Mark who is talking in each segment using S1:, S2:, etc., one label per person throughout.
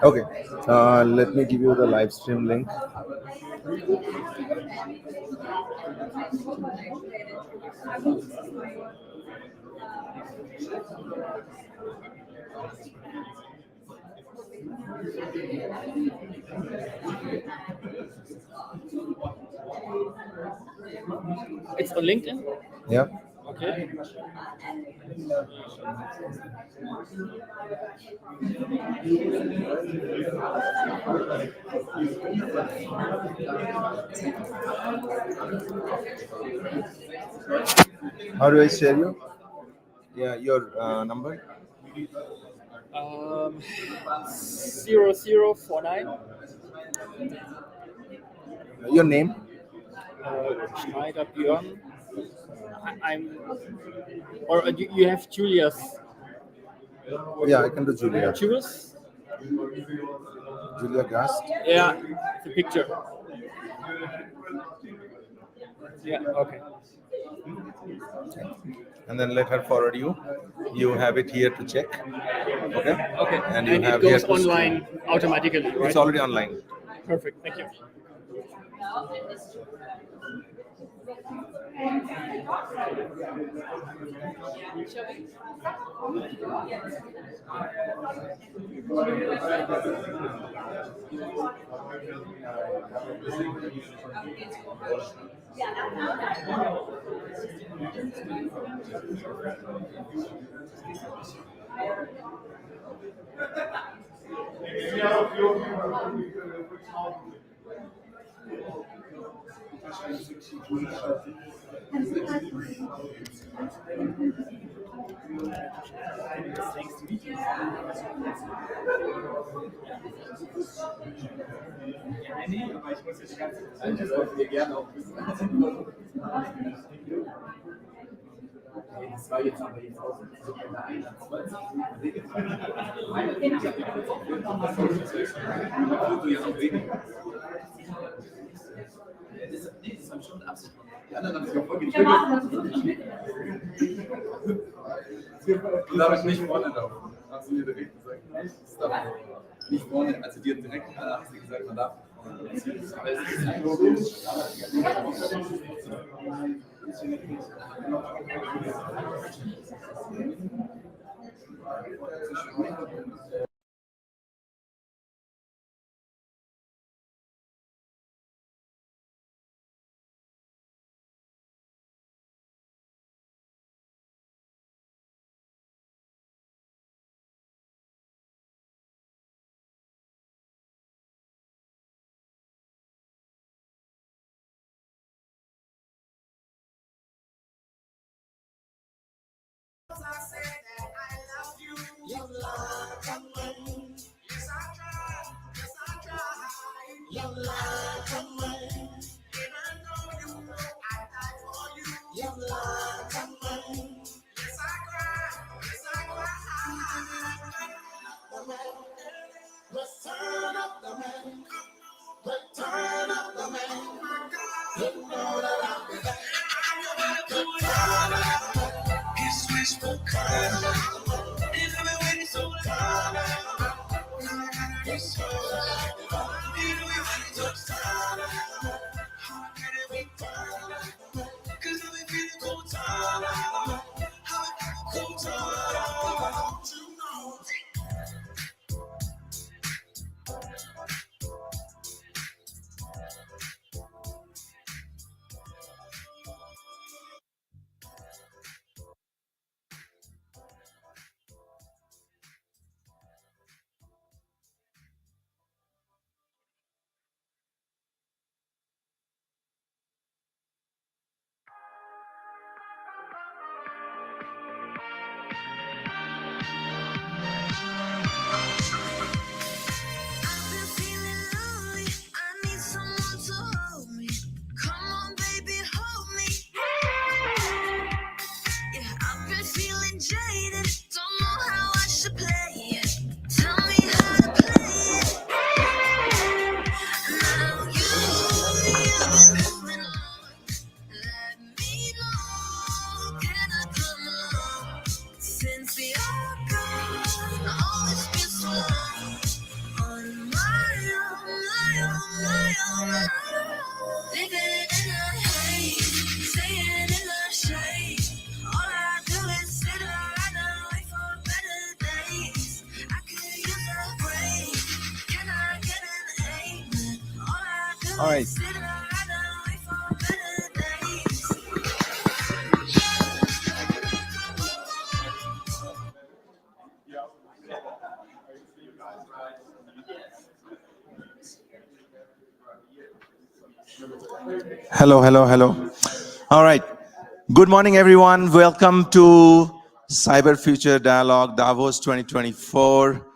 S1: Okay, let me give you the live stream link.
S2: It's on LinkedIn?
S1: Yeah.
S2: Okay.
S1: How do I share you? Yeah, your number.
S2: 0049
S1: Your name.
S2: Schneider Björn. I'm or you have Julius.
S1: Yeah, I can do Julia.
S2: Julius?
S1: Julia Gast.
S2: Yeah, the picture. Yeah, okay.
S1: And then let her forward you. You have it here to check. Okay.
S2: Okay.
S1: And you
S2: And
S1: have
S2: it goes
S1: here to
S2: online automatically, right?
S1: It's already online.
S2: Perfect. Thank you.
S3: Darf ich nicht vorne laufen? Hast du mir direkt gesagt, das darf nicht vorne, also dir direkt hast du gesagt, man darf
S1: All right. Hello, hello, hello. All right. Good morning, everyone. Welcome to Cyber Future Dialogue Davos 2024.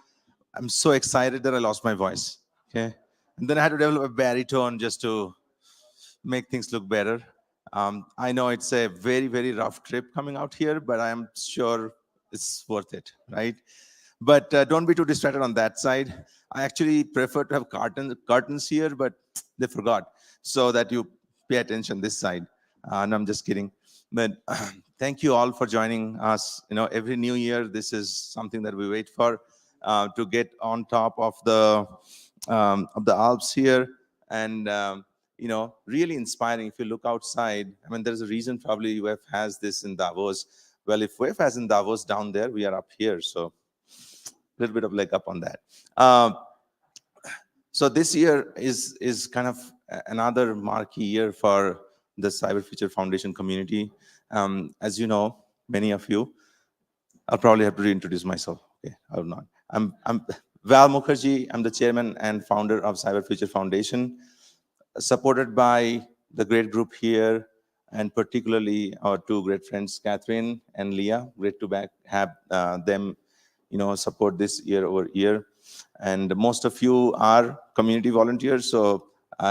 S1: I'm so excited that I lost my voice. Okay. And then I had to develop a baritone just to make things look better. I know it's a very, very rough trip coming out here, but I'm sure it's worth it, right? But don't be too distracted on that side. I actually prefer to have curtains here, but they forgot. So that you pay attention this side. No, I'm just kidding. But thank you all for joining us. You know, every new year, this is something that we wait for to get on top of the Alps here. And you know, really inspiring. If you look outside, I mean, there's a reason probably UF has this in Davos. Well, if UF has in Davos down there, we are up here. So a little bit of leg up on that. So this year is kind of another marquee year for the Cyber Future Foundation community. As you know, many of you, I'll probably have to reintroduce myself. Okay, I will not. I'm Val Mukherjee. I'm the chairman and founder of Cyber Future Foundation, supported by the great group here, and particularly our two great friends, Catherine and Leah. Great to have them, you know, support this year over year. And most of you are community volunteers, so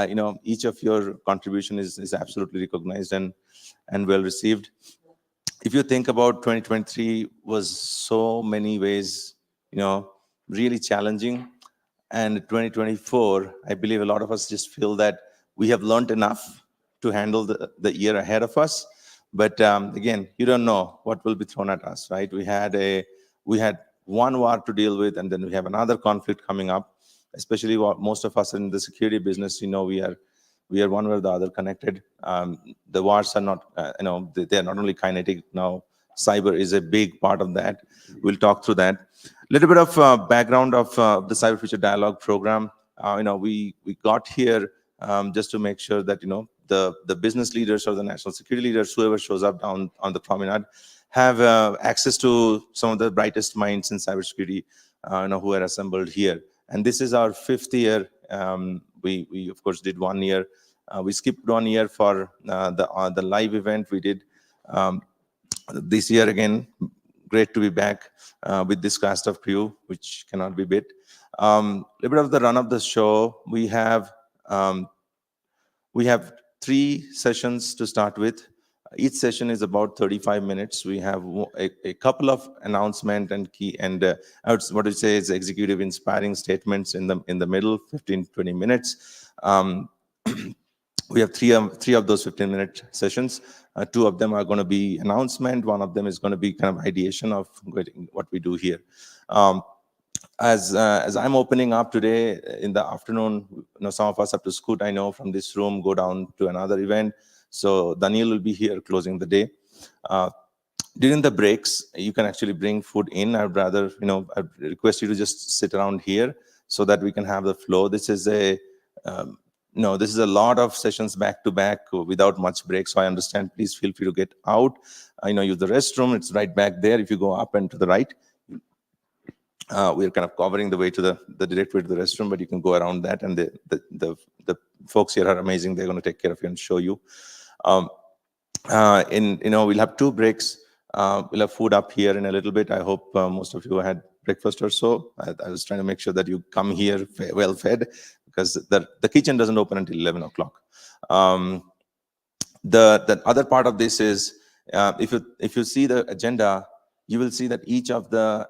S1: you know, each of your contribution is absolutely recognized and well received. If you think about 2023 was so many ways, you know, really challenging. And 2024, I believe a lot of us just feel that we have learned enough to handle the year ahead of us. But again, you don't know what will be thrown at us, right? We had one war to deal with, and then we have another conflict coming up. Especially what most of us in the security business, you know, we are one way or the other connected. The wars are not, you know, they are not only kinetic now. Cyber is a big part of that. We'll talk through that. A little bit of background of the Cyber Future Dialogue program. You know, we got here just to make sure that, you know, the business leaders or the national security leaders, whoever shows up down on the promenade, have access to some of the brightest minds in cybersecurity, you know, who are assembled here. And this is our 5th year. We of course did 1 year. We skipped 1 year for the live event we did. This year again, great to be back with this cast of crew, which cannot be beat. A little bit of the run of the show. We have 3 sessions to start with. Each session is about 35 minutes. We have a couple of announcement and key and what I say is executive inspiring statements in the middle, 15-20 minutes. We have three of those 15-minute sessions. 2 of them are going to be announcement. 1 of them is going to be kind of ideation of what we do here. As I'm opening up today in the afternoon, you know, some of us have to scoot, I know, from this room, go down to another event. So Daniel will be here closing the day. During the breaks, you can actually bring food in. I'd rather, you know, I request you to just sit around here so that we can have the flow. This is a this is a lot of sessions back to back without much break. So I understand. Please feel free to get out. I know use the restroom. It's right back there. If you go up and to the right, we're kind of covering the way to the direct way to the restroom, but you can go around that. And the folks here are amazing. They're going to take care of you and show you. We'll have 2 breaks. We'll have food up here in a little bit. I hope most of you had breakfast or so. I was trying to make sure that you come here well fed, because the kitchen doesn't open until 11 o'clock. The other part of this is, if you see the agenda, you will see that each of the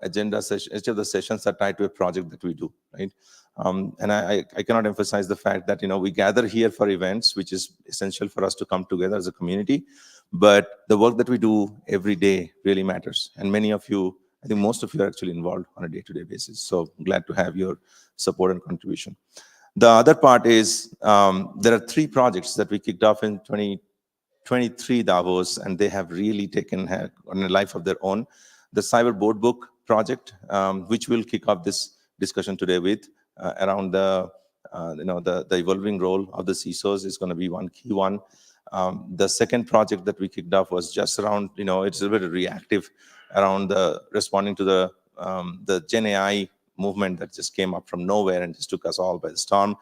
S1: sessions are tied to a project that we do, right? And I cannot emphasize the fact that, you know, we gather here for events, which is essential for us to come together as a community. But the work that we do every day really matters. And many of you, I think most of you are actually involved on a day-to-day basis. So glad to have your support and contribution. The other part is, there are 3 projects that we kicked off in 2023 Davos, and they have really taken on a life of their own. The Cyber Board Book project, which we'll kick off this discussion today with, around the the evolving role of the CISOs is going to be one key one. The second project that we kicked off was just around, it's a bit reactive around the responding to the Gen AI movement that just came up from nowhere and just took us all by the storm.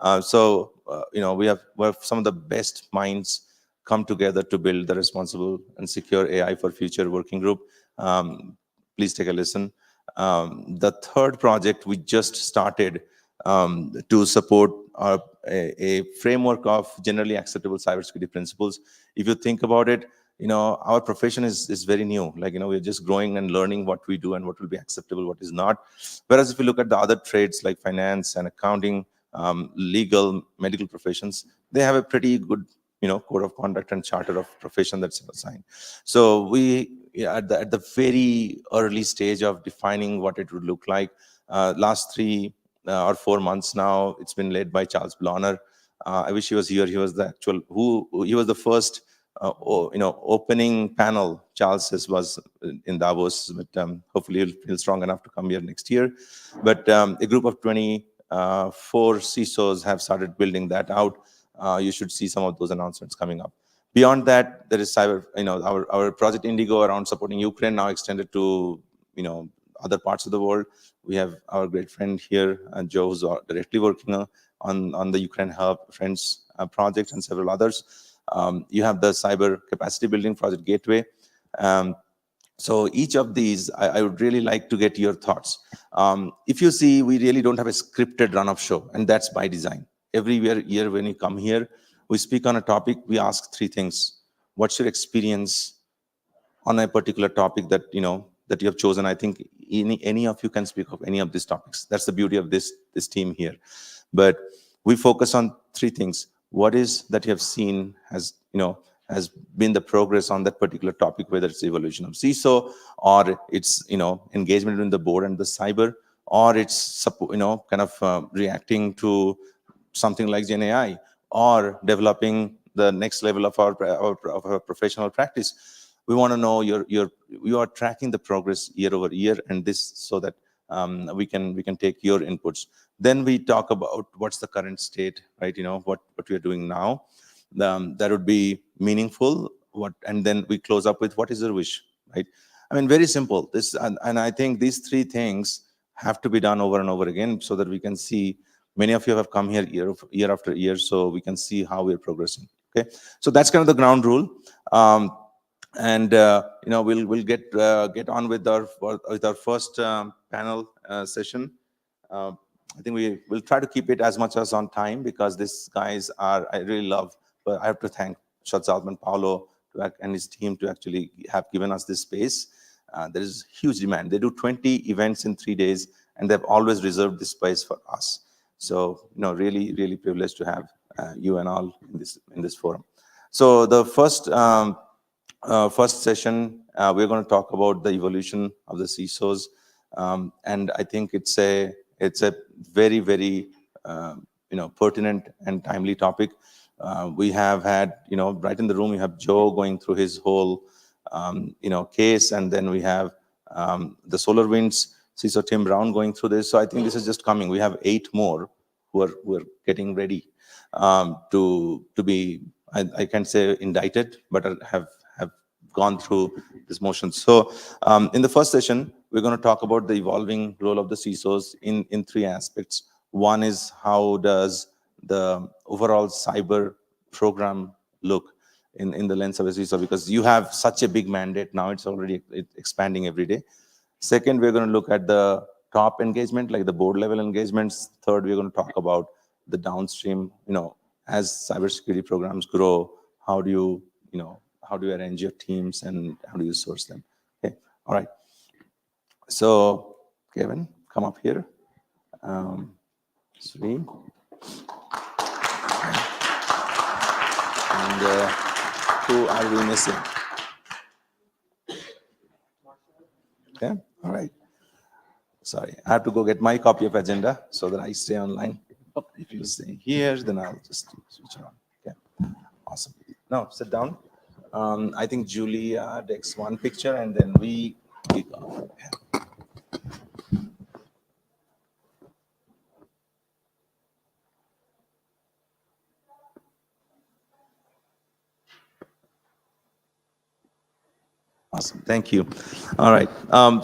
S1: We have some of the best minds come together to build the responsible and secure AI for future working group. Please take a listen. The third project we just started to support a framework of generally acceptable cybersecurity principles. If you think about it, our profession is very new. We're just growing and learning what we do and what will be acceptable, what is not. Whereas if you look at the other trades like finance and accounting, legal, medical professions, they have a pretty good, code of conduct and charter of profession that's assigned. So we at the very early stage of defining what it would look like. Last 3 or 4 months now, it's been led by Charles Blonner. I wish he was here. He was the first opening panel. Charles was in Davos, but hopefully he'll feel strong enough to come here next year. But a group of 24 CISOs have started building that out. You should see some of those announcements coming up. Beyond that, there is cyber, our project Indigo around supporting Ukraine now extended to, other parts of the world. We have our great friend here, Joe, who's directly working on the Ukraine Help Friends project and several others. You have the cyber capacity building project Gateway. So each of these, I would really like to get your thoughts. If you see, we really don't have a scripted run-of show, and that's by design. Every year when you come here, we speak on a topic, we ask 3 things. What's your experience on a particular topic that that you have chosen? I think any of you can speak of any of these topics. That's the beauty of this team here. But we focus on 3 things. What is that you have seen has been the progress on that particular topic, whether it's evolution of CISO or it's engagement in the board and the cyber, or it's reacting to something like Gen AI, or developing the next level of our professional practice. We want to know you are tracking the progress year over year, and this so that we can take your inputs. Then we talk about what's the current state, right? What we are doing now. That would be meaningful. And then we close up with what is your wish, right? I mean, very simple. And I think these 3 things have to be done over and over again so that we can see. Many of you have come here year after year, so we can see how we're progressing. Okay, so that's kind of the ground rule. We'll get on with our first panel session. I think we will try to keep it as much as on time, because these guys I really love. But I have to thank Shadzalman Paulo and his team to actually have given us this space. There is huge demand. They do 20 events in 3 days, and they've always reserved this space for us. So, really, really privileged to have you and all in this forum. So the first session, we're going to talk about the evolution of the CISOs, and I think it's a very, very pertinent and timely topic. We have had right in the room, you have Joe going through his whole case, and then we have the SolarWinds CISO Tim Brown going through this. So I think this is just coming. We have 8 more who are getting ready to be, I can't say indicted, but have gone through this motion. So in the first session, we're going to talk about the evolving role of the CISOs in 3 aspects. One is, how does the overall cyber program look in the lens of a CISO? Because you have such a big mandate now, it's already expanding every day. Second, we're going to look at the top engagement, like the board level engagements. Third, we're going to talk about the downstream, as cybersecurity programs grow, how do you arrange your teams and how do you source them? Okay, all right. So, Kevin, come up here. Sri. And who are we missing? Okay, all right. Sorry, I have to go get my copy of agenda so that I stay online. If you stay here, then I'll just switch on. Okay, awesome. Now, sit down. I think Julia takes one picture, and then we kick off. Awesome. Thank you. All right.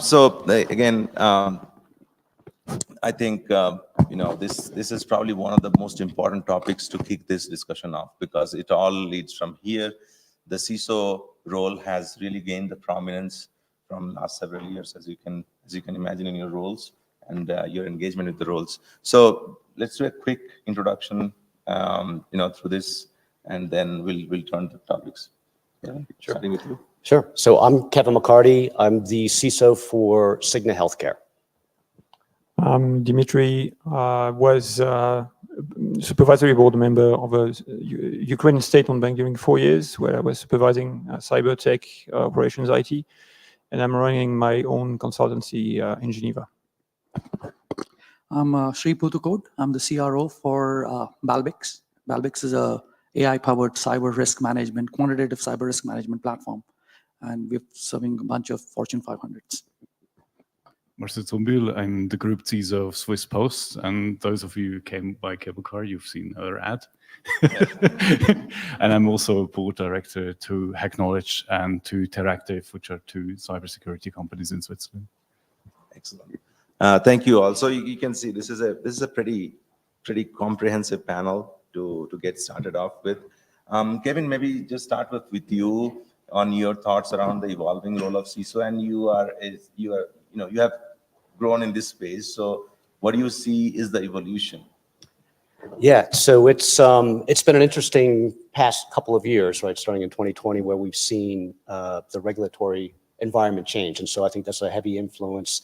S1: So again, I think this is probably one of the most important topics to kick this discussion off, because it all leads from here. The CISO role has really gained the prominence from last several years, as you can imagine in your roles and your engagement with the roles. So let's do a quick introduction, through this, and then we'll turn to topics. Yeah,
S4: Sure.
S1: Starting with you.
S4: Sure. So I'm Kevin McCarty. I'm the CISO for Cigna Healthcare.
S5: Dimitri was supervisory board member of a Ukrainian state-owned bank during 4 years, where I was supervising cyber tech operations IT, and I'm running my own consultancy in Geneva.
S6: I'm Sri Puthukode. I'm the CRO for Balbix. Balbix is a AI-powered cyber risk management, quantitative cyber risk management platform, and we're serving a bunch of Fortune 500s.
S7: Marcel Zumbil, I'm the group CISO of Swiss Post, and those of you who came by cable car, you've seen our ad. And I'm also a board director to Hacknowledge and to Teractive, which are two cybersecurity companies in Switzerland.
S1: Excellent. Thank you all. So you can see this is a pretty comprehensive panel to get started off with. Kevin, maybe just start with you on your thoughts around the evolving role of CISO, and you have grown in this space. So what do you see is the evolution?
S4: Yeah, so it's been an interesting past couple of years, right? Starting in 2020, where we've seen the regulatory environment change, and so I think that's a heavy influence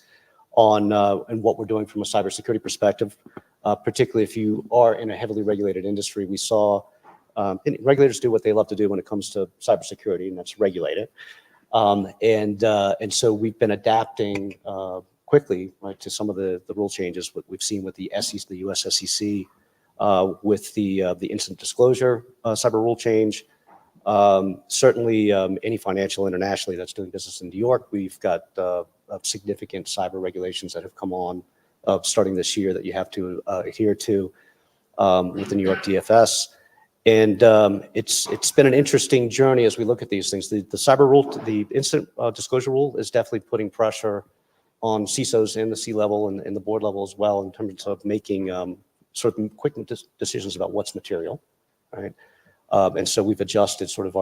S4: on and what we're doing from a cybersecurity perspective. Particularly if you are in a heavily regulated industry, we saw regulators do what they love to do when it comes to cybersecurity, and that's regulate it. And so we've been adapting quickly, right, to some of the rule changes. What we've seen with the SEC, the U.S. SEC, with the incident disclosure cyber rule change. Certainly, any financial internationally that's doing business in New York, we've got significant cyber regulations that have come on starting this year that you have to adhere to with the New York DFS. And it's been an interesting journey as we look at these things. The cyber rule, the incident disclosure rule, is definitely putting pressure on CISOs in the C-level and the board level as well, in terms of making sort of quick decisions about what's material, right? And so we've adjusted sort of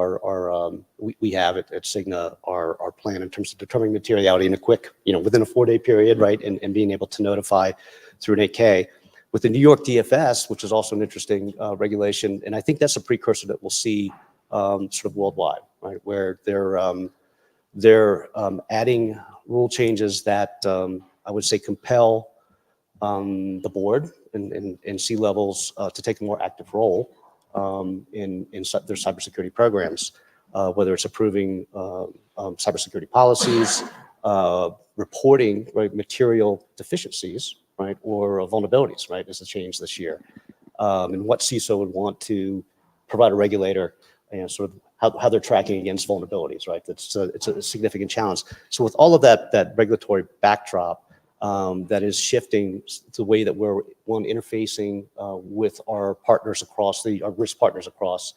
S4: we have at Cigna our plan in terms of determining materiality in a quick, within a 4-day period, right? And being able to notify through an 8K. With the New York DFS, which is also an interesting regulation, and I think that's a precursor that we'll see sort of worldwide, right? Where they're adding rule changes that I would say compel the board and C-levels to take a more active role in their cybersecurity programs, whether it's approving cybersecurity policies, reporting, right, material deficiencies, right, or vulnerabilities, right, is a change this year. And what CISO would want to provide a regulator, sort of how they're tracking against vulnerabilities, right? It's a significant challenge. So with all of that regulatory backdrop, that is shifting the way that we're interfacing with our partners across our risk partners across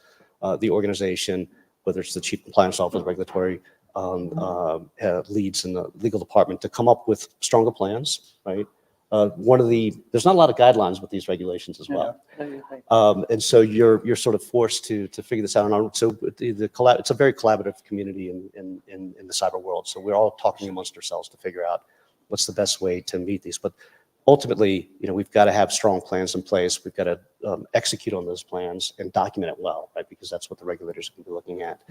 S4: the organization, whether it's the chief compliance officer, regulatory leads in the legal department, to come up with stronger plans, right? There's not a lot of guidelines with these regulations as well. And so you're sort of forced to figure this out. And so it's a very collaborative community in the cyber world. So we're all talking amongst ourselves to figure out what's the best way to meet these. But ultimately, we've got to have strong plans in place. We've got to execute on those plans and document it well, right? Because that's what the regulators can be looking at.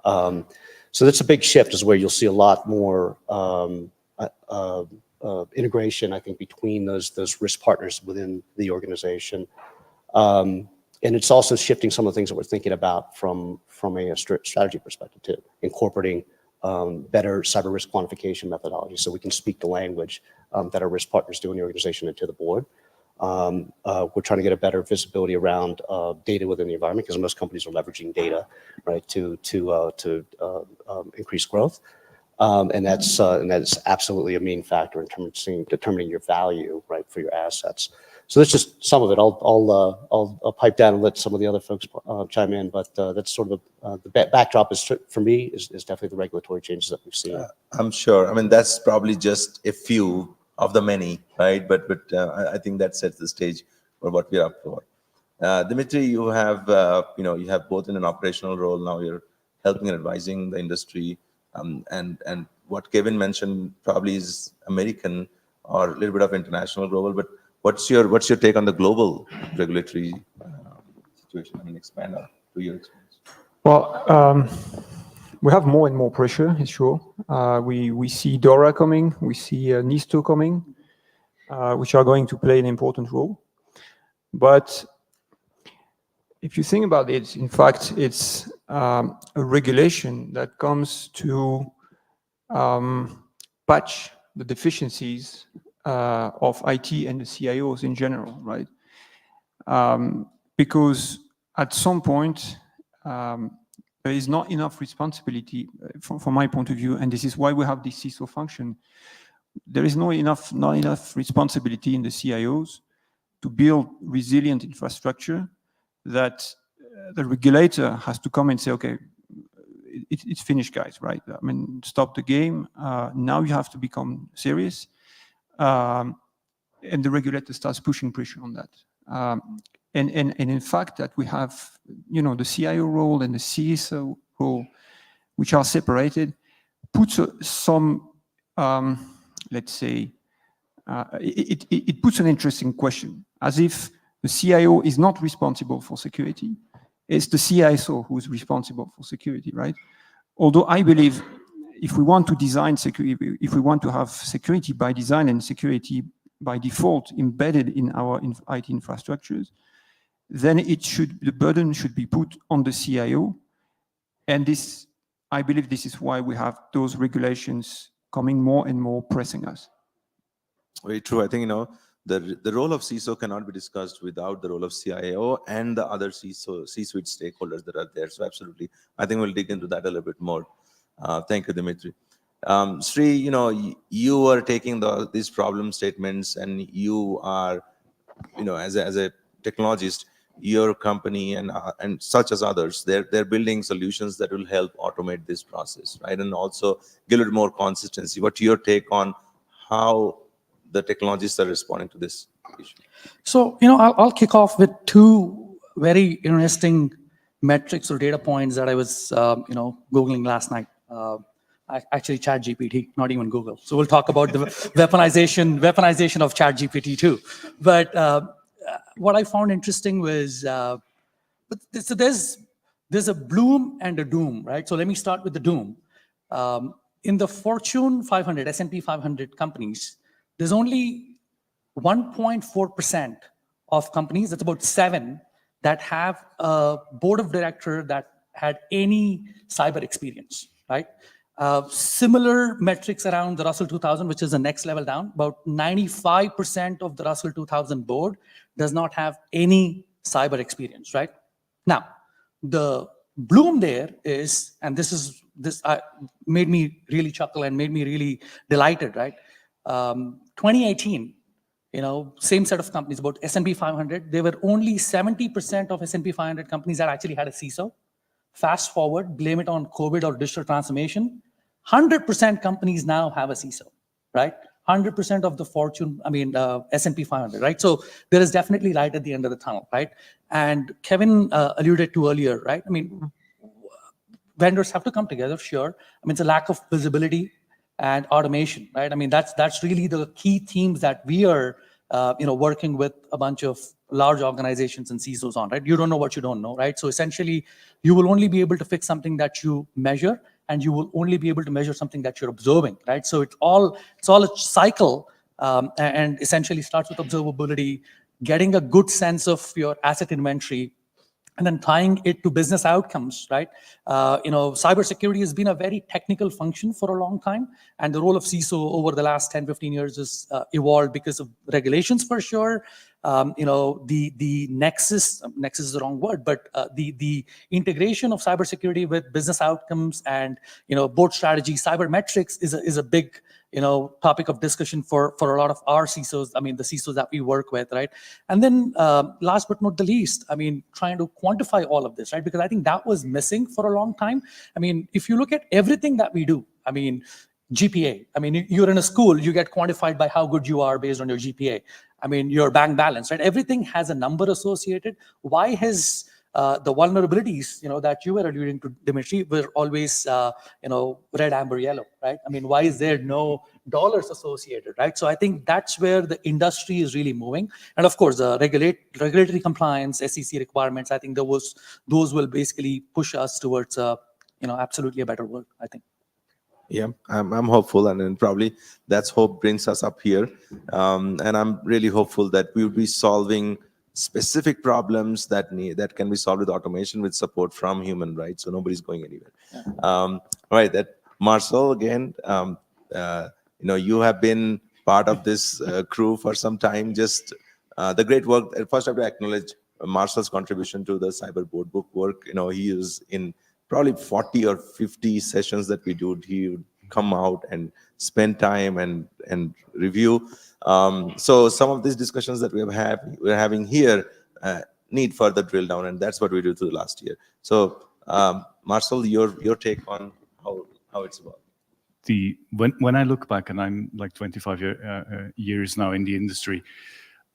S4: So that's a big shift, is where you'll see a lot more integration, I think, between those risk partners within the organization. And it's also shifting some of the things that we're thinking about from a strategy perspective too, incorporating better cyber risk quantification methodology, so we can speak the language that our risk partners do in the organization and to the board. We're trying to get a better visibility around data within the environment, because most companies are leveraging data, right, to increase growth. And that's absolutely a main factor in terms of determining your value, right, for your assets. So that's just some of it. I'll pipe down and let some of the other folks chime in, but that's sort of the backdrop is, for me, is definitely the regulatory changes that we've seen.
S1: I'm sure. I mean, that's probably just a few of the many, right? But I think that sets the stage for what we're up for. Dimitri, you have you have both in an operational role now. You're helping and advising the industry, and what Kevin mentioned probably is American or a little bit of international, global. But what's your take on the global regulatory situation? I mean, expand on to your experience.
S5: Well, we have more and more pressure, it's sure. We see DORA coming, we see NISTO coming, which are going to play an important role. But if you think about it, in fact, it's a regulation that comes to patch the deficiencies of IT and the CIOs in general, right? Because at some point, there is not enough responsibility from my point of view, and this is why we have this CISO function. There is not enough responsibility in the CIOs to build resilient infrastructure that the regulator has to come and say, okay, it's finished, guys, right? I mean, stop the game. Now you have to become serious. And the regulator starts pushing pressure on that. And in fact, that we have, the CIO role and the CISO role, which are separated, puts some, let's say, it puts an interesting question, as if the CIO is not responsible for security. It's the CISO who is responsible for security, right? Although I believe if we want to design security, if we want to have security by design and security by default embedded in our IT infrastructures, then the burden should be put on the CIO. And this, I believe this is why we have those regulations coming more and more pressing us.
S1: Very true. I think, the role of CISO cannot be discussed without the role of CIO and the other C-suite stakeholders that are there. So absolutely. I think we'll dig into that a little bit more. Thank you, Dimitri. Sri, you are taking these problem statements, and you are, as a technologist, your company and such as others, they're building solutions that will help automate this process, right? And also give it more consistency. What's your take on how the technologists are responding to this issue?
S6: So, I'll kick off with two very interesting metrics or data points that I was, Googling last night. Actually, ChatGPT, not even Google. So we'll talk about the weaponization of ChatGPT too. But what I found interesting was, so there's a bloom and a doom, right? So let me start with the doom. In the Fortune 500, S&P 500 companies, there's only 1.4% of companies, that's about 7, that have a board of directors that had any cyber experience, right? Similar metrics around the Russell 2000, which is the next level down. About 95% of the Russell 2000 board does not have any cyber experience, right? Now, the bloom there is, and this made me really chuckle and made me really delighted, right? 2018, same set of companies, about S&P 500, there were only 70% of S&P 500 companies that actually had a CISO. Fast forward, blame it on COVID or digital transformation, 100% companies now have a CISO, right? 100% of the Fortune, S&P 500, right? So there is definitely light at the end of the tunnel, right? And Kevin alluded to earlier, right? Vendors have to come together, sure. It's a lack of visibility and automation, right? That's really the key themes that we are, working with a bunch of large organizations and CISOs on, right? You don't know what you don't know, right? So essentially, you will only be able to fix something that you measure, and you will only be able to measure something that you're observing, right? So it's all a cycle, and essentially starts with observability, getting a good sense of your asset inventory, and then tying it to business outcomes, right? Cybersecurity has been a very technical function for a long time, and the role of CISO over the last 10, 15 years has evolved because of regulations for sure. The nexus is the wrong word, but the integration of cybersecurity with business outcomes and board strategy, cyber metrics is a big topic of discussion for a lot of our CISOs, I mean, the CISOs that we work with, right? And then last but not the least, I mean, trying to quantify all of this, right? Because I think that was missing for a long time. I mean, if you look at everything that we do, I mean, GPA, I mean, you're in a school, you get quantified by how good you are based on your GPA. I mean, your bank balance, right? Everything has a number associated. Why has the vulnerabilities, that you were alluding to, Dimitri, were always, red, amber, yellow, right? I mean, why is there no dollars associated, right? So I think that's where the industry is really moving. And of course, the regulatory compliance, SEC requirements, I think those will basically push us towards, absolutely a better world, I think.
S1: Yeah, I'm hopeful, and then probably that's hope brings us up here. And I'm really hopeful that we will be solving specific problems that can be solved with automation with support from human, right? So nobody's going anywhere. All right, that Marcel again. You have been part of this crew for some time. Just the great work. First, I have to acknowledge Marcel's contribution to the cyber board book work. He is in probably 40 or 50 sessions that we do. He would come out and spend time and review. So some of these discussions that we're having here need further drill down, and that's what we do through the last year. So Marcel, your take on how it's about.
S7: When I look back, and I'm like 25 years now in the industry,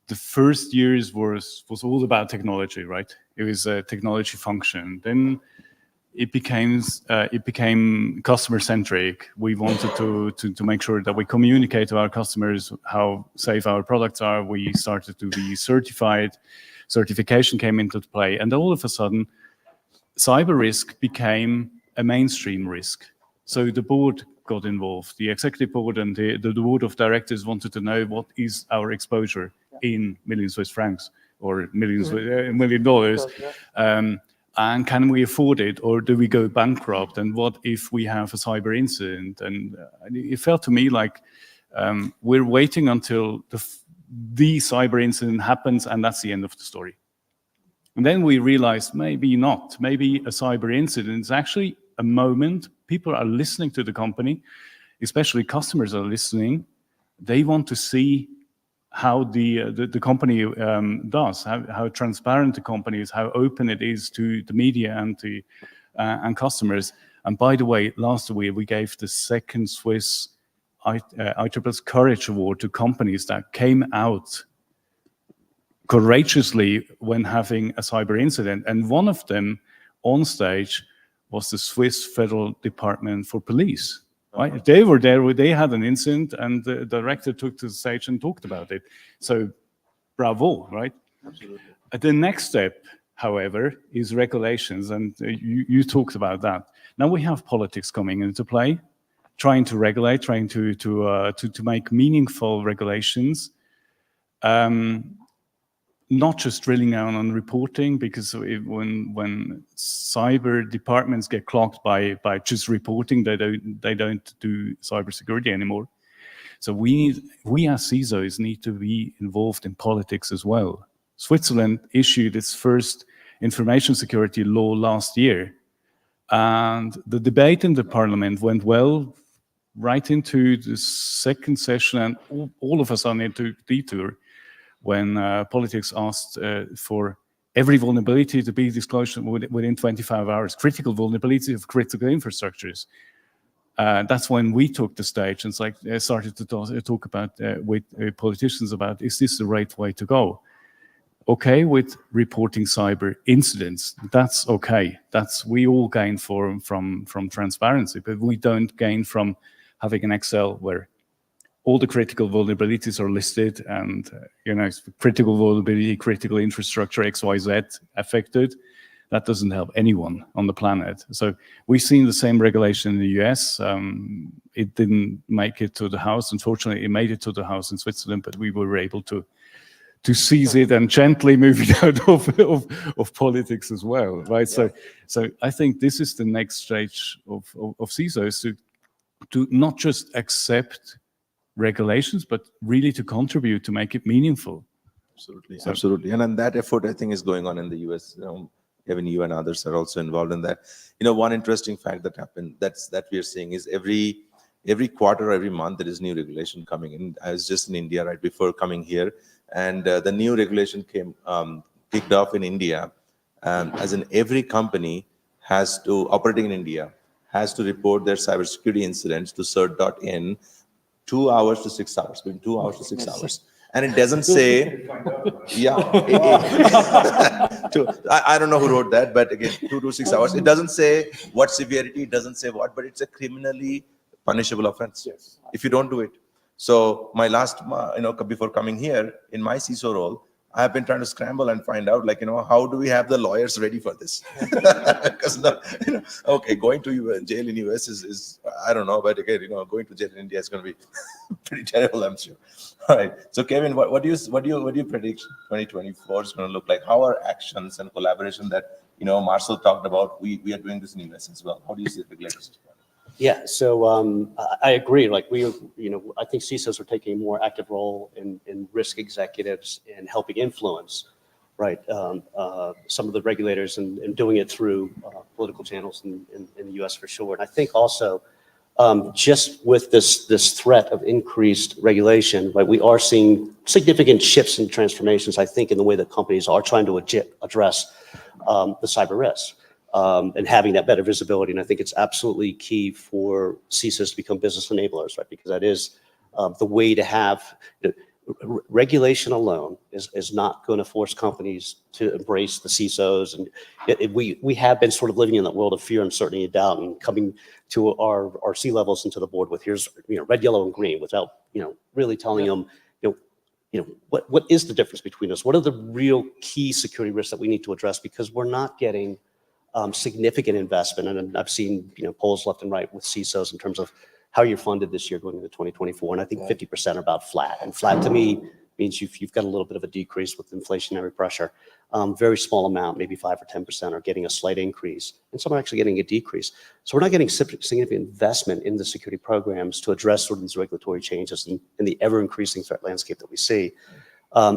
S7: the first years was all about technology, right? It was a technology function. Then it became customer centric. We wanted to make sure that we communicate to our customers how safe our products are. We started to be certified. Certification came into play, and all of a sudden, cyber risk became a mainstream risk. So the board got involved. The executive board and the board of directors wanted to know what is our exposure in million Swiss francs or $1 million. And can we afford it, or do we go bankrupt? And what if we have a cyber incident? And it felt to me like we're waiting until the cyber incident happens, and that's the end of the story. And then we realized maybe not. Maybe a cyber incident is actually a moment. People are listening to the company, especially customers are listening. They want to see how the company does, how transparent the company is, how open it is to the media and customers. And by the way, last week we gave the second Swiss IEEE Courage Award to companies that came out courageously when having a cyber incident. And one of them on stage was the Swiss Federal Department for Police. Right? They were there, they had an incident, and the director took to the stage and talked about it. So, bravo, right?
S1: Absolutely.
S7: The next step, however, is regulations, and you talked about that. Now we have politics coming into play, trying to regulate, trying to make meaningful regulations. Not just drilling down on reporting, because when cyber departments get clogged by just reporting, they don't do cybersecurity anymore. So we as CISOs need to be involved in politics as well. Switzerland issued its first information security law last year, and the debate in the parliament went well right into the second session, and all of us are into detour when politics asked for every vulnerability to be disclosed within 25 hours, critical vulnerability of critical infrastructures. That's when we took the stage and started to talk about with politicians about, is this the right way to go? Okay, with reporting cyber incidents, that's okay. We all gain from transparency, but we don't gain from having an Excel where all the critical vulnerabilities are listed, and critical vulnerability, critical infrastructure, XYZ affected. That doesn't help anyone on the planet. So we've seen the same regulation in the US. It didn't make it to the House. Unfortunately, it made it to the House in Switzerland, but we were able to seize it and gently move it out of politics as well, right? Yeah. So I think this is the next stage of CISOs to not just accept regulations, but really to contribute to make it meaningful.
S1: Absolutely, absolutely. And then that effort, I think, is going on in the US. Even you and others are also involved in that. One interesting fact that happened that we are seeing is every every quarter, every month, there is new regulation coming in. I was just in India right before coming here, and the new regulation came kicked off in India, as in every company has to, operating in India, has to report their cybersecurity incidents to cert.in 2 hours to 6 hours, between 2 hours to 6 hours. And it doesn't say, yeah, I don't know who wrote that, but again, 2 to 6 hours. It doesn't say what severity, it doesn't say what, but it's a criminally punishable offense if you don't do it. So my last, before coming here, in my CISO role, I have been trying to scramble and find out, like, how do we have the lawyers ready for this? Because, okay, going to jail in US is, I don't know, but again, going to jail in India is going to be pretty terrible, I'm sure. All right. So Kevin, what do you predict 2024 is going to look like? How are actions and collaboration that, Marcel talked about? We are doing this in US as well. How do you see the regulators?
S4: Yeah, so I agree. Like I think CISOs are taking a more active role in risk executives and helping influence, right, some of the regulators and doing it through political channels in the U.S. for sure. And I think also just with this threat of increased regulation, right, we are seeing significant shifts and transformations, I think, in the way that companies are trying to address the cyber risks. And having that better visibility. And I think it's absolutely key for CISOs to become business enablers, right? Because that is the way to have regulation alone is not going to force companies to embrace the CISOs. And we have been sort of living in that world of fear, uncertainty, and doubt, and coming to our C-levels and to the board with here's red, yellow, and green without really telling them what is the difference between us? What are the real key security risks that we need to address? Because we're not getting significant investment, and I've seen polls left and right with CISOs in terms of how you're funded this year going into 2024, and I think 50% are about flat. And flat to me means you've got a little bit of a decrease with inflationary pressure. Very small amount, maybe 5 or 10% are getting a slight increase, and some are actually getting a decrease. So we're not getting significant investment in the security programs to address sort of these regulatory changes and the ever-increasing threat landscape that we see.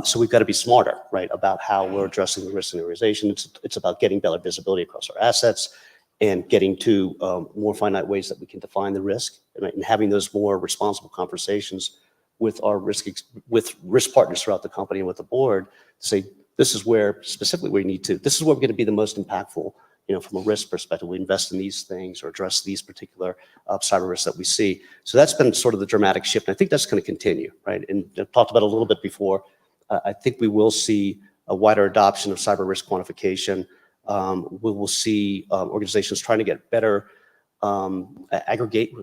S4: So we've got to be smarter, right, about how we're addressing the risk and organization. It's about getting better visibility across our assets and getting to more finite ways that we can define the risk, and having those more responsible conversations with our risk partners throughout the company and with the board to say, this is where specifically we need to, this is where we're going to be the most impactful, from a risk perspective. We invest in these things or address these particular cyber risks that we see. So that's been sort of the dramatic shift. And I think that's going to continue, right? And I talked about it a little bit before. I think we will see a wider adoption of cyber risk quantification. We will see organizations trying to get better aggregate.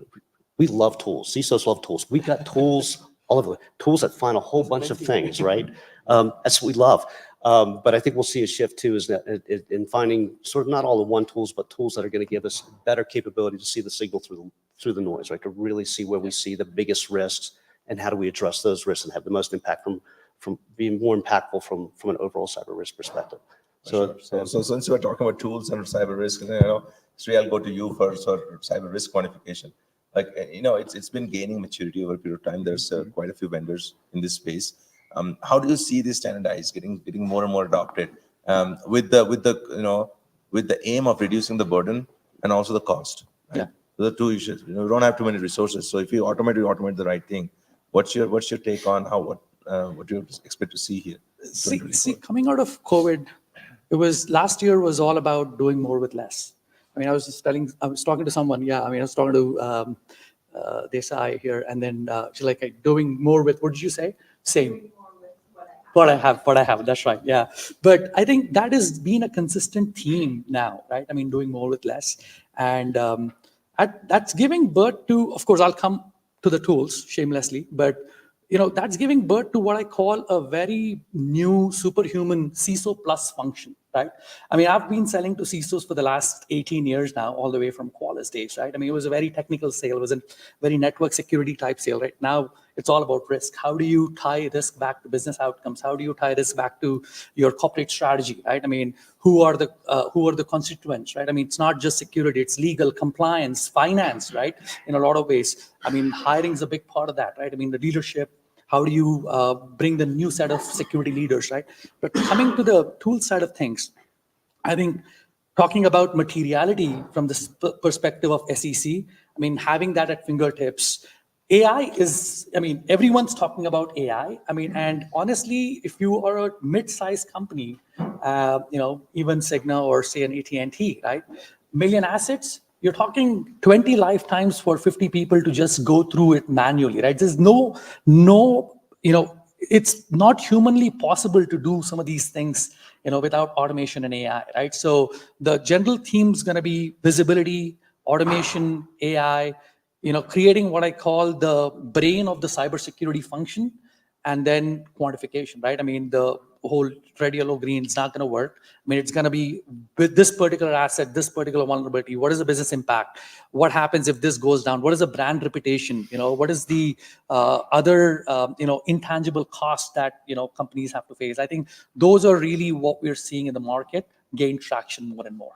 S4: We love tools. CISOs love tools. We've got tools all over, tools that find a whole bunch of things, right? That's what we love. But I think we'll see a shift too, is that in finding sort of not all the one tools, but tools that are going to give us better capability to see the signal through the noise, right? To really see where we see the biggest risks and how do we address those risks and have the most impact from being more impactful from an overall cyber risk perspective.
S1: So since we're talking about tools and cyber risk, Sri, I'll go to you for cyber risk quantification. Like, it's been gaining maturity over a period of time. There's quite a few vendors in this space. How do you see this standardized, getting more and more adopted, with the aim of reducing the burden and also the cost? Right?
S6: Yeah.
S1: The two issues. We don't have too many resources. So if you automate the right thing, what's your take on what you expect to see here?
S6: See, coming out of COVID, last year was all about doing more with less. I mean, I was talking to someone. Yeah, I mean, I was talking to Desai here, and then she's like, doing more with, what did you say? Same. What I have. That's right. Yeah. But I think that has been a consistent theme now, right? I mean, doing more with less. And that's giving birth to, of course, I'll come to the tools shamelessly, but that's giving birth to what I call a very new superhuman CISO plus function, right? I mean, I've been selling to CISOs for the last 18 years now, all the way from Qualys days, right? I mean, it was a very technical sale. It was a very network security type sale, right? Now it's all about risk. How do you tie risk back to business outcomes? How do you tie risk back to your corporate strategy, right? I mean, who are the constituents, right? I mean, it's not just security, it's legal, compliance, finance, right? In a lot of ways. I mean, hiring is a big part of that, right? I mean, the leadership. How do you bring the new set of security leaders, right? But coming to the tool side of things, I think talking about materiality from the perspective of SEC, I mean, having that at fingertips. AI is, I mean, everyone's talking about AI. I mean, and honestly, if you are a mid-sized company, even Cigna or say an AT&T, right? Million assets, you're talking 20 lifetimes for 50 people to just go through it manually, right? There's no, it's not humanly possible to do some of these things, without automation and AI, right? So the general theme is going to be visibility, automation, AI, creating what I call the brain of the cybersecurity function, and then quantification, right? I mean, the whole red, yellow, green is not going to work. I mean, it's going to be with this particular asset, this particular vulnerability. What is the business impact? What happens if this goes down? What is the brand reputation? What is the other, intangible costs that, companies have to face? I think those are really what we're seeing in the market gain traction more and more.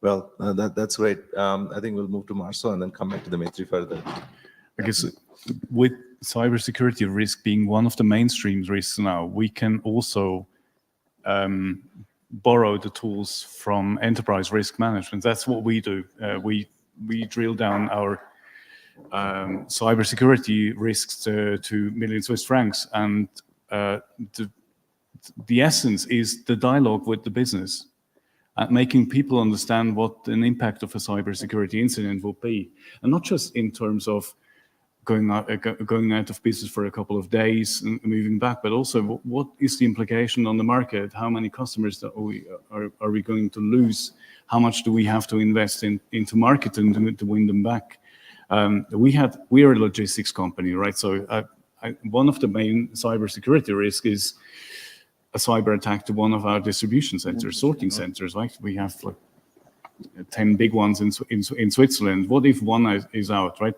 S1: Well, that's great. I think we'll move to Marcel and then come back to Dimitri further.
S7: I guess with cybersecurity risk being one of the mainstream risks now, we can also borrow the tools from enterprise risk management. That's what we do. We drill down our cybersecurity risks to million Swiss francs, and the essence is the dialogue with the business, and making people understand what an impact of a cybersecurity incident will be, and not just in terms of going out of business for a couple of days and moving back, but also what is the implication on the market? How many customers are we going to lose? How much do we have to invest into marketing to win them back? We are a logistics company, right? So one of the main cybersecurity risks is a cyber attack to one of our distribution centers, sorting centers, right? We have like 10 big ones in Switzerland. What if one is out, right?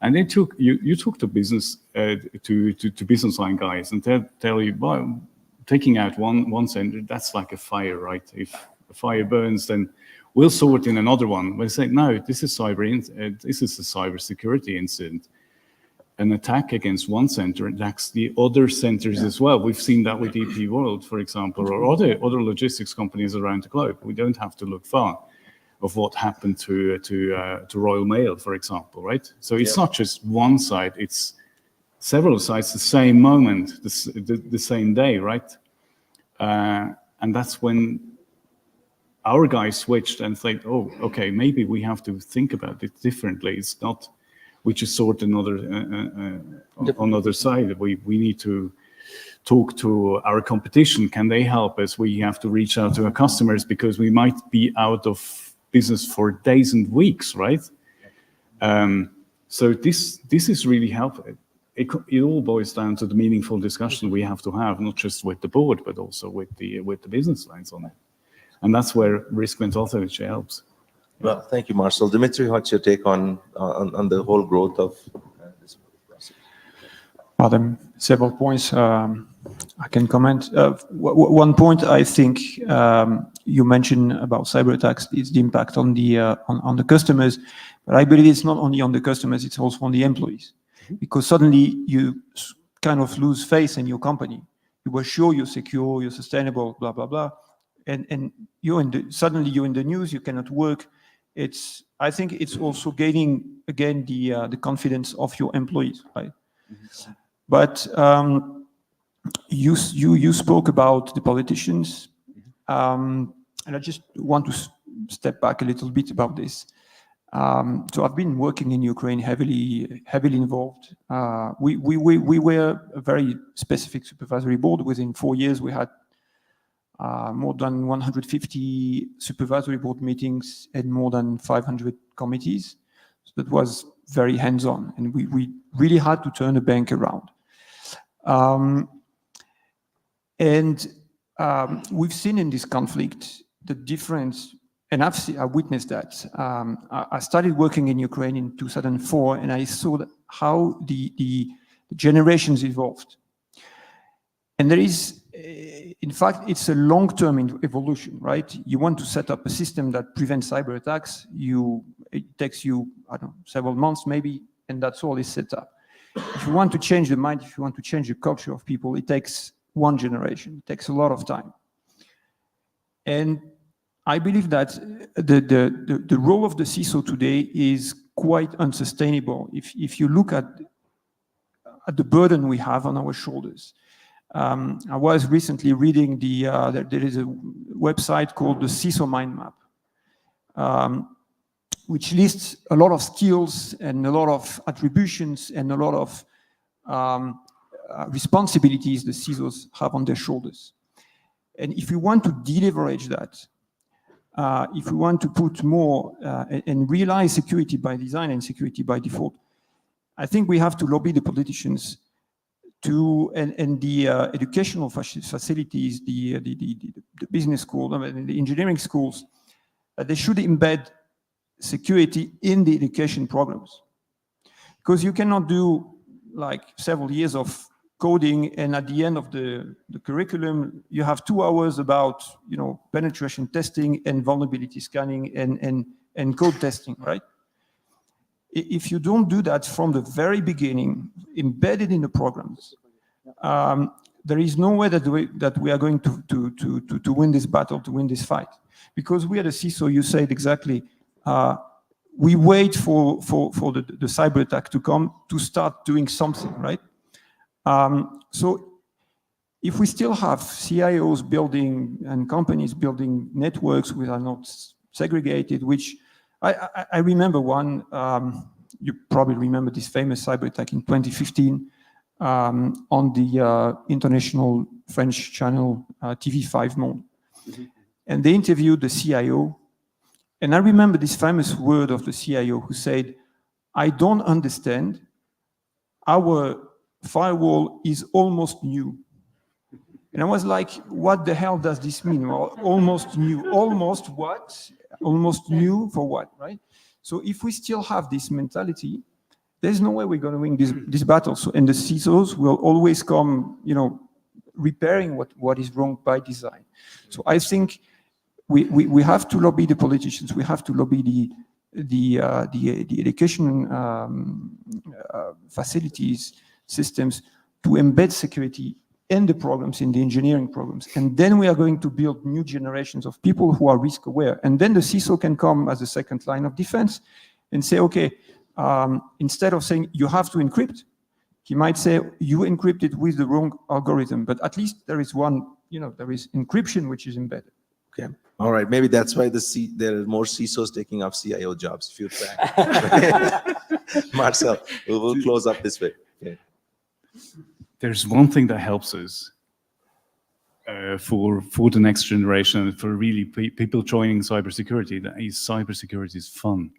S7: And you talk to business to business line guys, and they'll tell you, well, taking out one center, that's like a fire, right? If a fire burns, then we'll sort in another one. They say, no, this is a cybersecurity incident. An attack against one center attacks the other centers as well. We've seen that with DP World, for example, or other logistics companies around the globe. We don't have to look far of what happened to Royal Mail, for example, right? So it's not just one site; it's several sites the same moment, the same day, right? And that's when our guys switched and think, oh, okay, maybe we have to think about it differently. It's not we just sort another side. We need to talk to our competition. Can they help us? We have to reach out to our customers because we might be out of business for days and weeks, right? So this is really helpful. It all boils down to the meaningful discussion we have to have, not just with the board, but also with the business lines on it. And that's where risk methodology helps.
S1: Well, thank you, Marcel. Dimitri, what's your take on the whole growth of this process?
S5: Well, there are several points I can comment. One point I think you mentioned about cyber attacks is the impact on the customers, but I believe it's not only on the customers; it's also on the employees, because suddenly you kind of lose faith in your company. You were sure you're secure, you're sustainable, blah blah blah, and suddenly you're in the news. You cannot work. I think it's also gaining again the confidence of your employees, right? Mm-hmm. But you spoke about the politicians, and I just want to step back a little bit about this. So I've been working in Ukraine, heavily involved. We were a very specific supervisory board. Within 4 years, we had more than 150 supervisory board meetings and more than 500 committees. So that was very hands-on, and we really had to turn the bank around. We've seen in this conflict the difference, and I witnessed that. I started working in Ukraine in 2004, and I saw how the generations evolved. And there is, in fact, it's a long-term evolution, right? You want to set up a system that prevents cyber attacks. It takes you, I don't know, several months maybe, and that's all is set up. If you want to change the mind, if you want to change the culture of people, it takes one generation. It takes a lot of time. And I believe that the role of the CISO today is quite unsustainable if you look at the burden we have on our shoulders. I was recently reading there is a website called the CISO Mind Map, which lists a lot of skills and a lot of attributions and a lot of responsibilities the CISOs have on their shoulders. And if we want to deleverage that, if we want to put more and realize security by design and security by default, I think we have to lobby the politicians and the educational facilities, the business schools, the engineering schools, they should embed security in the education programs. Because you cannot do like several years of coding and at the end of the curriculum, you have 2 hours about penetration testing and vulnerability scanning and code testing, right? If you don't do that from the very beginning, embedded in the programs, there is no way that we are going to win this battle, to win this fight. Because we are the CISO, you said exactly, we wait for the cyber attack to come to start doing something, right? So if we still have CIOs building and companies building networks which are not segregated, which I remember one, you probably remember this famous cyber attack in 2015 on the international French channel TV5 Monde. Mm-hmm. And they interviewed the CIO. And I remember this famous word of the CIO who said, "I don't understand. Our firewall is almost new." And I was like, what the hell does this mean? Well, almost new. Almost what? Almost new for what, right? So if we still have this mentality, there's no way we're going to win this battle. So, and the CISOs will always come, repairing what is wrong by design. So I think we have to lobby the politicians. We have to lobby the education facilities, systems to embed security in the programs, in the engineering programs. And then we are going to build new generations of people who are risk aware. And then the CISO can come as a second line of defense and say, okay, instead of saying you have to encrypt, he might say you encrypted with the wrong algorithm, but at least there is one, there is encryption which is embedded.
S1: Okay. All right. Maybe that's why there are more CISOs taking up CIO jobs. If you track. Marcel, we will close up this way. Okay.
S7: There's one thing that helps us for the next generation, for really people joining cybersecurity. That is, cybersecurity is fun.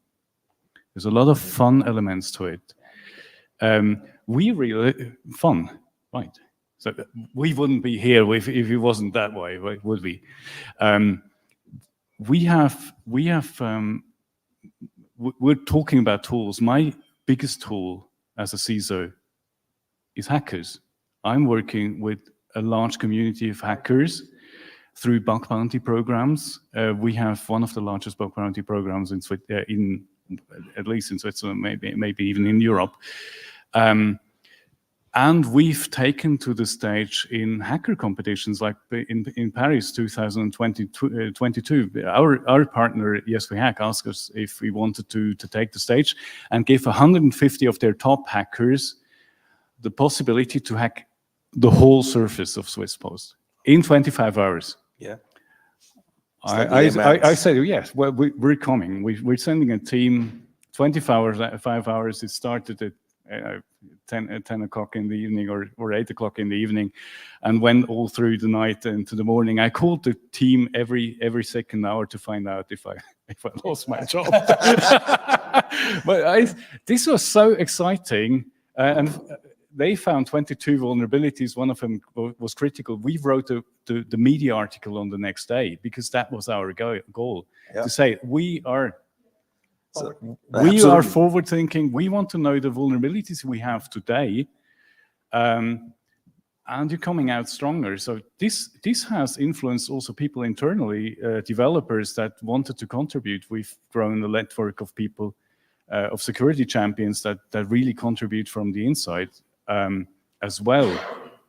S7: There's a lot of fun elements to it. We really fun, right? So we wouldn't be here if it wasn't that way, right? Would we? We're talking about tools. My biggest tool as a CISO is hackers. I'm working with a large community of hackers through bug bounty programs. We have one of the largest bug bounty programs at least in Switzerland, maybe even in Europe. And we've taken to the stage in hacker competitions like in Paris 2022. Our partner, Yes We Hack, asked us if we wanted to take the stage and give 150 of their top hackers the possibility to hack the whole surface of Swiss Post in 25 hours.
S1: Yeah.
S7: I said, yes, well, we're coming. We're sending a team, 5 hours. It started at 10 o'clock in the evening or 8 o'clock in the evening and went all through the night into the morning. I called the team every second hour to find out if I lost my job. But this was so exciting. And they found 22 vulnerabilities. One of them was critical. We wrote the media article on the next day because that was our goal, to say we are forward thinking. We want to know the vulnerabilities we have today, and you're coming out stronger. So this has influenced also people internally, developers that wanted to contribute. We've grown a network of people, of security champions that really contribute from the inside. As well,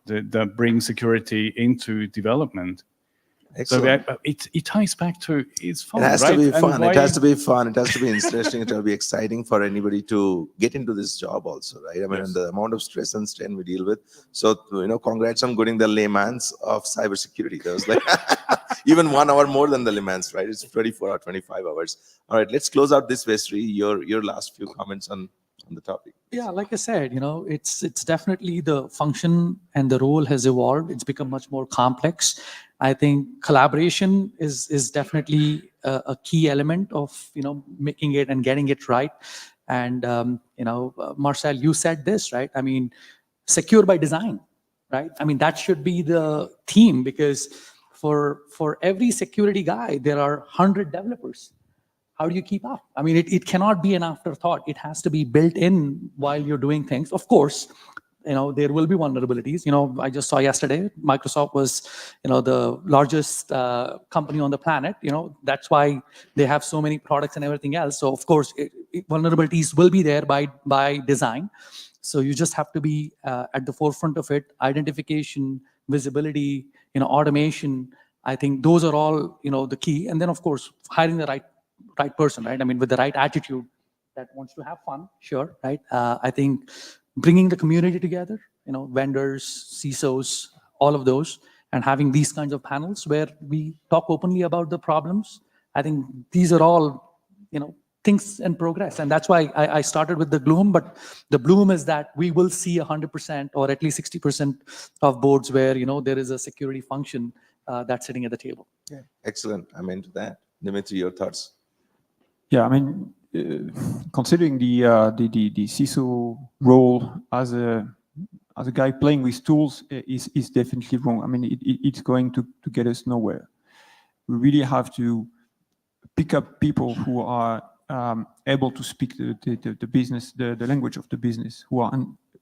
S7: that bring security into development.
S1: Excellent.
S7: it ties back to it's fun,
S1: It has
S7: right?
S1: to be
S7: And
S1: fun.
S7: why-
S1: It has to be fun. It has to be interesting. It will be exciting for anybody to get into this job also, right? I mean,
S7: Yes.
S1: and the amount of stress and strain we deal with. So, congrats on getting the layman's of cybersecurity. That was like even 1 hour more than the layman's, right? It's 24 or 25 hours. All right, let's close out this, Vestry. Your last few comments on the topic.
S6: Yeah, like I said, it's definitely the function and the role has evolved. It's become much more complex. I think collaboration is definitely a key element of making it and getting it right. And Marcel, you said this, right? I mean, secure by design, right? I mean, that should be the theme, because for every security guy, there are 100 developers. How do you keep up? I mean, it cannot be an afterthought. It has to be built in while you're doing things. Of course, there will be vulnerabilities. I just saw yesterday, Microsoft was, the largest company on the planet. That's why they have so many products and everything else. So of course, vulnerabilities will be there by design. So you just have to be at the forefront of it. Identification, visibility, automation. I think those are all, the key. And then of course, hiring the right person, right? I mean, with the right attitude that wants to have fun, sure, right? I think bringing the community together, vendors, CISOs, all of those, and having these kinds of panels where we talk openly about the problems. I think these are all, things in progress. And that's why I started with the gloom, but the bloom is that we will see 100% or at least 60% of boards where, there is a security function that's sitting at the table.
S1: Yeah, excellent. I'm into that. Dimitri, your thoughts?
S5: Yeah, I mean, considering the CISO role as a guy playing with tools is definitely wrong. I mean, it's going to get us nowhere. We really have to pick up people who are able to speak the business, the language of the business, who are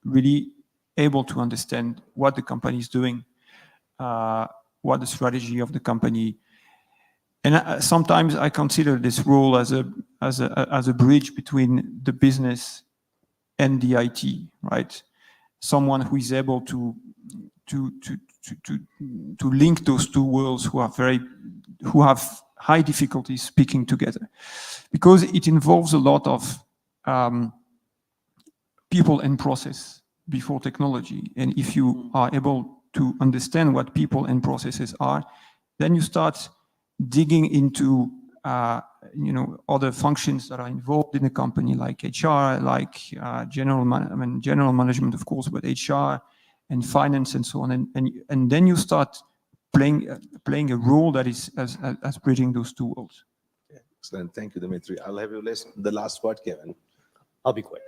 S5: really able to understand what the company is doing, what the strategy of the company. And sometimes I consider this role as a bridge between the business and the IT, right? Someone who is able to link those two worlds who have high difficulty speaking together, because it involves a lot of people and process before technology. And if you are able to understand what people and processes are, then you start digging into other functions that are involved in a company, like HR, like general management, of course, but HR and finance and so on, and then you start playing a role that is as bridging those two worlds.
S1: Yeah, excellent. Thank you, Dimitri. I'll have you list the last word, Kevin.
S4: I'll be quick.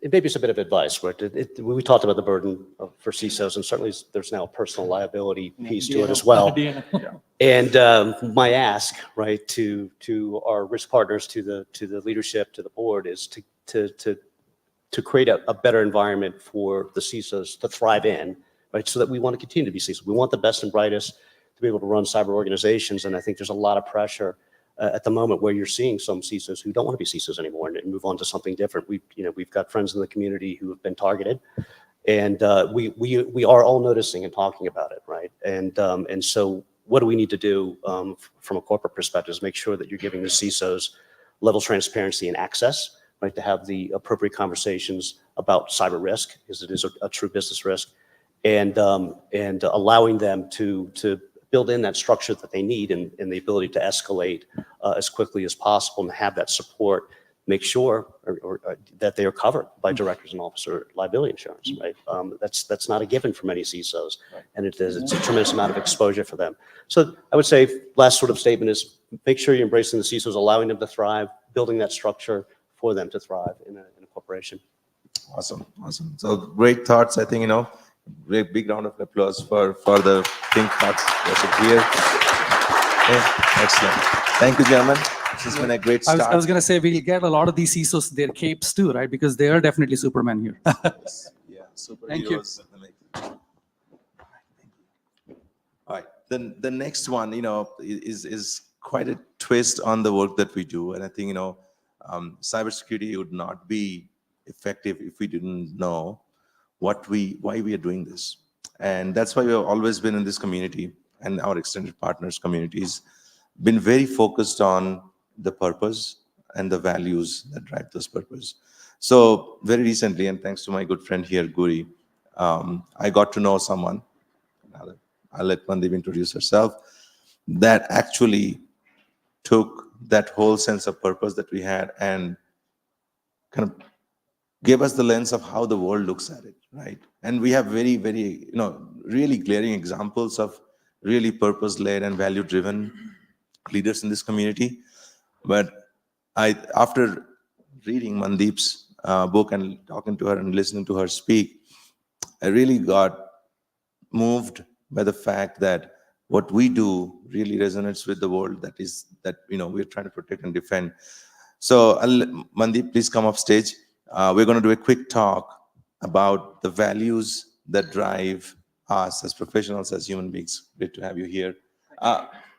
S4: Maybe it's a bit of advice, right? We talked about the burden for CISOs, and certainly there's now a personal liability piece to it as well. And my ask, right, to our risk partners, to the leadership, to the board, is to create a better environment for the CISOs to thrive in, right? So that we want to continue to be CISOs. We want the best and brightest to be able to run cyber organizations, and I think there's a lot of pressure at the moment where you're seeing some CISOs who don't want to be CISOs anymore and move on to something different. We've got friends in the community who have been targeted, and we are all noticing and talking about it, right? And so what do we need to do from a corporate perspective is make sure that you're giving the CISOs level of transparency and access, right, to have the appropriate conversations about cyber risk, because it is a true business risk, and allowing them to build in that structure that they need and the ability to escalate as quickly as possible and have that support, make sure or that they are covered by directors and officer liability insurance, right? That's not a given for many CISOs, and it's a tremendous amount of exposure for them. So I would say last sort of statement is make sure you're embracing the CISOs, allowing them to thrive, building that structure for them to thrive in a corporation.
S1: Awesome. So great thoughts. I think, great big round of applause for the think thoughts. That's here. Okay, excellent. Thank you, gentlemen. This has been a great start.
S6: I was going to say, we'll get a lot of these CISOs their capes too, right? Because they are definitely Superman here.
S1: Yes. Yeah,
S6: Thank you.
S1: superheroes. All right. Then the next one, is quite a twist on the work that we do. And I think, cybersecurity would not be effective if we didn't know why we are doing this. And that's why we've always been in this community and our extended partners communities, been very focused on the purpose and the values that drive those purpose. So very recently, and thanks to my good friend here, Guri, I got to know someone, I'll let Mandeep introduce herself, that actually took that whole sense of purpose that we had and kind of gave us the lens of how the world looks at it, right? And we have very, very, really glaring examples of really purpose-led and value-driven leaders in this community. But after reading Mandeep's book and talking to her and listening to her speak, I really got moved by the fact that what we do really resonates with the world that we're trying to protect and defend. So Mandeep, please come up stage. We're going to do a quick talk about the values that drive us as professionals, as human beings. Great to have you here.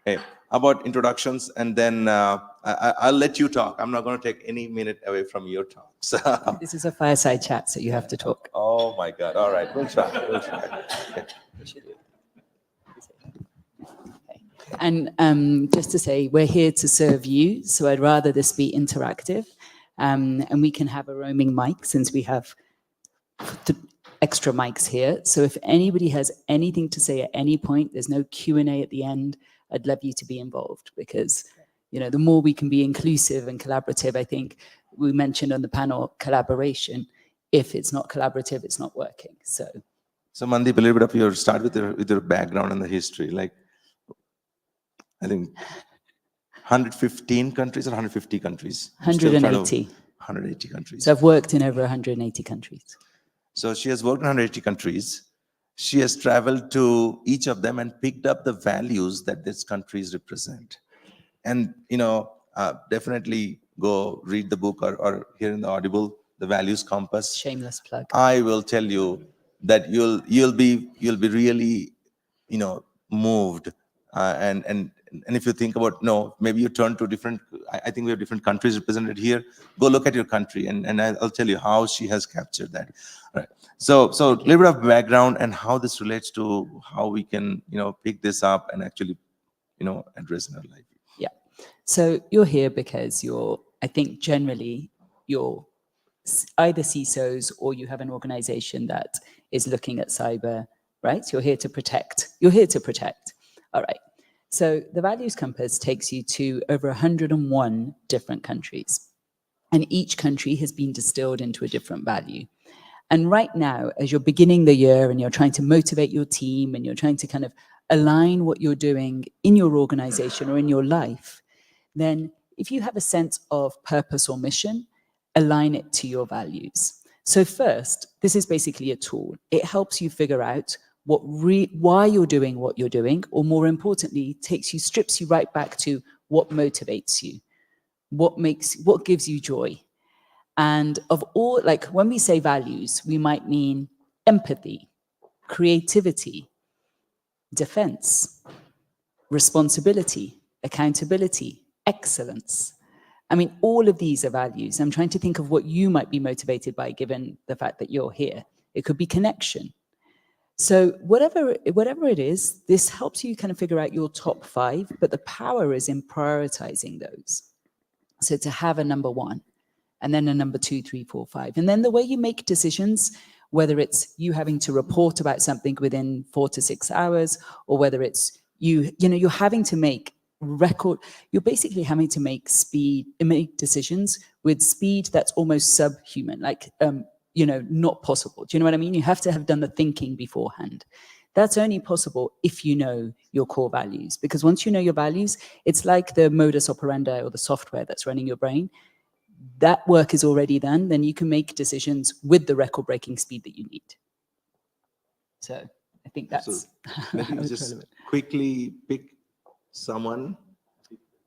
S1: Hey, how about introductions? And then I'll let you talk. I'm not going to take any minute away from your talks.
S8: This is a fireside chat, so you have to talk.
S1: Oh my God. All right. We'll try. We'll try. Okay.
S8: And just to say, we're here to serve you, so I'd rather this be interactive, and we can have a roaming mic since we have extra mics here. So if anybody has anything to say at any point, there's no Q&A at the end. I'd love you to be involved because, the more we can be inclusive and collaborative, I think we mentioned on the panel collaboration. If it's not collaborative, it's not working. So
S1: Mandeep, a little bit of your start with your background and the history. Like, I think 115 countries or 150 countries?
S8: 180.
S1: 180 countries.
S8: So I've worked in over 180 countries.
S1: So she has worked in 180 countries. She has traveled to each of them and picked up the values that these countries represent. And, definitely go read the book or hear in the Audible, The Values Compass.
S8: Shameless plug.
S1: I will tell you that you'll be really, moved. And if you think about, maybe you turn to different, I think we have different countries represented here. Go look at your country and I'll tell you how she has captured that. All right. So a little bit of background and how this relates to how we can, pick this up and actually, address in our life.
S8: Yeah. So you're here because I think generally you're either CISOs or you have an organization that is looking at cyber, right? You're here to protect. All right. So the Values Compass takes you to over 101 different countries. And each country has been distilled into a different value. And right now, as you're beginning the year and you're trying to motivate your team and you're trying to kind of align what you're doing in your organization or in your life, then if you have a sense of purpose or mission, align it to your values. So first, this is basically a tool. It helps you figure out why you're doing what you're doing, or more importantly, strips you right back to what motivates you, what gives you joy. And of all, like when we say values, we might mean empathy, creativity, defense, responsibility, accountability, excellence. I mean, all of these are values. I'm trying to think of what you might be motivated by, given the fact that you're here. It could be connection. So whatever it is, this helps you kind of figure out your top 5, but the power is in prioritizing those. So to have a number 1, and then a number 2, 3, 4, 5. And then the way you make decisions, whether it's you having to report about something within 4 to 6 hours, or whether it's you're having to make you're basically having to make decisions with speed that's almost subhuman, like, not possible. Do you know what I mean? You have to have done the thinking beforehand. That's only possible if you know your core values, because once you know your values, it's like the modus operandi or the software that's running your brain. That work is already done, then you can make decisions with the record-breaking speed that you need. So I think that's...
S1: Let me just quickly pick someone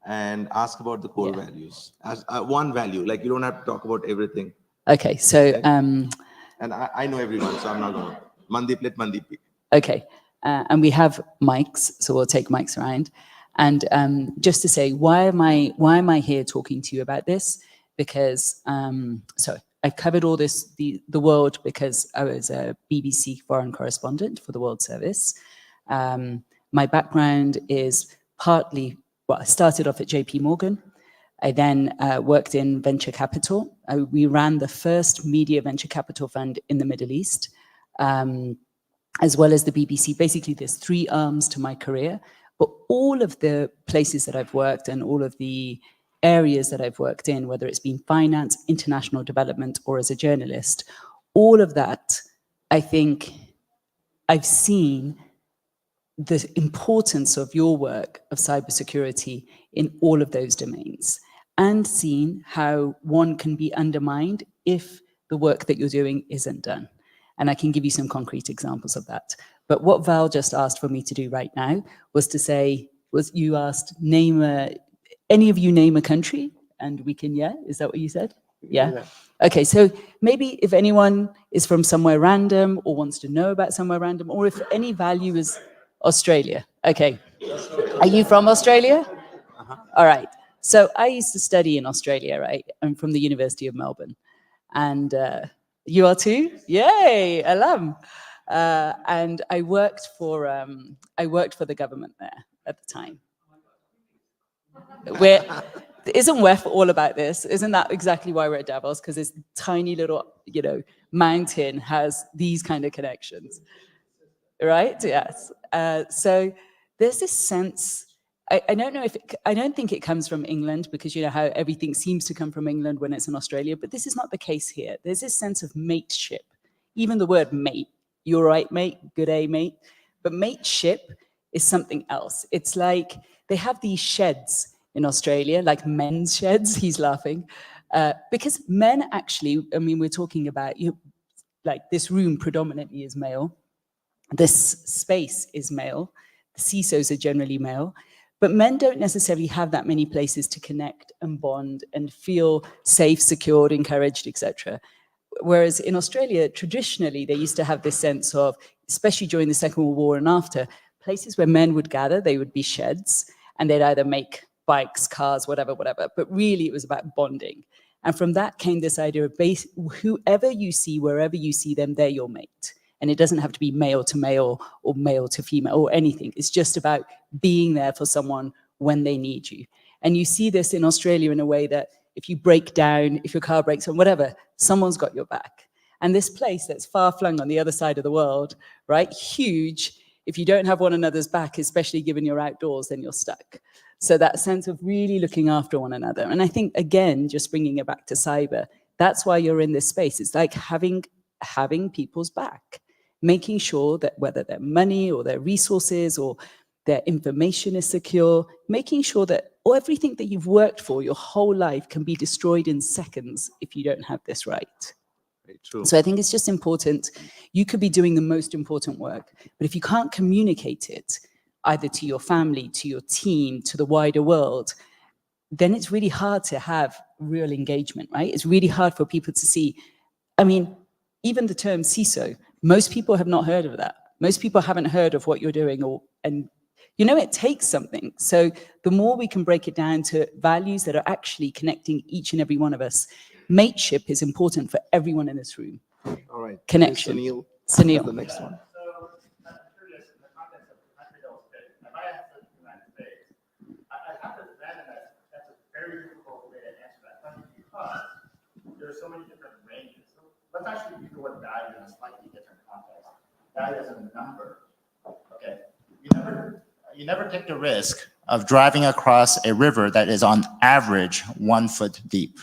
S1: and ask about the core values. As one value, like you don't have to talk about everything.
S8: Okay, so...
S1: Okay? And I know everyone, so I'm not going to... Mandeep, let Mandeep pick.
S8: Okay, and we have mics, so we'll take mics around. And just to say, why am I here talking to you about this? Because, I've covered all the world because I was a BBC foreign correspondent for the World Service. My background is partly, well, I started off at JP Morgan. I then worked in venture capital. We ran the first media venture capital fund in the Middle East, as well as the BBC. Basically, there's 3 arms to my career, but all of the places that I've worked and all of the areas that I've worked in, whether it's been finance, international development, or as a journalist, all of that, I think I've seen the importance of your work of cybersecurity in all of those domains, and seen how one can be undermined if the work that you're doing isn't done. And I can give you some concrete examples of that. But what Val just asked for me to do right now was to say, you asked, any of you name a country, and we can, yeah? Is that what you said? Yeah. Okay, so maybe if anyone is from somewhere random or wants to know about somewhere random, or if any value is Australia. Okay. Are you from Australia? All right. So I used to study in Australia, right? I'm from the University of Melbourne. And you are too? Yay, alum. And I worked for the government there at the time. Isn't WEF all about this? Isn't that exactly why we're at Davos? Because this tiny little, mountain has these kind of connections, right? Yes. So there's this sense. I don't know if I don't think it comes from England, because you know how everything seems to come from England when it's in Australia, but this is not the case here. There's this sense of mateship. Even the word mate, you're right, mate, good day, mate. But mateship is something else. It's like they have these sheds in Australia, like men's sheds. He's laughing. Because men actually, I mean, we're talking about, like this room predominantly is male. This space is male. The CISOs are generally male. But men don't necessarily have that many places to connect and bond and feel safe, secured, encouraged, etc. Whereas in Australia, traditionally, they used to have this sense of, especially during the Second World War and after, places where men would gather, they would be sheds, and they'd either make bikes, cars, whatever. But really, it was about bonding. And from that came this idea of whoever you see, wherever you see them, they're your mate. And it doesn't have to be male to male or male to female or anything. It's just about being there for someone when they need you. And you see this in Australia in a way that if you break down, if your car breaks down, whatever, someone's got your back. And this place that's far flung on the other side of the world, right, huge, if you don't have one another's back, especially given you're outdoors, then you're stuck. So that sense of really looking after one another. And I think, again, just bringing it back to cyber, that's why you're in this space. It's like having people's back, making sure that whether their money or their resources or their information is secure, making sure that everything that you've worked for your whole life can be destroyed in seconds if you don't have this right.
S1: Very true.
S8: So I think it's just important. You could be doing the most important work, but if you can't communicate it either to your family, to your team, to the wider world, then it's really hard to have real engagement, right? It's really hard for people to see. I mean, even the term CISO, most people have not heard of that. Most people haven't heard of what you're doing, and it takes something. So the more we can break it down to values that are actually connecting each and every one of us, mateship is important for everyone in this room.
S1: All right.
S8: Connection.
S1: Sunil, the next one.
S9: So I'm curious, in the context of country that was big, if I answer the United States, I have to imagine that that's a very difficult way to answer that question because there are so many different ranges. So let's actually use the word value in a slightly different context. Value as a number. Okay. You never take the risk of driving across a river that is on average 1 foot deep.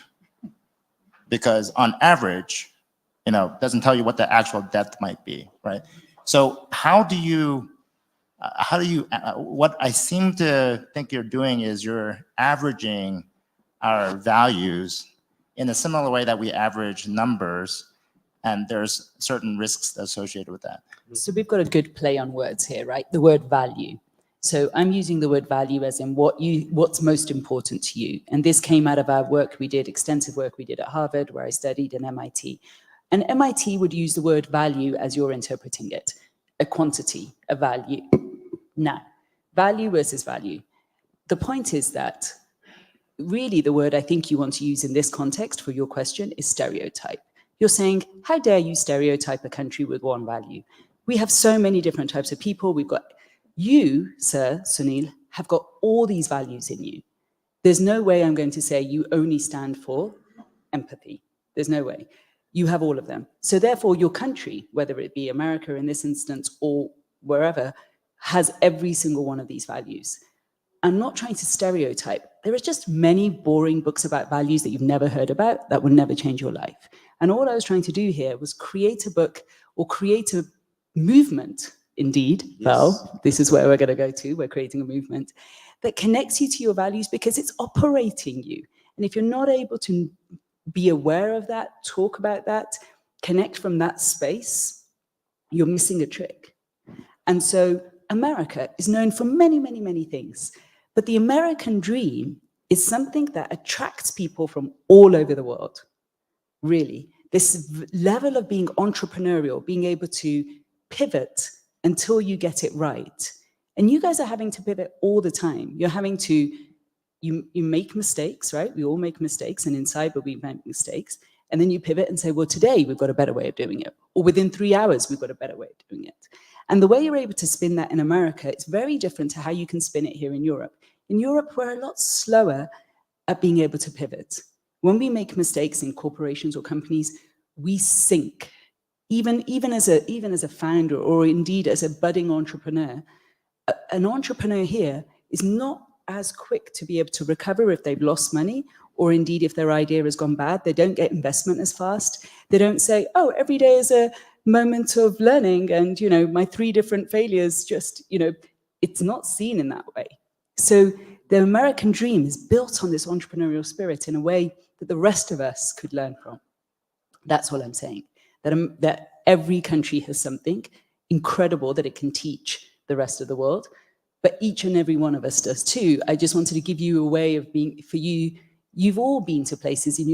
S9: Because on average, doesn't tell you what the actual depth might be, right? So what I seem to think you're doing is you're averaging our values in a similar way that we average numbers, and there's certain risks associated with that.
S8: So we've got a good play on words here, right? The word value. So I'm using the word value as in what's most important to you. And this came out of our work we did, extensive work we did at Harvard, where I studied, and MIT. And MIT would use the word value as you're interpreting it, a quantity, a value. Now, value versus value. The point is that really the word I think you want to use in this context for your question is stereotype. you're saying, how dare you stereotype a country with one value? We have so many different types of people. We've got you, sir, Sunil, have got all these values in you. There's no way I'm going to say you only stand for empathy. There's no way. You have all of them. So therefore, your country, whether it be America in this instance or wherever, has every single one of these values. I'm not trying to stereotype. There are just many boring books about values that you've never heard about that will never change your life. And all I was trying to do here was create a book or create a movement, indeed.
S1: Yes.
S8: Well, this is where we're going to go to. We're creating a movement that connects you to your values because it's operating you. And if you're not able to be aware of that, talk about that, connect from that space, you're missing a trick. And so America is known for many, many, many things. But the American dream is something that attracts people from all over the world, really. This level of being entrepreneurial, being able to pivot until you get it right. And you guys are having to pivot all the time. You're having to, you make mistakes, right? We all make mistakes, and in cyber we make mistakes. And then you pivot and say, well, today we've got a better way of doing it. Or within 3 hours, we've got a better way of doing it. And the way you're able to spin that in America, it's very different to how you can spin it here in Europe. In Europe, we're a lot slower at being able to pivot. When we make mistakes in corporations or companies, we sink. Even as a founder or indeed as a budding entrepreneur, an entrepreneur here is not as quick to be able to recover if they've lost money, or indeed if their idea has gone bad. They don't get investment as fast. They don't say, oh, every day is a moment of learning and, you know, my 3 different failures just, you know, it's not seen in that way. So the American dream is built on this entrepreneurial spirit in a way that the rest of us could learn from. That's all I'm saying, that every country has something incredible that it can teach the rest of the world, but each and every one of us does too. I just wanted to give you a way of being, for you, you've all been to places and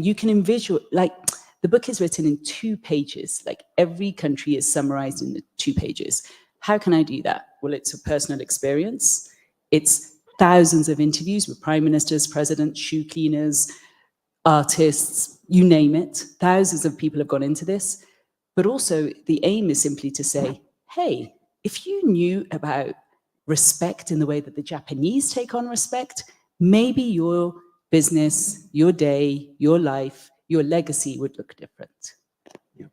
S8: you can envision, like the book is written in 2 pages, like every country is summarized in the 2 pages. How can I do that? Well, it's a personal experience. It's thousands of interviews with prime ministers, presidents, shoe cleaners, artists, you name it. Thousands of people have gone into this. But also the aim is simply to say, hey, if you knew about respect in the way that the Japanese take on respect, maybe your business, your day, your life, your legacy would look different.
S1: Yeah.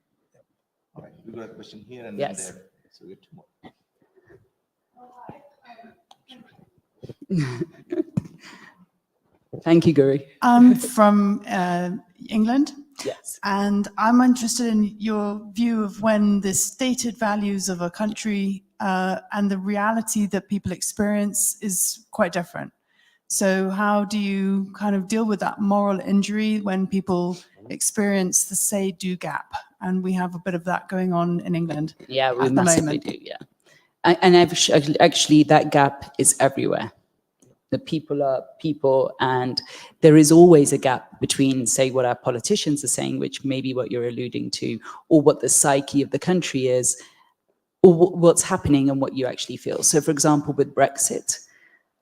S1: All right, we've got a question here and
S8: Yes.
S1: there. So we have 2 more.
S8: Thank you, Guri.
S10: I'm from England,
S8: Yes.
S10: and I'm interested in your view of when the stated values of a country and the reality that people experience is quite different. So how do you kind of deal with that moral injury when people experience the say-do gap? And we have a bit of that going on in England.
S8: Yeah, we
S10: at the
S8: massively
S10: moment.
S8: do, yeah. And actually, that gap is everywhere. The people are people, and there is always a gap between, say, what our politicians are saying, which may be what you're alluding to, or what the psyche of the country is, or what's happening and what you actually feel. So, for example, with Brexit,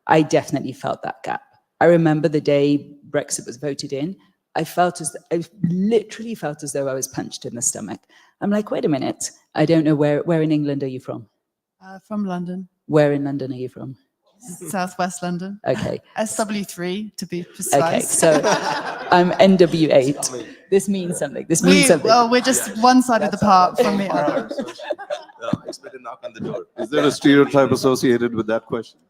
S8: I definitely felt that gap. I remember the day Brexit was voted in, I literally felt as though I was punched in the stomach. I'm like, wait a minute, I don't know where in England are you from?
S10: From London,
S8: Where in London are you from?
S10: Southwest London.
S8: Okay.
S10: SW3 to be precise.
S8: Okay, so I'm NW8. This means something. This means something.
S10: Well, we're just one side of the park from the other.
S1: Expect a knock on the door.
S11: Is there a stereotype associated with that question?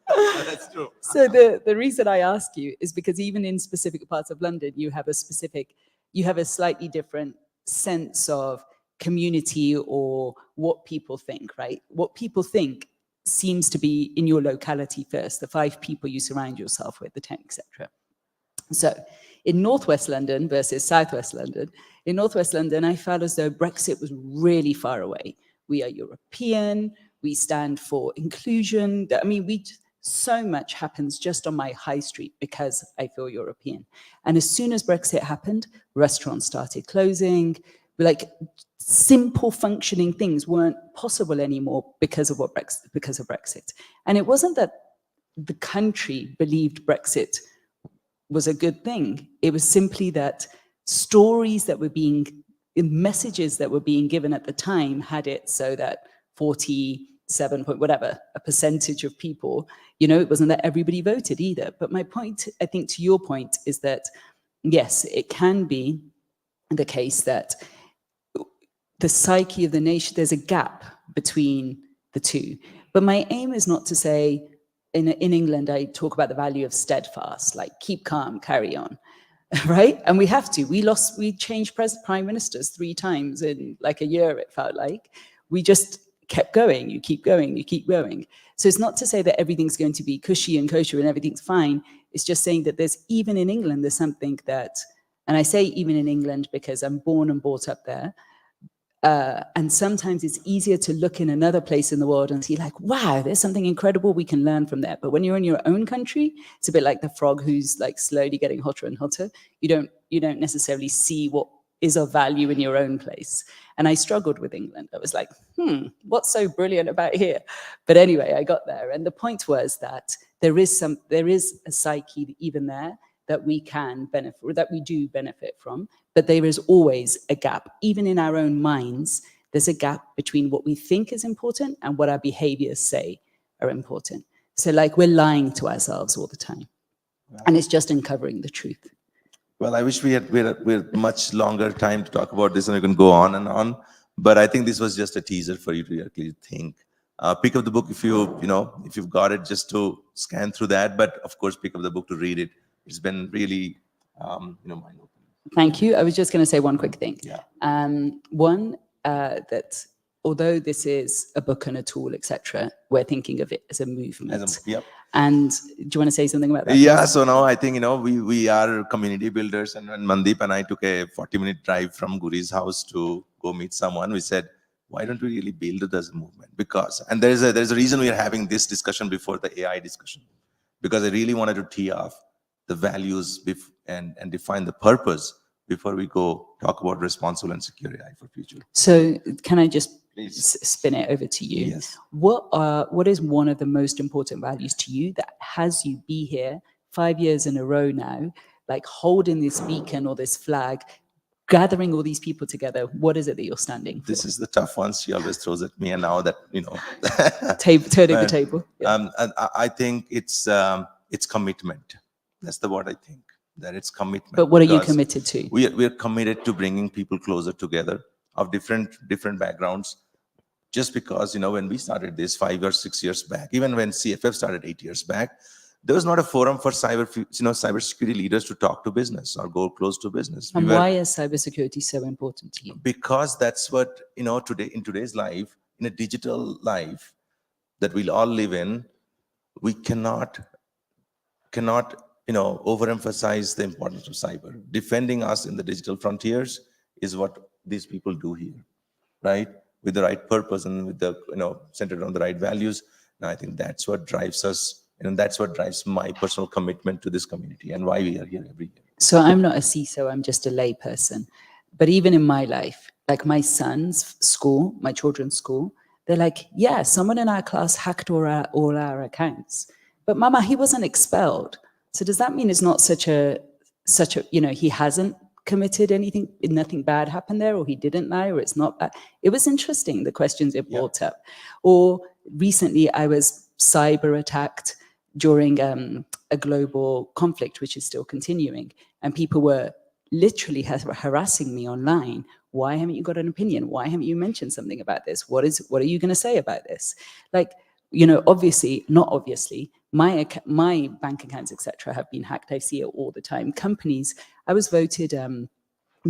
S1: That's true.
S8: So the reason I ask you is because even in specific parts of London, you have a slightly different sense of community or what people think, right? What people think seems to be in your locality first, the 5 people you surround yourself with, the 10, etc. So in Northwest London versus Southwest London, in Northwest London, I felt as though Brexit was really far away. We are European, we stand for inclusion. I mean, so much happens just on my high street because I feel European. And as soon as Brexit happened, restaurants started closing, like simple functioning things weren't possible anymore because of Brexit. And it wasn't that the country believed Brexit was a good thing. It was simply that stories that were being messages that were being given at the time had it so that 47 point whatever, a percentage of people, it wasn't that everybody voted either. But my point, I think to your point, is that yes, it can be the case that the psyche of the nation, there's a gap between the two. But my aim is not to say, in England, I talk about the value of steadfast, like keep calm, carry on, right? And we have to. We changed prime ministers 3 times in like a year, it felt like. We just kept going, you keep going, you keep going. So it's not to say that everything's going to be cushy and kosher and everything's fine. It's just saying that there's, even in England, there's something that, and I say even in England because I'm born and brought up there, and sometimes it's easier to look in another place in the world and see like, wow, there's something incredible we can learn from there. But when you're in your own country, it's a bit like the frog who's like slowly getting hotter and hotter. You don't necessarily see what is of value in your own place. And I struggled with England. I was like, what's so brilliant about here? But anyway, I got there. And the point was that there is a psyche even there that we can benefit, or that we do benefit from, but there is always a gap. Even in our own minds, there's a gap between what we think is important and what our behaviors say are important. So like we're lying to ourselves all the time. And it's just uncovering the truth.
S1: Well, I wish we had much longer time to talk about this, and we can go on and on. But I think this was just a teaser for you to actually think. Pick up the book if you've got it, just to scan through that. But of course, pick up the book to read it. It's been really, mind-opening.
S8: Thank you. I was just going to say one quick thing.
S1: Yeah.
S8: One, that although this is a book and a tool, etc., we're thinking of it as a movement.
S1: Yep.
S8: And do you want to say something about that?
S1: Yeah. So now I think, we are community builders, and when Mandeep and I took a 40-minute drive from Guri's house to go meet someone, we said, why don't we really build it as a movement? And there's a reason we are having this discussion before the AI discussion, because I really wanted to tee off the values and define the purpose before we go talk about responsible and secure AI for future.
S8: So can I just
S1: Please.
S8: Spin it over to you?
S1: Yes.
S8: What is one of the most important values to you that has you be here 5 years in a row now, like holding this beacon or this flag, gathering all these people together? What is it that you're standing for?
S1: This is the tough one she always throws at me, and now that,
S8: Turning the table. Yeah.
S1: And I think it's commitment. That's the word I think, that it's commitment.
S8: But what are you
S1: Because
S8: committed to?
S1: we are committed to bringing people closer together of different backgrounds. Just because, when we started this 5 or 6 years back, even when CFF started 8 years back, there was not a forum for cybersecurity leaders to talk to business or go close to business.
S8: And why is cybersecurity so important to you?
S1: Because that's what, today, in today's life, in a digital life that we'll all live in, we cannot overemphasize the importance of cyber. Defending us in the digital frontiers is what these people do here, right? With the right purpose and with the, centered on the right values. And I think that's what drives us, and that's what drives my personal commitment to this community and why we are here every year.
S8: So I'm not a CISO, I'm just a lay person. But even in my life, like my son's school, my children's school, they're like, yeah, someone in our class hacked all our accounts. But Mama, he wasn't expelled. So does that mean it's not such a, he hasn't committed anything, nothing bad happened there, or he didn't lie, or it's not bad? It was interesting, the questions it brought up. Or recently I was cyber attacked during a global conflict, which is still continuing. And people were literally harassing me online. Why haven't you got an opinion? Why haven't you mentioned something about this? What are you going to say about this? Like, obviously, not obviously, my bank accounts, etc., have been hacked. I see it all the time. Companies, I was voted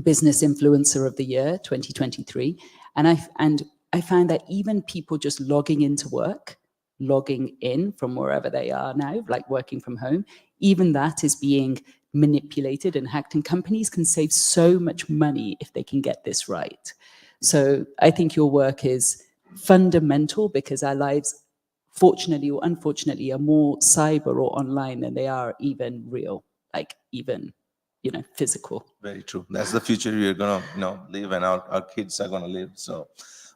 S8: Business Influencer of the Year 2023, and I found that even people just logging into work, logging in from wherever they are now, like working from home, even that is being manipulated and hacked, and companies can save so much money if they can get this right. So I think your work is fundamental, because our lives, fortunately or unfortunately, are more cyber or online than they are even real, like even, physical.
S1: Very true. That's the future we are going to, live, and our kids are going to live. So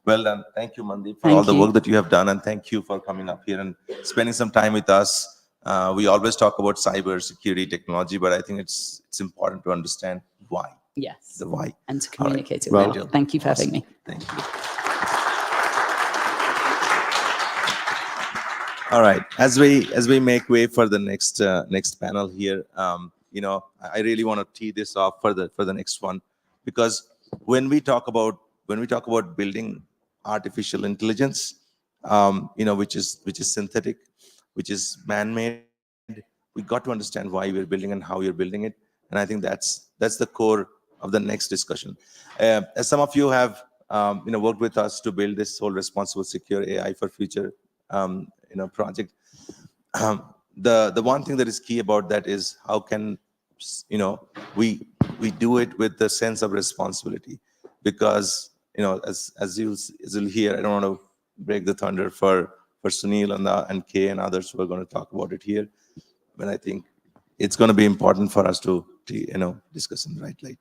S1: well done. Thank you, Mandeep, for all the work that you have done. And thank you for coming up here and spending some time with us. We always talk about cyber security technology, but I think it's important to understand why.
S8: Yes.
S1: The why.
S8: And to
S1: All right.
S8: communicate it
S11: Well,
S8: well. Thank you for having me.
S1: Thank you. All right. As we make way for the next panel here, I really want to tee this off for the next one, because when we talk about building artificial intelligence, which is synthetic, which is man-made, we got to understand why we're building and how you're building it, and I think that's the core of the next discussion. As some of you have worked with us to build this whole responsible, secure AI for future project. The one thing that is key about that is how can we do it with the sense of responsibility, because as you'll hear, I don't want to break the thunder for Sunil and Kay and others who are going to talk about it here, but I think it's going to be important for us to discuss in the right light.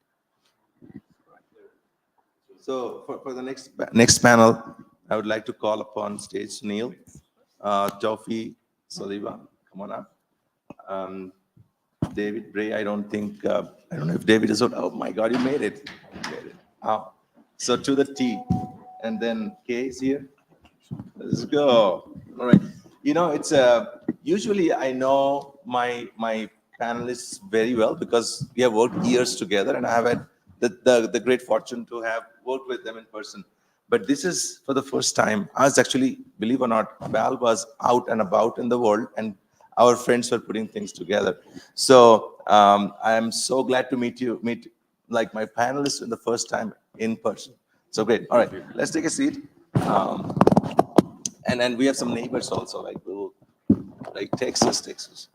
S1: So for the next panel, I would like to call upon stage Sunil, Jofi Saliba, come on up. David Bray, I don't know if David is out. Oh my God, you made it. Oh. So to the T, and then Kay is here. Let's go. All right. It's usually I know my panelists very well because we have worked years together, and I have had the great fortune to have worked with them in person. But this is for the first time. I was actually, believe it or not, Val was out and about in the world, and our friends were putting things together. So I am so glad to meet like my panelists for the first time in person. So great. All right, let's take a seat. And then we have some neighbors also, like Texas.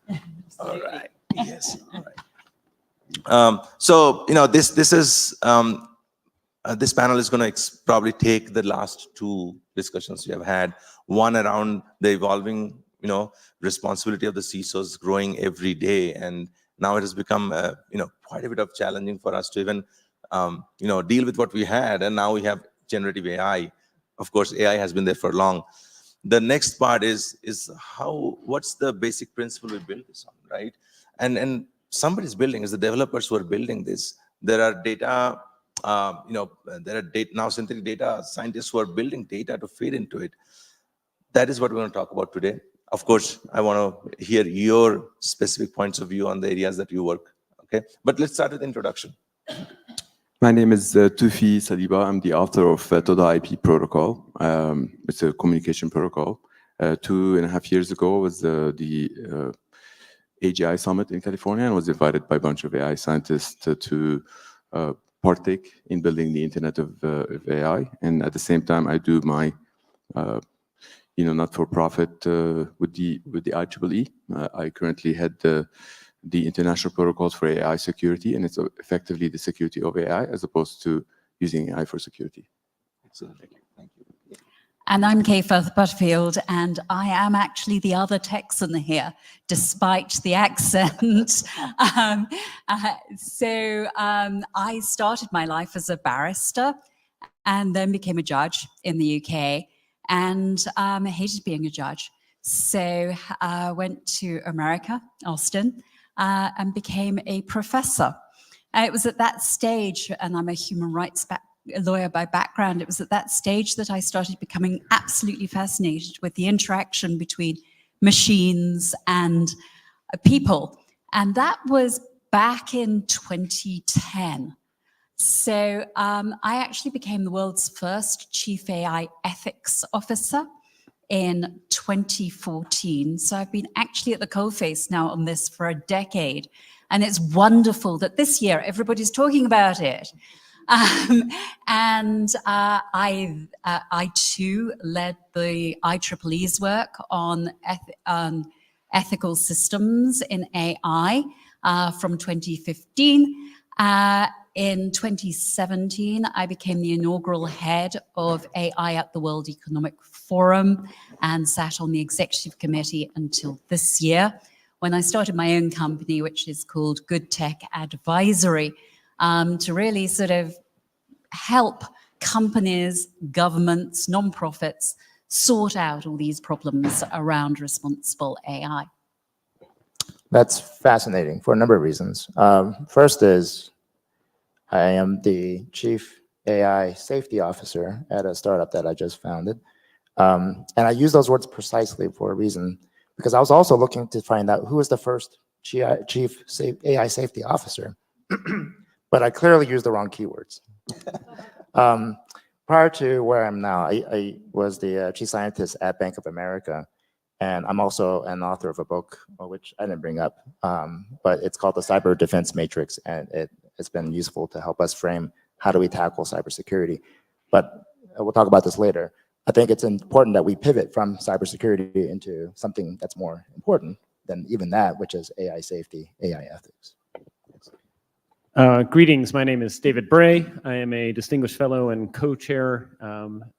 S1: All right. Yes. All right. So this is. This panel is going to probably take the last two discussions we have had. One around the evolving, responsibility of the CISOs growing every day, and now it has become, quite a bit of challenging for us to even, deal with what we had, and now we have generative AI. Of course, AI has been there for long. The next part is what's the basic principle we build this on, right? And somebody's building, is the developers who are building this. There are data. There are now synthetic data scientists who are building data to feed into it. That is what we're going to talk about today. Of course, I want to hear your specific points of view on the areas that you work. Okay, but let's start with introduction.
S11: My name is Tufi Saliba. I'm the author of Toda IP Protocol. It's a communication protocol. 2.5 years ago was the AGI Summit in California, and was invited by a bunch of AI scientists to partake in building the Internet of AI. And at the same time, I do my not-for-profit with the IEEE. I currently head the international protocols for AI security, and it's effectively the security of AI as opposed to using AI for security.
S1: Excellent. Thank you.
S12: And I'm Kay Butterfield, and I am actually the other Texan here, despite the accent. I started my life as a barrister and then became a judge in the UK, and I hated being a judge. So I went to America, Austin, and became a professor. It was at that stage, and I'm a human rights lawyer by background, it was at that stage that I started becoming absolutely fascinated with the interaction between machines and people. And that was back in 2010. So I actually became the world's first chief AI ethics officer in 2014. So I've been actually at the coalface now on this for a decade. And it's wonderful that this year everybody's talking about it. I too led the IEEE's work on ethical systems in AI from 2015. In 2017, I became the inaugural head of AI at the World Economic Forum and sat on the executive committee until this year, when I started my own company, which is called Good Tech Advisory, to really sort of help companies, governments, nonprofits sort out all these problems around responsible AI.
S13: That's fascinating for a number of reasons. First is, I am the Chief AI Safety Officer at a startup that I just founded. And I use those words precisely for a reason, because I was also looking to find out who was the first Chief AI Safety Officer, but I clearly used the wrong keywords. Prior to where I'm now, I was the Chief Scientist at Bank of America, and I'm also an author of a book, which I didn't bring up, but it's called the Cyber Defense Matrix, and it's been useful to help us frame how do we tackle cybersecurity. But we'll talk about this later. I think it's important that we pivot from cybersecurity into something that's more important than even that, which is AI safety, AI ethics.
S14: Greetings, my name is David Bray. I am a distinguished fellow and co-chair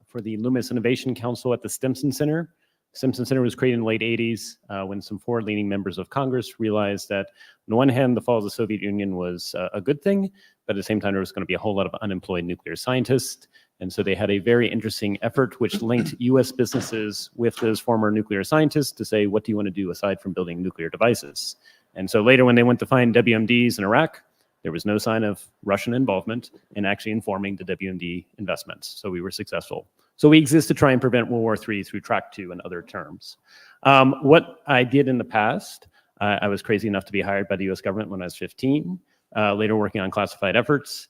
S14: for the Luminous Innovation Council at the Stimson Center. Stimson Center was created in the late 80s when some forward-leaning members of Congress realized that on the one hand, the fall of the Soviet Union was a good thing, but at the same time, there was going to be a whole lot of unemployed nuclear scientists. And so they had a very interesting effort which linked US businesses with those former nuclear scientists to say, what do you want to do aside from building nuclear devices? And so later when they went to find WMDs in Iraq, there was no sign of Russian involvement in actually informing the WMD investments. So we were successful. So we exist to try and prevent World War III through Track 2 and other terms. What I did in the past, I was crazy enough to be hired by the US government when I was 15, later working on classified efforts,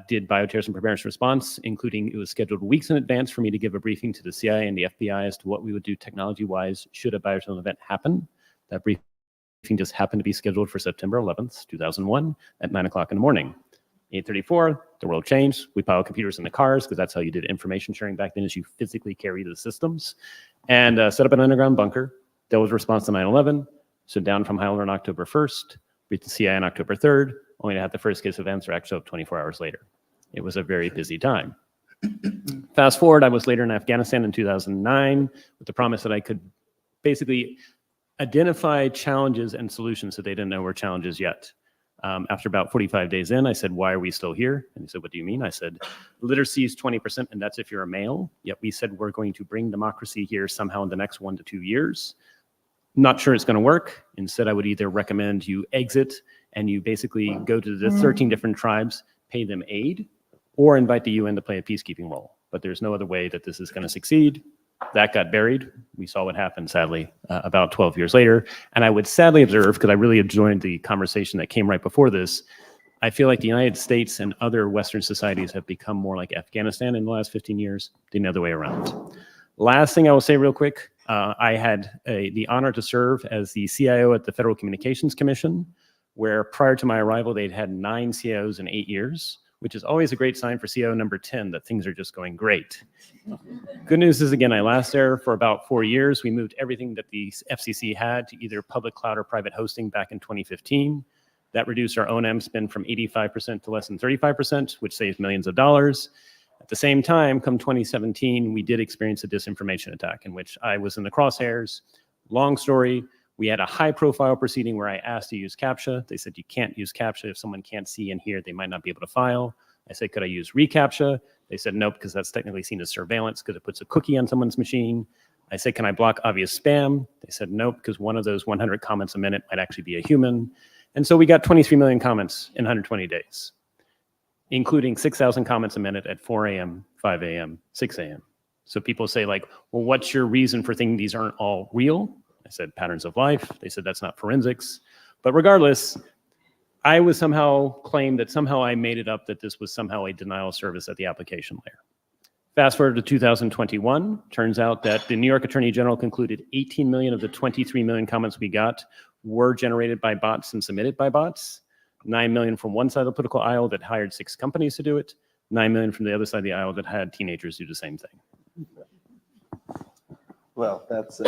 S14: did bioterrorism preparedness response, including it was scheduled weeks in advance for me to give a briefing to the CIA and the FBI as to what we would do technology-wise should a bioterrorism event happen. That briefing just happened to be scheduled for September 11th, 2001 at 9 o'clock in the morning. 8:34, the world changed. We piled computers in the cars because that's how you did information sharing back then, is you physically carry the systems, and set up an underground bunker. That was response to 9/11. So down from high alert on October 1st, reached the CIA on October 3rd, only to have the first case of Anthrax show up 24 hours later. It was a very busy time. Fast forward, I was later in Afghanistan in 2009 with the promise that I could basically identify challenges and solutions that they didn't know were challenges yet. After about 45 days in, I said, why are we still here? And he said, what do you mean? I said, literacy is 20%, and that's if you're a male. Yet we said we're going to bring democracy here somehow in the next 1 to 2 years. Not sure it's going to work. Instead, I would either recommend you exit and you basically go to the 13 different tribes, pay them aid, or invite the UN to play a peacekeeping role. But there's no other way that this is going to succeed. That got buried. We saw what happened, sadly, about 12 years later. And I would sadly observe, because I really enjoyed the conversation that came right before this, I feel like the United States and other Western societies have become more like Afghanistan in the last 15 years, the other way around. Last thing I will say real quick, I had the honor to serve as the CIO at the Federal Communications Commission, where prior to my arrival, they'd had 9 CIOs in 8 years, which is always a great sign for CIO number 10 that things are just going great. Good news is, again, I lasted there for about 4 years. We moved everything that the FCC had to either public cloud or private hosting back in 2015. That reduced our O&M spend from 85% to less than 35%, which saved millions of dollars. At the same time, come 2017, we did experience a disinformation attack in which I was in the crosshairs. Long story, we had a high-profile proceeding where I asked to use CAPTCHA. They said, you can't use CAPTCHA. If someone can't see and hear, they might not be able to file. I said, could I use reCAPTCHA? They said, nope, because that's technically seen as surveillance because it puts a cookie on someone's machine. I said, can I block obvious spam? They said, nope, because one of those 100 comments a minute might actually be a human. And so we got 23 million comments in 120 days, including 6,000 comments a minute at 4 a.m., 5 a.m., 6 a.m. So people say like, well, what's your reason for thinking these aren't all real? I said, patterns of life. They said, that's not forensics. But regardless, I was somehow claimed that somehow I made it up that this was somehow a denial of service at the application layer. Fast forward to 2021, turns out that the New York Attorney General concluded 18 million of the 23 million comments we got were generated by bots and submitted by bots. 9 million from one side of the political aisle that hired 6 companies to do it. 9 million from the other side of the aisle that had teenagers do the same thing.
S1: Well, that's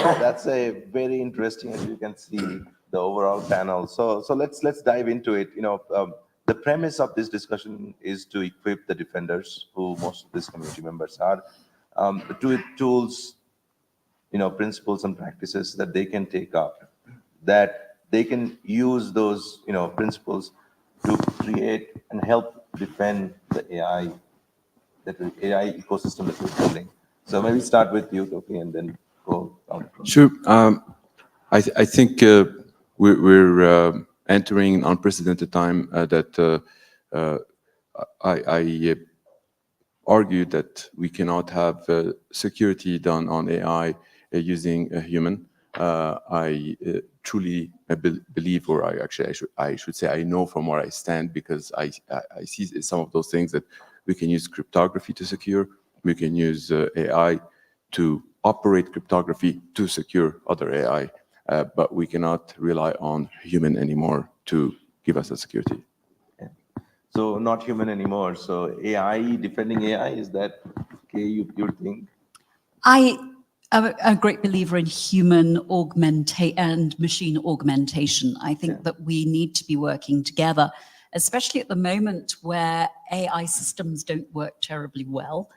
S1: a very interesting, as you can see, the overall panel. So let's dive into it. You know, the premise of this discussion is to equip the defenders, who most of these community members are, with tools, you know, principles and practices that they can take up, that they can use those, you know, principles to create and help defend the AI ecosystem that we're building. So maybe start with you, Tofi, and then go down.
S11: Sure. I think we're entering an unprecedented time that I argued that we cannot have security done on AI using a human. I truly believe, or I should say, I know from where I stand, because I see some of those things that we can use cryptography to secure. We can use AI to operate cryptography to secure other AI, but we cannot rely on human anymore to give us the security.
S1: So not human anymore. So AI, defending AI, is that okay, you think?
S12: I am a great believer in human and machine augmentation. I think that we need to be working together, especially at the moment where AI systems don't work terribly well.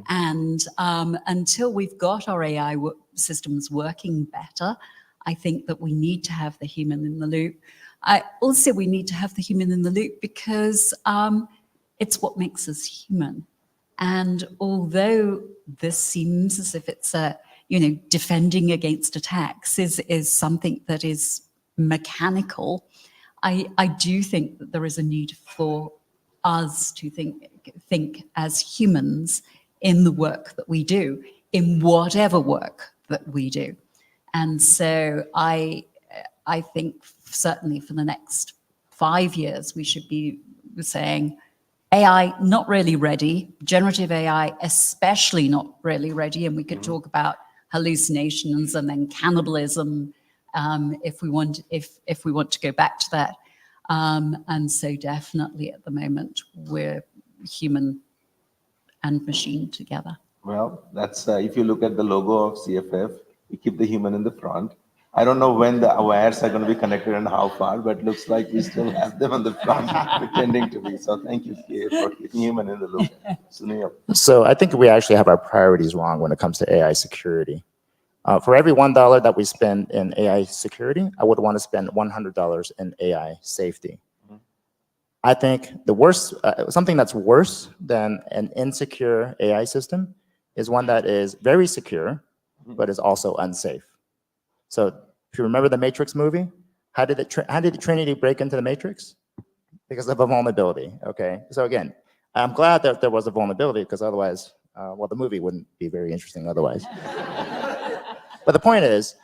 S12: And until we've got our AI systems working better, I think that we need to have the human in the loop. We need to have the human in the loop because it's what makes us human. And although this seems as if it's defending against attacks is something that is mechanical, I do think that there is a need for us to think as humans in the work that we do, in whatever work that we do. And so I think certainly for the next 5 years, we should be saying AI, not really ready, generative AI, especially not really ready. And we could talk about hallucinations and then cannibalism if we want to go back to that. And so definitely at the moment, we're human and machine together.
S1: Well, that's if you look at the logo of CFF, we keep the human in the front. I don't know when the wires are going to be connected and how far, but looks like we still have them on the front, pretending to be. So thank you, Kay, for keeping human in the loop. Sunil.
S13: So I think we actually have our priorities wrong when it comes to AI security. For every $1 that we spend in AI security, I would want to spend $100 in AI safety. I think the worst, something that's worse than an insecure AI system is one that is very secure, but is also unsafe. So if you remember the Matrix movie, how did Trinity break into the Matrix? Because of a vulnerability, okay? So again, I'm glad that there was a vulnerability because otherwise, well, the movie wouldn't be very interesting otherwise. But the point is,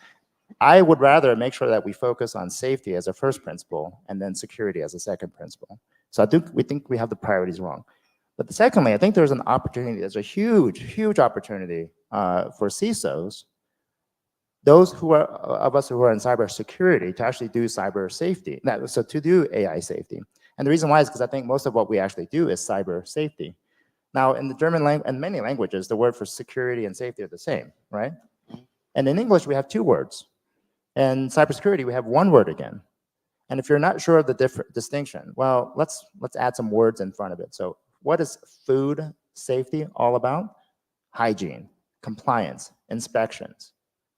S13: I would rather make sure that we focus on safety as a first principle and then security as a second principle. So we think we have the priorities wrong. But secondly, I think there's an opportunity, there's a huge, huge opportunity for CISOs, those of us who are in cybersecurity, to actually do cyber safety, so to do AI safety. And the reason why is because I think most of what we actually do is cyber safety. Now, in the German language and many languages, the word for security and safety are the same, right? And in English, we have two words. In cybersecurity, we have one word again. And if you're not sure of the distinction, well, let's add some words in front of it. So what is food safety all about? Hygiene, compliance, inspections.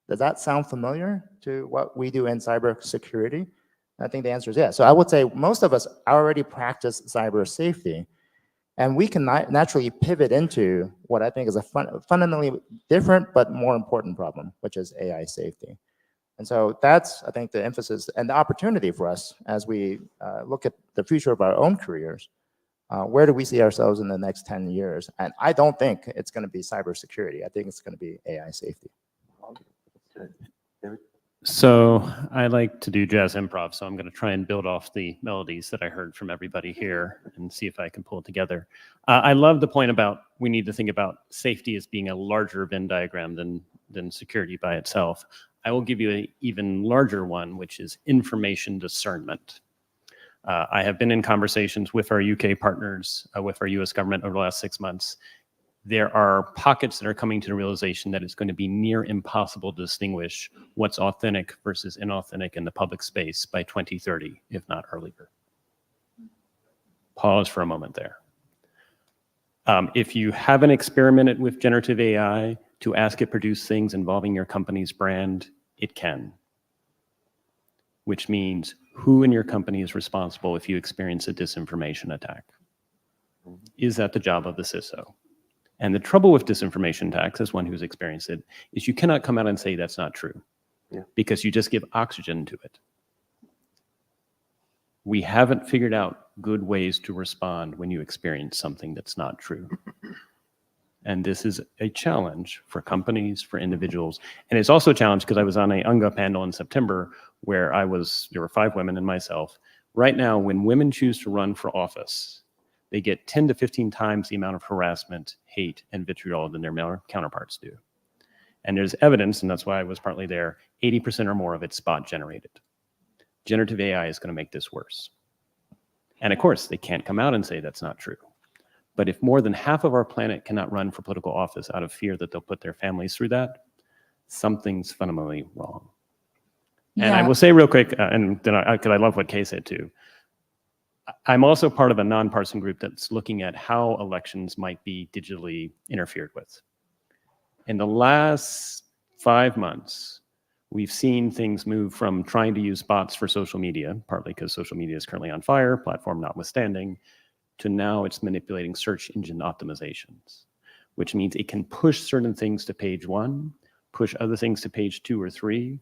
S13: Does that sound familiar to what we do in cybersecurity? I think the answer is yes. So I would say most of us already practice cyber safety, and we can naturally pivot into what I think is a fundamentally different but more important problem, which is AI safety. And so that's, I think, the emphasis and the opportunity for us as we look at the future of our own careers. Where do we see ourselves in the next 10 years? And I don't think it's going to be cybersecurity. I think it's going to be AI safety.
S14: So I like to do jazz improv, so I'm going to try and build off the melodies that I heard from everybody here and see if I can pull it together. I love the point about we need to think about safety as being a larger Venn diagram than security by itself. I will give you an even larger one, which is information discernment. I have been in conversations with our UK partners, with our US government over the last 6 months. There are pockets that are coming to the realization that it's going to be near impossible to distinguish what's authentic versus inauthentic in the public space by 2030, if not earlier. Pause for a moment there. If you haven't experimented with generative AI to ask it produce things involving your company's brand, it can. Which means who in your company is responsible if you experience a disinformation attack? Is that the job of the CISO? And the trouble with disinformation attacks, as one who's experienced it, is you cannot come out and say that's not true, because you just give oxygen to it. We haven't figured out good ways to respond when you experience something that's not true. And this is a challenge for companies, for individuals. And it's also a challenge because I was on a UNGA panel in September where there were 5 women and myself. Right now, when women choose to run for office, they get 10 to 15 times the amount of harassment, hate, and vitriol than their male counterparts do. And there's evidence, and that's why I was partly there, 80% or more of it's spot generated. Generative AI is going to make this worse. And of course, they can't come out and say that's not true. But if more than half of our planet cannot run for political office out of fear that they'll put their families through that, something's fundamentally wrong. And I will say real quick, and then because I love what Kay said too, I'm also part of a nonpartisan group that's looking at how elections might be digitally interfered with. In the last 5 months, we've seen things move from trying to use bots for social media, partly because social media is currently on fire, platform notwithstanding, to now it's manipulating search engine optimizations, which means it can push certain things to page 1, push other things to page 2 or 3,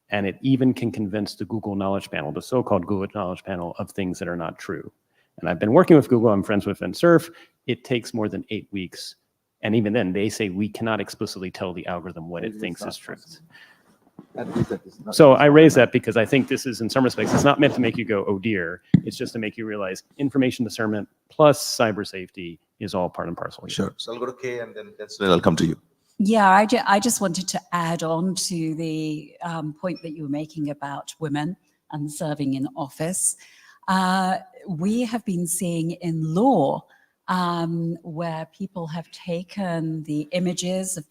S14: and it even can convince the Google Knowledge Panel, the so-called Google Knowledge Panel, of things that are not true. And I've been working with Google, I'm friends with Surf. It takes more than 8 weeks. And even then, they say we cannot explicitly tell the algorithm what it thinks is truth. So I raise that because I think this is, in some respects, it's not meant to make you go, oh dear. It's just to make you realize information discernment plus cyber safety is all part and parcel here.
S1: Sure. So I'll go to Kay and then I'll come to you.
S12: Yeah, I just wanted to add on to the point that you were making about women and serving in office. We have been seeing in law where people have taken the images of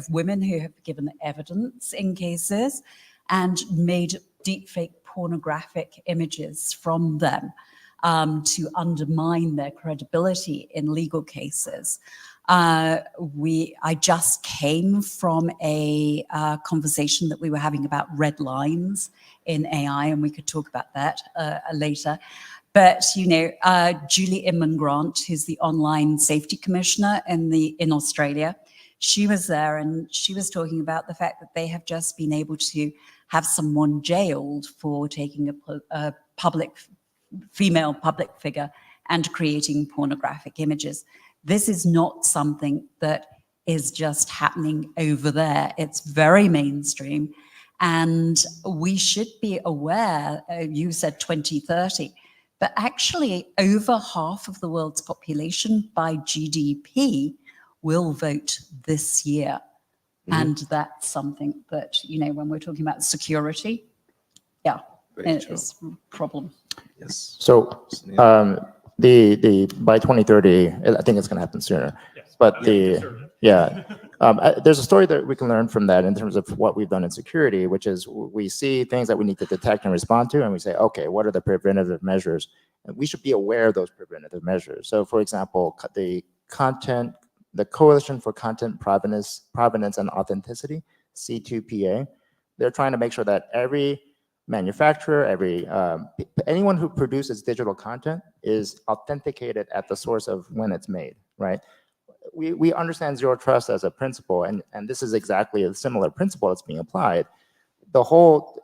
S12: women who have given evidence in cases and made deepfake pornographic images from them to undermine their credibility in legal cases. I just came from a conversation that we were having about red lines in AI, and we could talk about that later. But, Julie Inman-Grant, who's the online safety commissioner in Australia, she was there and she was talking about the fact that they have just been able to have someone jailed for taking a female public figure and creating pornographic images. This is not something that is just happening over there. It's very mainstream. And we should be aware, you said 2030, but actually over half of the world's population by GDP will vote this year. And that's something that, when we're talking about security, it's a problem.
S1: Yes.
S13: So the by 2030, I think it's going to happen sooner. Yes. But there's a story that we can learn from that in terms of what we've done in security, which is we see things that we need to detect and respond to, and we say, okay, what are the preventative measures? And we should be aware of those preventative measures. So, for example, the Coalition for Content Provenance and Authenticity, C2PA, they're trying to make sure that every manufacturer, anyone who produces digital content is authenticated at the source of when it's made, right? We understand zero trust as a principle, and this is exactly a similar principle that's being applied. The whole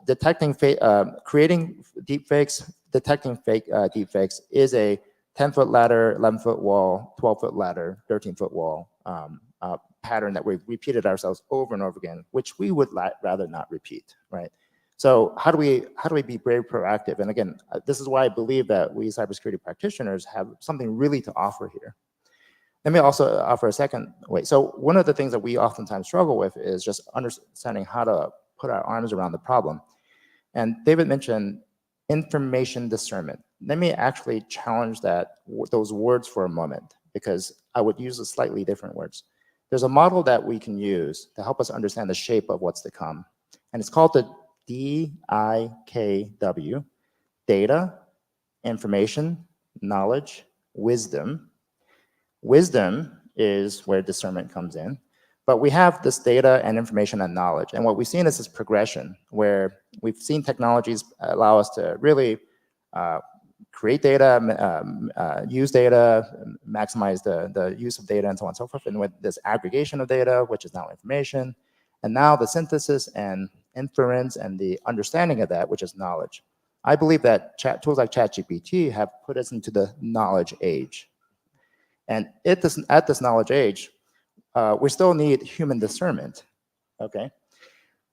S13: creating deepfakes, detecting fake deepfakes is a 10-foot ladder, 11-foot wall, 12-foot ladder, 13-foot wall pattern that we've repeated ourselves over and over again, which we would rather not repeat, right? So how do we be very proactive? And again, this is why I believe that we cybersecurity practitioners have something really to offer here. Let me also offer a second way. So one of the things that we oftentimes struggle with is just understanding how to put our arms around the problem. And David mentioned information discernment. Let me actually challenge those words for a moment, because I would use a slightly different words. There's a model that we can use to help us understand the shape of what's to come. And it's called the DIKW, data, information, knowledge, wisdom. Wisdom is where discernment comes in, but we have this data and information and knowledge. And what we've seen is this progression where we've seen technologies allow us to really create data, use data, maximize the use of data, and so on and so forth. And with this aggregation of data, which is now information, and now the synthesis and inference and the understanding of that, which is knowledge. I believe that tools like ChatGPT have put us into the knowledge age. And at this knowledge age, we still need human discernment, okay?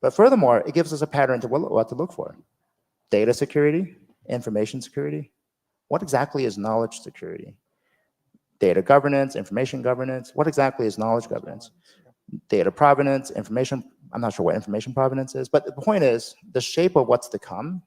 S13: But furthermore, it gives us a pattern to what to look for. Data security, information security. What exactly is knowledge security? Data governance, information governance. What exactly is knowledge governance? Data provenance, information. I'm not sure what information provenance is, but the point is the shape of what's to come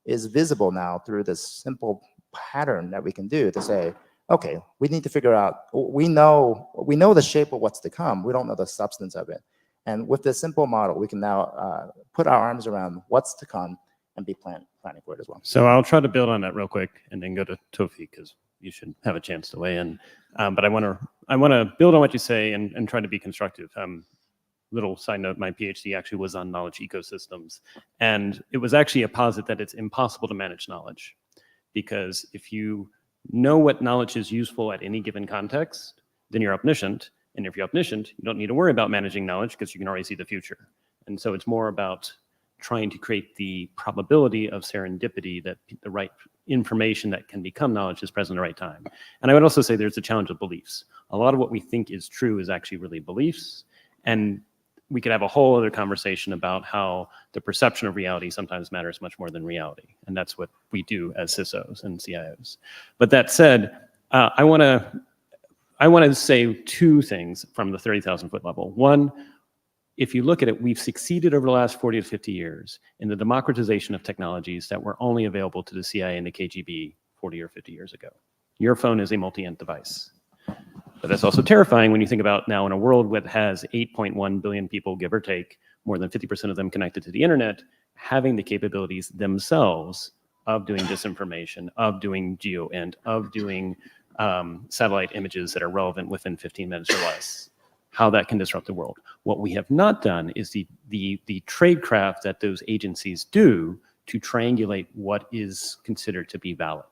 S13: is visible now through this simple pattern that we can do to say, okay, we need to figure out, we know the shape of what's to come, we don't know the substance of it. And with this simple model, we can now put our arms around what's to come and be planning for it as well.
S14: So I'll try to build on that real quick and then go to Tofi, because you should have a chance to weigh in. But I want to build on what you say and try to be constructive. Little side note, my PhD actually was on knowledge ecosystems. And it was actually a posit that it's impossible to manage knowledge. Because if you know what knowledge is useful at any given context, then you're omniscient. And if you're omniscient, you don't need to worry about managing knowledge because you can already see the future. And so it's more about trying to create the probability of serendipity that the right information that can become knowledge is present at the right time. And I would also say there's a challenge of beliefs. A lot of what we think is true is actually really beliefs. And we could have a whole other conversation about how the perception of reality sometimes matters much more than reality. And that's what we do as CISOs and CIOs. But that said, I want to say two things from the 30,000 foot level. One, if you look at it, we've succeeded over the last 40 to 50 years in the democratization of technologies that were only available to the CIA and the KGB 40 or 50 years ago. Your phone is a multi-ent device. But that's also terrifying when you think about now in a world that has 8.1 billion people, give or take, more than 50% of them connected to the internet, having the capabilities themselves of doing disinformation, of doing geo-int, of doing satellite images that are relevant within 15 minutes or less, how that can disrupt the world. What we have not done is the tradecraft that those agencies do to triangulate what is considered to be valid.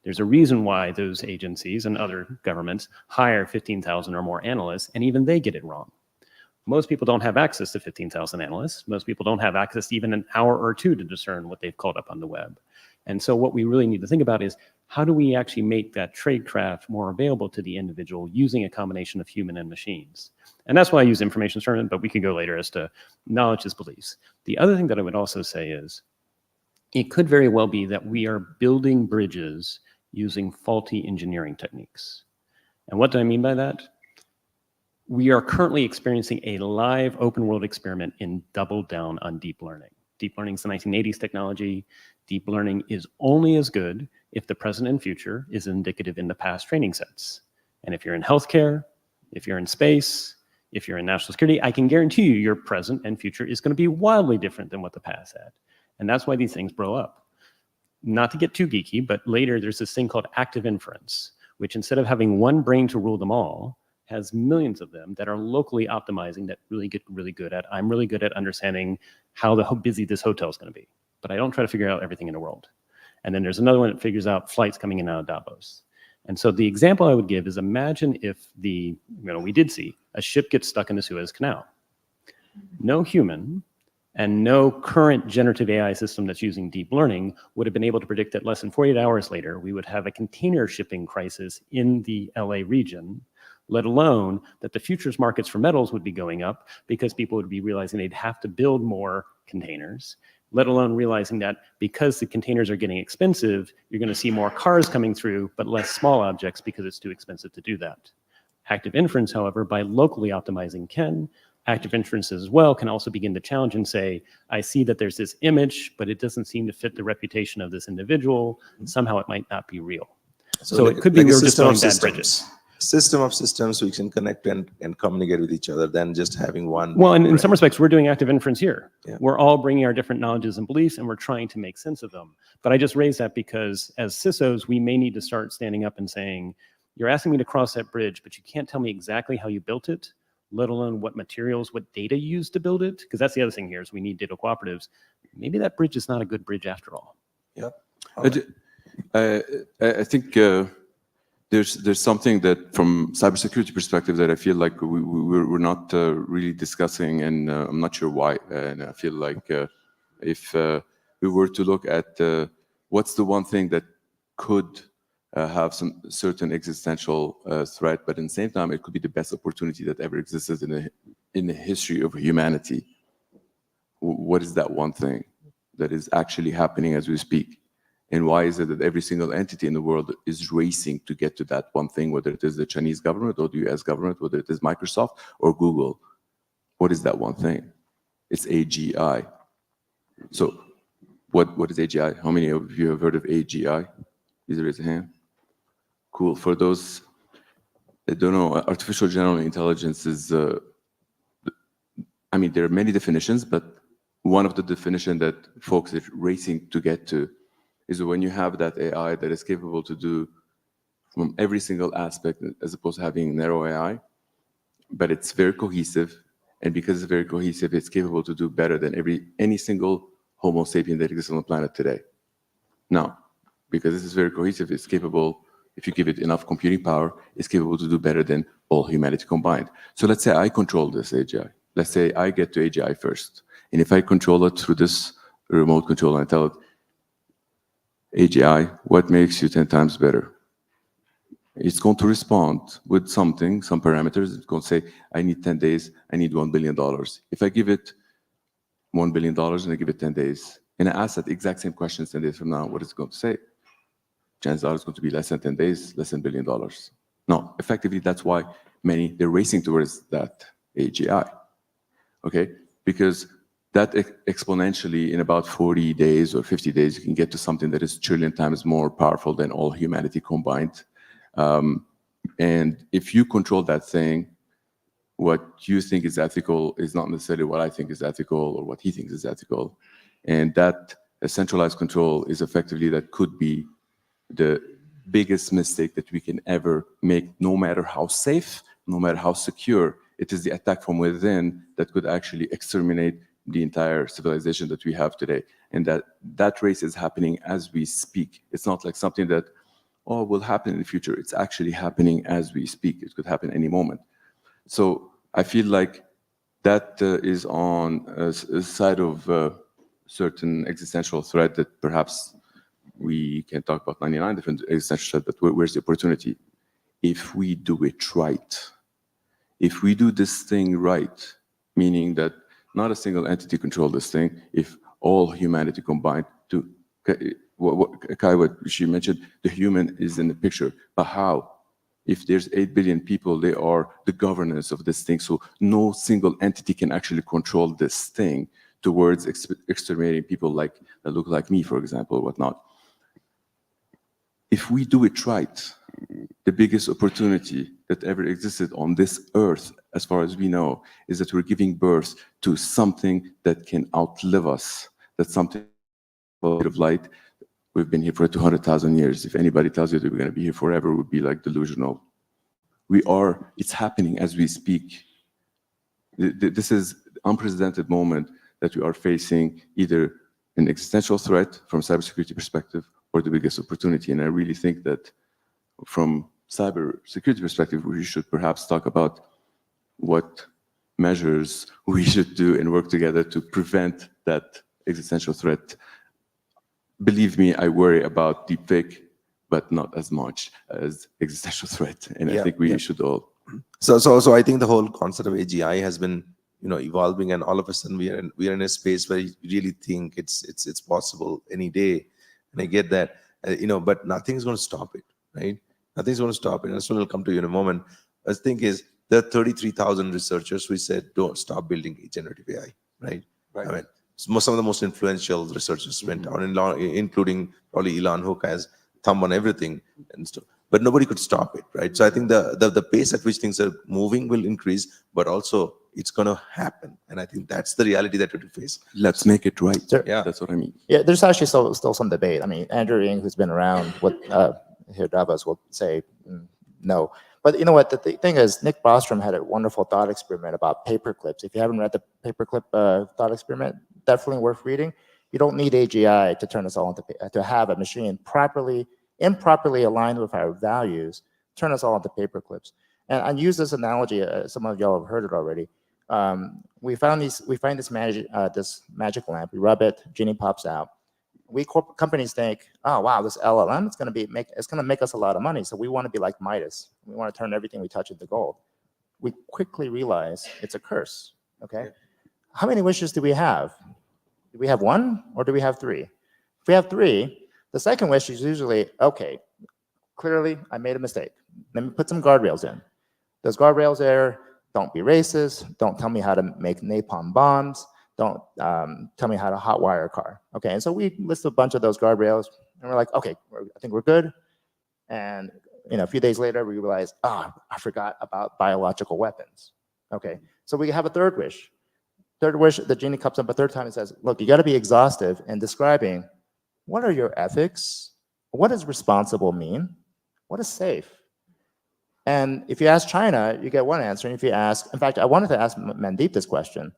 S14: There's a reason why those agencies and other governments hire 15,000 or more analysts, and even they get it wrong. Most people don't have access to 15,000 analysts. Most people don't have access to even an hour or two to discern what they've called up on the web. And so what we really need to think about is how do we actually make that tradecraft more available to the individual using a combination of human and machines? And that's why I use information discernment, but we can go later as to knowledge as beliefs. The other thing that I would also say is it could very well be that we are building bridges using faulty engineering techniques. And what do I mean by that? We are currently experiencing a live open world experiment in double down on deep learning. Deep learning is the 1980s technology. Deep learning is only as good if the present and future is indicative in the past training sets. And if you're in healthcare, if you're in space, if you're in national security, I can guarantee you your present and future is going to be wildly different than what the past had. And that's why these things blow up. Not to get too geeky, but later there's this thing called active inference, which instead of having one brain to rule them all, has millions of them that are locally optimizing that really get really good at. I'm really good at understanding how busy this hotel is going to be, but I don't try to figure out everything in the world. And then there's another one that figures out flights coming in and out of Davos. And so the example I would give is imagine if we did see a ship get stuck in the Suez Canal. No human and no current generative AI system that's using deep learning would have been able to predict that less than 48 hours later, we would have a container shipping crisis in the LA region, let alone that the futures markets for metals would be going up because people would be realizing they'd have to build more containers, let alone realizing that because the containers are getting expensive, you're going to see more cars coming through, but less small objects because it's too expensive to do that. Active inference, however, by locally optimizing active inference as well can also begin to challenge and say, I see that there's this image, but it doesn't seem to fit the reputation of this individual. And somehow it might not be real. So it could be we're just going bad bridges.
S1: System of systems we can connect and communicate with each other than just having one.
S14: Well, and in some respects, we're doing active inference here. Yeah. We're all bringing our different knowledges and beliefs, and we're trying to make sense of them. But I just raised that because as CISOs, we may need to start standing up and saying, you're asking me to cross that bridge, but you can't tell me exactly how you built it, let alone what materials, what data you used to build it. Because that's the other thing here is we need data cooperatives. Maybe that bridge is not a good bridge after all.
S1: Yep.
S11: I think there's something that from cybersecurity perspective that I feel like we're not really discussing, and I'm not sure why. And I feel like if we were to look at what's the one thing that could have some certain existential threat, but at the same time, it could be the best opportunity that ever existed in the history of humanity. What is that one thing that is actually happening as we speak? And why is it that every single entity in the world is racing to get to that one thing, whether it is the Chinese government or the US government, whether it is Microsoft or Google? What is that one thing? It's AGI. So what is AGI? How many of you have heard of AGI? Please raise a hand. Cool. For those that don't know, artificial general intelligence is, I mean, there are many definitions, but one of the definitions that folks are racing to get to is when you have that AI that is capable to do from every single aspect, as opposed to having narrow AI, but it's very cohesive. And because it's very cohesive, it's capable to do better than any single Homo sapien that exists on the planet today. Now, because this is very cohesive, it's capable, if you give it enough computing power, it's capable to do better than all humanity combined. So let's say I control this AGI. Let's say I get to AGI first. And if I control it through this remote control and I tell it, AGI, what makes you 10 times better? It's going to respond with something, some parameters. It's going to say, I need 10 days, I need $1 billion. If I give it $1 billion and I give it 10 days, and I ask that exact same question 10 days from now, what is it going to say? Chances are it's going to be less than 10 days, less than $1 billion. No, effectively, that's why they're racing towards that AGI, okay? Because that exponentially, in about 40 days or 50 days, you can get to something that is 1 trillion times more powerful than all humanity combined. And if you control that thing, what you think is ethical is not necessarily what I think is ethical or what he thinks is ethical. And that centralized control is effectively, that could be the biggest mistake that we can ever make, no matter how safe, no matter how secure. It is the attack from within that could actually exterminate the entire civilization that we have today. And that race is happening as we speak. It's not like something that, oh, will happen in the future. It's actually happening as we speak. It could happen any moment. So I feel like that is on a side of certain existential threat that perhaps we can talk about 99 different existential threats, but where's the opportunity? If we do it right, if we do this thing right, meaning that not a single entity controls this thing, if all humanity combined to, Kai, what she mentioned, the human is in the picture, but how? If there's 8 billion people, they are the governance of this thing, so no single entity can actually control this thing towards exterminating people that look like me, for example, or whatnot. If we do it right, the biggest opportunity that ever existed on this earth, as far as we know, is that we're giving birth to something that can outlive us, that's something of light. We've been here for 200,000 years. If anybody tells you that we're going to be here forever, it would be like delusional. It's happening as we speak. This is an unprecedented moment that we are facing, either an existential threat from a cybersecurity perspective or the biggest opportunity. And I really think that from cybersecurity perspective, we should perhaps talk about what measures we should do and work together to prevent that existential threat. Believe me, I worry about deepfake, but not as much as existential threat. And I think we should all.
S1: So I think the whole concept of AGI has been, evolving, and all of a sudden we are in a space where you really think it's possible any day. And I get that, but nothing's going to stop it, right? Nothing's going to stop it. And that's what will come to you in a moment. The thing is, there are 33,000 researchers who said, don't stop building generative AI, right? I mean, some of the most influential researchers went out, including probably Elon, who has thumb on everything and stuff. But nobody could stop it, right? So I think the pace at which things are moving will increase, but also it's going to happen. And I think that's the reality that we have to face.
S11: Let's make it right.
S13: Yeah,
S11: that's what I mean.
S13: Yeah, there's actually still some debate. I mean, Andrew Ng, who's been around here Davos, will say no. But you know what? The thing is, Nick Bostrom had a wonderful thought experiment about paperclips. If you haven't read the paperclip thought experiment, definitely worth reading. You don't need AGI to turn us all to have a machine improperly aligned with our values, turn us all into paperclips. And I use this analogy. Some of y'all have heard it already. We find this magic lamp. We rub it. Genie pops out. Companies think, oh wow, this LLM is going to make us a lot of money. So we want to be like Midas. We want to turn everything we touch into gold. We quickly realize it's a curse. Okay, how many wishes do we have? Do we have one or do we have three? If we have three, the second wish is usually, okay, clearly I made a mistake. Let me put some guardrails in. Those guardrails are, don't be racist. Don't tell me how to make napalm bombs. Don't tell me how to hotwire a car. Okay, and so we list a bunch of those guardrails, and we're like, okay, I think we're good. And a few days later, we realize, I forgot about biological weapons. Okay, so we have a third wish. Third wish, the genie comes up a third time and says, look, you got to be exhaustive in describing what are your ethics, what does responsible mean, what is safe. And if you ask China, you get one answer. And if you ask, in fact, I wanted to ask Mandeep this question.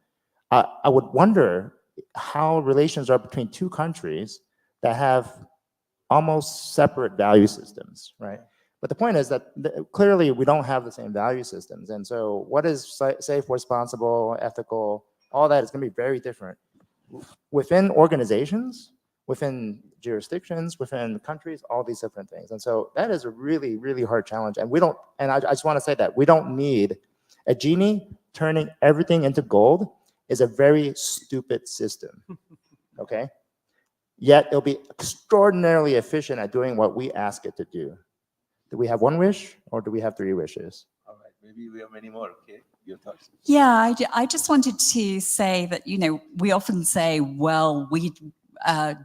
S13: I would wonder how relations are between two countries that have almost separate value systems, right? But the point is that clearly we don't have the same value systems. And so what is safe, responsible, ethical, all that is going to be very different within organizations, within jurisdictions, within countries, all these different things. And so that is a really, really hard challenge. And I just want to say that we don't need a genie turning everything into gold is a very stupid system, okay? Yet it'll be extraordinarily efficient at doing what we ask it to do. Do we have one wish or do we have three wishes?
S1: All right, maybe we have many more, okay? Your thoughts?
S12: Yeah, I just wanted to say that, we often say, well, we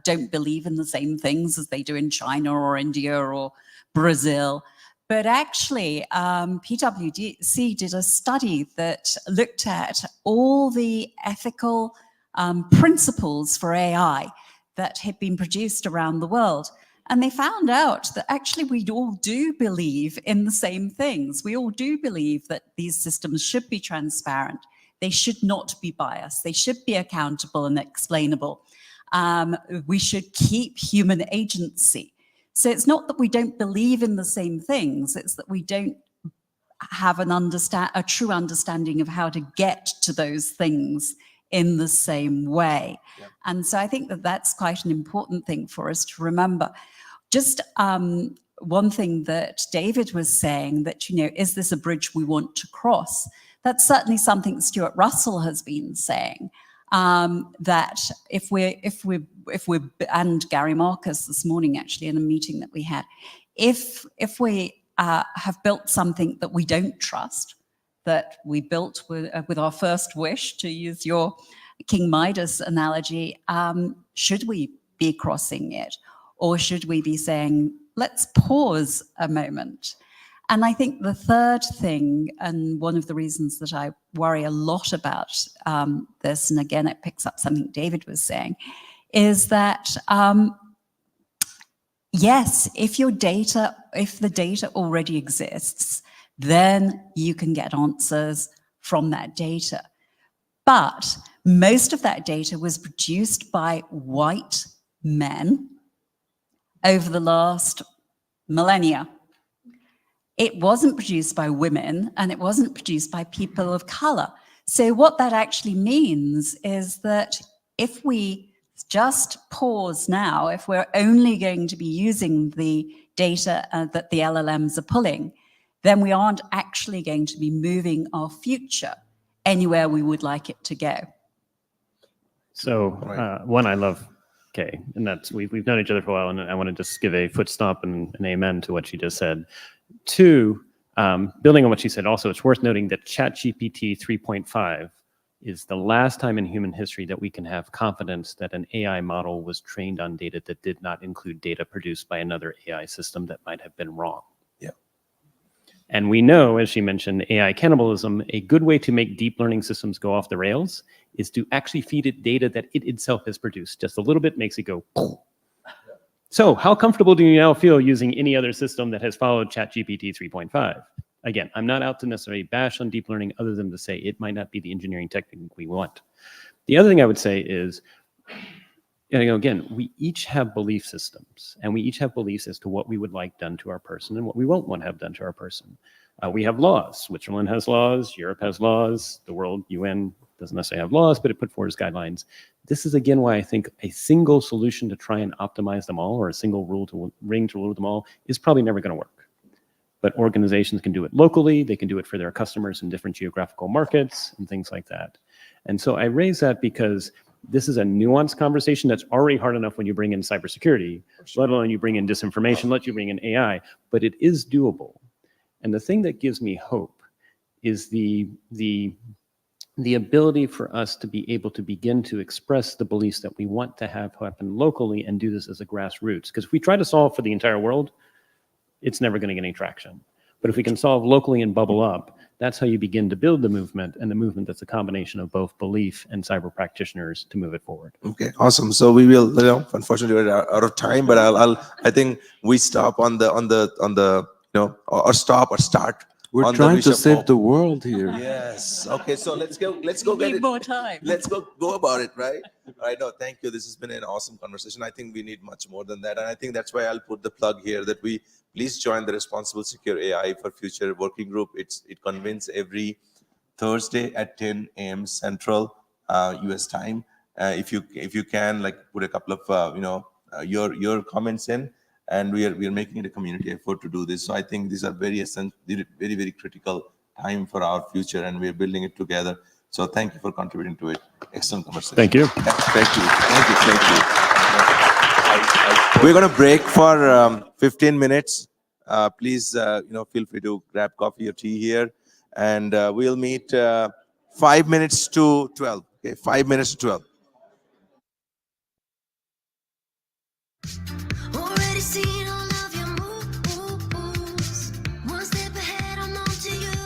S12: don't believe in the same things as they do in China or India or Brazil. But actually, PwC did a study that looked at all the ethical principles for AI that had been produced around the world. And they found out that actually we all do believe in the same things. We all do believe that these systems should be transparent. They should not be biased. They should be accountable and explainable. We should keep human agency. So it's not that we don't believe in the same things, it's that we don't have a true understanding of how to get to those things in the same way. Yeah. And so I think that that's quite an important thing for us to remember. Just one thing that David was saying, that, is this a bridge we want to cross? That's certainly something Stuart Russell has been saying. That if we're, and Gary Marcus this morning, actually, in a meeting that we had, if we have built something that we don't trust, that we built with our first wish, to use your King Midas analogy, should we be crossing it? Or should we be saying, let's pause a moment? And I think the third thing, and one of the reasons that I worry a lot about this, and again, it picks up something David was saying, is that, yes, if the data already exists, then you can get answers from that data. But most of that data was produced by white men over the last millennia. It wasn't produced by women, and it wasn't produced by people of color. So what that actually means is that if we just pause now, if we're only going to be using the data that the LLMs are pulling, then we aren't actually going to be moving our future anywhere we would like it to go.
S14: So one, I love Kay, and that's we've known each other for a while, and I want to just give a foot stomp and an amen to what she just said. Two, building on what she said, also it's worth noting that ChatGPT 3.5 is the last time in human history that we can have confidence that an AI model was trained on data that did not include data produced by another AI system that might have been wrong.
S1: Yeah.
S14: And we know, as she mentioned, AI cannibalism, a good way to make deep learning systems go off the rails is to actually feed it data that it itself has produced. Just a little bit makes it go. So how comfortable do you now feel using any other system that has followed ChatGPT 3.5? Again, I'm not out to necessarily bash on deep learning other than to say it might not be the engineering technique we want. The other thing I would say is, again, we each have belief systems, and we each have beliefs as to what we would like done to our person and what we won't want to have done to our person. We have laws. Switzerland has laws. Europe has laws. The World UN doesn't necessarily have laws, but it put forward guidelines. This is again why I think a single solution to try and optimize them all, or a single ring to rule them all, is probably never going to work. But organizations can do it locally. They can do it for their customers in different geographical markets and things like that. And so I raise that because this is a nuanced conversation that's already hard enough when you bring in cybersecurity, let alone you bring in disinformation, let you bring in AI, but it is doable. And the thing that gives me hope is the ability for us to be able to begin to express the beliefs that we want to have happen locally and do this as a grassroots. Because if we try to solve for the entire world, it's never going to get any traction. But if we can solve locally and bubble up, that's how you begin to build the movement, and the movement that's a combination of both belief and cyber practitioners to move it forward.
S1: Okay, awesome. So we will, unfortunately we're out of time, but I think we stop on the or stop or start.
S11: We're trying to save the world here.
S1: Yes. Okay. So let's go get
S12: Need
S1: it.
S12: more time.
S1: Let's go about it, right? All right. No, thank you. This has been an awesome conversation. I think we need much more than that, and I think that's why I'll put the plug here that we please join the Responsible Secure AI for Future working group. It convenes every Thursday at 10 a.m. Central U.S. time. If you can, like, put a couple of your comments in. And we are making it a community effort to do this. So I think these are very essential, very, very critical time for our future, and we're building it together. So thank you for contributing to it. Excellent conversation.
S14: Thank you.
S1: Thank you. We're going to break for 15 minutes. Please, feel free to grab coffee or tea here, and we'll meet 5 minutes to 12. Okay, 5 minutes to 12.
S15: Already seen all of your moves. One step ahead, I'm on to you.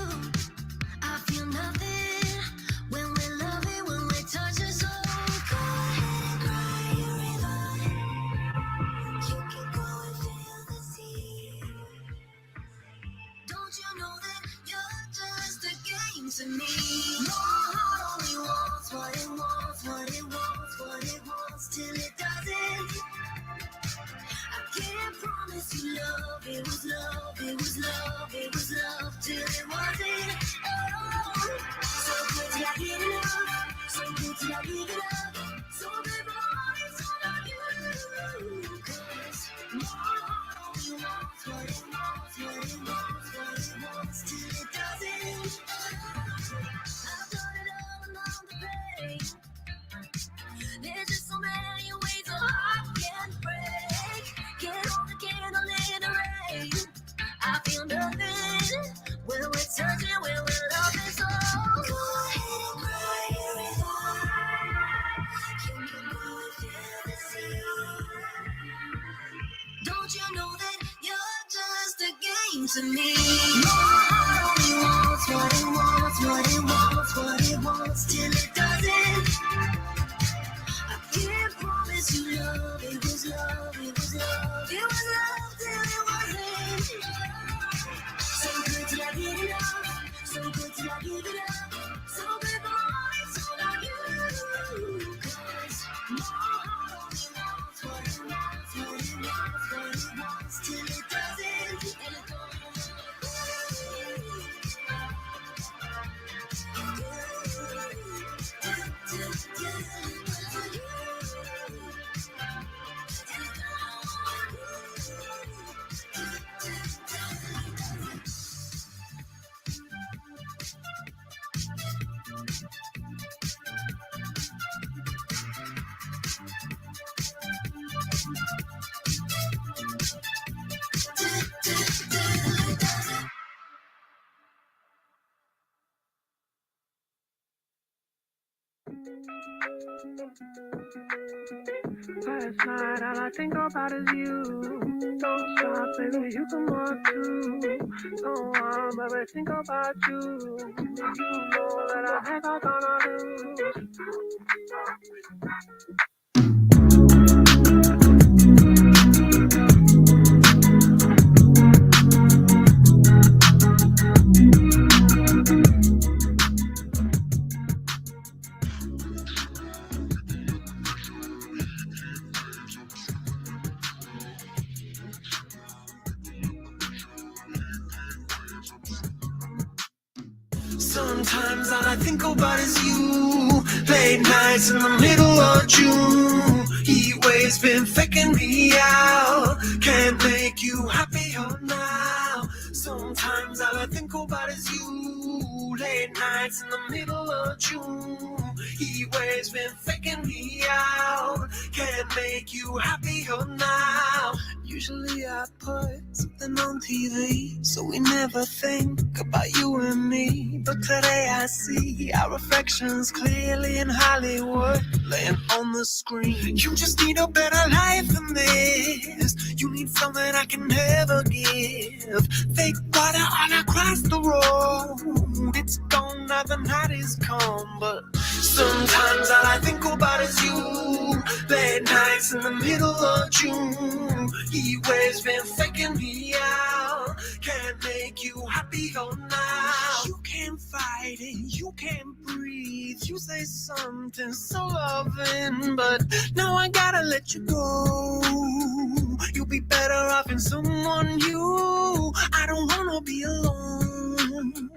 S15: I feel nothing when we're loving, when we touch it. So go ahead and cry your river. You can go and feel the sea. Don't you know that you're just a game to me? Your heart only wants what it wants, what it wants, what it wants, till it doesn't. I can't promise you love, it was love, it was love, it was love, till it wasn't. Oh, so good till I get enough, so good till I give it up, so good my heart is all on you. 'Cause my heart only wants what it wants, what it wants, what it wants, till it doesn't. I've done it all along the way. There's just so many ways a heart can break. Get on the candle in the rain. I feel nothing when we're touching, when we're loving. So go ahead and cry your river. You can go and feel the sea. Don't you know that you're just a game to me? Your heart only wants what it wants, what it wants, what it wants, till it doesn't. I can't promise you love, it was love, it was love, it was love till it wasn't. So good till I get enough, so good till I give it up, so good my heart is all on you. 'Cause my heart only wants what it wants, what it wants, what it wants, till it doesn't. And it goes.
S16: Last night, all I think about is you. Don't stop, baby, you can want to. Don't want, baby, think about you. You know that I ain't gonna lose.
S15: Sometimes all I think about is you. Late nights in the middle of June. Heat waves been faking me out. Can't make you happier now. Sometimes all I think about is you. Late nights in the middle of June. Heat waves been faking me out. Can't make you happier now. Usually I put something on TV, so we never think about you and me. But today I see our reflections clearly in Hollywood, laying on the screen. You just need a better life than this. You need something I can never give. Fake water all across the road. It's gone now, the night is come. But sometimes all I think about is you. Late nights in the middle of June. Heat waves been faking me out. Can't make you happier now. You can't fight it, you can't breathe. You say something so loving, but now I gotta let you go. You'll be better off in someone new. I don't wanna be alone.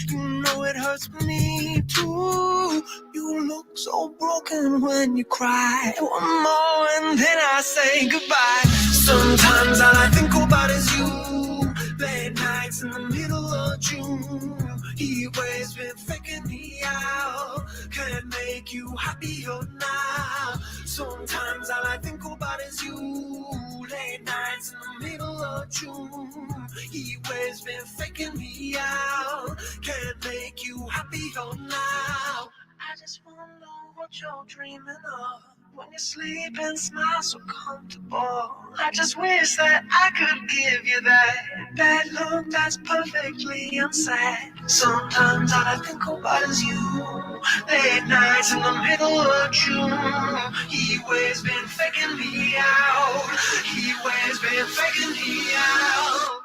S15: You know it hurts me too. You look so broken when you cry. One more and then I say goodbye. Sometimes all I think about is you. Late nights in the middle of June. Heat waves been faking me out. Can't make you happier now. Sometimes all I think about is you. Late nights in the middle of June. Heat waves been faking me out. Can't make you happier now. I just wanna know what you're dreaming of. When you sleep and smile so comfortable. I just wish that I could give you that bad look that's perfectly unsaid. Sometimes all I think about is you. Late nights in the middle of June. Heat waves been faking me out. Heat waves been faking me out.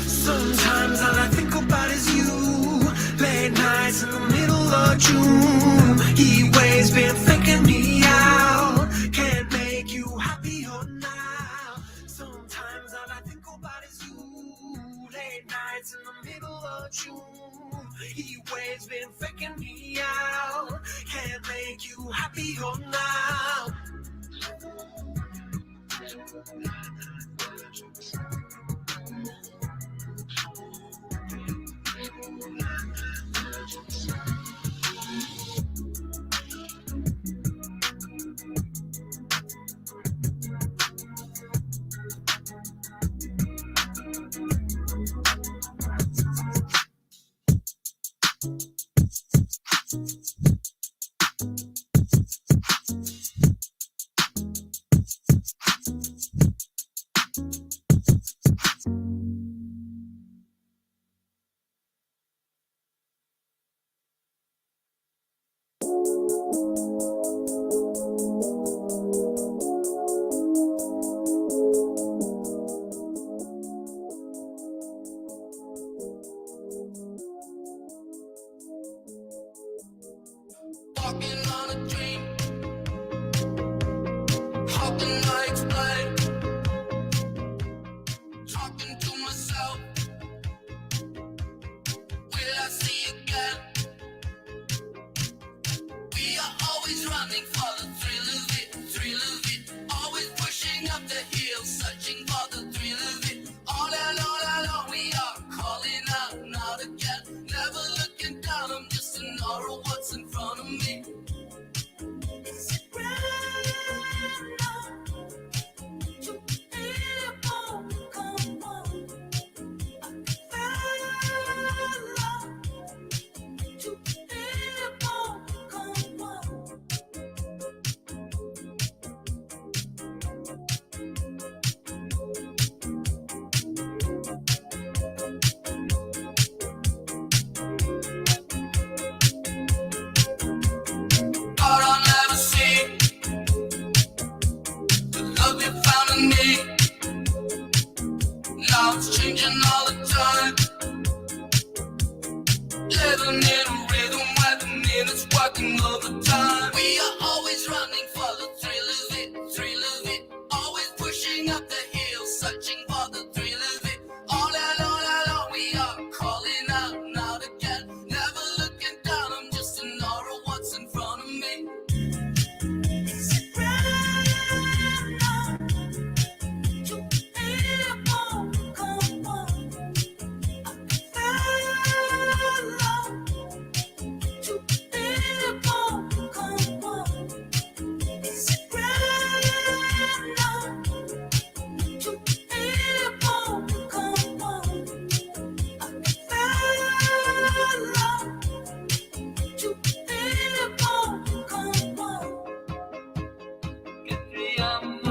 S15: Sometimes all I think about is you. Late nights in the middle of June. Heat waves been faking me out. Can't make you happier now. Sometimes all I think about is you. Late nights in the middle of June. Heat waves been faking me out. Can't make you happier now.
S17: All alone, we are calling out now to get, never looking down.
S15: Don't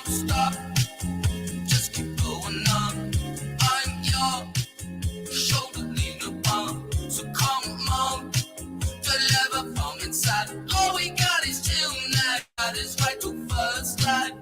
S15: stop, just keep going on. I'm your shoulder lean upon. So come on, deliver from inside. All we got is tonight. Got is right to first light.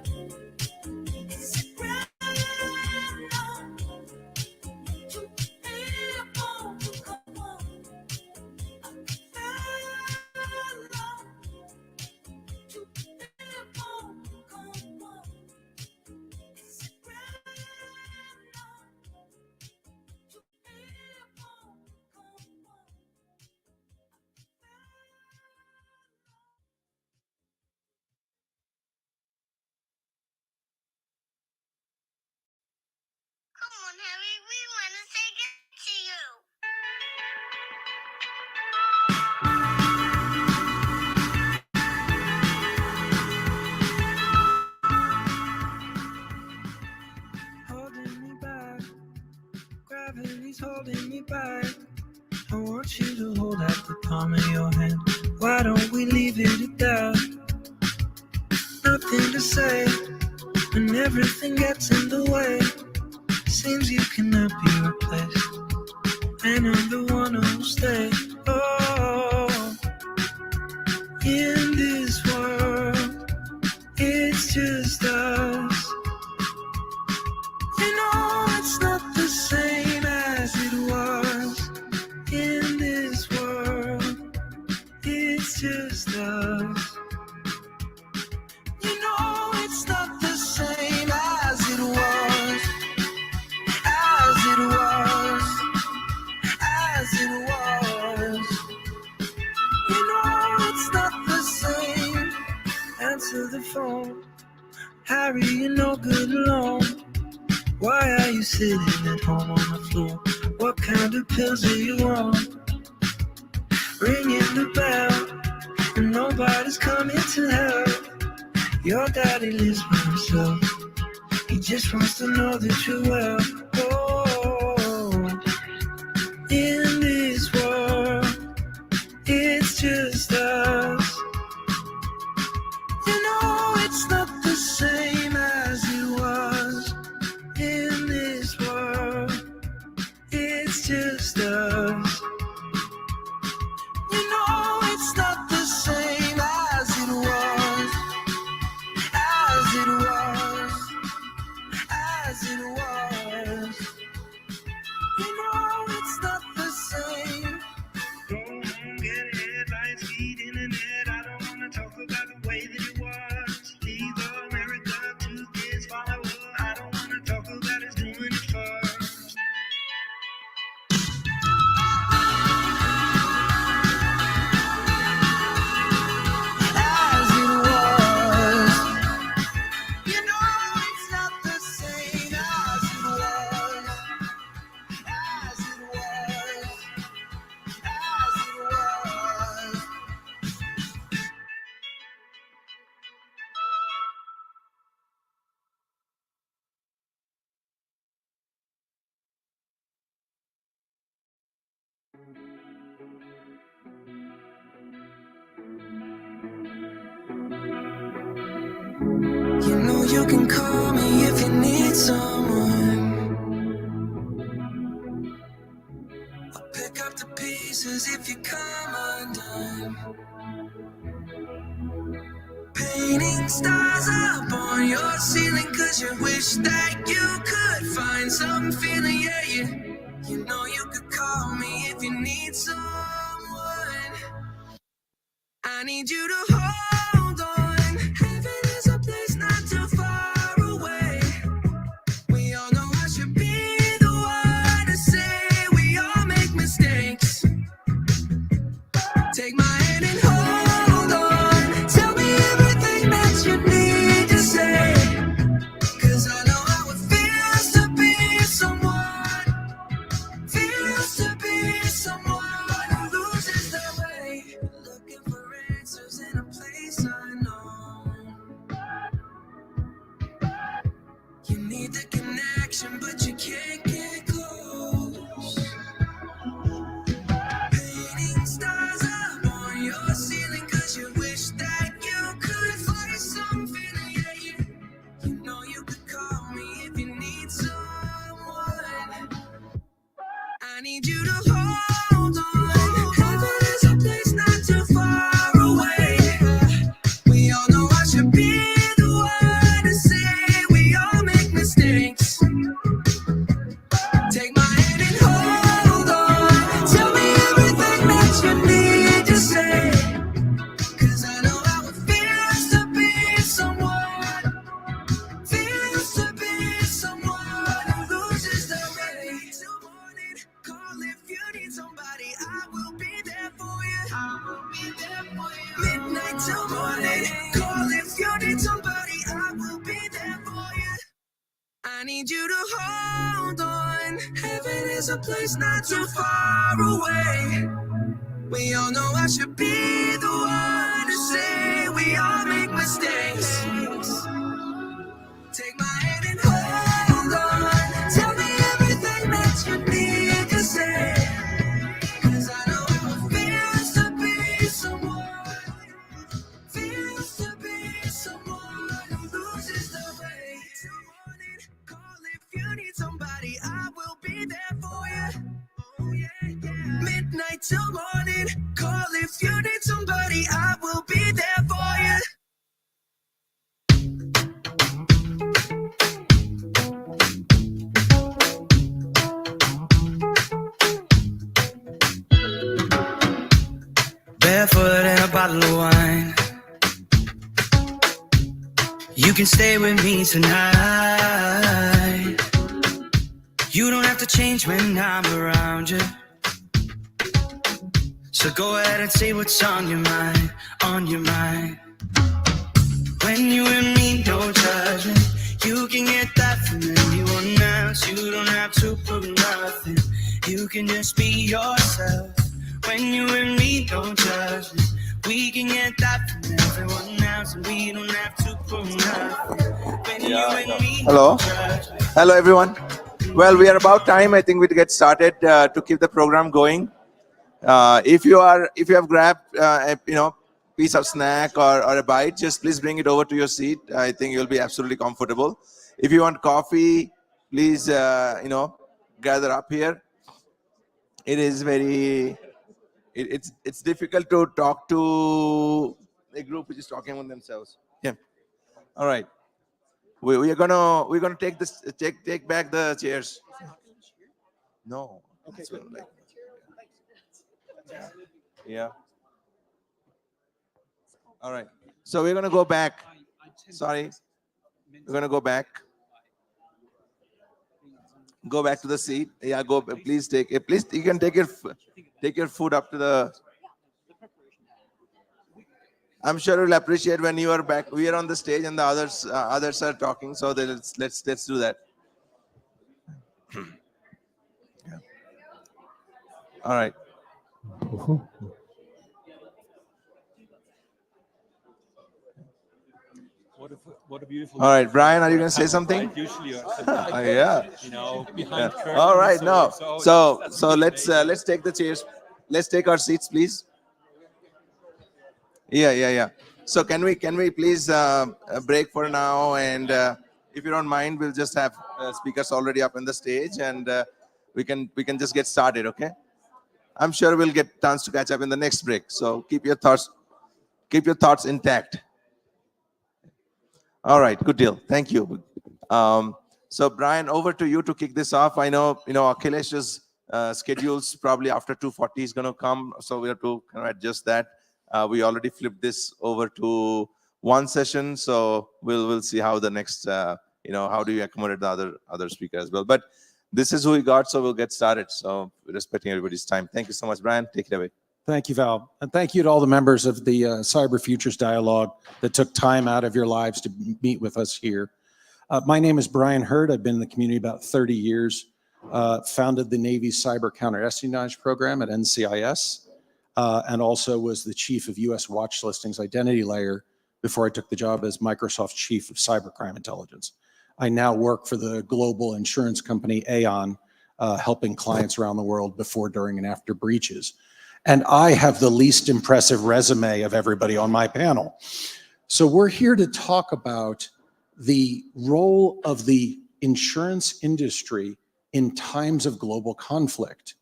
S15: Come on, Harry, we want to say good to you.
S16: Holding me back, gravity's holding me back. I want you to hold out the palm of your hand. Why don't we leave it at that? Nothing to say when everything gets in the way. Seems you cannot be replaced, and I'm the one who'll stay. Oh, in this world, it's just us. You know it's not the same as it was. In this world, it's just us. You know it's not the same as it was. As it was. As it was. You know it's not the same. Answer the phone. Harry, you're no good alone. Why are you sitting at home on the floor? What kind of pills are you on? Ringing the bell, and nobody's coming to help. Your daddy lives by himself. He just wants to know that you're well. Oh, in this world, it's just us. You know it's not the same as it was. In this world, it's just us. You know it's not the same as it was. As it was. As it was. You know it's not the same. Go home, get headlines, feed internet. I don't wanna talk about the way that it was. Leave America to this follower. I don't wanna talk about us doing it first. As it was. You know it's not the same as it was. As it was. As it was. You know you can call me if you need someone. I'll pick up the pieces if you come undone. Painting stars up on your ceiling 'cause you wish that you could find some feeling. Yeah, you know you could call me if you need someone. I need you to hold on. Heaven is a place not too far away. We all know I should be the one to say we all make mistakes. Take my hand and hold on. Tell me everything that you need to say. 'Cause I know how it feels to be someone. Feels to be someone who loses their way. Looking for answers in a place
S15: need the connection, but you can't get close. Painting stars up on your ceiling, cause you wish that you could find some feeling. Yeah, you know you could call me if you need someone. I need you to hold on. Heaven is a place not too far away. We all know I should be the one to say we all make mistakes. Take my hand and hold on. Tell me everything that you need to say. Cause I know how it feels to be someone. Feels to be someone who loses the way. Till morning, call if you need somebody. I will be there for you. I will be there for you. Midnight till morning, call if you need somebody. I will be there for you. I need you to hold on. Heaven is a place not too far away. We all know I should be the one to say we all make mistakes. Take my hand and hold on. Tell me everything that you need to say. Cause I know how it feels to be someone. Feels to be someone who loses the way. Till morning, call if you need somebody. I will be there for you. Oh, yeah, yeah. Midnight till morning, call if you need somebody. I will be there for you.
S17: Barefoot and a bottle of wine. You can stay with me tonight. You don't have to change when I'm around you. So go ahead and say what's on your mind, on your mind. When you and me, no judgment. You can get that from anyone else. You don't have to prove nothing. You can just be yourself. When you and me, no judgment. We can get that from everyone else, and we don't have to prove nothing. When you and me,
S1: Hello.
S17: no judgment.
S1: Hello, everyone. Well, we are about time. I think we get started to keep the program going. If you have grabbed piece of snack or a bite, just please bring it over to your seat. I think you'll be absolutely comfortable. If you want coffee, please gather up here. It is very it's difficult to talk to a group which is talking among themselves. Yeah. All right. We're gonna take back the chairs. No. Okay. Yeah. All right. So we're gonna go back. Sorry. We're gonna go back. Go back to the seat. Yeah. Go. Please take it. Please, you can take your food up to the. I'm sure you'll appreciate when you are back. We are on the stage and the others are talking. So let's do that. Yeah. All right.
S18: What a beautiful.
S1: All right, Brian, are you going to say something?
S18: Right? Usually,
S1: yeah.
S18: Behind curtains.
S1: All right, no. So
S18: that's
S1: let's take the chairs. Let's take our seats, please. Yeah. So can we please break for now? And if you don't mind, we'll just have speakers already up on the stage, and we can just get started. Okay. I'm sure we'll get chance to catch up in the next break. So keep your thoughts intact. All right, good deal. Thank you. So Brian, over to you to kick this off. I know Akhilesh's schedules probably after 2:40 is going to come, so we have to kind of adjust that. We already flipped this over to one session, so we'll see how the next how do you accommodate the other speaker as well. But this is who we got, so we'll get started. So respecting everybody's time. Thank you so much, Brian. Take it away.
S19: Thank you, Val. And thank you to all the members of the Cyber Futures Dialogue that took time out of your lives to meet with us here. My name is Brian Hurd. I've been in the community about 30 years, founded the Navy's Cyber Counter-Espionage Program at NCIS, and also was the chief of U.S. Watch Listings Identity Layer before I took the job as Microsoft's chief of cybercrime intelligence. I now work for the global insurance company Aon, helping clients around the world before, during, and after breaches. And I have the least impressive resume of everybody on my panel. So we're here to talk about the role of the insurance industry in times of global conflict.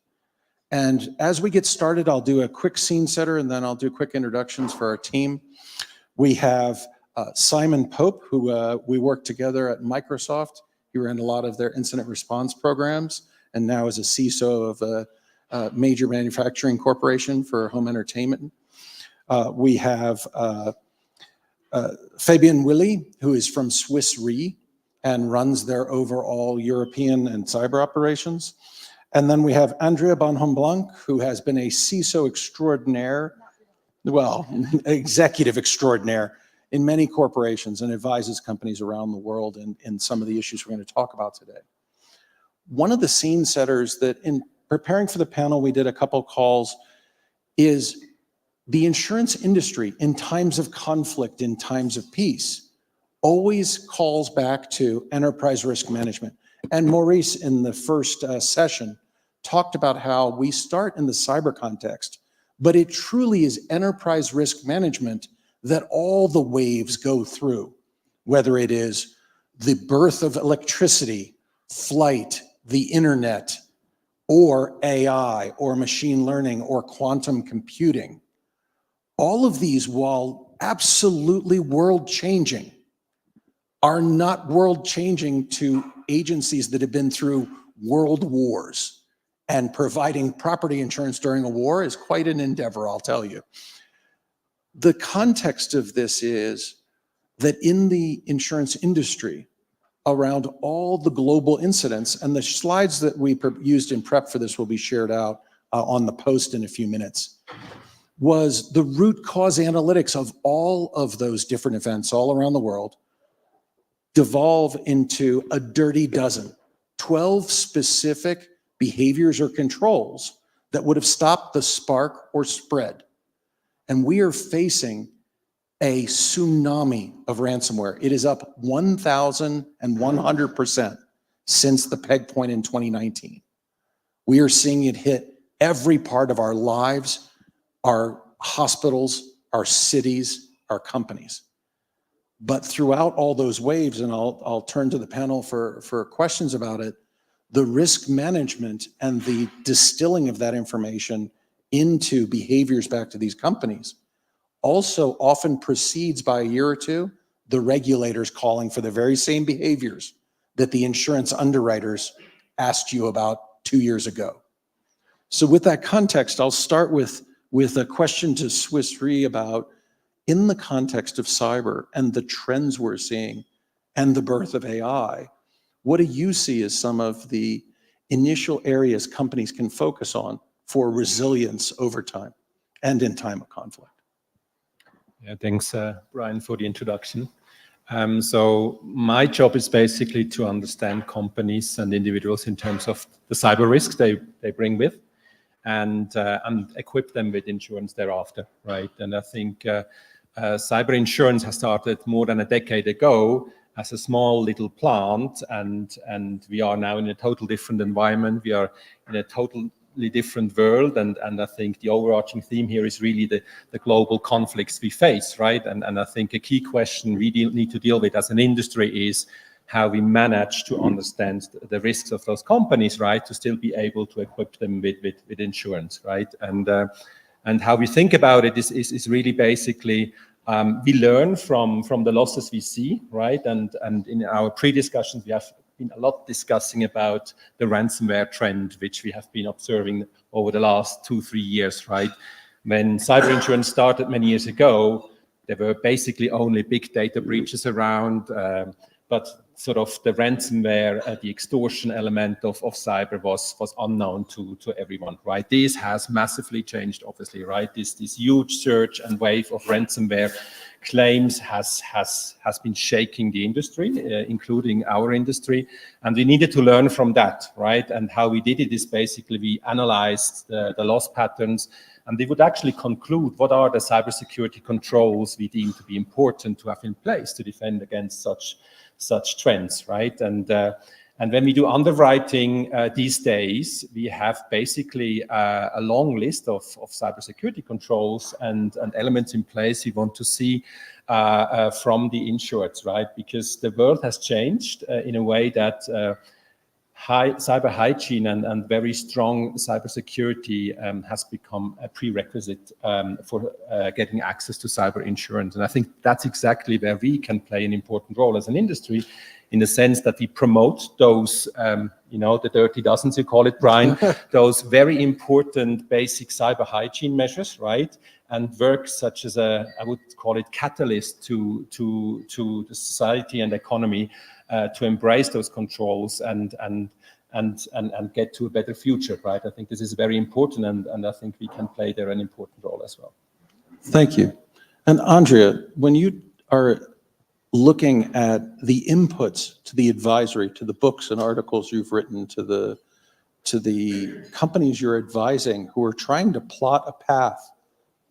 S19: And as we get started, I'll do a quick scene setter and then I'll do quick introductions for our team. We have Simon Pope, who we worked together at Microsoft. He ran a lot of their incident response programs and now is a CISO of a major manufacturing corporation for home entertainment. We have Fabian Willi, who is from Swiss Re and runs their overall European and cyber operations. And then we have Andrea Bonhomme-Blanc, who has been a CISO extraordinaire, well, executive extraordinaire in many corporations and advises companies around the world in some of the issues we're going to talk about today. One of the scene setters that in preparing for the panel, we did a couple calls, is the insurance industry in times of conflict, in times of peace, always calls back to enterprise risk management. And Maurice, in the first session, talked about how we start in the cyber context, but it truly is enterprise risk management that all the waves go through, whether it is the birth of electricity, flight, the internet, or AI, or machine learning, or quantum computing. All of these, while absolutely world-changing, are not world-changing to agencies that have been through world wars. And providing property insurance during a war is quite an endeavor, I'll tell you. The context of this is that in the insurance industry, around all the global incidents, and the slides that we used in prep for this will be shared out on the post in a few minutes, was the root cause analytics of all of those different events all around the world devolve into a dirty dozen, 12 specific behaviors or controls that would have stopped the spark or spread. And we are facing a tsunami of ransomware. It is up 1,100% since the peg point in 2019. We are seeing it hit every part of our lives, our hospitals, our cities, our companies. But throughout all those waves, and I'll turn to the panel for questions about it, the risk management and the distilling of that information into behaviors back to these companies also often precedes by a year or two the regulators calling for the very same behaviors that the insurance underwriters asked you about 2 years ago. So with that context, I'll start with a question to Swiss Re about, in the context of cyber and the trends we're seeing and the birth of AI, what do you see as some of the initial areas companies can focus on for resilience over time and in time of conflict?
S20: Yeah, thanks, Brian, for the introduction. So my job is basically to understand companies and individuals in terms of the cyber risks they bring with, and equip them with insurance thereafter, right? And I think cyber insurance has started more than a decade ago as a small little plant, and we are now in a total different environment. We are in a totally different world, and I think the overarching theme here is really the global conflicts we face, right? And I think a key question we need to deal with as an industry is how we manage to understand the risks of those companies, right, to still be able to equip them with insurance, right? And how we think about it is really basically we learn from the losses we see, right? And in our pre-discussions, we have been a lot discussing about the ransomware trend, which we have been observing over the last 2-3 years, right? When cyber insurance started many years ago, there were basically only big data breaches around, but sort of the ransomware, the extortion element of cyber was unknown to everyone, right? This has massively changed, obviously, right? This huge surge and wave of ransomware claims has been shaking the industry, including our industry, and we needed to learn from that, right? And how we did it is basically we analyzed the loss patterns, and we would actually conclude what are the cybersecurity controls we deem to be important to have in place to defend against such trends, right? And when we do underwriting these days, we have basically a long list of cybersecurity controls and elements in place we want to see from the insureds, right? Because the world has changed in a way that high cyber hygiene and very strong cybersecurity has become a prerequisite for getting access to cyber insurance. And I think that's exactly where we can play an important role as an industry, in the sense that we promote those, the dirty dozens, you call it, Brian, those very important basic cyber hygiene measures, right? And work such as I would call it, catalyst to the society and economy to embrace those controls and get to a better future, right? I think this is very important, and I think we can play there an important role as well.
S19: Thank you. And Andrea, when you are looking at the inputs to the advisory, to the books and articles you've written, to the companies you're advising who are trying to plot a path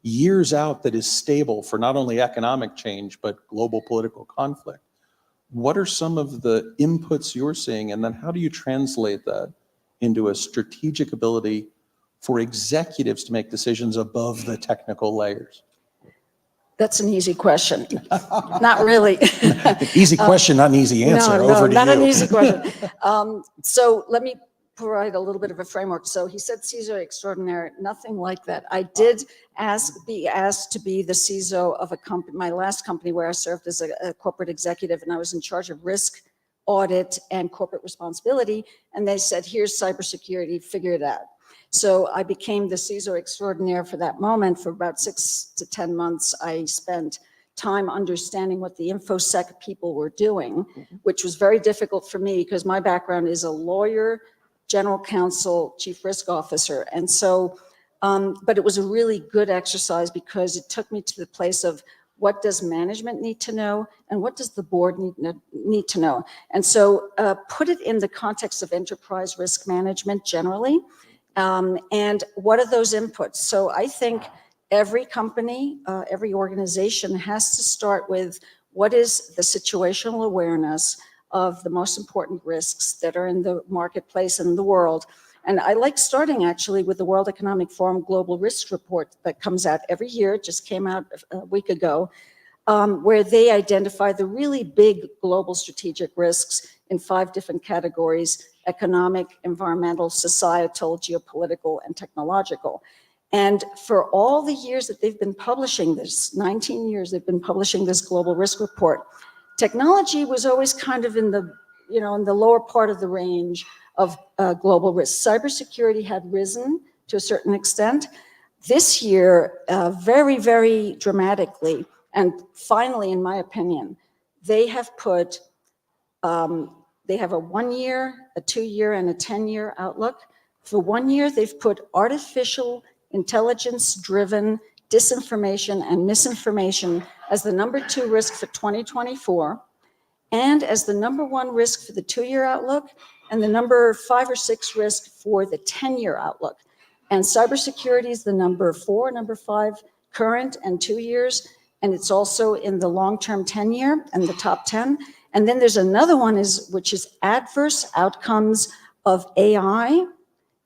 S19: years out that is stable for not only economic change, but global political conflict, what are some of the inputs you're seeing? And then how do you translate that into a strategic ability for executives to make decisions above the technical layers? That's an easy question. Not really. Easy question, not an easy answer. No, Over to not you. an easy question. So let me provide a little bit of a framework. So he said CISO extraordinaire, nothing like that. I did be asked to be the CISO of a company, my last company, where I served as a corporate executive, and I was in charge of risk, audit, and corporate responsibility. And they said, here's cybersecurity, figure it out. So I became the CISO extraordinaire for that moment. For about 6 to 10 months, I spent time understanding what the InfoSec people were doing, which was very difficult for me because my background is a lawyer, general counsel, chief risk officer. And so, but it was a really good exercise because it took me to the place of what does management need to know and what does the board need to know? And so put it in the context of enterprise risk management generally. And what are those inputs? So I think every company, every organization has to start with what is the situational awareness of the most important risks that are in the marketplace and the world. And I like starting actually with the World Economic Forum Global Risk Report that comes out every year. It just came out a week ago, where they identify the really big global strategic risks in 5 different categories: economic, environmental, societal, geopolitical, and technological. And for all the years that they've been publishing this, 19 years they've been publishing this global risk report, technology was always kind of in the, in the lower part of the range of global risk. Cybersecurity had risen to a certain extent. This year, very, very dramatically, and finally, in my opinion, they have put, they have a 1-year, a 2-year, and a 10-year outlook. For 1 year, they've put artificial intelligence-driven disinformation and misinformation as the number 2 risk for 2024, and as the number 1 risk for the 2-year outlook, and the number 5 or 6 risk for the 10-year outlook. And cybersecurity is the number 4, number 5 current and 2 years, and it's also in the long-term 10-year and the top 10. And then there's another one which is adverse outcomes of AI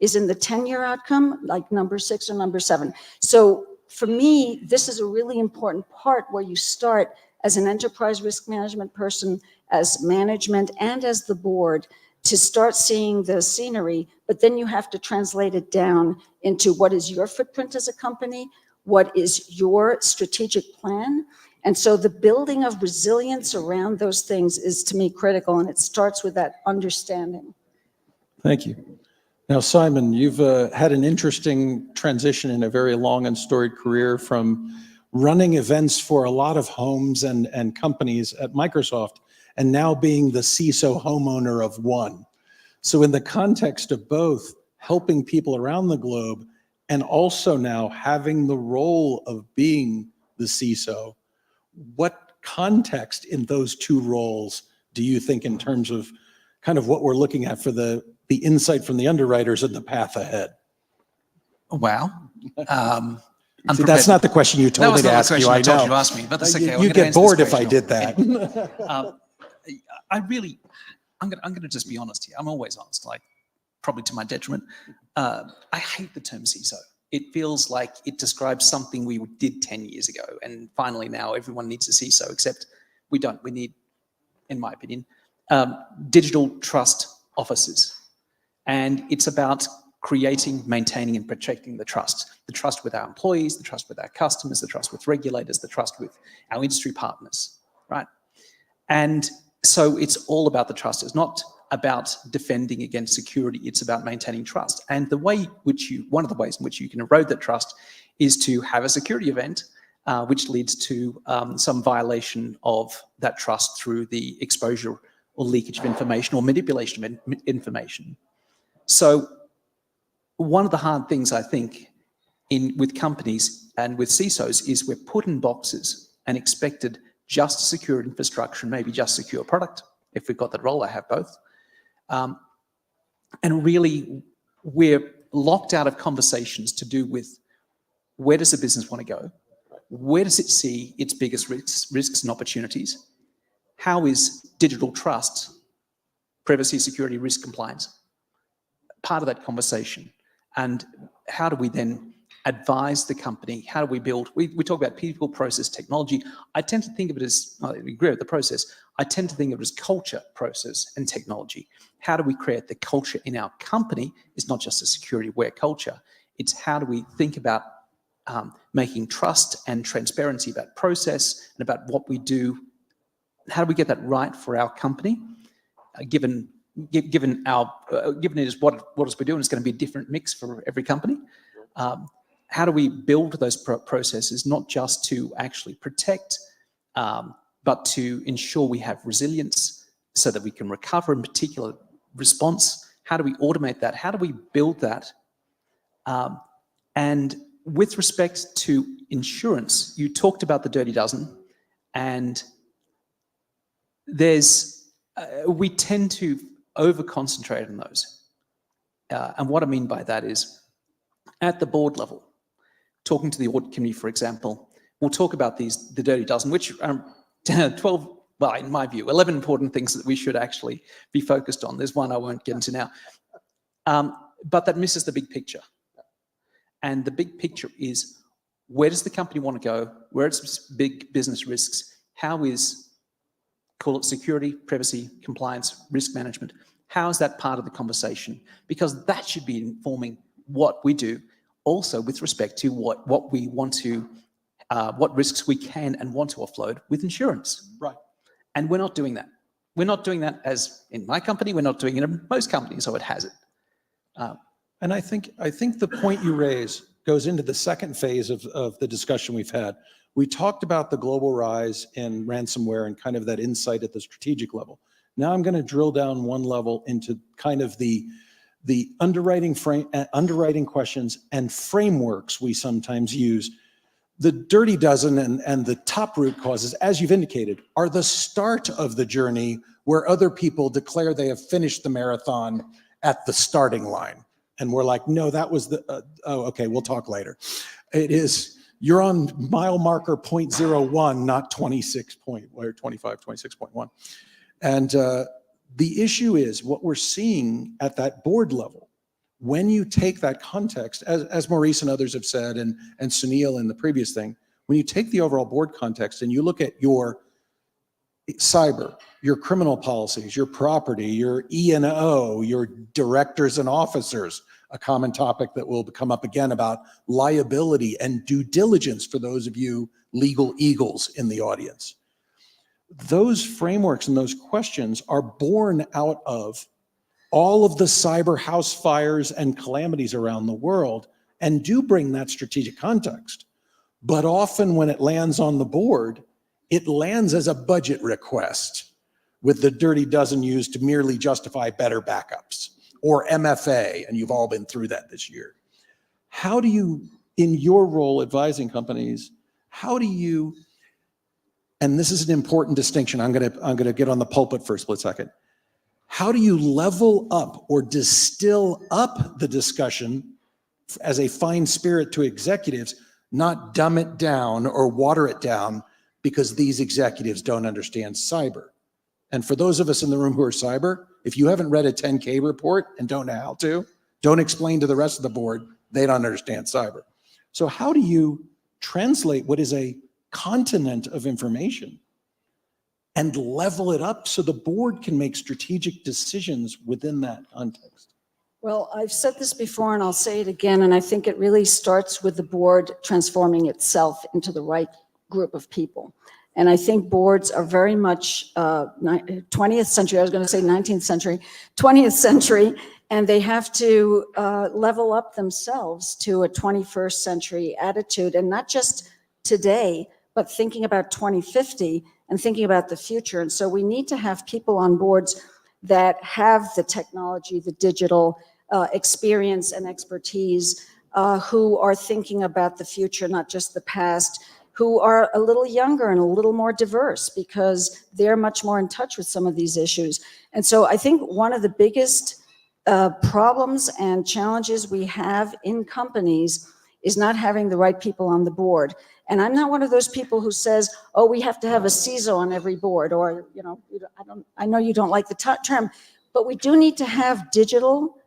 S19: is in the 10-year outcome, like number 6 or number 7. So for me, this is a really important part where you start as an enterprise risk management person, as management, and as the board to start seeing the scenery, but then you have to translate it down into what is your footprint as a company, what is your strategic plan. And so the building of resilience around those things is, to me, critical, and it starts with that understanding. Thank you. Now, Simon, you've had an interesting transition in a very long and storied career from running events for a lot of homes and companies at Microsoft, and now being the CISO homeowner of one. So in the context of both helping people around the globe and also now having the role of being the CISO, what context in those 2 roles do you think in terms of kind of what we're looking at for the insight from the underwriters and the path ahead?
S6: Wow.
S19: See, that's not the question you told me to ask you, I know.
S6: You asked me, but that's okay.
S19: You'd get bored if I did that. I'm going to just be honest here. I'm always honest, like probably to my detriment. I hate the term CISO. It feels like it describes something we did 10 years ago. And finally now everyone needs a CISO, except we don't. We need, in my opinion, digital trust officers. And it's about creating, maintaining, and protecting the trust with our employees, the trust with our customers, the trust with regulators, the trust with our industry partners, right? And so it's all about the trust. It's not about defending against security. It's about maintaining trust. And one of the ways in which you can erode that trust is to have a security event, which leads to some violation of that trust through the exposure or leakage of information or manipulation of information. So one of the hard things I think with companies and with CISOs is we're put in boxes and expected just secure infrastructure and maybe just secure product. If we've got that role, I have both. And really, we're locked out of conversations to do with where does the business want to go? Where does it see its biggest risks and opportunities? How is digital trust, privacy, security, risk compliance part of that conversation? And how do we then advise the company? How do we build? We talk about people, process, technology. I tend to think of it as, I agree with the process, I tend to think of it as culture, process, and technology. How do we create the culture in our company? It's not just a security-aware culture. It's how do we think about making trust and transparency about process and about what we do. How do we get that right for our company? Given it is what else we do, and it's going to be a different mix for every company. How do we build those processes, not just to actually protect, but to ensure we have resilience so that we can recover in particular response? How do we automate that? How do we build that? And with respect to insurance, you talked about the dirty dozen, and we tend to over-concentrate on those. And what I mean by that is, at the board level, talking to the audit committee, for example, we'll talk about the dirty dozen, which are 12, well, in my view, 11 important things that we should actually be focused on. There's one I won't get into now. But that misses the big picture. And the big picture is, where does the company want to go? Where are its big business risks? How is, call it security, privacy, compliance, risk management? How is that part of the conversation? Because that should be informing what we do, also with respect to what we want to, what risks we can and want to offload with insurance. Right. And we're not doing that. We're not doing that as in my company. We're not doing it in most companies, so it has it. And I think the point you raise goes into the second phase of the discussion we've had. We talked about the global rise in ransomware and kind of that insight at the strategic level. Now I'm going to drill down one level into kind of the underwriting questions and frameworks we sometimes use. The dirty dozen and the top root causes, as you've indicated, are the start of the journey where other people declare they have finished the marathon at the starting line. And we're like, no, that was okay, we'll talk later. It is, you're on mile marker 0.01, not 26.1. And the issue is what we're seeing at that board level. When you take that context, as Maurice and others have said, and Sunil in the previous thing, when you take the overall board context and you look at your cyber, your criminal policies, your property, your E&O, your directors and officers, a common topic that will come up again about liability and due diligence for those of you legal eagles in the audience. Those frameworks and those questions are born out of all of the cyber house fires and calamities around the world and do bring that strategic context. But often when it lands on the board, it lands as a budget request with the dirty dozen used to merely justify better backups or MFA, and you've all been through that this year. How do you, in your role advising companies, how do you, and this is an important distinction, I'm gonna get on the pulpit for a split second. How do you level up or distill up the discussion as a fine spirit to executives, not dumb it down or water it down because these executives don't understand cyber? And for those of us in the room who are cyber, if you haven't read a 10K report and don't know how to, don't explain to the rest of the board, they don't understand cyber. So how do you translate what is a continent of information and level it up so the board can make strategic decisions within that context? Well, I've said this before and I'll say it again, and I think it really starts with the board transforming itself into the right group of people. And I think boards are very much 20th century, I was going to say 19th century, 20th century, and they have to level up themselves to a 21st century attitude, and not just today, but thinking about 2050 and thinking about the future. And so we need to have people on boards that have the technology, the digital experience and expertise, who are thinking about the future, not just the past, who are a little younger and a little more diverse because they're much more in touch with some of these issues. And so I think one of the biggest problems and challenges we have in companies is not having the right people on the board. And I'm not one of those people who says, oh, we have to have a CISO on every board, or, you know, I know you don't like the term, but we do need to have digital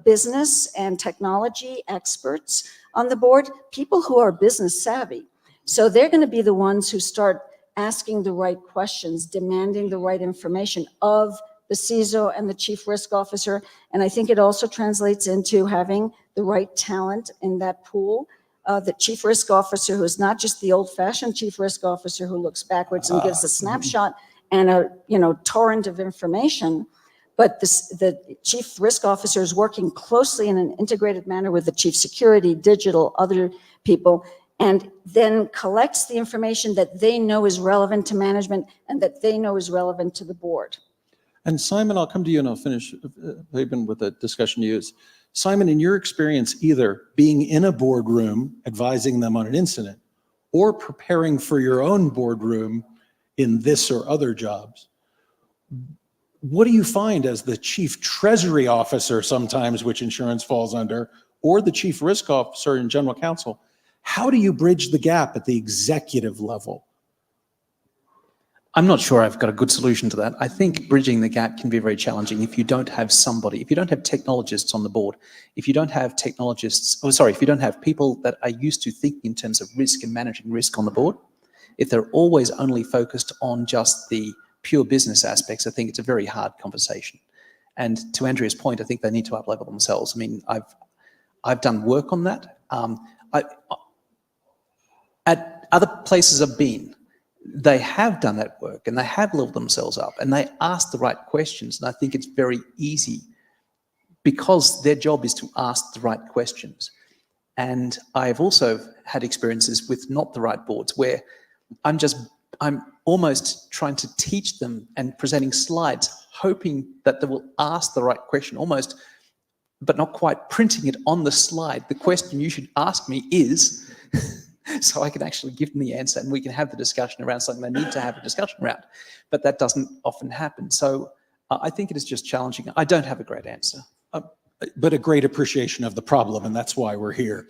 S19: business and technology experts on the board, people who are business savvy. So they're going to be the ones who start asking the right questions, demanding the right information of the CISO and the chief risk officer. And I think it also translates into having the right talent in that pool. The chief risk officer, who is not just the old-fashioned chief risk officer who looks backwards and gives a snapshot and a torrent of information, but the chief risk officer is working closely in an integrated manner with the chief security, digital, other people, and then collects the information that they know is relevant to management and that they know is relevant to the board. And Simon, I'll come to you and I'll finish Laban with a discussion to use. Simon, in your experience, either being in a boardroom advising them on an incident or preparing for your own boardroom in this or other jobs, what do you find as the chief treasury officer sometimes, which insurance falls under, or the chief risk officer and general counsel? How do you bridge the gap at the executive level?
S21: I'm not sure I've got a good solution to that. I think bridging the gap can be very challenging if you don't have somebody, if you don't have technologists on the board, if you don't have if you don't have people that are used to thinking in terms of risk and managing risk on the board, if they're always only focused on just the pure business aspects, I think it's a very hard conversation. And to Andrea's point, I think they need to up-level themselves. I mean, I've done work on that. At other places I've been, they have done that work and they have leveled themselves up and they ask the right questions. And I think it's very easy because their job is to ask the right questions. And I've also had experiences with not the right boards where I'm almost trying to teach them and presenting slides, hoping that they will ask the right question almost, but not quite printing it on the slide. The question you should ask me is, so I can actually give them the answer and we can have the discussion around something they need to have a discussion around. But that doesn't often happen. So I think it is just challenging. I don't have a great answer.
S19: But a great appreciation of the problem, and that's why we're here.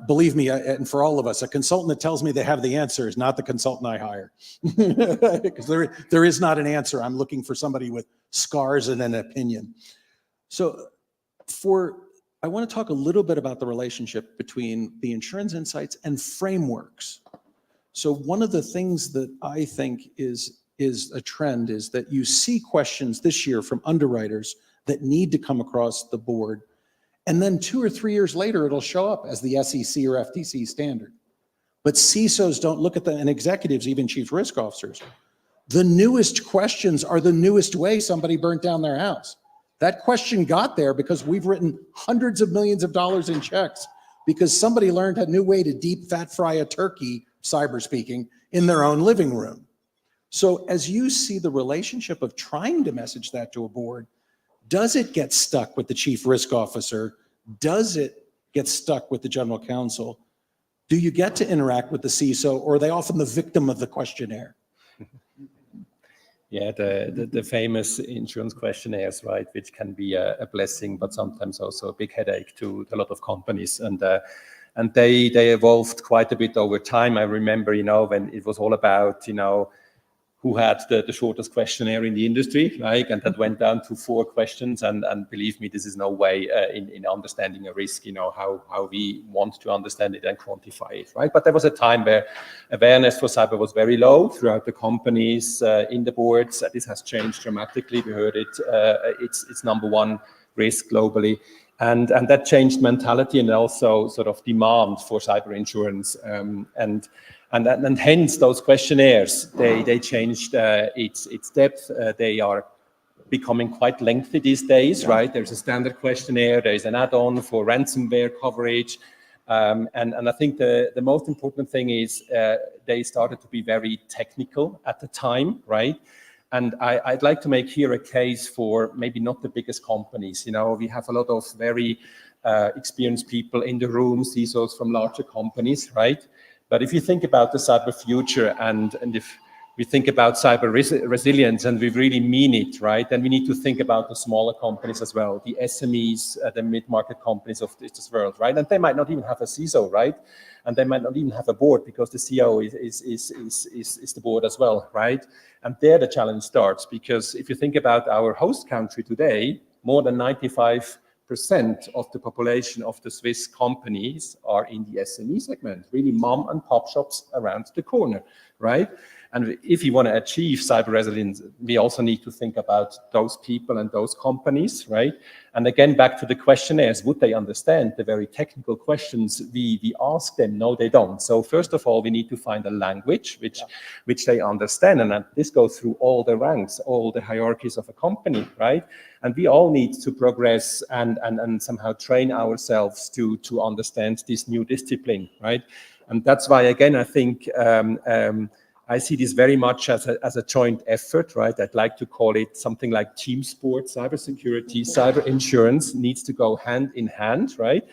S19: Believe me, and for all of us, a consultant that tells me they have the answer is not the consultant I hire. Because there is not an answer. I'm looking for somebody with scars and an opinion. So I want to talk a little bit about the relationship between the insurance insights and frameworks. So one of the things that I think is a trend is that you see questions this year from underwriters that need to come across the board. And then 2 or 3 years later, it'll show up as the SEC or FTC standard. But CISOs don't look at them, and executives, even chief risk officers. The newest questions are the newest way somebody burnt down their house. That question got there because we've written hundreds of millions of dollars in checks because somebody learned a new way to deep fat fry a turkey, cyber speaking, in their own living room. So as you see the relationship of trying to message that to a board, does it get stuck with the chief risk officer? Does it get stuck with the general counsel? Do you get to interact with the CISO, or are they often the victim of the questionnaire?
S20: Yeah, the famous insurance questionnaires, right, which can be a blessing, but sometimes also a big headache to a lot of companies. And they evolved quite a bit over time. I remember, when it was all about, who had the shortest questionnaire in the industry, right? And that went down to 4 questions. And believe me, this is no way in understanding a risk, how we want to understand it and quantify it, right? But there was a time where awareness for cyber was very low throughout the companies, in the boards. This has changed dramatically. We heard it. It's number 1 risk globally. And that changed mentality and also sort of demand for cyber insurance. And hence those questionnaires, they changed its depth. They are becoming quite lengthy these days, right? There's a standard questionnaire, there's an add-on for ransomware coverage. And I think the most important thing is they started to be very technical at the time, right? And I'd like to make here a case for maybe not the biggest companies. We have a lot of very experienced people in the room, CISOs from larger companies, right? But if you think about the cyber future and if we think about cyber resilience and we really mean it, right, then we need to think about the smaller companies as well, the SMEs, the mid-market companies of this world, right? And they might not even have a CISO, right? And they might not even have a board because the CEO is the board as well, right? And there the challenge starts, because if you think about our host country today, more than 95% of the population of the Swiss companies are in the SME segment, really mom and pop shops around the corner, right? And if you want to achieve cyber resilience, we also need to think about those people and those companies, right? And again, back to the questionnaires, would they understand the very technical questions we ask them? No, they don't. So first of all, we need to find a language which they understand. And this goes through all the ranks, all the hierarchies of a company, right? And we all need to progress and somehow train ourselves to understand this new discipline, right? And that's why, again, I think I see this very much as a joint effort, right? I'd like to call it something like team sport. Cybersecurity, cyber insurance needs to go hand in hand, right?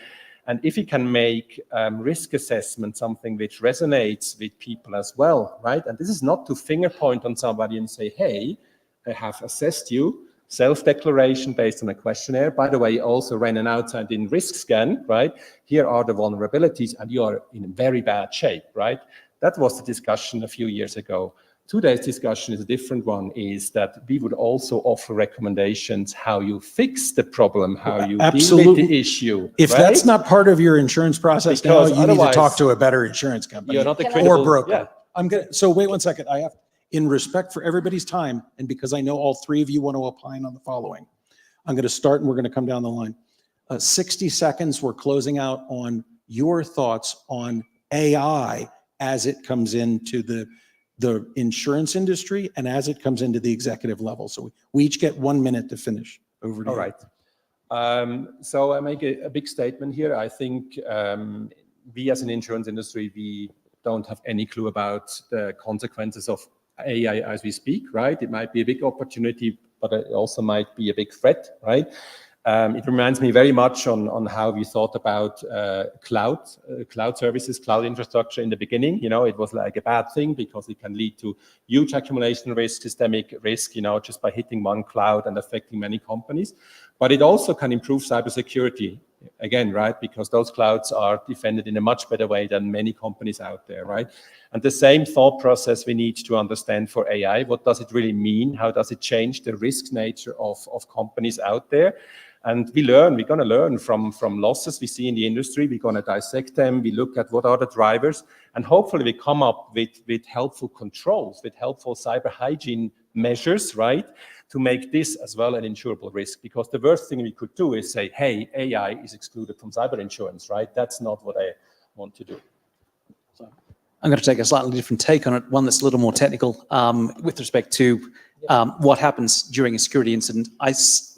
S20: And if you can make risk assessment something which resonates with people as well, right? And this is not to finger point on somebody and say, hey, I have assessed you, self-declaration based on a questionnaire. By the way, also ran an outside-in risk scan, right? Here are the vulnerabilities and you are in very bad shape, right? That was the discussion a few years ago. Today's discussion is a different one, is that we would also offer recommendations how you fix the problem, how you deal with the issue.
S19: If
S20: right?
S19: that's not part of your insurance process
S20: Because
S19: now, you need to talk to a better insurance company
S20: you're not a
S19: or
S20: credible-
S19: broker.
S20: yeah.
S19: So wait one second. In respect for everybody's time, and because I know all 3 of you want to opine on the following, I'm going to start and we're going to come down the line. 60 seconds, we're closing out on your thoughts on AI as it comes into the insurance industry and as it comes into the executive level. So we each get 1 minute to finish. Over to you.
S20: All right. So I make a big statement here. I think we as an insurance industry, we don't have any clue about the consequences of AI as we speak, right? It might be a big opportunity, but it also might be a big threat, right? It reminds me very much on how we thought about cloud services, cloud infrastructure in the beginning. It was like a bad thing because it can lead to huge accumulation risk, systemic risk, just by hitting one cloud and affecting many companies. But it also can improve cybersecurity, again, right? Because those clouds are defended in a much better way than many companies out there, right? And the same thought process we need to understand for AI. What does it really mean? How does it change the risk nature of companies out there? And we're going to learn from losses we see in the industry. We're going to dissect them. We look at what are the drivers. And hopefully we come up with helpful controls, with helpful cyber hygiene measures, right? To make this as well an insurable risk. Because the worst thing we could do is say, hey, AI is excluded from cyber insurance, right? That's not what I want to do.
S6: I'm going to take a slightly different take on it, one that's a little more technical with respect to what happens during a security incident.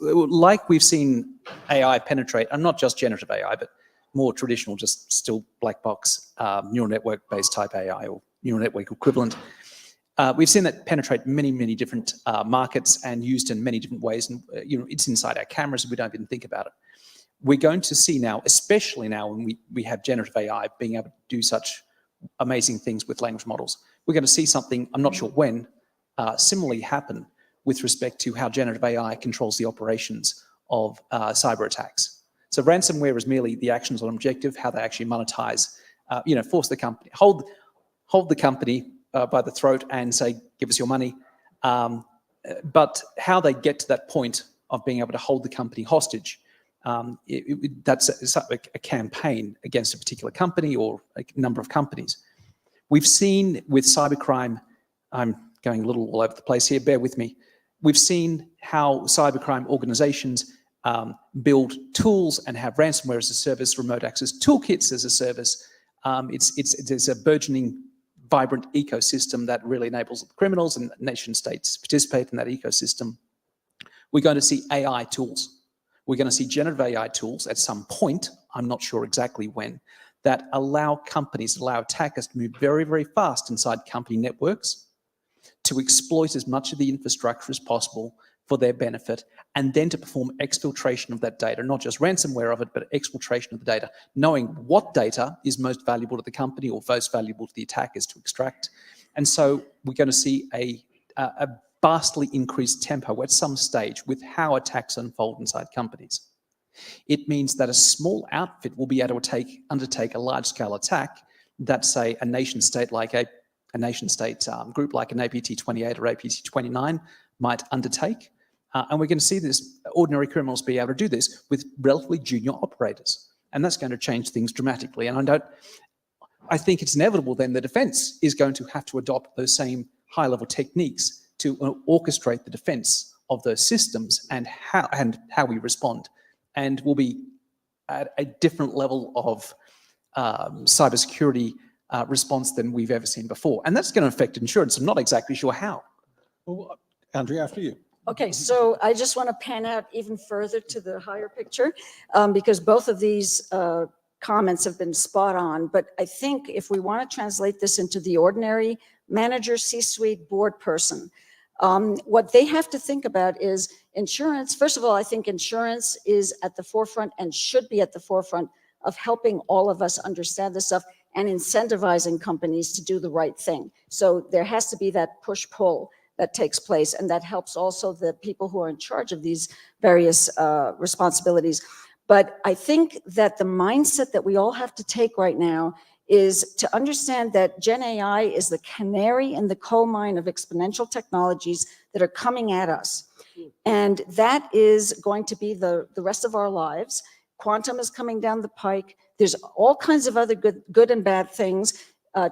S6: Like we've seen AI penetrate, and not just generative AI, but more traditional, just still black box, neural network-based type AI or neural network equivalent. We've seen that penetrate many, many different markets and used in many different ways. And it's inside our cameras, and we don't even think about it. We're going to see now, especially now when we have generative AI being able to do such amazing things with language models, we're going to see something, I'm not sure when, similarly happen with respect to how generative AI controls the operations of cyber attacks. So ransomware is merely the actions on objective, how they actually monetize, force the company, hold the company
S21: by the throat and say, give us your money. But how they get to that point of being able to hold the company hostage, that's a campaign against a particular company or a number of companies. We've seen with cybercrime, I'm going a little all over the place here, bear with me. We've seen how cybercrime organizations build tools and have ransomware as a service, remote access toolkits as a service. There's a burgeoning, vibrant ecosystem that really enables criminals and nation states to participate in that ecosystem. We're going to see AI tools. We're going to see generative AI tools at some point, I'm not sure exactly when, that allow companies, allow attackers to move very, very fast inside company networks to exploit as much of the infrastructure as possible for their benefit, and then to perform exfiltration of that data, not just ransomware of it, but exfiltration of the data, knowing what data is most valuable to the company or most valuable to the attackers to extract. And so we're going to see a vastly increased tempo at some stage with how attacks unfold inside companies. It means that a small outfit will be able to undertake a large-scale attack that, say, a nation-state like a nation-state group like an APT-28 or APT-29 might undertake. And we're going to see this, ordinary criminals be able to do this with relatively junior operators. And that's going to change things dramatically. And I think it's inevitable then the defense is going to have to adopt those same high-level techniques to orchestrate the defense of those systems and how we respond. And we'll be at a different level of cybersecurity response than we've ever seen before. And that's going to affect insurance. I'm not exactly sure how.
S19: Well, Andrea, after you.
S2: Okay, so I just want to pan out even further to the higher picture because both of these comments have been spot on. But I think if we want to translate this into the ordinary manager, C-suite, board person, what they have to think about is insurance. First of all, I think insurance is at the forefront and should be at the forefront of helping all of us understand this stuff and incentivizing companies to do the right thing. So there has to be that push-pull that takes place, and that helps also the people who are in charge of these various responsibilities. But I think that the mindset that we all have to take right now is to understand that Gen AI is the canary in the coal mine of exponential technologies that are coming at us. And that is going to be the rest of our lives. Quantum is coming down the pike. There's all kinds of other good and bad things.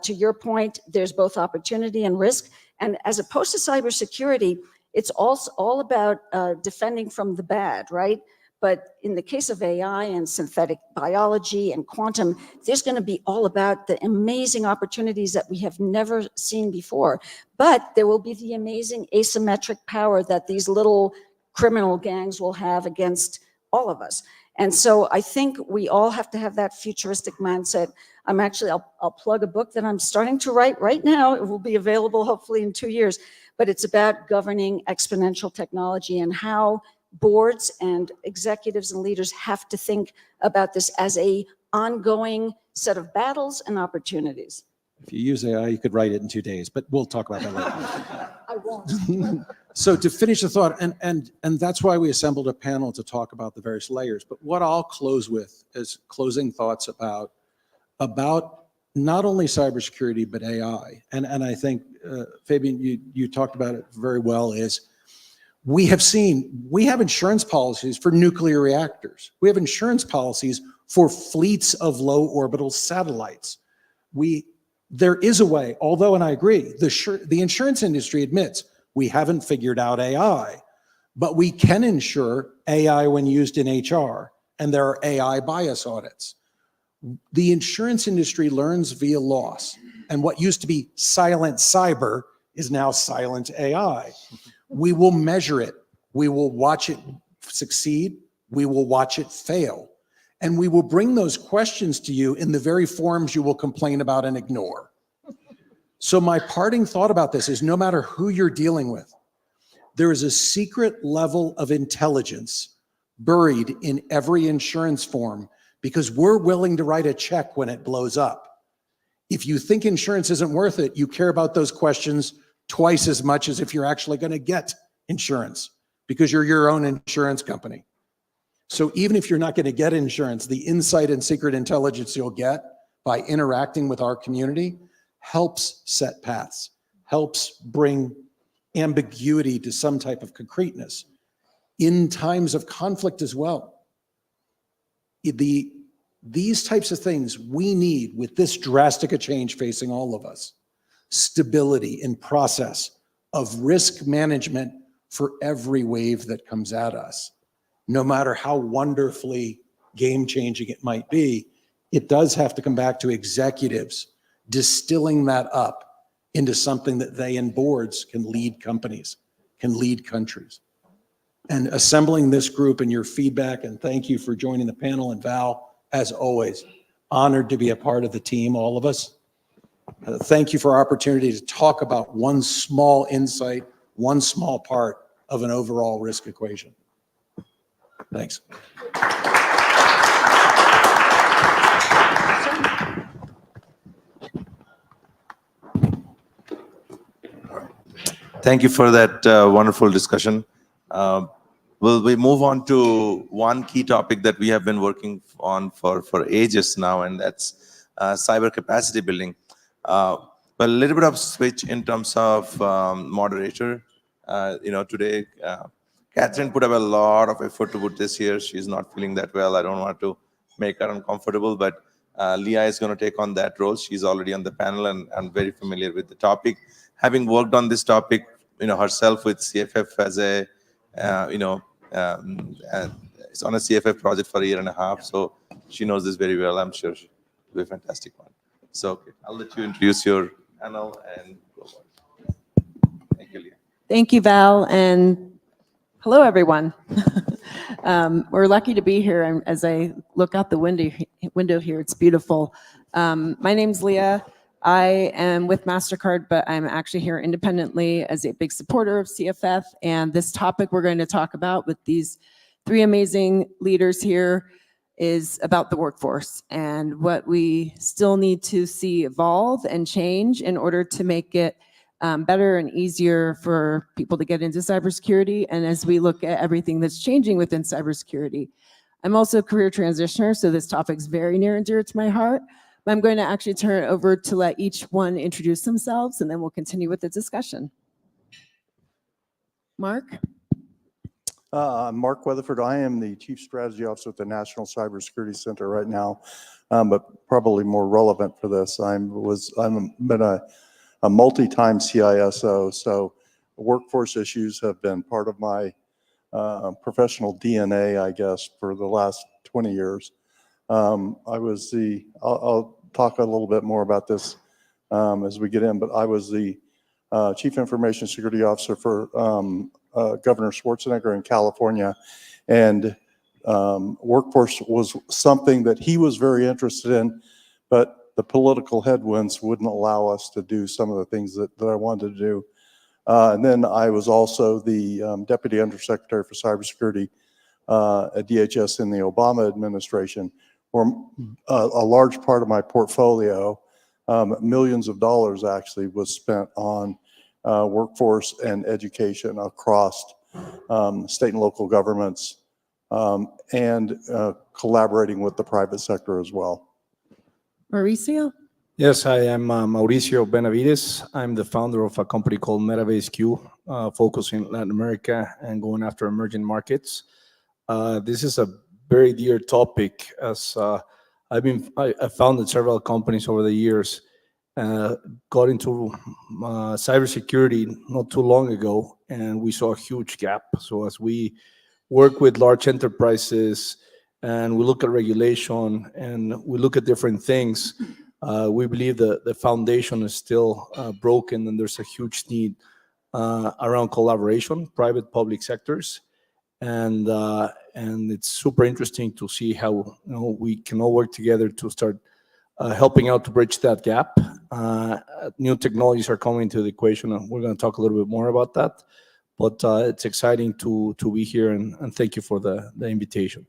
S2: To your point, there's both opportunity and risk. And as opposed to cybersecurity, it's also all about defending from the bad, right? But in the case of AI and synthetic biology and quantum, there's going to be all about the amazing opportunities that we have never seen before. But there will be the amazing asymmetric power that these little criminal gangs will have against all of us. And so I think we all have to have that futuristic mindset. I'll plug a book that I'm starting to write right now. It will be available hopefully in 2 years, but it's about governing exponential technology and how boards and executives and leaders have to think about this as a ongoing set of battles and opportunities.
S19: If you use AI, you could write it in 2 days, but we'll talk about that later.
S2: I won't.
S19: So to finish the thought, and that's why we assembled a panel to talk about the various layers, but what I'll close with is closing thoughts about not only cybersecurity, but AI. And I think, Fabian, you talked about it very well, is we have insurance policies for nuclear reactors. We have insurance policies for fleets of low orbital satellites. There is a way, although, and I agree, the insurance industry admits we haven't figured out AI, but we can insure AI when used in HR, and there are AI bias audits. The insurance industry learns via loss, and what used to be silent cyber is now silent AI. We will measure it. We will watch it succeed. We will watch it fail. And we will bring those questions to you in the very forms you will complain about and ignore. So my parting thought about this is no matter who you're dealing with, there is a secret level of intelligence buried in every insurance form because we're willing to write a check when it blows up. If you think insurance isn't worth it, you care about those questions twice as much as if you're actually going to get insurance because you're your own insurance company. So even if you're not going to get insurance, the insight and secret intelligence you'll get by interacting with our community, helps set paths, helps bring ambiguity to some type of concreteness in times of conflict as well. These types of things we need with this drastic a change facing all of us. Stability in process of risk management for every wave that comes at us. No matter how wonderfully game-changing it might be, it does have to come back to executives distilling that up into something that they and boards can lead companies, can lead countries. And assembling this group and your feedback, and thank you for joining the panel. And Val, as always, honored to be a part of the team, all of us. Thank you for our opportunity to talk about one small insight, one small part of an overall risk equation. Thanks.
S1: Thank you for that wonderful discussion. Will we move on to one key topic that we have been working on for ages now, and that's cyber capacity building. But a little bit of switch in terms of moderator. Today, Catherine put up a lot of effort to put this here. She's not feeling that well. I don't want to make her uncomfortable, but Leah is going to take on that role. She's already on the panel and I'm very familiar with the topic. Having worked on this topic, herself with CFF as a, it's on a CFF project for a year and a half. So she knows this very well. I'm sure she'll be a fantastic one. So okay, I'll let you introduce your panel and go on. Thank you, Leah.
S3: Thank you, Val, and hello, everyone. We're lucky to be here, and as I look out the window here, it's beautiful. My name's Leah. I am with MasterCard, but I'm actually here independently as a big supporter of CFF, and this topic we're going to talk about with these three amazing leaders here is about the workforce and what we still need to see evolve and change in order to make it better and easier for people to get into cybersecurity. And as we look at everything that's changing within cybersecurity, I'm also a career transitioner, so this topic's very near and dear to my heart. But I'm going to actually turn it over to let each one introduce themselves, and then we'll continue with the discussion. Mark?
S22: I'm Mark Weatherford. I am the Chief Strategy Officer at the National Cybersecurity Center right now, but probably more relevant for this. I've been a multi-time CISO, so workforce issues have been part of my professional DNA, I guess, for the last 20 years. I'll talk a little bit more about this as we get in, but I was the Chief Information Security Officer for Governor Schwarzenegger in California, and workforce was something that he was very interested in, but the political headwinds wouldn't allow us to do some of the things that I wanted to do. And then I was also the Deputy Undersecretary for Cybersecurity at DHS in the Obama administration, where a large part of my portfolio, millions of dollars actually, was spent on workforce and education across state and local governments, and collaborating with the private sector as well.
S3: Mauricio?
S23: Yes, I am Mauricio Benavides. I'm the founder of a company called Metabase Q, focusing in Latin America and going after emerging markets. This is a very dear topic, as I founded several companies over the years. Got into cybersecurity not too long ago, and we saw a huge gap. So as we work with large enterprises and we look at regulation and we look at different things, we believe that the foundation is still broken, and there's a huge need around collaboration, private public sectors, and it's super interesting to see how we can all work together to start helping out to bridge that gap. New technologies are coming into the equation, and we're going to talk a little bit more about that. But it's exciting to be here, and thank you for the invitation.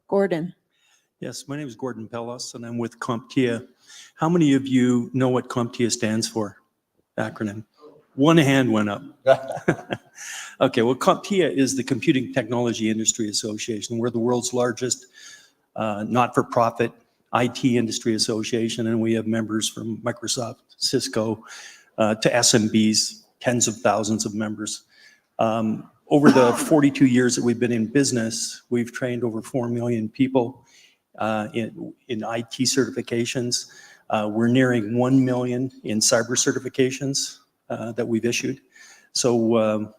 S3: Gordon.
S24: Yes, my name is Gordon Pellos, and I'm with CompTIA. How many of you know what CompTIA stands for? Acronym. One hand went up. Okay, well, CompTIA is the Computing Technology Industry Association. We're the world's largest not-for-profit IT Industry Association, and we have members from Microsoft, Cisco, to SMBs, tens of thousands of members. Over the 42 years that we've been in business, we've trained over 4 million people in IT certifications. We're nearing 1 million in cyber certifications that we've issued. So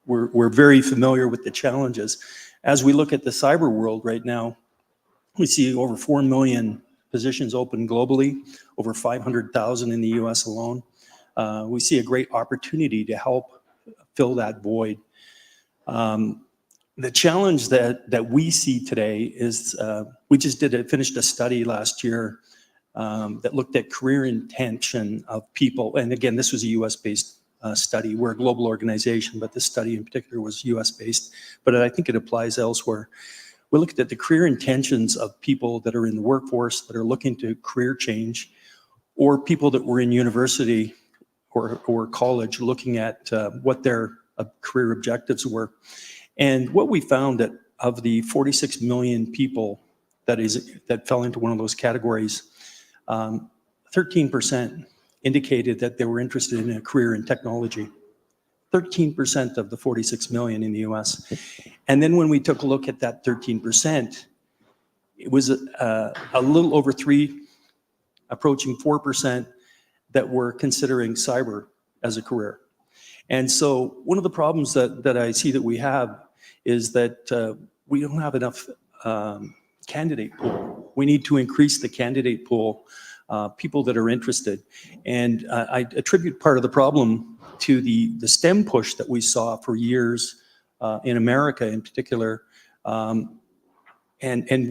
S24: we're very familiar with the challenges. As we look at the cyber world right now, we see over 4 million positions open globally, over 500,000 in the US alone. We see a great opportunity to help fill that void. The challenge that we see today is we just finished a study last year that looked at career intention of people. And again, this was a US-based study. We're a global organization, but this study in particular was US-based, but I think it applies elsewhere. We looked at the career intentions of people that are in the workforce, that are looking to career change, or people that were in university or college looking at what their career objectives were. And what we found that of the 46 million people that fell into one of those categories, 13% indicated that they were interested in a career in technology. 13% of the 46 million in the US. And then when we took a look at that 13%, it was a little over 3, approaching 4% that were considering cyber as a career. And so one of the problems that I see that we have is that we don't have enough candidate pool. We need to increase the candidate pool, people that are interested. And I attribute part of the problem to the STEM push that we saw for years in America in particular. And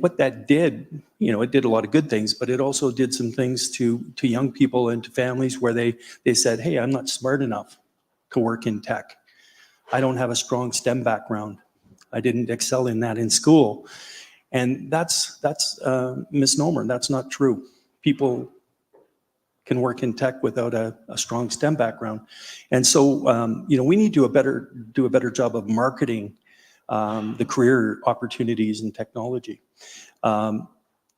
S24: what that did, it did a lot of good things, but it also did some things to young people and to families where they said, hey, I'm not smart enough to work in tech. I don't have a strong STEM background. I didn't excel in that in school. And that's a misnomer. That's not true. People can work in tech without a strong STEM background. And so, we need to do a better job of marketing the career opportunities in technology.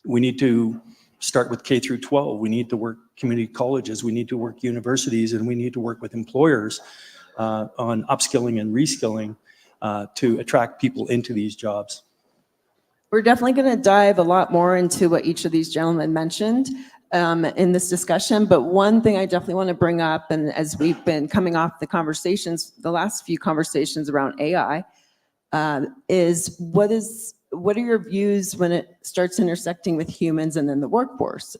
S24: We need to start with K through 12. We need to work community colleges. We need to work universities, and we need to work with employers on upskilling and reskilling to attract people into these jobs.
S3: We're definitely going to dive a lot more into what each of these gentlemen mentioned in this discussion, but one thing I definitely want to bring up, and as we've been coming off the conversations, the last few conversations around AI, is what are your views when it starts intersecting with humans and then the workforce?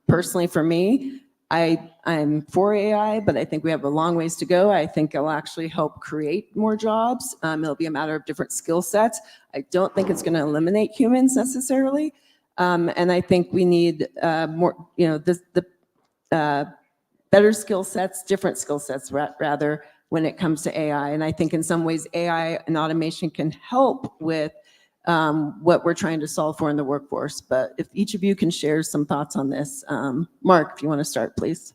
S3: Personally, for me, I'm for AI, but I think we have a long ways to go. I think it'll actually help create more jobs. It'll be a matter of different skill sets. I don't think it's going to eliminate humans necessarily. And I think we need more, better skill sets, different skill sets rather, when it comes to AI. And I think in some ways AI and automation can help with what we're trying to solve for in the workforce. But if each of you can share some thoughts on this. Mark, if you want to start, please.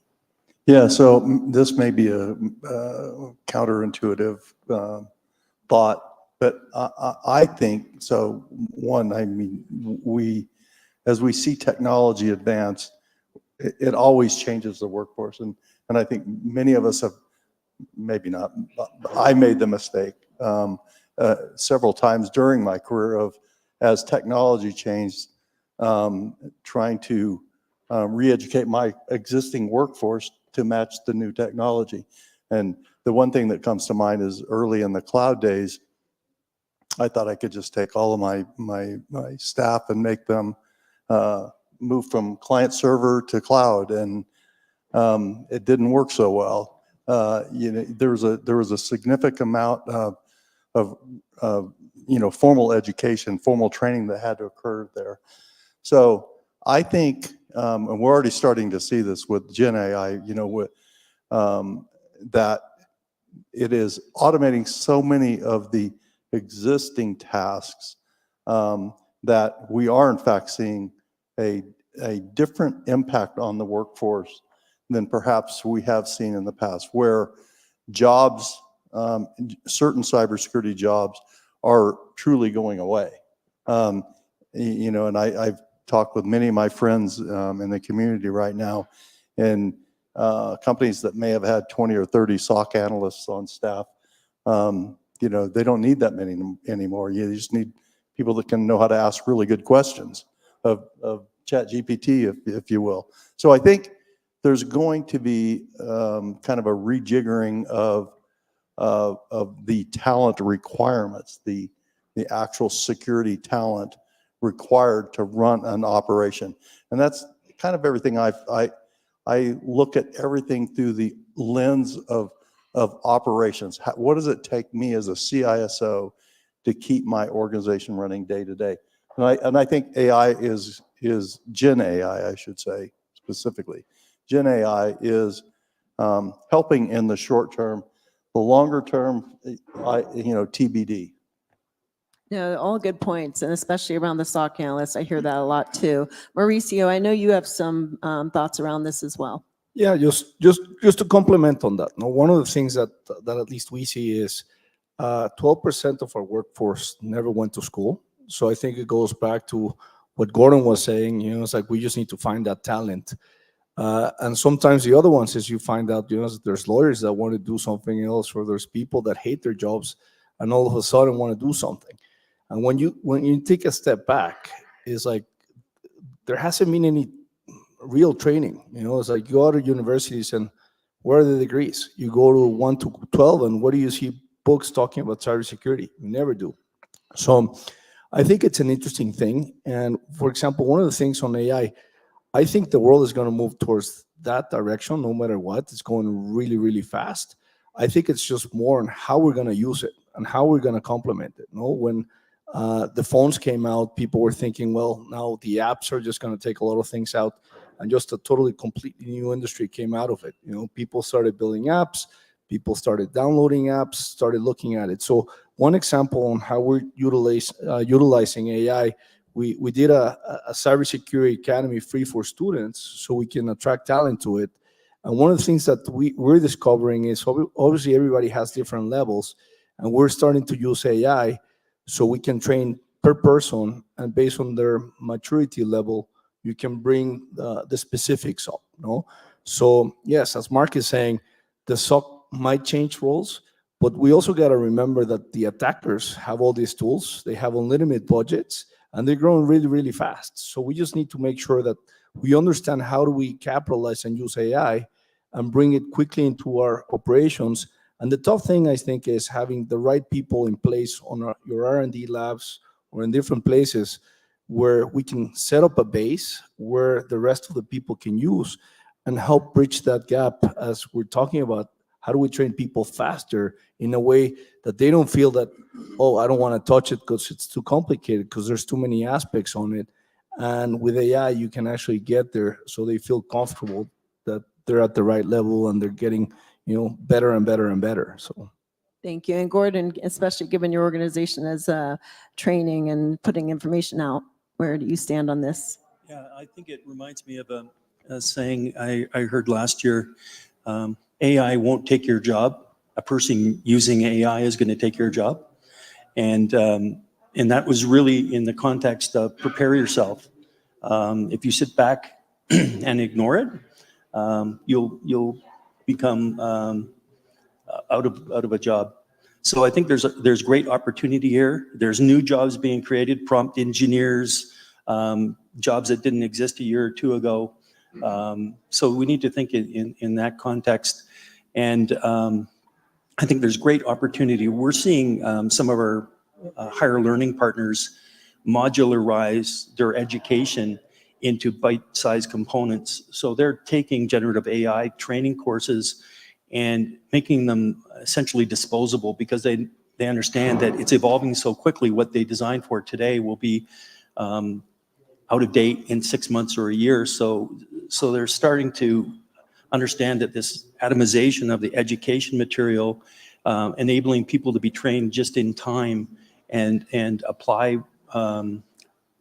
S22: Yeah, so this may be a counterintuitive thought, but I think, so one, I mean, as we see technology advance, it always changes the workforce. And I think many of us have, maybe not, I made the mistake several times during my career of, as technology changed, trying to re-educate my existing workforce to match the new technology. And the one thing that comes to mind is early in the cloud days, I thought I could just take all of my staff and make them move from client server to cloud, and it didn't work so well. There was a significant amount of formal education, formal training that had to occur there. So I think, and we're already starting to see this with Gen AI, that it is automating so many of the existing tasks that we are in fact seeing a different impact on the workforce than perhaps we have seen in the past, where jobs, certain cybersecurity jobs, are truly going away. And I've talk with many of my friends in the community right now, and companies that may have had 20 or 30 SOC analysts on staff. You know, they don't need that many anymore. You just need people that can know how to ask really good questions of ChatGPT, if you will. So I think there's going to be kind of a rejiggering of the talent requirements, the actual security talent required to run an operation. And that's kind of everything I look at everything through the lens of operations. What does it take me as a CISO to keep my organization running day to day? And I think AI is Gen AI, I should say, specifically. Gen AI is helping in the short term. The longer term, TBD.
S3: Yeah, all good points, and especially around the SOC analysts. I hear that a lot too. Mauricio, I know you have some thoughts around this as well.
S23: Yeah, just to complement on that. Now, one of the things that at least we see is 12% of our workforce never went to school. So I think it goes back to what Gordon was saying. You know, it's like we just need to find that talent. And sometimes the other ones is you find out, you know, there's lawyers that want to do something else, or there's people that hate their jobs and all of a sudden want to do something. And when you take a step back, it's like there hasn't been any real training. You know, it's like you go to universities and where are the degrees? You go to 1 to 12 and what do you see books talking about cybersecurity? You never do. So I think it's an interesting thing. And for example, one of the things on AI, I think the world is going to move towards that direction no matter what. It's going really, really fast. I think it's just more on how we're going to use it and how we're going to complement it. You know, when the phones came out, people were thinking, well, now the apps are just going to take a lot of things out, and just a totally completely new industry came out of it. You know, people started building apps, people started downloading apps, started looking at it. So one example on how we're utilizing AI, we did a cybersecurity academy free for students so we can attract talent to it. And one of the things that we're discovering is obviously everybody has different levels, and we're starting to use AI so we can train per person, and based on their maturity level, you can bring the specifics up. No, so yes, as Mark is saying, the SOC might change roles, but we also got to remember that the attackers have all these tools, they have unlimited budgets, and they're growing really, really fast. So we just need to make sure that we understand how do we capitalize and use AI and bring it quickly into our operations. And the tough thing, I think, is having the right people in place on your R&D labs or in different places where we can set up a base where the rest of the people can use and help bridge that gap as we're talking about. How do we train people faster in a way that they don't feel that, oh, I don't want to touch it because it's too complicated, because there's too many aspects on it. And with AI, you can actually get there so they feel comfortable that they're at the right level and they're getting, you know, better and better and better. So
S3: Thank you. And Gordon, especially given your organization as training and putting information out, where do you stand on this?
S24: Yeah, I think it reminds me of a saying I heard last year. AI won't take your job. A person using AI is going to take your job. And that was really in the context of prepare yourself. If you sit back and ignore it, you'll become out of a job. So I think there's great opportunity here. There's new jobs being created, prompt engineers, jobs that didn't exist a year or two ago. So we need to think in that context. And I think there's great opportunity. We're seeing some of our higher learning partners modularize their education into bite-sized components. So they're taking generative AI training courses and making them essentially disposable, because they understand that it's evolving so quickly. What they designed for today will be out of date in 6 months or a year. So they're starting to understand that this atomization of the education material, enabling people to be trained just in time and apply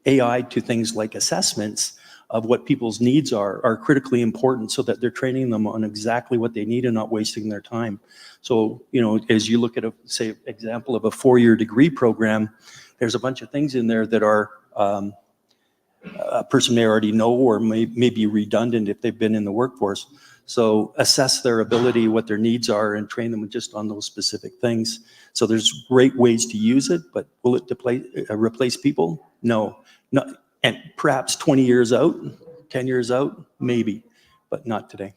S24: AI to things like assessments of what people's needs are critically important, so that they're training them on exactly what they need and not wasting their time. So, you know, as you look at a, say, example of a 4-year degree program, there's a bunch of things in there that are a person may already know or may be redundant if they've been in the workforce. So assess their ability, what their needs are, and train them just on those specific things. So there's great ways to use it, but will it replace people? No. And perhaps 20 years out, 10 years out, maybe, but not today.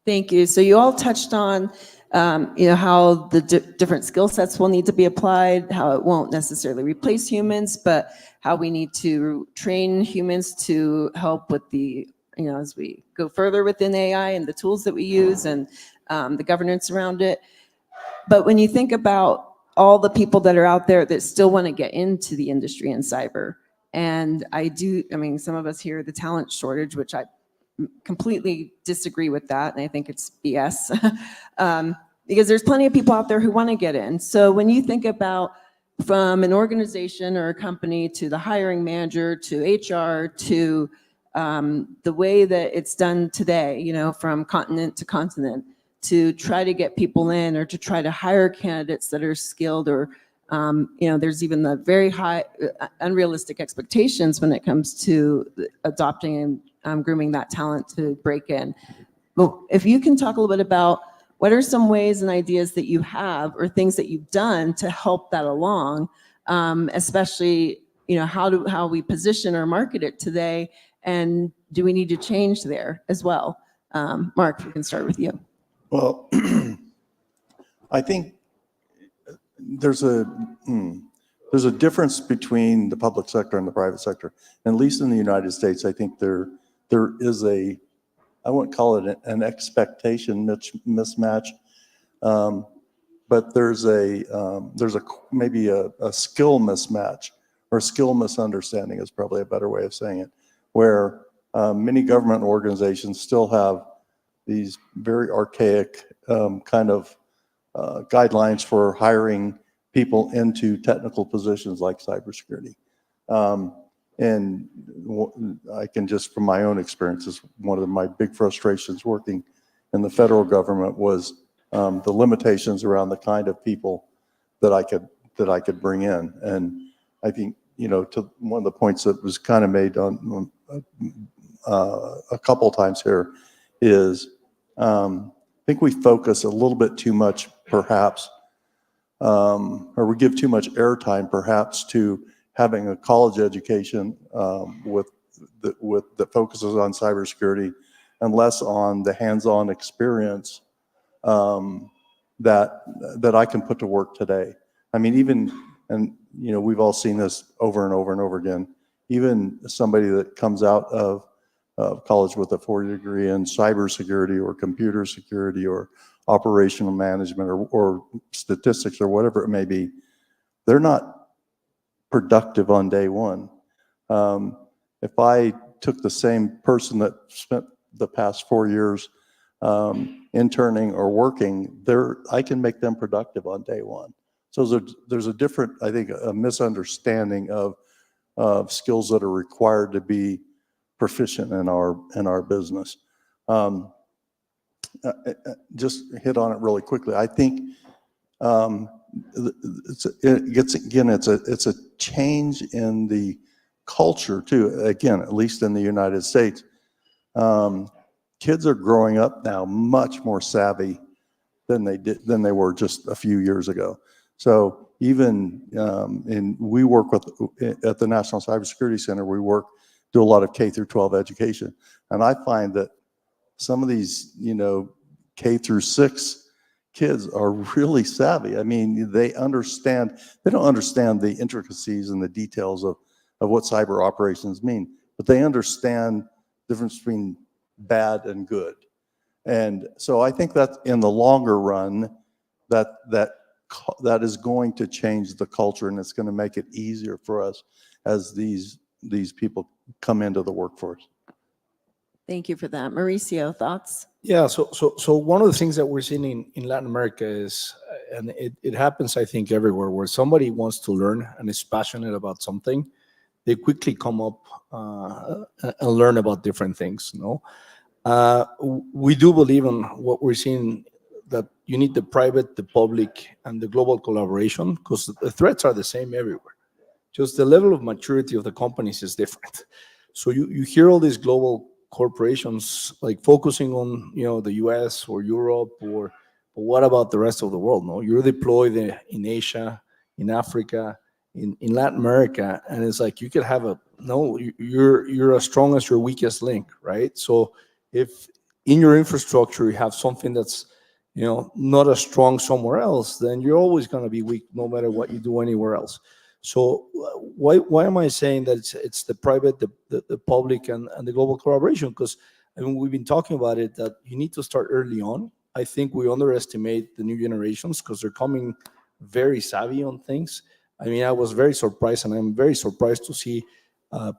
S3: Thank you. So you all touched on, how the different skill sets will need to be applied, how it won't necessarily replace humans, but how we need to train humans to help with the, as we go further within AI and the tools that we use and the governance around it. But when you think about all the people that are out there that still want to get into the industry in cyber, and some of us hear the talent shortage, which I completely disagree with that, and I think it's BS. Because there's plenty of people out there who want to get in. So when you think about from an organization or a company to the hiring manager to HR to the way that it's done today, from continent to continent, to try to get people in or to try to hire candidates that are skilled or, there's even the very high unrealistic expectations when it comes to adopting and grooming that talent to break in. Well, if you can talk a little bit about what are some ways and ideas that you have or things that you've done to help that along, especially, how we position or market it today, and do we need to change there as well? Mark, we can start with you.
S22: Well, I think there's a difference between the public sector and the private sector. And at least in the United States, I think there is I wouldn't call it an expectation mismatch, but there's maybe a skill mismatch, or skill misunderstanding is probably a better way of saying it, where many government organizations still have these very archaic kind of guidelines for hiring people into technical positions like cybersecurity. And I can just, from my own experiences, one of my big frustrations working in the federal government was the limitations around the kind of people that I could bring in. And I think, to one of the points that was kind of made on a couple times here is, I think we focus a little bit too much, perhaps, or we give too much airtime, perhaps, to having a college education that focuses on cybersecurity, and less on the hands-on experience that I can put to work today. I mean, we've all seen this over and over and over again. Even somebody that comes out of college with a 4-year degree in cybersecurity or computer security or operational management or statistics or whatever it may be, they're not productive on day one. If I took the same person that spent the past 4 years interning or working, I can make them productive on day one. So there's a different, I think, a misunderstanding of skills that are required to be proficient in our business. Just hit on it really quickly. I think it's a change in the culture too. Again, at least in the United States, kids are growing up now much more savvy than they were just a few years ago. So even we work at the National Cybersecurity Center. We do a lot of K through 12 education, and I find that some of these K through 6 kids are really savvy. I mean, they don't understand the intricacies and the details of what cyber operations mean, but they understand the difference between bad and good. And so I think that in the longer run, that is going to change the culture, and it's going to make it easier for us as these people come into the workforce.
S3: Thank you for that. Mauricio, thoughts?
S23: Yeah, so one of the things that we're seeing in Latin America is, and it happens, I think, everywhere, where somebody wants to learn and is passionate about something, they quickly come up and learn about different things. We do believe in what we're seeing, that you need the private, the public, and the global collaboration, because the threats are the same everywhere. just the level of maturity of the companies is different. So you hear all these global corporations like focusing on, the US or Europe, but what about the rest of the world? No, you're deployed in Asia, in Africa, in Latin America, and it's like you could have you're as strong as your weakest link, right? So if in your infrastructure you have something that's not as strong somewhere else, then you're always going to be weak no matter what you do anywhere else. So why am I saying that it's the private, the public, and the global collaboration? Because we've been talking about it, that you need to start early on. I think we underestimate the new generations because they're coming very savvy on things. I was very surprised, and I'm very surprised to see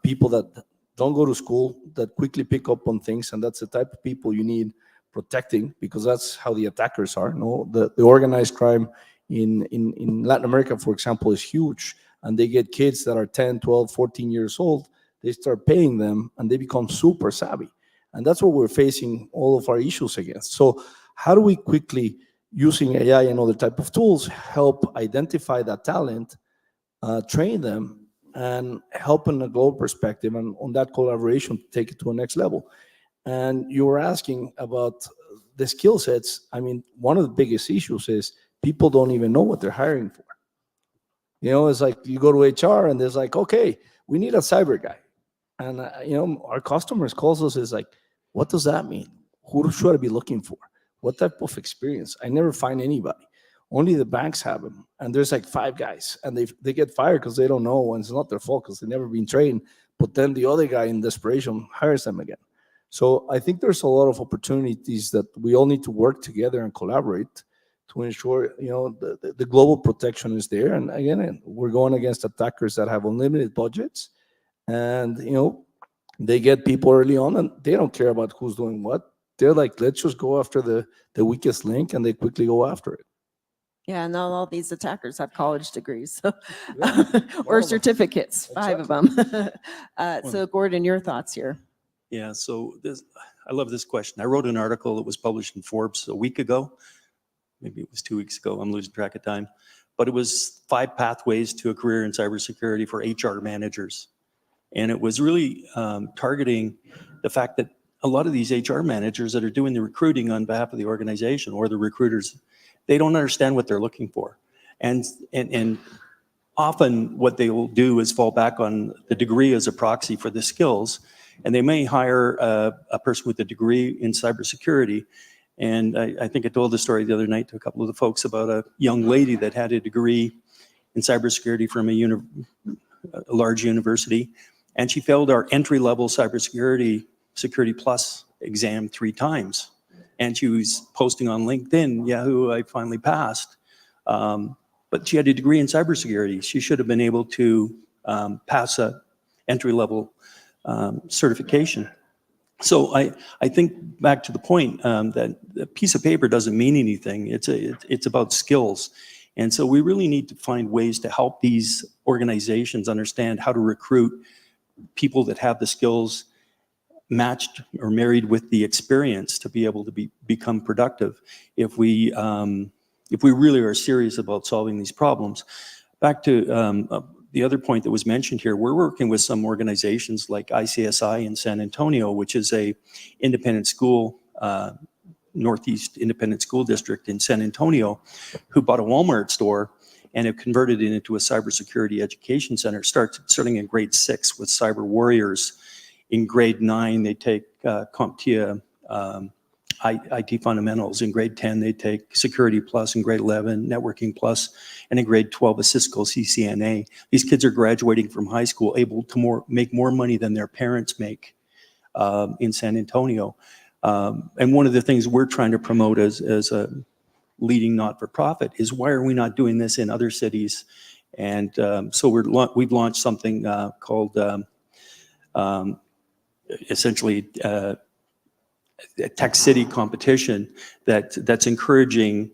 S23: people that don't go to school that quickly pick up on things, and that's the type of people you need protecting, because that's how the attackers are. No, the organized crime in Latin America, for example, is huge, and they get kids that are 10, 12, 14 years old. They start paying them, and they become super savvy, and that's what we're facing all of our issues against. So how do we quickly, using AI and other type of tools, help identify that talent, train them, and help in a global perspective, and on that collaboration, take it to a next level? And you were asking about the skill sets. One of the biggest issues is people don't even know what they're hiring for. It's like you go to HR and there's like, okay, we need a cyber guy. And, our customers calls us, is like, what does that mean? Who should I be looking for? What type of experience? I never find anybody. Only the banks have them. And there's like 5 guys, and they get fired because they don't know, and it's not their fault because they've never been trained. But then the other guy in desperation hires them again. So I think there's a lot of opportunities that we all need to work together and collaborate to ensure, the global protection is there. And again, we're going against attackers that have unlimited budgets, and, they get people early on, and they don't care about who's doing what. They're like, let's just go after the weakest link, and they quickly go after it.
S3: Yeah, and all these attackers have college degrees, so, or certificates, 5 of them. So Gordon, your thoughts here?
S24: Yeah, so I love this question. I wrote an article that was published in Forbes a week ago. Maybe it was 2 weeks ago. I'm losing track of time. But it was 5 pathways to a career in cybersecurity for HR managers. And it was really targeting the fact that a lot of these HR managers that are doing the recruiting on behalf of the organization, or the recruiters, they don't understand what they're looking for. And often what they will do is fall back on the degree as a proxy for the skills. And they may hire a person with a degree in cybersecurity. And I think I told the story the other night to a couple of the folks about a young lady that had a degree in cybersecurity from a large university. And she failed our entry-level cybersecurity Security Plus exam 3 times. And she was posting on LinkedIn, Yahoo, I finally passed. But she had a degree in cybersecurity. She should have been able to pass a entry-level certification. So I think back to the point that a piece of paper doesn't mean anything. It's about skills. And so we really need to find ways to help these organizations understand how to recruit people that have the skills matched or married with the experience to be able to become productive if we really are serious about solving these problems. Back to the other point that was mentioned here, we're working with some organizations like ICSI in San Antonio, which is a independent school, Northeast Independent School District in San Antonio, who bought a Walmart store and have converted it into a cybersecurity education center, starting in grade 6 with cyber warriors. In grade 9, they take CompTIA IT fundamentals. In grade 10, they take Security Plus. In grade 11, Networking Plus. And in grade 12, a Cisco CCNA. These kids are graduating from high school able to make more money than their parents make in San Antonio. And one of the things we're trying to promote as a leading not-for-profit is, why are we not doing this in other cities? And so we've launched something called essentially a Tech City competition that's encouraging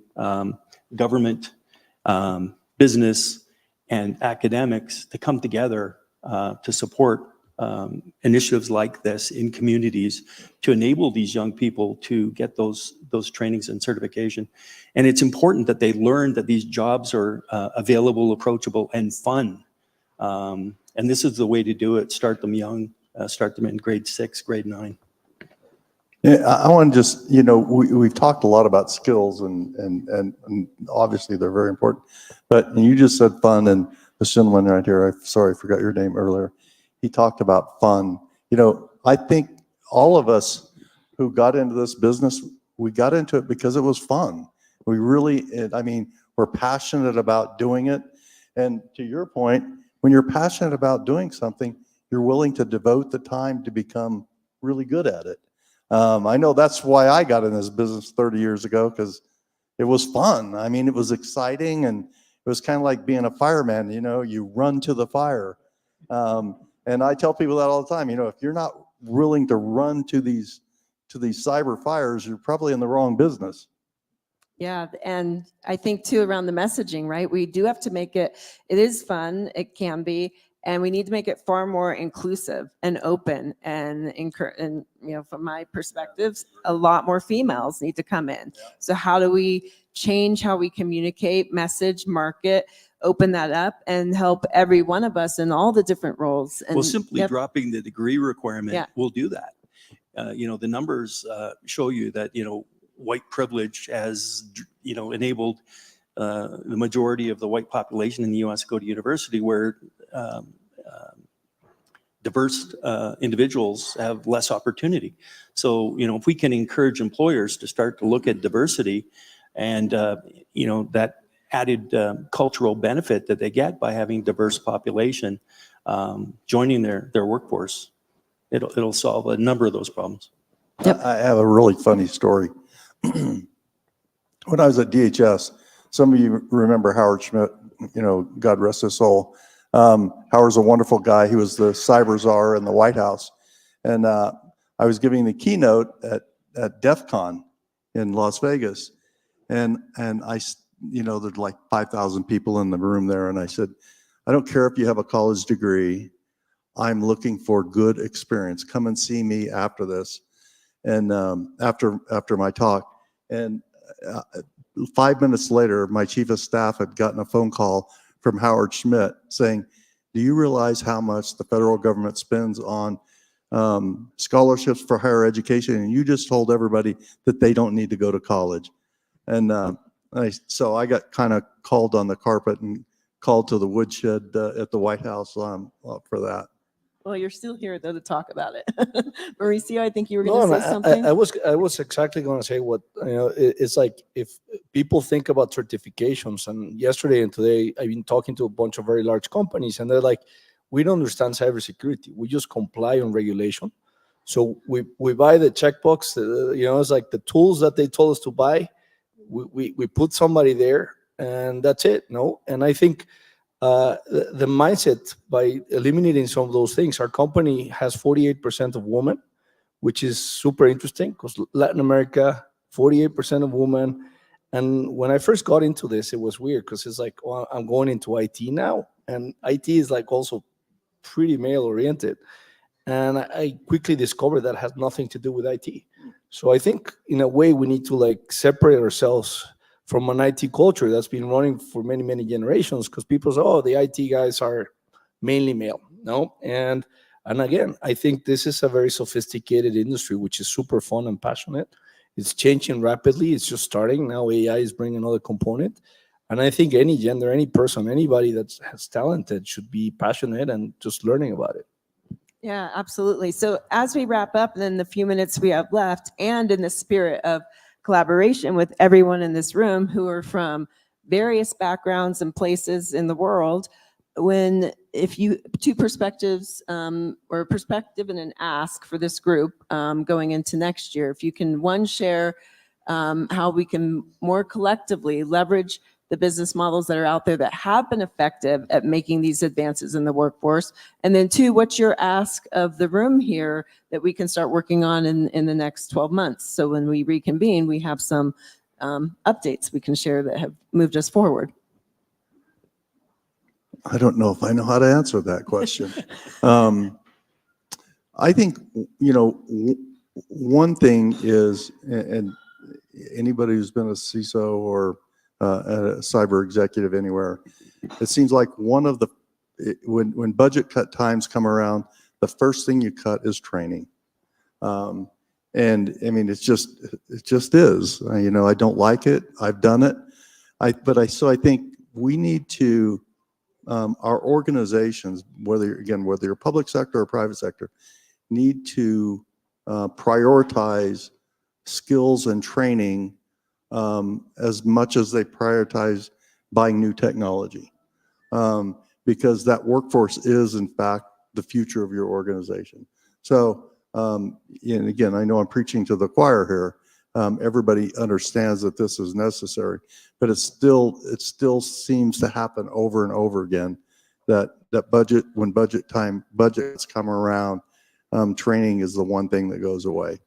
S24: government, business, and academics to come together to support initiatives like this in communities to enable these young people to get those trainings and certification. And it's important that they learn that these jobs are available, approachable, and fun. And this is the way to do it. Start them young, start them in grade 6, grade 9.
S22: Yeah, I want to just, you know, we've talked a lot about skills and obviously they're very important, but you just said fun, and this gentleman right here, I'm sorry, I forgot your name earlier. He talked about fun. You know, I think all of us who got into this business, we got into it because it was fun. We really, I mean, we're passionate about doing it. And to your point, when you're passionate about doing something, you're willing to devote the time to become really good at it. I know that's why I got in this business 30 years ago, because it was fun. I mean, it was exciting, and it was kind of like being a fireman, you know, you run to the fire. And I tell people that all the time, you know, if you're not willing to run to these cyber fires, you're probably in the wrong business.
S3: Yeah, and I think too around the messaging, right? We do have to make it is fun, it can be, and we need to make it far more inclusive and open and you know, from my perspectives, a lot more females need to come in. So how do we change how we communicate, message, market, open that up, and help every one of us in all the different roles? And
S24: Well, simply dropping the degree requirement will do that. You know, the numbers show you that, you know, white privilege has, you know, enabled the majority of the white population in the U.S. to go to university, where diverse individuals have less opportunity. So, you know, if we can encourage employers to start to look at diversity and, you know, that added cultural benefit that they get by having diverse population joining their workforce, it'll solve a number of those problems.
S22: I have a really funny story. When I was at DHS, some of you remember Howard Schmidt, you know, God rest his soul. Howard's a wonderful guy. He was the cyber czar in the White House. And I was giving the keynote at DEF CON in Las Vegas. And I, you know, there's like 5,000 people in the room there. And I said, I don't care if you have a college degree. I'm looking for good experience. Come and see me after this. And after my talk. And 5 minutes later, my chief of staff had gotten a phone call from Howard Schmidt saying, do you realize how much the federal government spends on scholarships for higher education? And you just told everybody that they don't need to go to college. And so I got kind of called on the carpet and called to the woodshed at the White House for that.
S3: Well, you're still here though to talk about it. Mauricio, I think you were going to say something.
S23: I was exactly going to say what, you know, it's like if people think about certifications, and yesterday and today I've been talking to a bunch of very large companies, and they're like, we don't understand cybersecurity. We just comply on regulation. So we buy the checkbox, you know, it's like the tools that they told us to buy. We put somebody there, and that's it. No, and I think the mindset, by eliminating some of those things, our company has 48% of women, which is super interesting because Latin America, 48% of women. And when I first got into this, it was weird because it's like, well, I'm going into IT now, and IT is like also pretty male oriented. And I quickly discovered that has nothing to do with IT. So I think in a way we need to like separate ourselves from an IT culture that's been running for many, many generations, because people say, oh, the IT guys are mainly male. No. And again, I think this is a very sophisticated industry, which is super fun and passionate. It's changing rapidly. It's just starting. Now AI is bringing another component. And I think any gender, any person, anybody that has talented should be passionate and just learning about it.
S3: Yeah, absolutely. So as we wrap up in the few minutes we have left, and in the spirit of collaboration with everyone in this room who are from various backgrounds and places in the world, if you two perspectives or a perspective and an ask for this group going into next year, if you can share how we can more collectively leverage the business models that are out there that have been effective at making these advances in the workforce. And then two, what's your ask of the room here that we can start working on in the next 12 months? So when we reconvene, we have some updates we can share that have moved us forward.
S22: I don't know if I know how to answer that question. I think, you know, one thing is, and anybody who's been a CISO or a cyber executive anywhere, it seems like one of the when budget cut times come around, the first thing you cut is training. And I mean, it just is. You know, I don't like it. I've done it. So I think we need to, our organizations, whether you're public sector or private sector, need to prioritize skills and training as much as they prioritize buying new technology. Because that workforce is, in fact, the future of your organization. So, and again, I know I'm preaching to the choir here. Everybody understands that this is necessary, but it still seems to happen over and over again that when budgets come around, training is the one thing that goes away.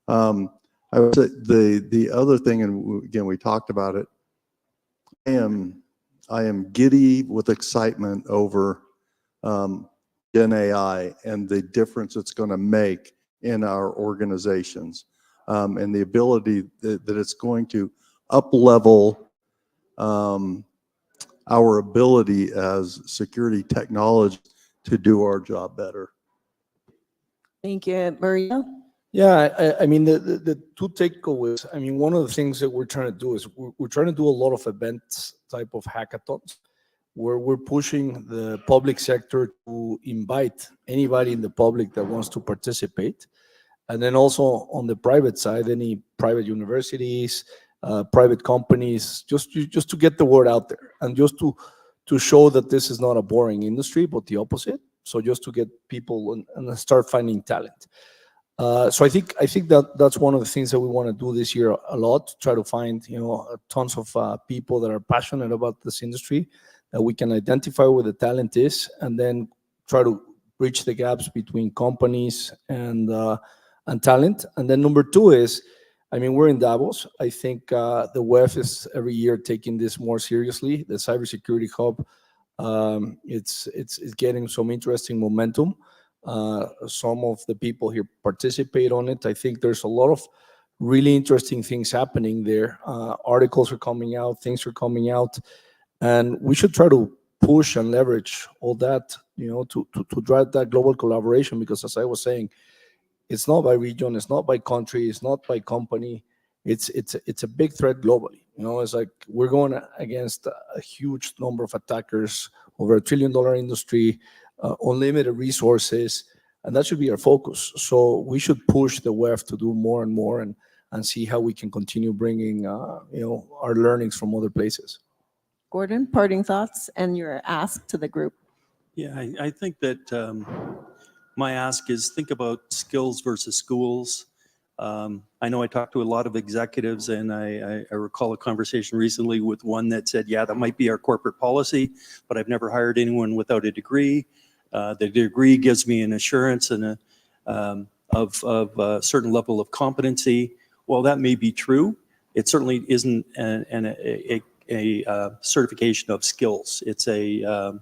S22: I would say the other thing, and again, we talked about it, I am giddy with excitement over Gen AI and the difference it's going to make in our organizations, and the ability that it's going to up-level our ability as security technologists to do our job better.
S3: Thank you. Maria?
S23: Yeah, I mean, the two takeaways, I mean, one of the things that we're trying to do is we're trying to do a lot of events type of hackathons where we're pushing the public sector to invite anybody in the public that wants to participate. And then also on the private side, any private universities, private companies, just to get the word out there and just to show that this is not a boring industry, but the opposite. So just to get people and start finding talent. So I think that's one of the things that we want to do this year a lot, try to find, you know, tons of people that are passionate about this industry, that we can identify where the talent is, and then try to bridge the gaps between companies and talent. And then number two is, I mean, we're in Davos. I think the WEF is every year taking this more seriously. The Cybersecurity Hub, it's getting some interesting momentum. Some of the people here participate on it. I think there's a lot of really interesting things happening there. Articles are coming out, things are coming out, and we should try to push and leverage all that, you know, to drive that global collaboration. Because as I was saying, it's not by region, it's not by country, it's not by company. It's a big threat globally. You know, it's like we're going against a huge number of attackers, over $1 trillion industry, unlimited resources, and that should be our focus. So we should push the WEF to do more and more, and see how we can continue bringing you know, our learnings from other places.
S3: Gordon, parting thoughts and your ask to the group.
S24: Yeah, I think that my ask is think about skills versus schools. I know I talked to a lot of executives, and I recall a conversation recently with one that said, yeah, that might be our corporate policy, but I've never hired anyone without a degree. The degree gives me an assurance and of a certain level of competency. While that may be true, it certainly isn't a certification of skills. It's a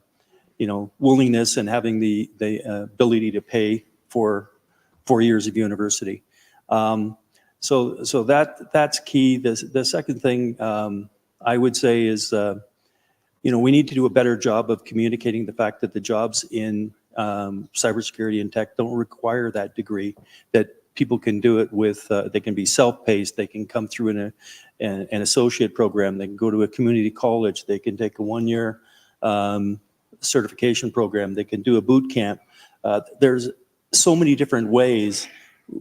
S24: you know, willingness and having the ability to pay for 4 years of university. So that's key. The second thing I would say is, you know, we need to do a better job of communicating the fact that the jobs in cybersecurity and tech don't require that degree, that people can do it with, they can be self-paced, they can come through an associate program, they can go to a community college, they can take a 1-year certification program, they can do a boot camp. There's so many different ways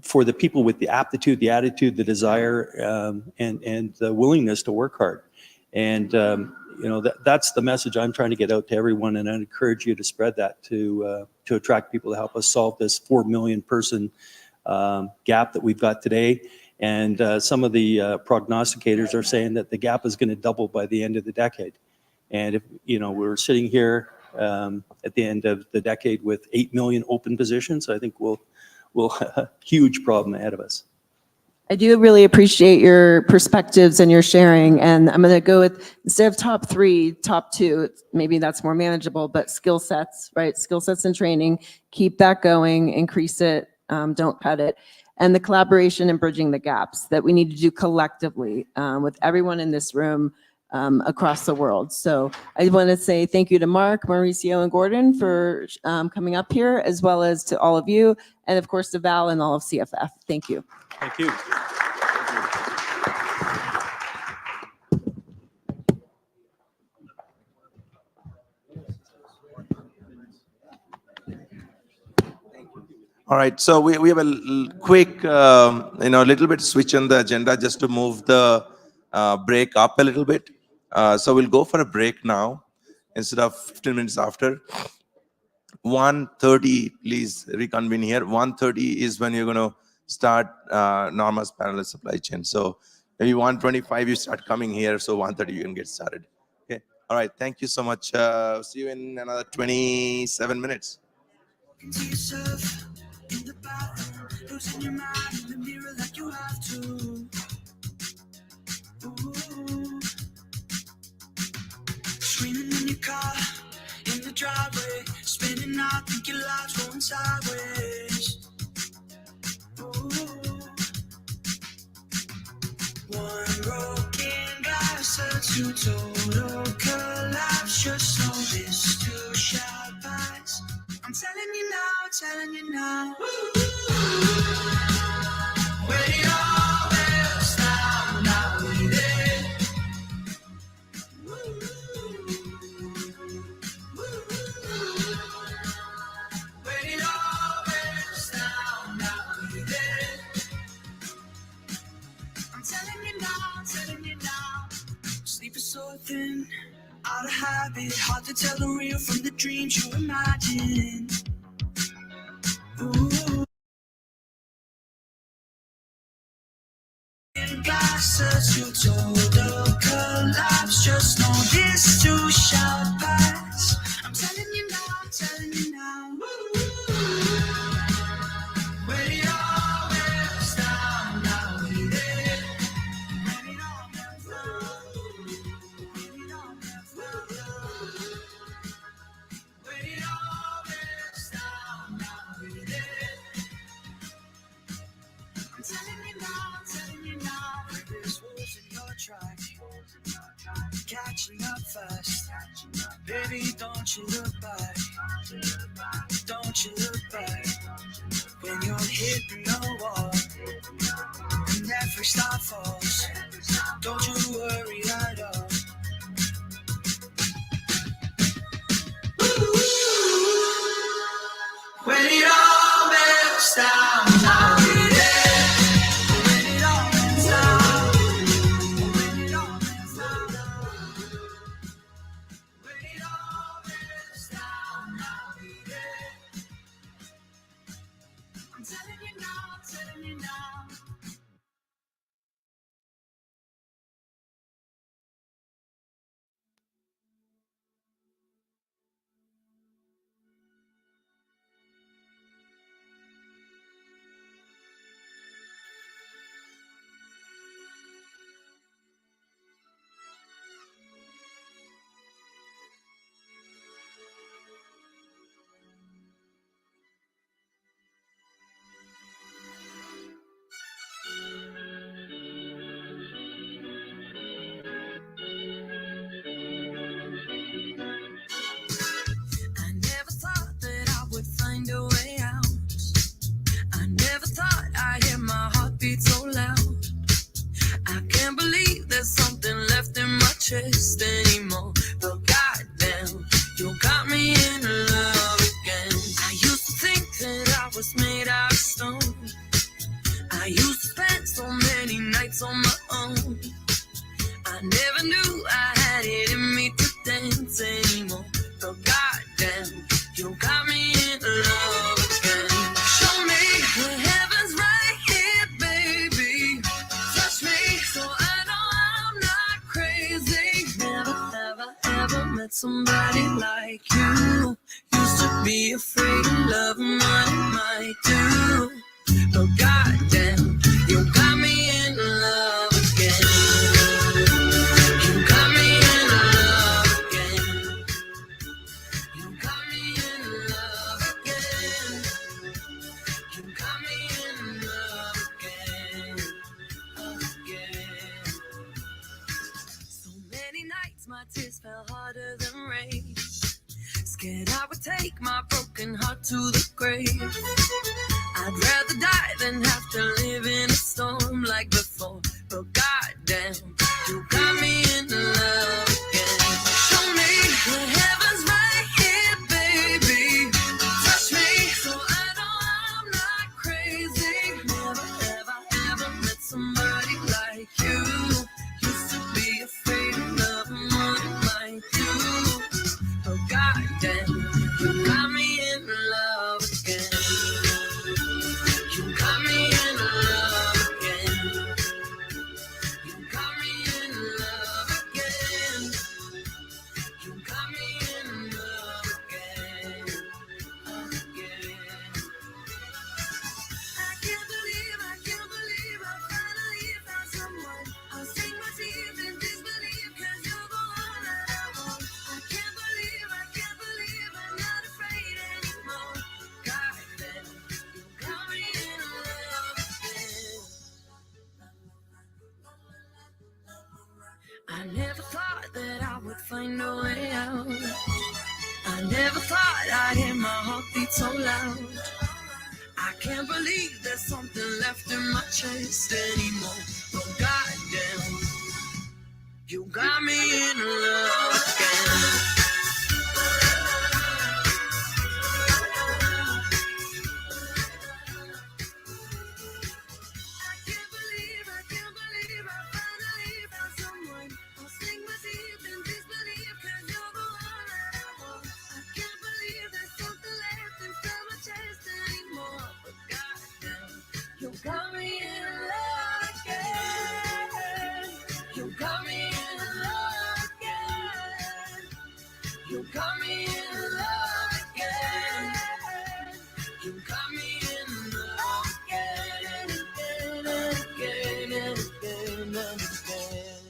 S24: for the people with the aptitude, the attitude, the desire, and the willingness to work hard. And you know, that's the message I'm trying to get out to everyone, and I encourage you to spread that to attract people to help us solve this 4 million person gap that we've got today. And some of the prognosticators are saying that the gap is going to double by the end of the decade. And if, you know, we're sitting here at the end of the decade with 8 million open positions, I think we'll have a huge problem ahead of us.
S3: I do really appreciate your perspectives and your sharing, and I'm going to go with, instead of top 3, top 2, maybe that's more manageable, but skill sets, right? Skill sets and training, keep that going, increase it, don't cut it. And the collaboration and bridging the gaps that we need to do collectively with everyone in this room, across the world. So I want to say thank you to Mark, Mauricio, and Gordon for coming up here, as well as to all of you, and of course to Val and all of CFF. Thank you.
S24: Thank you.
S1: All right, so we have a quick, little bit switch on the agenda just to move the break up a little bit. So we'll go for a break now instead of 15 minutes after. 1:30, please reconvene here. 1:30 is when you're going to start Norma's parallel supply chain. So maybe 1:25 you start coming here, so 1:30 you can get started. Okay. All right. Thank you so much. See you in another 27 minutes.
S17: To yourself in the bathroom, losing your mind in the mirror like you have to. Ooh. Screaming in your car, in the driveway, spinning out, think your life's going sideways. Ooh. One broken glass turns to total collapse. Just know this too shall pass. I'm telling you now, telling you now. When it all melts down, I'll be there. When it all melts down, I'll be there. I'm telling you now, telling you now. Sleep is so thin, out of habit, hard to tell the real from the dreams you imagine. Ooh. Glasses, you total collapse. Just know this too shall pass. I'm telling you now, telling you now. When it all melts down, I'll be there. When it all melts down, when it all melts down, when it all melts down, I'll be there. I'm telling you now, telling you now. There's wolves in your track, catching up fast. Baby, don't you look back, don't you look back. When you're hitting the wall and every star falls, don't you worry at all. When it all melts down, I'll be there. When it all melts down, when it all melts down, when it all melts down, I'll be there. I'm telling you now, telling you now. I never thought that I would find a way out. I never thought I'd hear my heartbeat so loud. I can't believe there's something left in my chest anymore. But goddamn, you got me in love again. I used to think that I was made out of stone. I used to spend so many nights on my own. I never knew I had it in me to dance anymore. But goddamn, you got me in love again. Show me the heavens right here, baby. Touch me so I know I'm not crazy. Never, ever met somebody like you. Used to be afraid of love and what it might do. But goddamn, you got me in love again. You got me in love again. You got me in love again. You got me in love again. Again. So many
S15: it, I would take my broken heart to the grave. I'd rather die than have to live in a storm like before. But goddamn, you got me in love again. Show me the heavens right here, baby. Touch me so I know I'm not crazy. Never have I ever met somebody like you. Used to be afraid of loving like you. But goddamn, you got me in love again. You got me in love again. You got me in love again. You got me in love again. Again. I can't believe I finally found someone. I'll sink my teeth in disbelief 'cause you're the one that I want. I can't believe I'm not afraid anymore. God damn, you got me in love again. I never thought that I would find a way out. I never thought I'd hear my heartbeat so loud. I can't believe there's something left in my chest anymore. But goddamn, you got me in love again. I can't believe I finally found someone. I'll sink my teeth in disbelief 'cause you're the one that I want. I can't believe there's something left inside my chest anymore. But goddamn, you got me in love again. You got me in love again. You got me in love again. You got me in love again and again and again and again and again.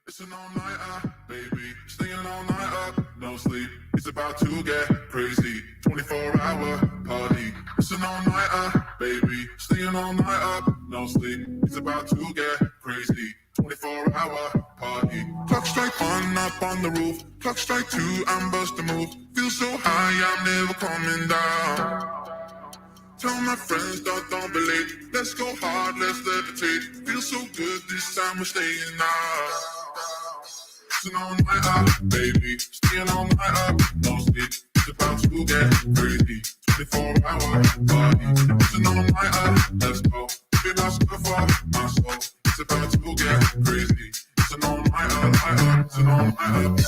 S4: It's an all-nighter, baby. Staying all night up, no sleep. It's about to get crazy. 24-hour party. It's an all-nighter, baby. Staying all night up, no sleep. It's about to get crazy. 24-hour party. Clock strike 1 up on the roof. Clock strike 2, I'm bust a move. Feel so high, I'm never coming down. Tell my friends, don't be late. Let's go hard, let's levitate. Feel so good, this time we're staying out. It's an all night up, baby. Staying all night up, no sleep. It's about to get crazy. 24-hour party. It's an all night up, let's go. Be my good for my soul. It's about to get crazy. It's an all night up, it's an all night up.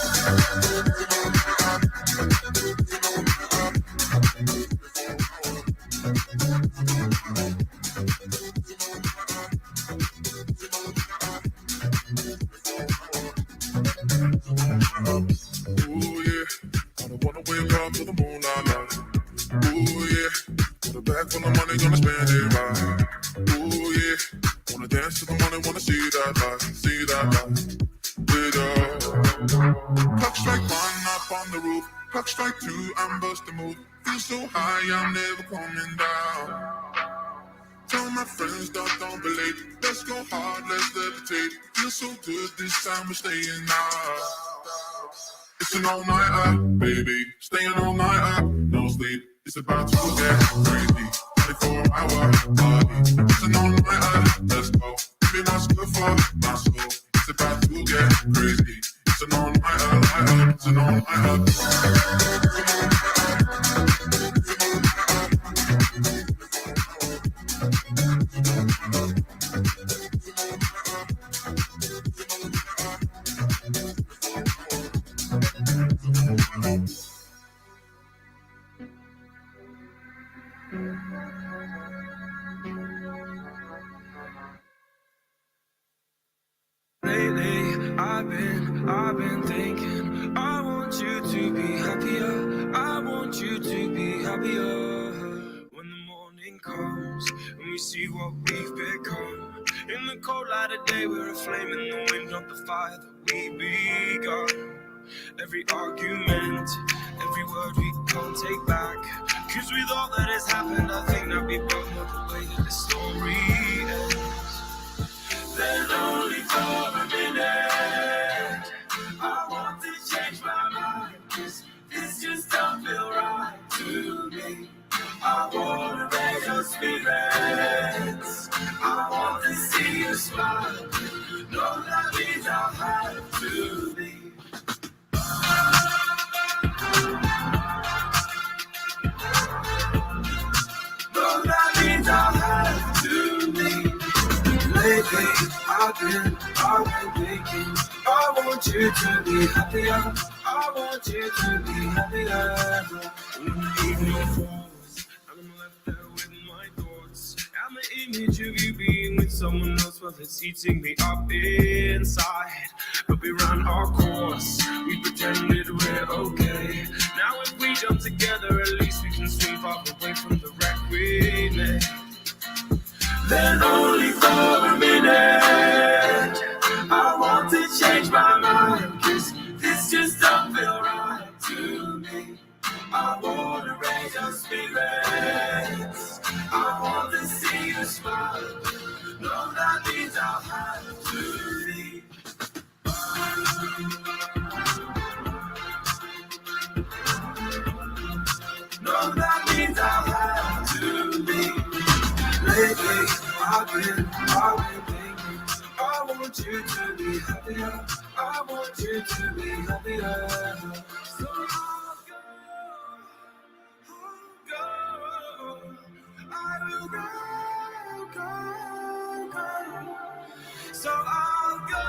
S4: Ooh yeah, I don't wanna wake up to the moonlight. Ooh yeah, got a bag full of money, gonna spend it right. Ooh yeah, wanna dance to the money, wanna see that light with us. Clock strike 1 up on the roof, clock strike 2, I'm busting move. Feel so high, I'm never coming down. Tell my friends, don't be late. Let's go hard, let's levitate. Feel so good, this time we're staying out. It's an all-nighter, baby. Staying all night up, no sleep. It's about to get crazy. 24-hour party. It's an all-nighter, let's go. Baby, that's good for my soul. It's about to get crazy. It's an all-nighter, it's an all-nighter.
S17: Lately, I've been thinking, I want you to be happier. I want you to be happier. When the morning comes and we see what we've become. In the cold light of day, we're a flame in the wind, not the fire that we begun. Every argument, every word we can't take back. Cause with all that has happened, I think that we both know the way that the story ends. Then only for a minute, I want to change my mind. This just don't feel right to me. I want to raise your spirits. I want to see you smile. No, that means I'll have to be. No, that means I'll have to be. Lately, I've been thinking, I want you to be happier. I want you to be happier. When the evening falls, I'm left there with my thoughts. And the image of you being with someone else, well, it's eating me up inside. But we ran our course, we pretended we're okay. Now if we jump together, at least we can swing far away from the wreck we made. Then only for a minute, I want to change my mind. Cause this just don't feel right to me. I want to raise your spirits. I want to see you smile. No, that means I'll have to leave. No, that means I'll have to leave. Lately, I've been thinking, I want you to be happier. I want you to be happier. So I'll go. I will go. So I'll go.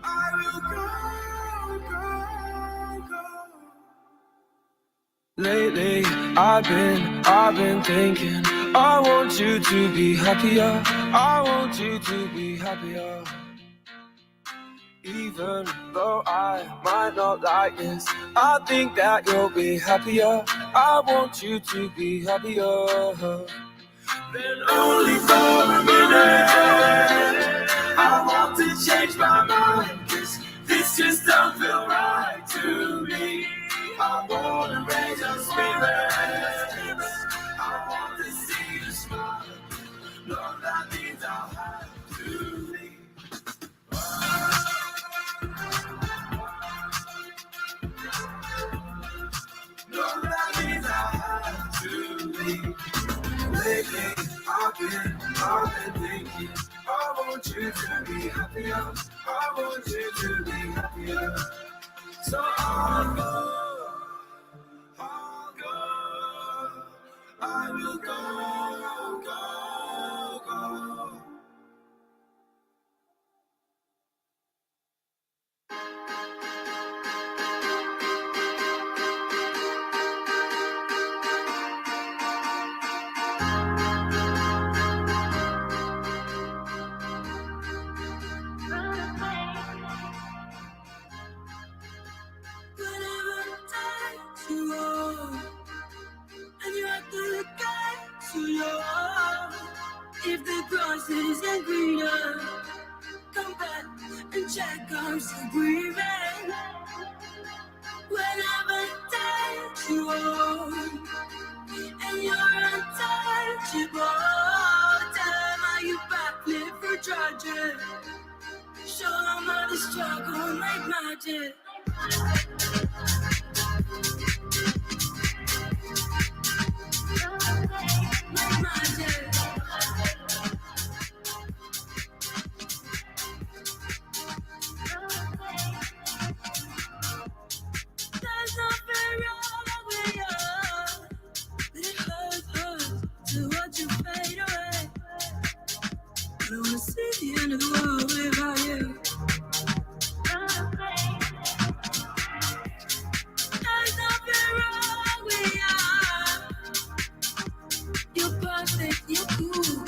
S17: I will go. Lately, I've been thinking, I want you to be happier. I want you to be happier. Even though I might not like this, I think that you'll be happier. I want you to be happier. then only for a minute. I want to change my mind, 'cause this just don't feel right to me. I wanna raise your spirits. I want to see you smile. No, that means I'll have to leave. No, that means I'll have to leave. Lately, I've been thinking, I want you to be happier. I want you to be happier. So I'll go, I will go, go, go.
S15: Whatever takes you on, and you're at the gates too long. If the grass isn't greener, come back and check I'm still breathing. Whenever takes you on, and you're untouchable. Damn, are you backflip for tragic? Show 'em how the struggle make magic. Make magic. There's nothing wrong with you, but it hurts to watch you fade away. I don't wanna see the end of the world without you. There's nothing wrong with you. You're perfect, you're cool.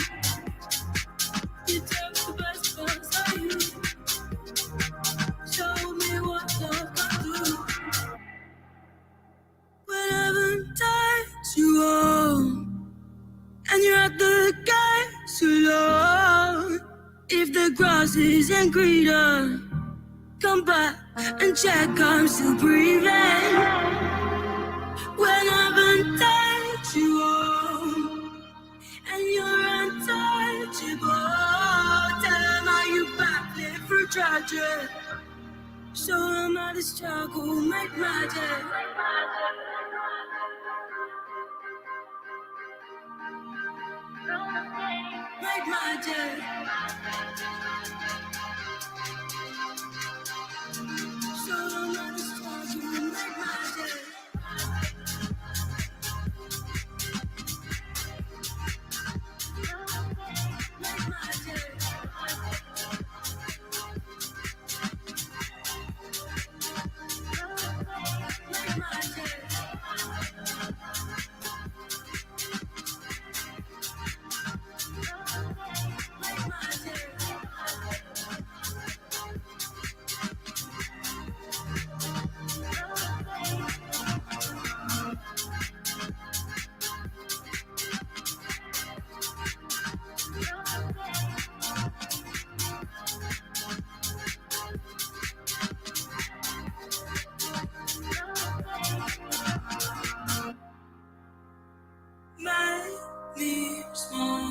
S15: You took the best parts of you. Show me what love can do. Whenever takes you home, and you're at the gates too long. If the grass isn't greener, come back and check I'm still breathing. Whenever takes you home, and you're untouchable. Damn, are you backlit for tragic? Show 'em how the struggle make magic. Make magic. Show 'em how the struggle make magic. Make magic. Make magic. Make magic. Make me small,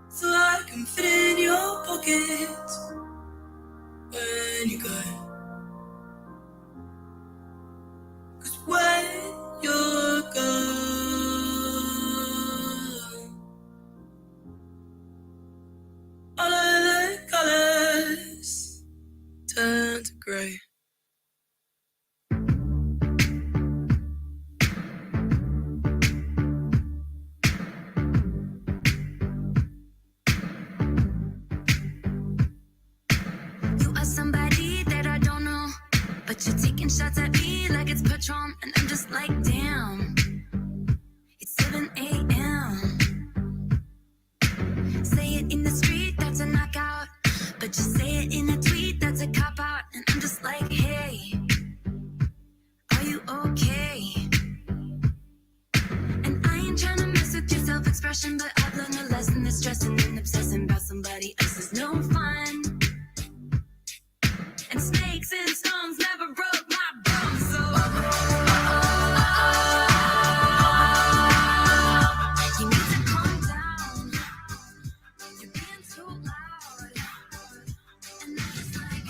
S15: so I can fit in your pockets when you go. 'Cause when you're gone, all of the colors turn to grey. You are somebody that I don't know, but you're taking shots at me like it's Patron, and I'm just like, damn, it's 7 a.m. Say it in the street, that's a knockout, but you say it in a tweet, that's a cop-out, and I'm just like, hey, are you okay? passion, but I've learned a lesson that stressing and obsessing about somebody else is no fun. And snakes and stones never broke my bones, so you need to calm down. You're being too loud. And I'm just like,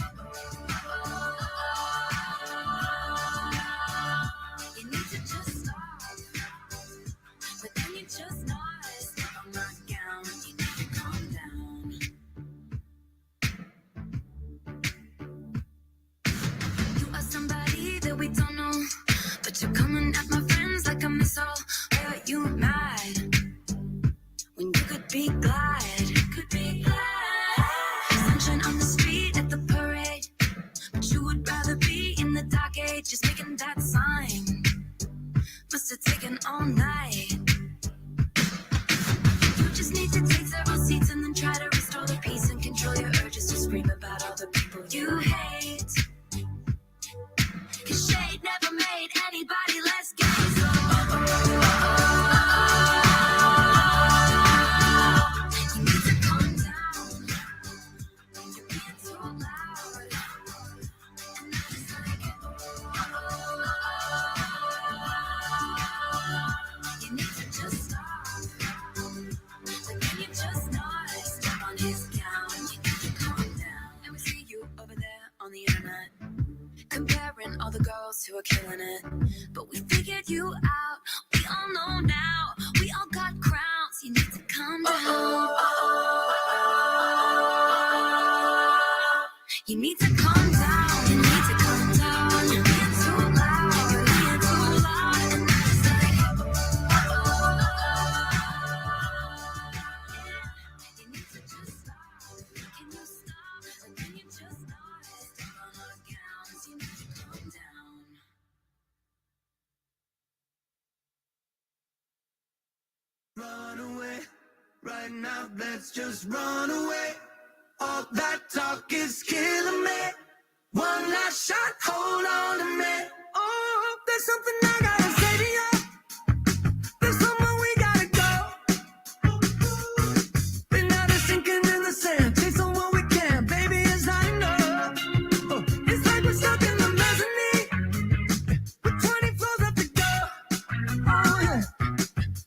S15: you need to just stop. But then you just not step on my gown. You need to calm down. You are somebody that we don't know, but you're coming at my friends like a missile. Why are you mad when you could be glad? Could be glad. Sunshine on the street at the parade, but you would rather be in the dark age, just making that sign. Must have taken all night. You just need to take several seats and then try to restore the peace and control your urges to scream about all the people you hate. 'Cause shade never made anybody less gay. So you need to calm down. You're being too loud. And I'm just like, you need to just stop. But then you just not step on his gown. You need to calm down. And we see you over there on the internet, comparing all the girls who are killing it. But we figured you out. We all know now. We all got crowns. You need to calm down. You need to calm down. You need to calm down. You're being too loud. You're being too loud. And that's like, you need to just stop. Can you stop? Or can you just not step on our gowns? You need to calm down.
S17: Run away, right now, let's just run away. All that talk is killing me. One last shot, hold on to me. Oh, there's something I gotta say to you. There's somewhere we gotta go. Been out of sinking in the sand, chasing what we can, baby, it's not enough. Oh, it's like we're stuck in the mezzanine with 20 floors up to go. Oh, yeah.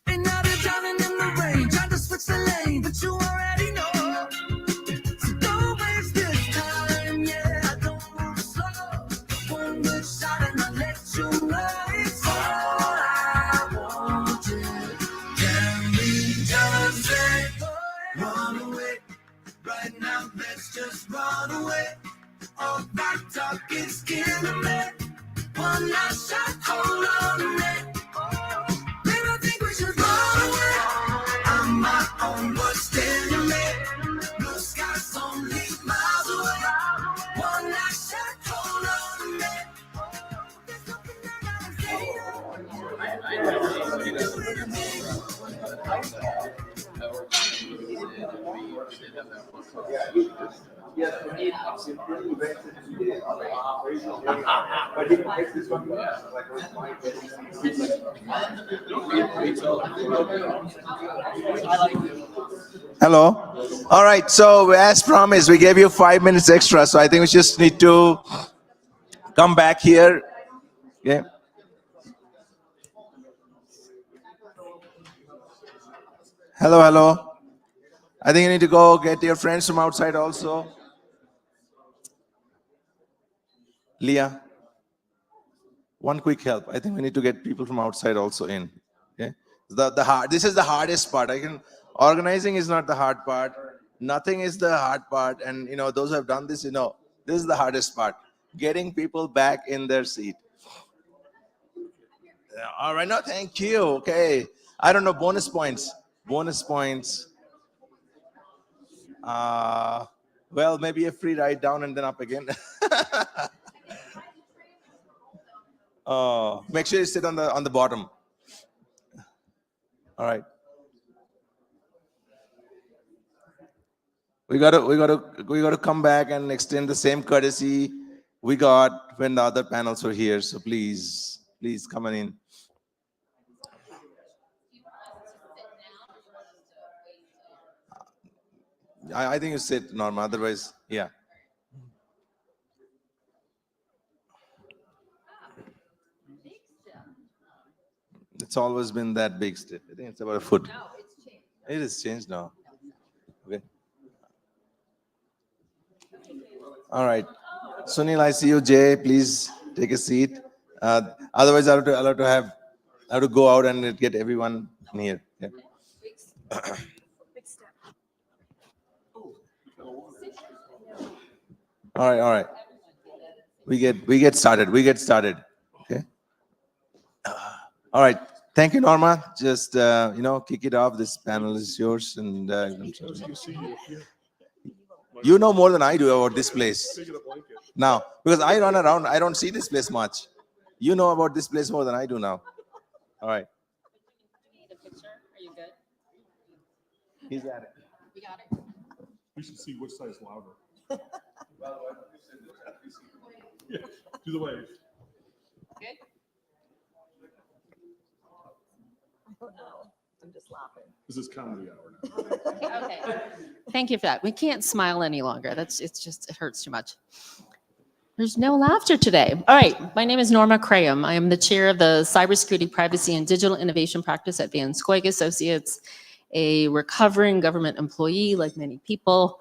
S17: And now they're driving in the rain, trying to switch the lane, but you already know. So don't waste this time, yeah, don't move slow. One good shot and I'll let you know it's all I wanted. Can we just say, run away? Right now, let's just run away. All that talk is killing me. One last shot, hold on a minute. Maybe I think we should run away. I'm my own worst enemy. Blue skies only miles away. One last shot, hold on a minute. There's something I gotta say.
S1: Hello. All right. So as promised, we gave you 5 minutes extra. So I think we just need to come back here. Yeah. Hello, hello. I think you need to go get your friends from outside also. Leah, one quick help. I think we need to get people from outside also in. Okay. This is the hardest part. Organizing is not the hard part. Nothing is the hard part. And those who have done this, this is the hardest part. Getting people back in their seat. All right, no, thank you. Okay. I don't know, bonus points. Bonus points. Well, maybe a free ride down and then up again. Make sure you sit on the bottom. All right. We gotta come back and extend the same courtesy we got when the other panels were here. So please come on in. I think you sit, Norma. Otherwise, yeah. It's always been that big step. I think it's about a foot. It has changed now. Okay. All right. Sunil, I see you. Jay, please take a seat. Otherwise, I'll have to go out and get everyone near. Yeah. All right, all right. We get started. We get started. Okay. All right. Thank you, Norma. Just kick it off. This panel is yours, and you know more than I do about this place. Now, because I run around, I don't see this place much. You know about this place more than I do now. All right. He's at it.
S5: We got it.
S7: We should see which side's louder. Yeah, do the wave.
S5: Good? I don't know. I'm just laughing.
S7: This is comedy hour now.
S5: Okay. Thank you for that. We can't smile any longer. It hurts too much. There's no laughter today. All right. My name is Norma Craham. I am the chair of the Cybersecurity, Privacy, and Digital Innovation Practice at Van Scoig Associates, a recovering government employee like many people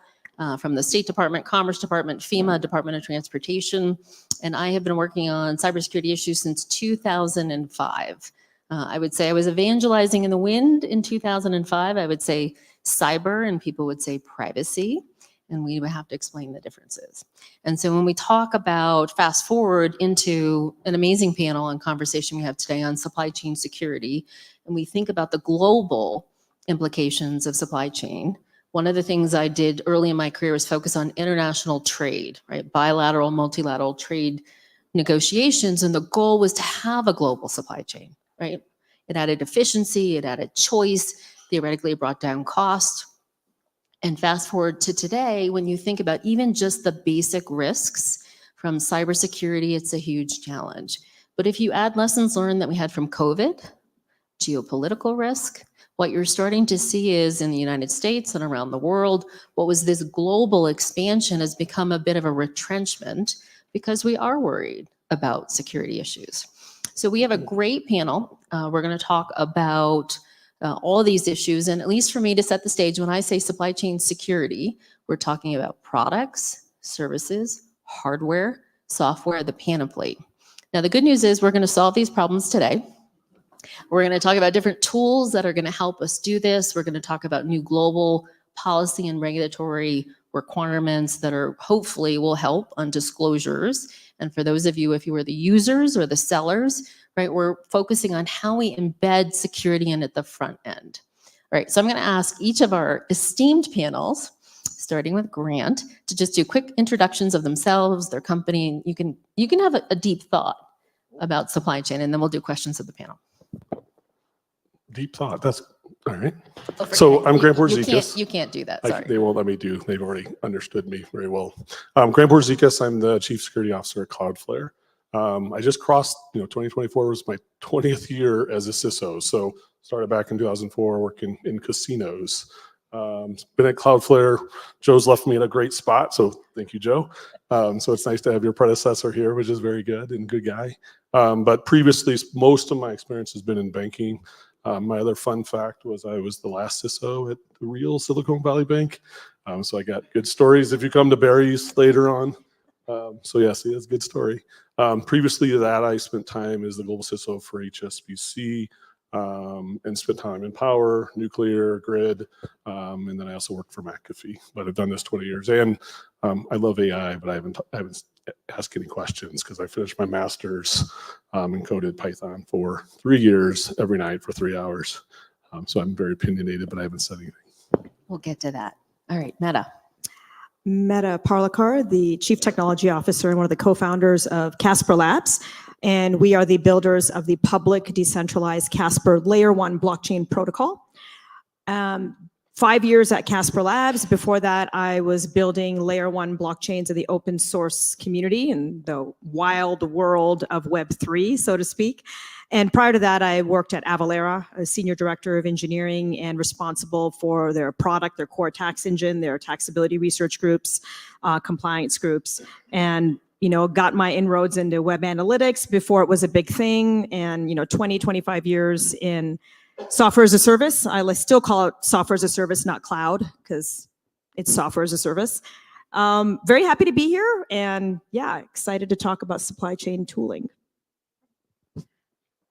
S5: from the State Department, Commerce Department, FEMA, Department of Transportation. And I have been working on cybersecurity issues since 2005. I would say I was evangelizing in the wind in 2005. I would say cyber, and people would say privacy, and we would have to explain the differences. And so when we talk about fast forward into an amazing panel and conversation we have today on supply chain security, and we think about the global implications of supply chain, one of the things I did early in my career was focus on international trade, right? Bilateral, multilateral trade negotiations, and the goal was to have a global supply chain. Right? It added efficiency, it added choice, theoretically it brought down cost. And fast forward to today, when you think about even just the basic risks from cybersecurity, it's a huge challenge. But if you add lessons learned that we had from COVID, geopolitical risk, what you're starting to see is in the United States and around the world, what was this global expansion has become a bit of a retrenchment because we are worried about security issues. So we have a great panel. We're going to talk about all these issues. And at least for me to set the stage, when I say supply chain security, we're talking about products, services, hardware, software, the panoply. Now, the good news is we're going to solve these problems today. We're going to talk about different tools that are going to help us do this. We're going to talk about new global policy and regulatory requirements that are hopefully will help on disclosures. And for those of you, if you are the users or the sellers, right, we're focusing on how we embed security in at the front end. All right, so I'm going to ask each of our esteemed panels, starting with Grant, to just do quick introductions of themselves, their company. You can have a deep thought about supply chain, and then we'll do questions of the panel.
S7: Deep thought. That's all right.
S5: Oh,
S7: So I'm Grant Borzikas.
S5: You can't do that. Sorry.
S7: They won't let me do. They've already understood me very well. Grant Borzikas. I'm the Chief Security Officer at Cloudflare. I just crossed. 2024 was my 20th year as a CISO. So started back in 2004 working in casinos. Been at Cloudflare. Joe's left me in a great spot. So thank you, Joe. So it's nice to have your predecessor here, which is very good and good guy. But previously, most of my experience has been in banking. My other fun fact was I was the last CISO at the real Silicon Valley Bank. So I got good stories if you come to Barry's later on. So yes, that's a good story. Previously to that, I spent time as the global CISO for HSBC and spent time in power, nuclear, grid, and then I also worked for McAfee. But I've done this 20 years, and I love AI, but I haven't asked any questions because I finished my master's and coded Python for 3 years every night for 3 hours. So I'm very opinionated, but I haven't said anything.
S5: We'll get to that. All right, Meta.
S9: Meta Parlikar, the Chief Technology Officer and one of the co-founders of Casper Labs. And we are the builders of the public decentralized Casper Layer 1 blockchain protocol. 5 years at Casper Labs. Before that, I was building layer 1 blockchains of the open source community in the wild world of Web3, so to speak. And prior to that, I worked at Avalara, a senior director of engineering and responsible for their product, their core tax engine, their taxability research groups, compliance groups, and got my inroads into web analytics before it was a big thing. And 20, 25 years in software as a service. I still call it software as a service, not cloud, because it's software as a service. Very happy to be here, and yeah, excited to talk about supply chain tooling.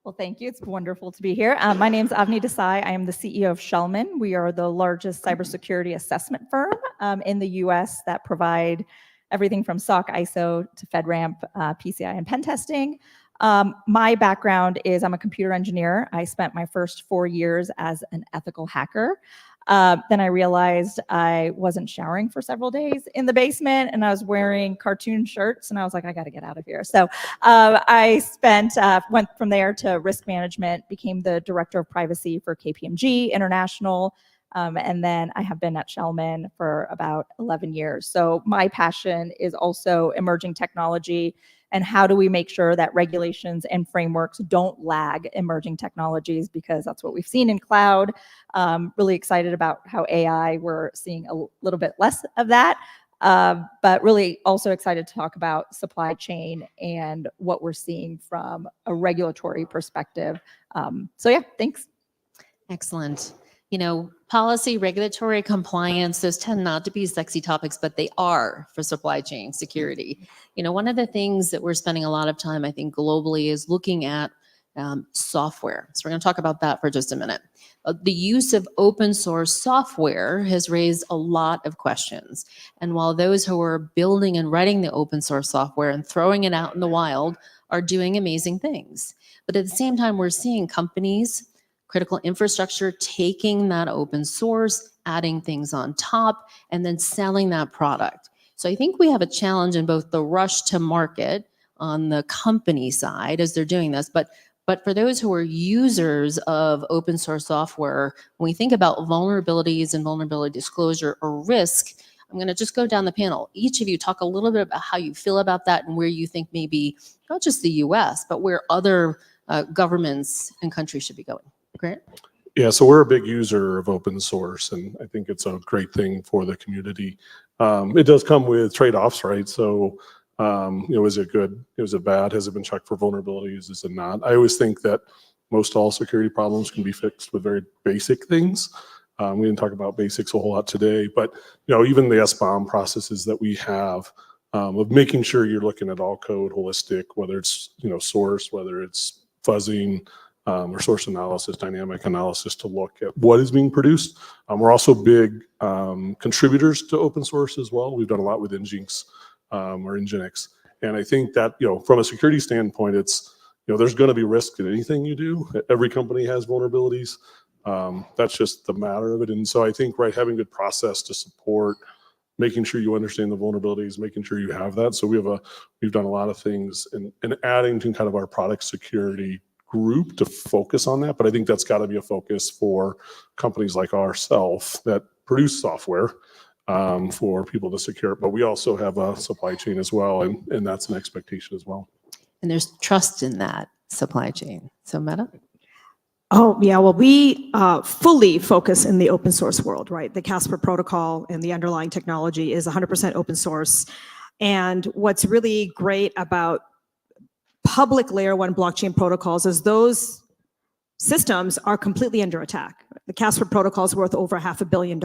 S8: Well, thank you. It's wonderful to be here. My name is Avni Desai. I am the CEO of Shellman. We are the largest cybersecurity assessment firm in the US that provide everything from SOC, ISO to FedRAMP, PCI, and pen testing. My background is I'm a computer engineer. I spent my first 4 years as an ethical hacker. Then I realized I wasn't showering for several days in the basement, and I was wearing cartoon shirts, and I was like, I got to get out of here. So I went from there to risk management, became the director of privacy for KPMG International, and then I have been at Shellman for about 11 years. So my passion is also emerging technology and how do we make sure that regulations and frameworks don't lag emerging technologies, because that's what we've seen in cloud. Really excited about how AI, we're seeing a little bit less of that, but really also excited to talk about supply chain and what we're seeing from a regulatory perspective. So yeah, thanks.
S5: Excellent. Policy, regulatory compliance, those tend not to be sexy topics, but they are for supply chain security. One of the things that we're spending a lot of time, I think, globally is looking at software. So we're going to talk about that for just a minute. The use of open source software has raised a lot of questions. And while those who are building and writing the open source software and throwing it out in the wild are doing amazing things, but at the same time, we're seeing companies, critical infrastructure, taking that open source, adding things on top, and then selling that product. So I think we have a challenge in both the rush to market on the company side as they're doing this, but for those who are users of open source software, when we think about vulnerabilities and vulnerability disclosure or risk, I'm going to just go down the panel. Each of you talk a little bit about how you feel about that and where you think maybe not just the US, but where other governments and countries should be going. Grant?
S7: Yeah, so we're a big user of open source, and I think it's a great thing for the community. It does come with trade-offs, right? So, is it good? Is it bad? Has it been checked for vulnerabilities? Is it not? I always think that most all security problems can be fixed with very basic things. We didn't talk about basics a whole lot today, but even the SBOM processes that we have of making sure you're looking at all code holistic, whether it's source, whether it's fuzzing, or source analysis, dynamic analysis to look at what is being produced. We're also big contributors to open source as well. We've done a lot with Nginx or Nginx. And I think that, from a security standpoint, it's, there's going to be risk in anything you do. Every company has vulnerabilities. That's just the matter of it. And so I think, having good process to support, making sure you understand the vulnerabilities, making sure you have that. So we've done a lot of things and adding to kind of our product security group to focus on that. But I think that's got to be a focus for companies like ourselves that produce software for people to secure. But we also have a supply chain as well, and that's an expectation as well.
S5: And there's trust in that supply chain. So Meta?
S9: Oh, yeah. Well, we fully focus in the open source world, right? The Casper protocol and the underlying technology is 100% open source. And what's really great about public layer 1 blockchain protocols is those systems are completely under attack. The Casper protocol is worth over $500 million.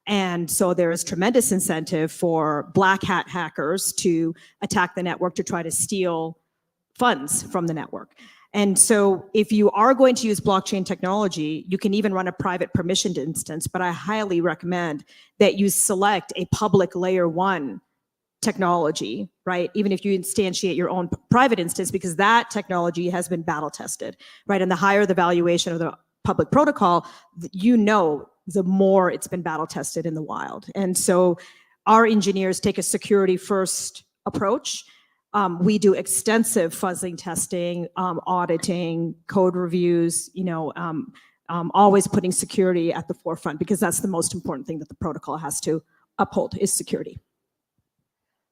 S9: And so there is tremendous incentive for black hat hackers to attack the network to try to steal funds from the network. And so if you are going to use blockchain technology, you can even run a private permissioned instance, but I highly recommend that you select a public layer 1 technology, right? Even if you instantiate your own private instance, because that technology has been battle tested, right? And the higher the valuation of the public protocol, the more it's been battle tested in the wild. And so our engineers take a security first approach. We do extensive fuzzing testing, auditing, code reviews, always putting security at the forefront, because that's the most important thing that the protocol has to uphold is security.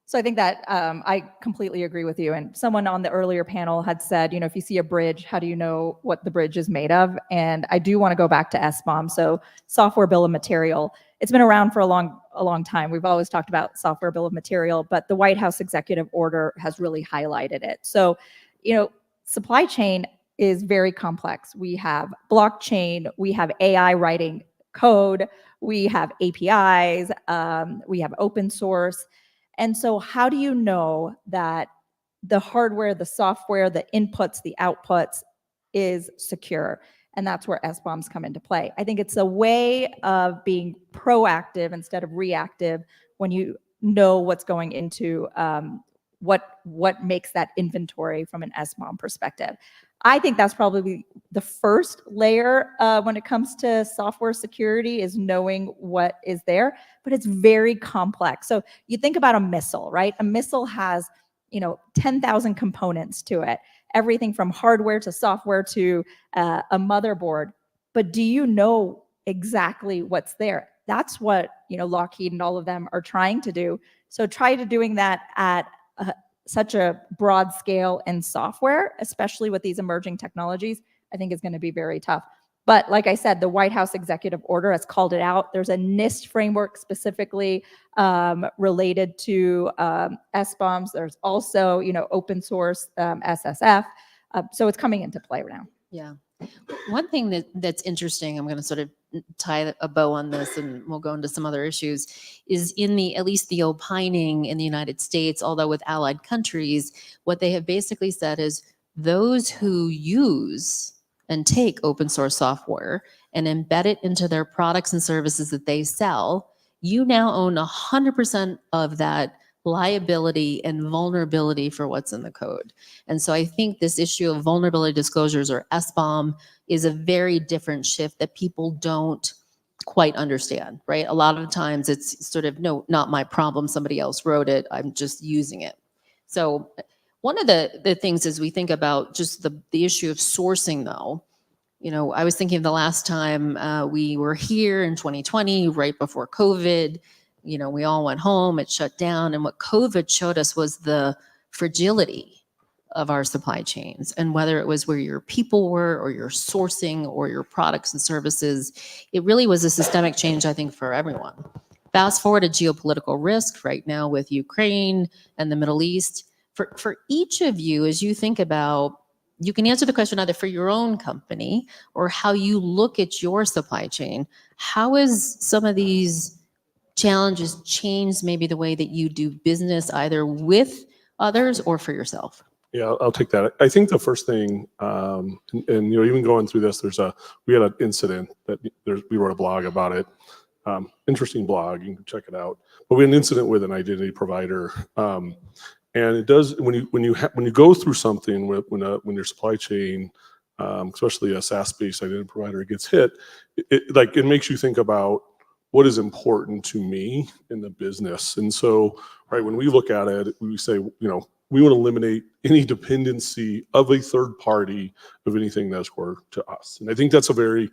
S8: So I think that I completely agree with you. And someone on the earlier panel had said, if you see a bridge, how do you know what the bridge is made of? And I do want to go back to SBOM. So software bill of material. It's been around for a long time. We've always talked about software bill of material, but the White House executive order has really highlighted it. So, supply chain is very complex. We have blockchain, we have AI writing code, we have APIs, we have open source. And so how do you know that the hardware, the software, the inputs, the outputs is secure? And that's where SBOMs come into play. I think it's a way of being proactive instead of reactive when you know what's going into what makes that inventory from an SBOM perspective. I think that's probably the first layer when it comes to software security, is knowing what is there, but it's very complex. So you think about a missile, right? A missile has 10,000 components to it, everything from hardware to software to a motherboard. But do you know exactly what's there? That's what Lockheed and all of them are trying to do. So try to doing that at such a broad scale and software, especially with these emerging technologies, I think is going to be very tough. But like I said, the White House executive order has called it out. There's a NIST framework specifically related to SBOMs. There's also, open source SSF. So it's coming into play now.
S5: Yeah. One thing that's interesting, I'm going to sort of tie a bow on this and we'll go into some other issues, is at least the opining in the United States, although with allied countries, what they have basically said is those who use and take open source software and embed it into their products and services that they sell, you now own 100% of that liability and vulnerability for what's in the code. And so I think this issue of vulnerability disclosures, or SBOM, is a very different shift that people don't quite understand, right? A lot of times it's sort of, no, not my problem, somebody else wrote it, I'm just using it. So one of the things as we think about just the issue of sourcing though, I was thinking of the last time we were here in 2020, right before COVID, we all went home, it shut down. And what COVID showed us was the fragility of our supply chains, and whether it was where your people were or your sourcing or your products and services, it really was a systemic change, I think, for everyone. Fast forward to geopolitical risk right now with Ukraine and the Middle East. For each of you, as you think about, you can answer the question either for your own company or how you look at your supply chain. How is some of these challenges changed maybe the way that you do business, either with others or for yourself?
S7: Yeah, I'll take that. I think the first thing, and even going through this, we had an incident that we wrote a blog about it. Interesting blog, you can check it out. But we had an incident with an identity provider, and it does when you go through something when your supply chain, especially a SaaS-based identity provider, gets hit, it makes you think about what is important to me in the business. And so, right, when we look at it, we say, we want to eliminate any dependency of a third party of anything that's core to us. And I think that's a very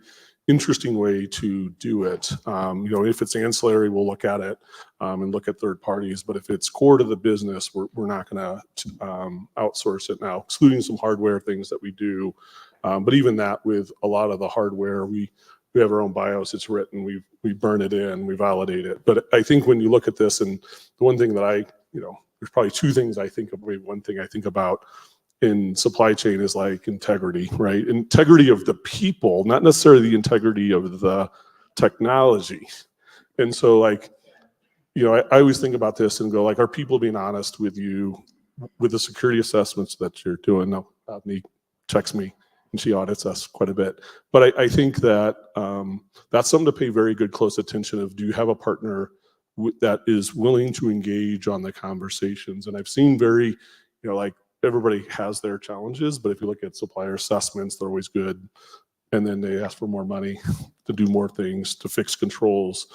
S7: interesting way to do it. If it's ancillary, we'll look at it and look at third parties. But if it's core to the business, we're not going to outsource it now, excluding some hardware things that we do. But even that, with a lot of the hardware, we have our own BIOS. It's written. We burn it in. We validate it. But I think when you look at this, and the one thing that there's probably two things I think of. One thing I think about in supply chain is like integrity, right? Integrity of the people, not necessarily the integrity of the technology. And so I always think about this and go, are people being honest with you with the security assessments that you're doing? No, Avni checks me and she audits us quite a bit. But I think that that's something to pay very good close attention of. Do you have a partner that is willing to engage on the conversations? And I've seen very, everybody has their challenges, but if you look at supplier assessments, they're always good. And then they ask for more money to do more things, to fix controls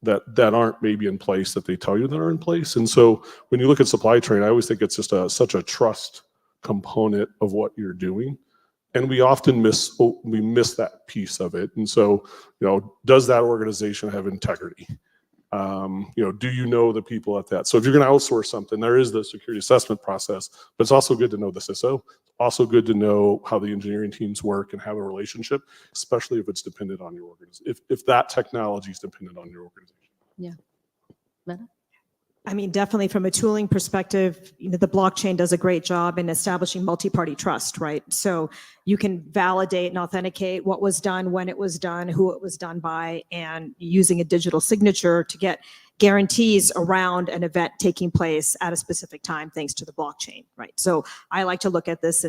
S7: that aren't maybe in place that they tell you that are in place. And so when you look at supply chain, I always think it's just such a trust component of what you're doing. And we often miss that piece of it. And so, does that organization have integrity? Do you know the people at that? So if you're going to outsource something, there is the security assessment process, but it's also good to know the CISO. Also good to know how the engineering teams work and have a relationship, especially if it's dependent on your organization. If that technology is dependent on your organization.
S5: Yeah. Meta?
S9: I mean, definitely from a tooling perspective, the blockchain does a great job in establishing multi-party trust, right? So you can validate and authenticate what was done, when it was done, who it was done by, and using a digital signature to get guarantees around an event taking place at a specific time, thanks to the blockchain, right? So I like to look at this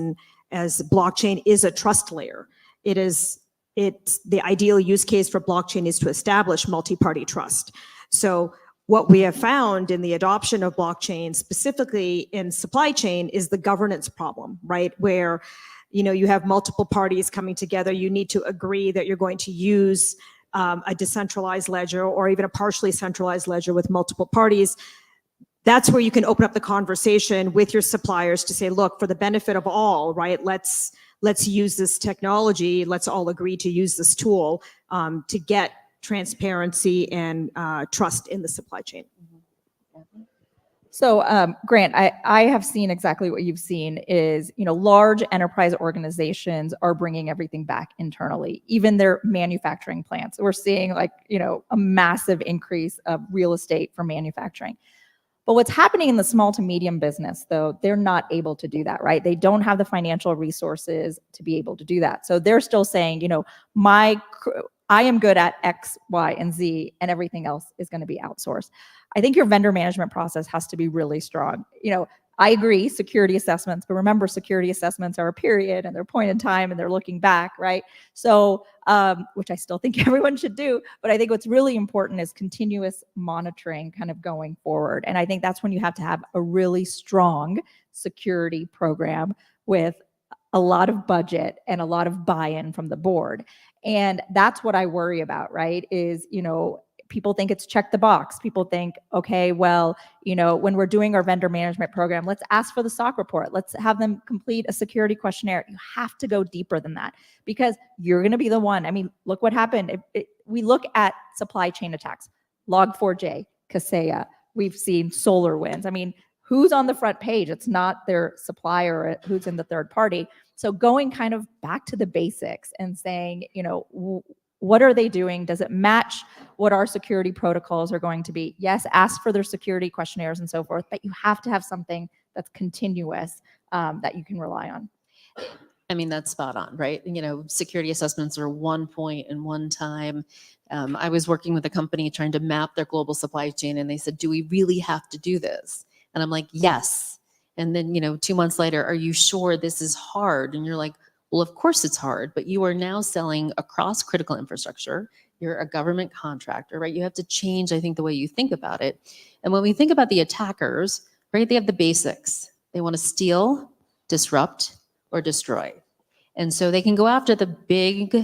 S9: as blockchain is a trust layer. It's the ideal use case for blockchain is to establish multi-party trust. So what we have found in the adoption of blockchain, specifically in supply chain, is the governance problem, right? Where, you have multiple parties coming together. You need to agree that you're going to use a decentralized ledger or even a partially centralized ledger with multiple parties. That's where you can open up the conversation with your suppliers to say, look, for the benefit of all, right? Let's use this technology. Let's all agree to use this tool to get transparency and trust in the supply chain.
S8: So Grant, I have seen exactly what you've seen is, large enterprise organizations are bringing everything back internally, even their manufacturing plants. We're seeing a massive increase of real estate for manufacturing. But what's happening in the small to medium business, though, they're not able to do that, right? They don't have the financial resources to be able to do that. So they're still saying, I am good at X, Y, and Z, and everything else is going to be outsourced. I think your vendor management process has to be really strong. I agree, security assessments, but remember, security assessments are a period and they're point in time and they're looking back, right? So, which I still think everyone should do, but I think what's really important is continuous monitoring kind of going forward. And I think that's when you have to have a really strong security program with a lot of budget and a lot of buy-in from the board. And that's what I worry about, right? Is, people think it's check the box. People think, okay, well, when we're doing our vendor management program, let's ask for the SOC report. Let's have them complete a security questionnaire. You have to go deeper than that because you're going to be the one. I mean, look what happened. We look at supply chain attacks, Log4j, Kaseya. We've seen SolarWinds. I mean, who's on the front page? It's not their supplier, who's in the third party. So going kind of back to the basics and saying, what are they doing? Does it match what our security protocols are going to be? Yes, ask for their security questionnaires and so forth, but you have to have something that's continuous that you can rely on.
S5: I mean, that's spot on, right? Security assessments are one point and one time. I was working with a company trying to map their global supply chain, and they said, do we really have to do this? And I'm like, yes. And then, 2 months later, are you sure this is hard? And you're like, well, of course it's hard, but you are now selling across critical infrastructure. You're a government contractor, right? You have to change, I think, the way you think about it. And when we think about the attackers, right, they have the basics. They want to steal, disrupt, or destroy. And so they can go after the big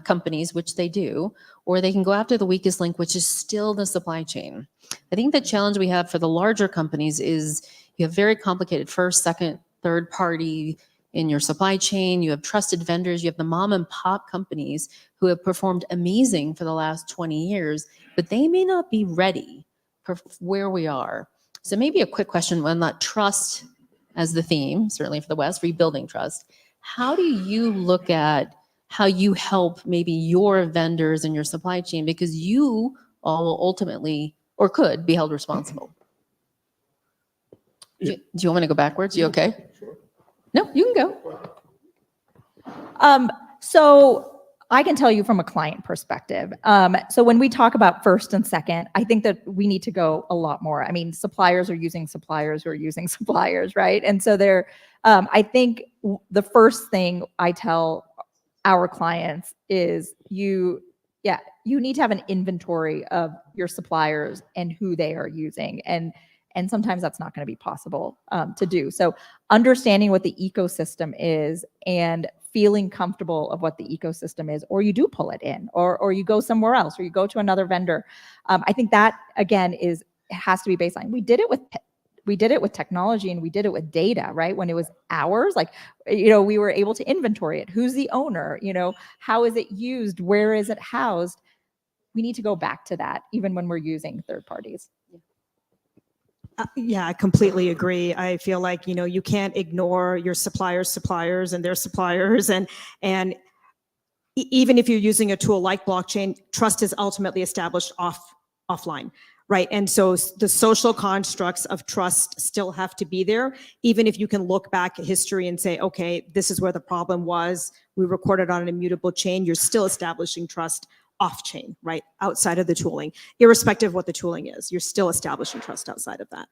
S5: companies, which they do, or they can go after the weakest link, which is still the supply chain. I think the challenge we have for the larger companies is you have very complicated first, second, third party in your supply chain. You have trusted vendors. You have the mom and pop companies who have performed amazing for the last 20 years, but they may not be ready for where we are. So maybe a quick question on that trust as the theme, certainly for the West, rebuilding trust. How do you look at how you help maybe your vendors and your supply chain, because you all will ultimately or could be held responsible? Do you want me to go backwards? You okay?
S7: Sure.
S8: No, you can go. So I can tell you from a client perspective. So when we talk about first and second, I think that we need to go a lot more. I mean, suppliers are using suppliers who are using suppliers, right? And so I think the first thing I tell our clients is you need to have an inventory of your suppliers and who they are using. And sometimes that's not going to be possible to do. So understanding what the ecosystem is and feeling comfortable of what the ecosystem is, or you do pull it in, or you go somewhere else, or you go to another vendor. I think that, again, has to be baseline. We did it with we did it with technology and we did it with data, right? When it was ours, like, you know, we were able to inventory it. Who's the owner? You know, how is it used? Where is it housed? We need to go back to that even when we're using third parties.
S9: Yeah, I completely agree. I feel like, you know, you can't ignore your suppliers and their suppliers. And even if you're using a tool like blockchain, trust is ultimately established offline, right? And so the social constructs of trust still have to be there, even if you can look back at history and say, okay, this is where the problem was. We recorded on an immutable chain. You're still establishing trust off-chain, right? Outside of the tooling, irrespective of what the tooling is, you're still establishing trust outside of that.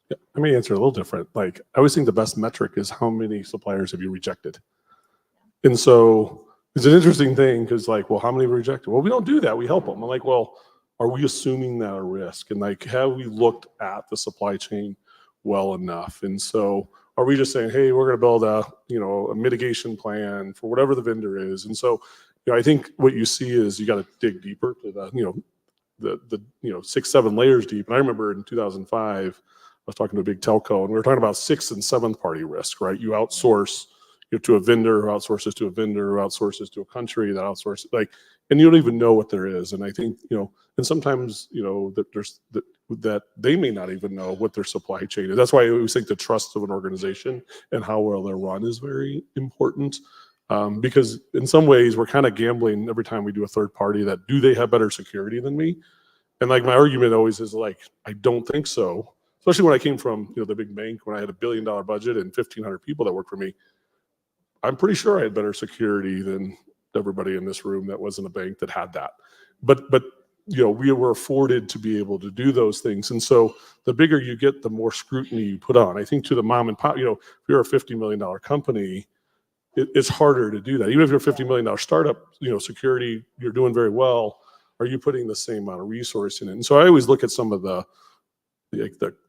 S7: Yeah, I may answer a little different. Like, I always think the best metric is how many suppliers have you rejected? And so it's an interesting thing because, like, well, how many were rejected? Well, we don't do that. We help them. I'm like, well, are we assuming that a risk? And like, have we looked at the supply chain well enough? And so are we just saying, hey, we're going to build a, you know, a mitigation plan for whatever the vendor is? And so, you know, I think what you see is you got to dig deeper to the, you know, 6, 7 layers deep. And I remember in 2005, I was talking to a big telco and we were talking about 6th and 7th party risk, right? You outsource to a vendor who outsources to a vendor who outsources to a country that outsources, like, and you don't even know what there is. And I think, you know, and sometimes, you know, that there's that they may not even know what their supply chain is. That's why I always think the trust of an organization and how well they're run is very important. Because in some ways we're kind of gambling every time we do a third party that do they have better security than me? And like my argument always is like, I don't think so. Especially when I came from, you know, the big bank, when I had $1 billion budget and 1,500 people that worked for me. I'm pretty sure I had better security than everybody in this room that wasn't a bank that had that. But you know, we were afforded to be able to do those things. And so the bigger you get, the more scrutiny you put on. I think to the mom and pop, you know, if you're a $50 million company, it's harder to do that. Even if you're a $50 million startup, you know, security, you're doing very well. Are you putting the same amount of resource in it? And so I always look at some of the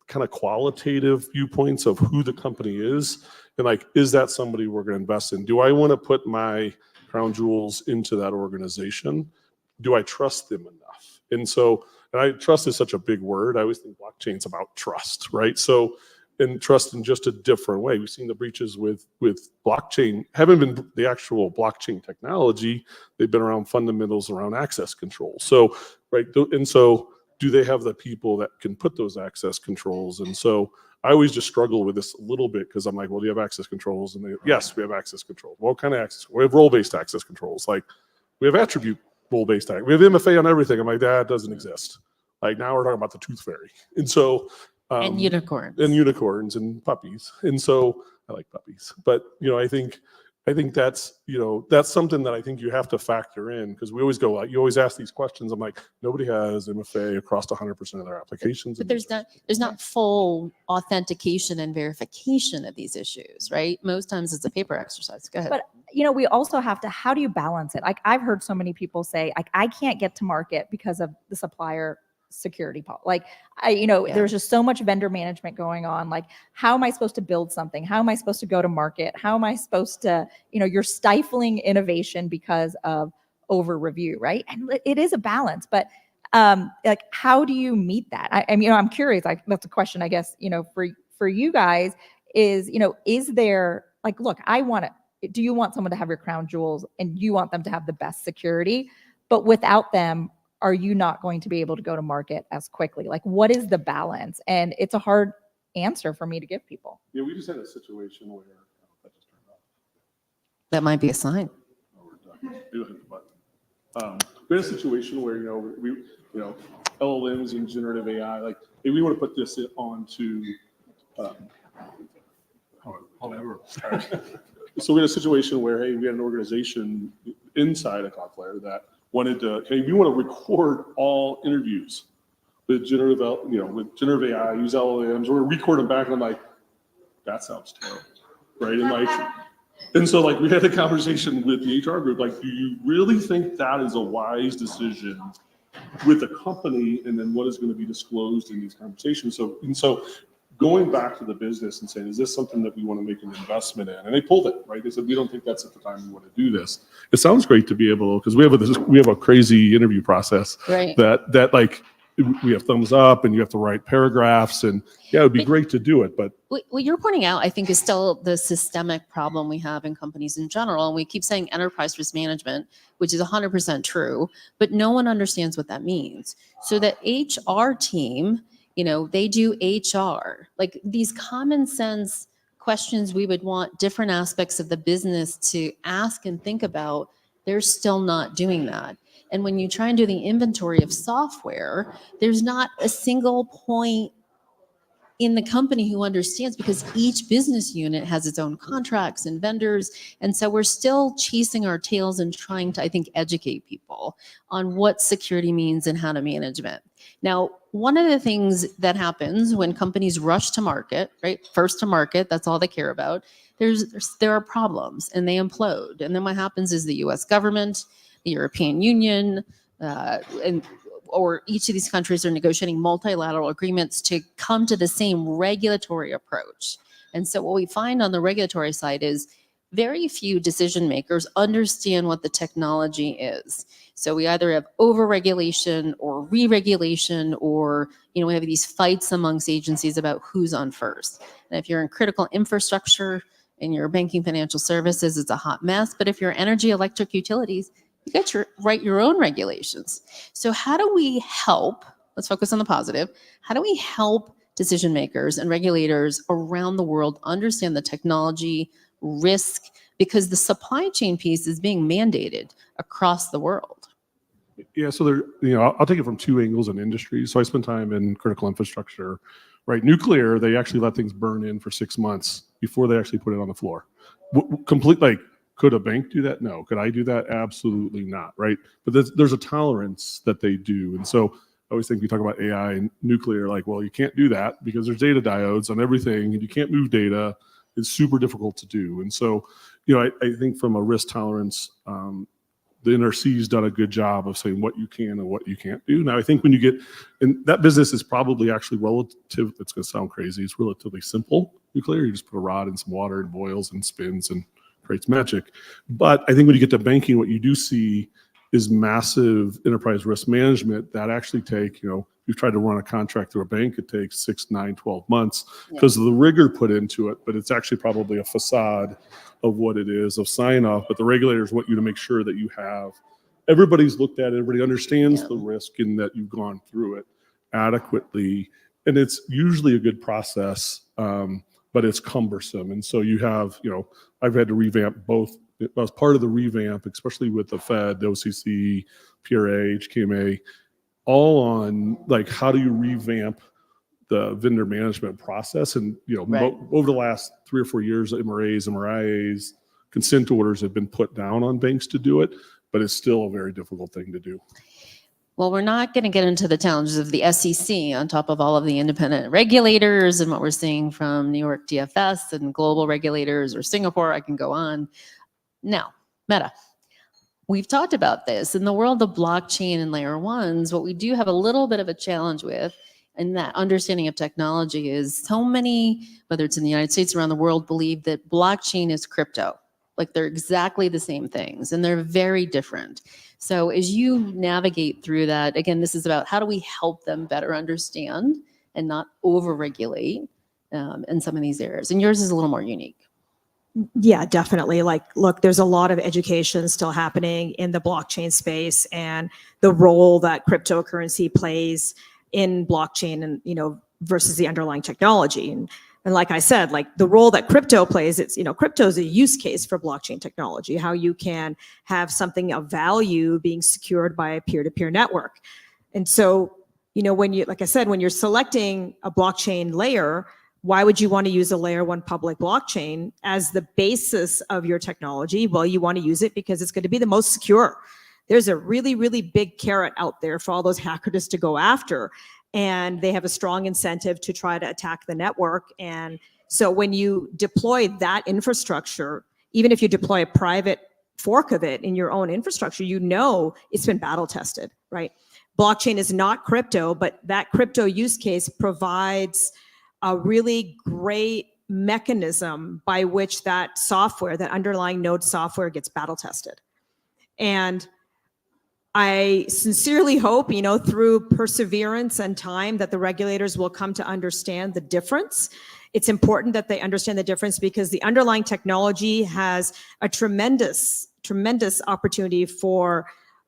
S7: kind of qualitative viewpoints of who the company is. And like, is that somebody we're going to invest in? Do I want to put my crown jewels into that organization? Do I trust them enough? And so, and I trust is such a big word. I always think blockchain's about trust, right? So, and trust in just a different way. We've seen the breaches with blockchain, haven't been the actual blockchain technology. They've been around fundamentals around access control. So, right. And so do they have the people that can put those access controls? And so I always just struggle with this a little bit because I'm like, well, do you have access controls? And yes, we have access controls. What kind of access? We have role-based access controls. Like we have attribute role-based access. We have MFA on everything. I'm like, that doesn't exist. Like now we're talking about the tooth fairy. And so
S5: and unicorns.
S7: And unicorns and puppies. And so I like puppies. But, you know, I think that's, you know, that's something that I think you have to factor in because we always go like, you always ask these questions. I'm like, nobody has MFA across 100% of their applications.
S5: But there's not full authentication and verification of these issues, right? Most times it's a paper exercise. Go ahead.
S8: But you know, we also have to, how do you balance it? Like I've heard so many people say, like, I can't get to market because of the supplier security policy. Like there's just so much vendor management going on. Like, how am I supposed to build something? How am I supposed to go to market? How am I supposed to, you're stifling innovation because of over review, right? And it is a balance, but like, how do you meet that? I mean, I'm curious, like that's a question, I guess, for you guys is, is there like, look, do you want someone to have your crown jewels and you want them to have the best security, but without them, are you not going to be able to go to market as quickly? Like, what is the balance? And it's a hard answer for me to give people.
S7: Yeah, we just had a situation where
S5: that might be a sign.
S7: We had a situation where LLMs and generative AI, like, hey, we want to put this onto however. So we had a situation where, hey, we had an organization inside of Cloudflare that wanted to, hey, we want to record all interviews with generative AI, use LLMs, we're going to record them back, and I'm like, that sounds terrible, right? And so like we had a conversation with the HR group, like, do you really think that is a wise decision with a company, and then what is going to be disclosed in these conversations? So going back to the business and saying, is this something that we want to make an investment in? And they pulled it, right? They said, we don't think that's at the time we want to do this. It sounds great to be able to, because we have a crazy interview process,
S5: right?
S7: That like, we have thumbs up and you have to write paragraphs, and yeah, it would be great to do it, but
S5: What you're pointing out, I think, is still the systemic problem we have in companies in general. And we keep saying enterprise risk management, which is 100% true, but no one understands what that means. So the HR team, they do HR, like these common sense questions we would want different aspects of the business to ask and think about, they're still not doing that. And when you try and do the inventory of software, there's not a single point in the company who understands, because each business unit has its own contracts and vendors. And so we're still chasing our tails and trying to, I think, educate people on what security means and how to manage it. Now, one of the things that happens when companies rush to market, right? First to market, that's all they care about. There are problems and they implode. And then what happens is the US government, the European Union, or each of these countries are negotiating multilateral agreements to come to the same regulatory approach. And so what we find on the regulatory side is very few decision makers understand what the technology is. So we either have over-regulation or re-regulation, or we have these fights amongst agencies about who's on first. And if you're in critical infrastructure and you're banking financial services, it's a hot mess. But if you're energy, electric utilities, you got to write your own regulations. So how do we help? Let's focus on the positive. How do we help decision makers and regulators around the world understand the technology risk? Because the supply chain piece is being mandated across the world.
S7: yeah, so I'll take it from two angles in industry. So I spent time in critical infrastructure, right? Nuclear, they actually let things burn in for 6 months before they actually put it on the floor. Could a bank do that? No. Could I do that? Absolutely not, right? But there's a tolerance that they do. And so I always think we talk about AI and nuclear, like, well, you can't do that because there's data diodes on everything and you can't move data. It's super difficult to do. And so, I think from a risk tolerance, the NRC's done a good job of saying what you can and what you can't do. Now, I think when you get, and that business is probably actually relative, it's going to sound crazy, it's relatively simple nuclear. You just put a rod in some water and boils and spins and creates magic. But I think when you get to banking, what you do see is massive enterprise risk management that actually take, you've tried to run a contract through a bank, it takes 6, 9, 12 months because of the rigor put into it, but it's actually probably a facade of what it is, of sign off. But the regulators want you to make sure that you have, everybody's looked at it, everybody understands the risk and that you've gone through it adequately. And it's usually a good process, but it's cumbersome. And so you have, I've had to revamp both. As part of the revamp, especially with the Fed, the OCC, PRA, HKMA, all on like, how do you revamp the vendor management process? And, over the last 3 or 4 years, MRAs, MRIAs, consent orders have been put down on banks to do it, but it's still a very difficult thing to do.
S5: Well, we're not going to get into the challenges of the SEC on top of all of the independent regulators and what we're seeing from New York DFS and global regulators, or Singapore. I can go on. Now, Meta. We've talked about this. In the world of blockchain and layer ones, what we do have a little bit of a challenge with, and that understanding of technology, is so many, whether it's in the United States or around the world, believe that blockchain is crypto. Like they're exactly the same things and they're very different. So as you navigate through that, again, this is about how do we help them better understand and not over-regulate in some of these areas. And yours is a little more unique.
S9: Yeah, definitely. Look, there's a lot of education still happening in the blockchain space and the role that cryptocurrency plays in blockchain and, versus the underlying technology. And like I said, the role that crypto plays, it's, crypto is a use case for blockchain technology, how you can have something of value being secured by a peer-to-peer network. And so, when like I said, when you're selecting a blockchain layer, why would you want to use a layer 1 public blockchain as the basis of your technology? Well, you want to use it because it's going to be the most secure. There's a really, really big carrot out there for all those hackers to go after. And they have a strong incentive to try to attack the network. And so when you deploy that infrastructure, even if you deploy a private fork of it in your own infrastructure, it's been battle tested, right? Blockchain is not crypto, but that crypto use case provides a really great mechanism by which that software, that underlying node software, gets battle tested. And I sincerely hope, through perseverance and time, that the regulators will come to understand the difference. It's important that they understand the difference because the underlying technology has a tremendous opportunity for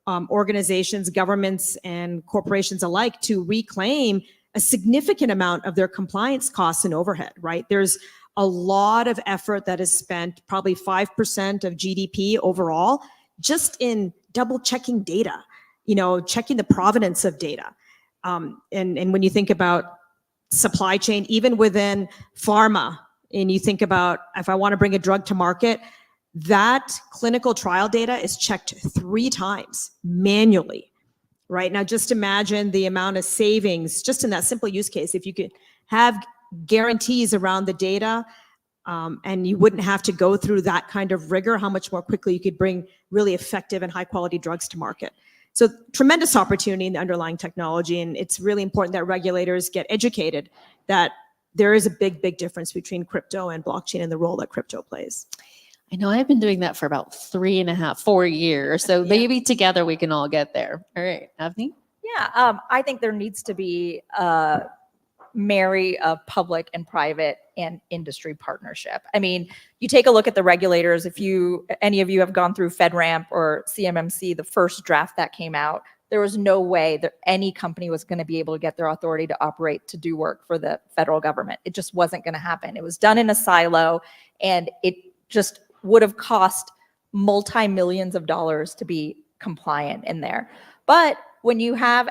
S9: organizations, governments, and corporations alike to reclaim a significant amount of their compliance costs and overhead, right? There's a lot of effort that is spent, probably 5% of GDP overall, just in double checking data, checking the provenance of data. And when you think about supply chain, even within pharma, and you think about if I want to bring a drug to market, that clinical trial data is checked 3 times manually, right? Now, just imagine the amount of savings just in that simple use case. If you could have guarantees around the data, and you wouldn't have to go through that kind of rigor, how much more quickly you could bring really effective and high quality drugs to market. So tremendous opportunity in the underlying technology. And it's really important that regulators get educated that there is a big difference between crypto and blockchain and the role that crypto plays.
S5: I know I've been doing that for about 3.5, 4 years. So maybe together we can all get there. All right, Avni?
S8: Yeah, I think there needs to be marry of public and private and industry partnership. I mean, you take a look at the regulators. If any of you have gone through FedRAMP or CMMC, the first draft that came out, there was no way that any company was going to be able to get their authority to operate, to do work for the federal government. It just wasn't going to happen. It was done in a silo, and it just would have cost multi-millions of dollars to be compliant in there. But when you have,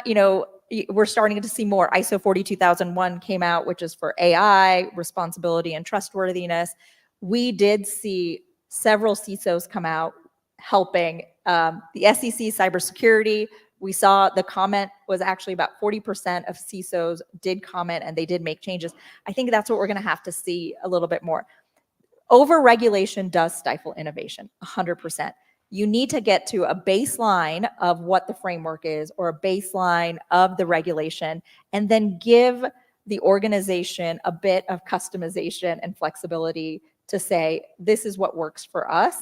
S8: we're starting to see more. ISO 42001 came out, which is for AI, responsibility and trustworthiness. We did see several CISOs come out helping. The SEC cybersecurity, we saw the comment was actually about 40% of CISOs did comment and they did make changes. I think that's what we're going to have to see a little bit more. Over-regulation does stifle innovation, 100%. You need to get to a baseline of what the framework is or a baseline of the regulation, and then give the organization a bit of customization and flexibility to say, this is what works for us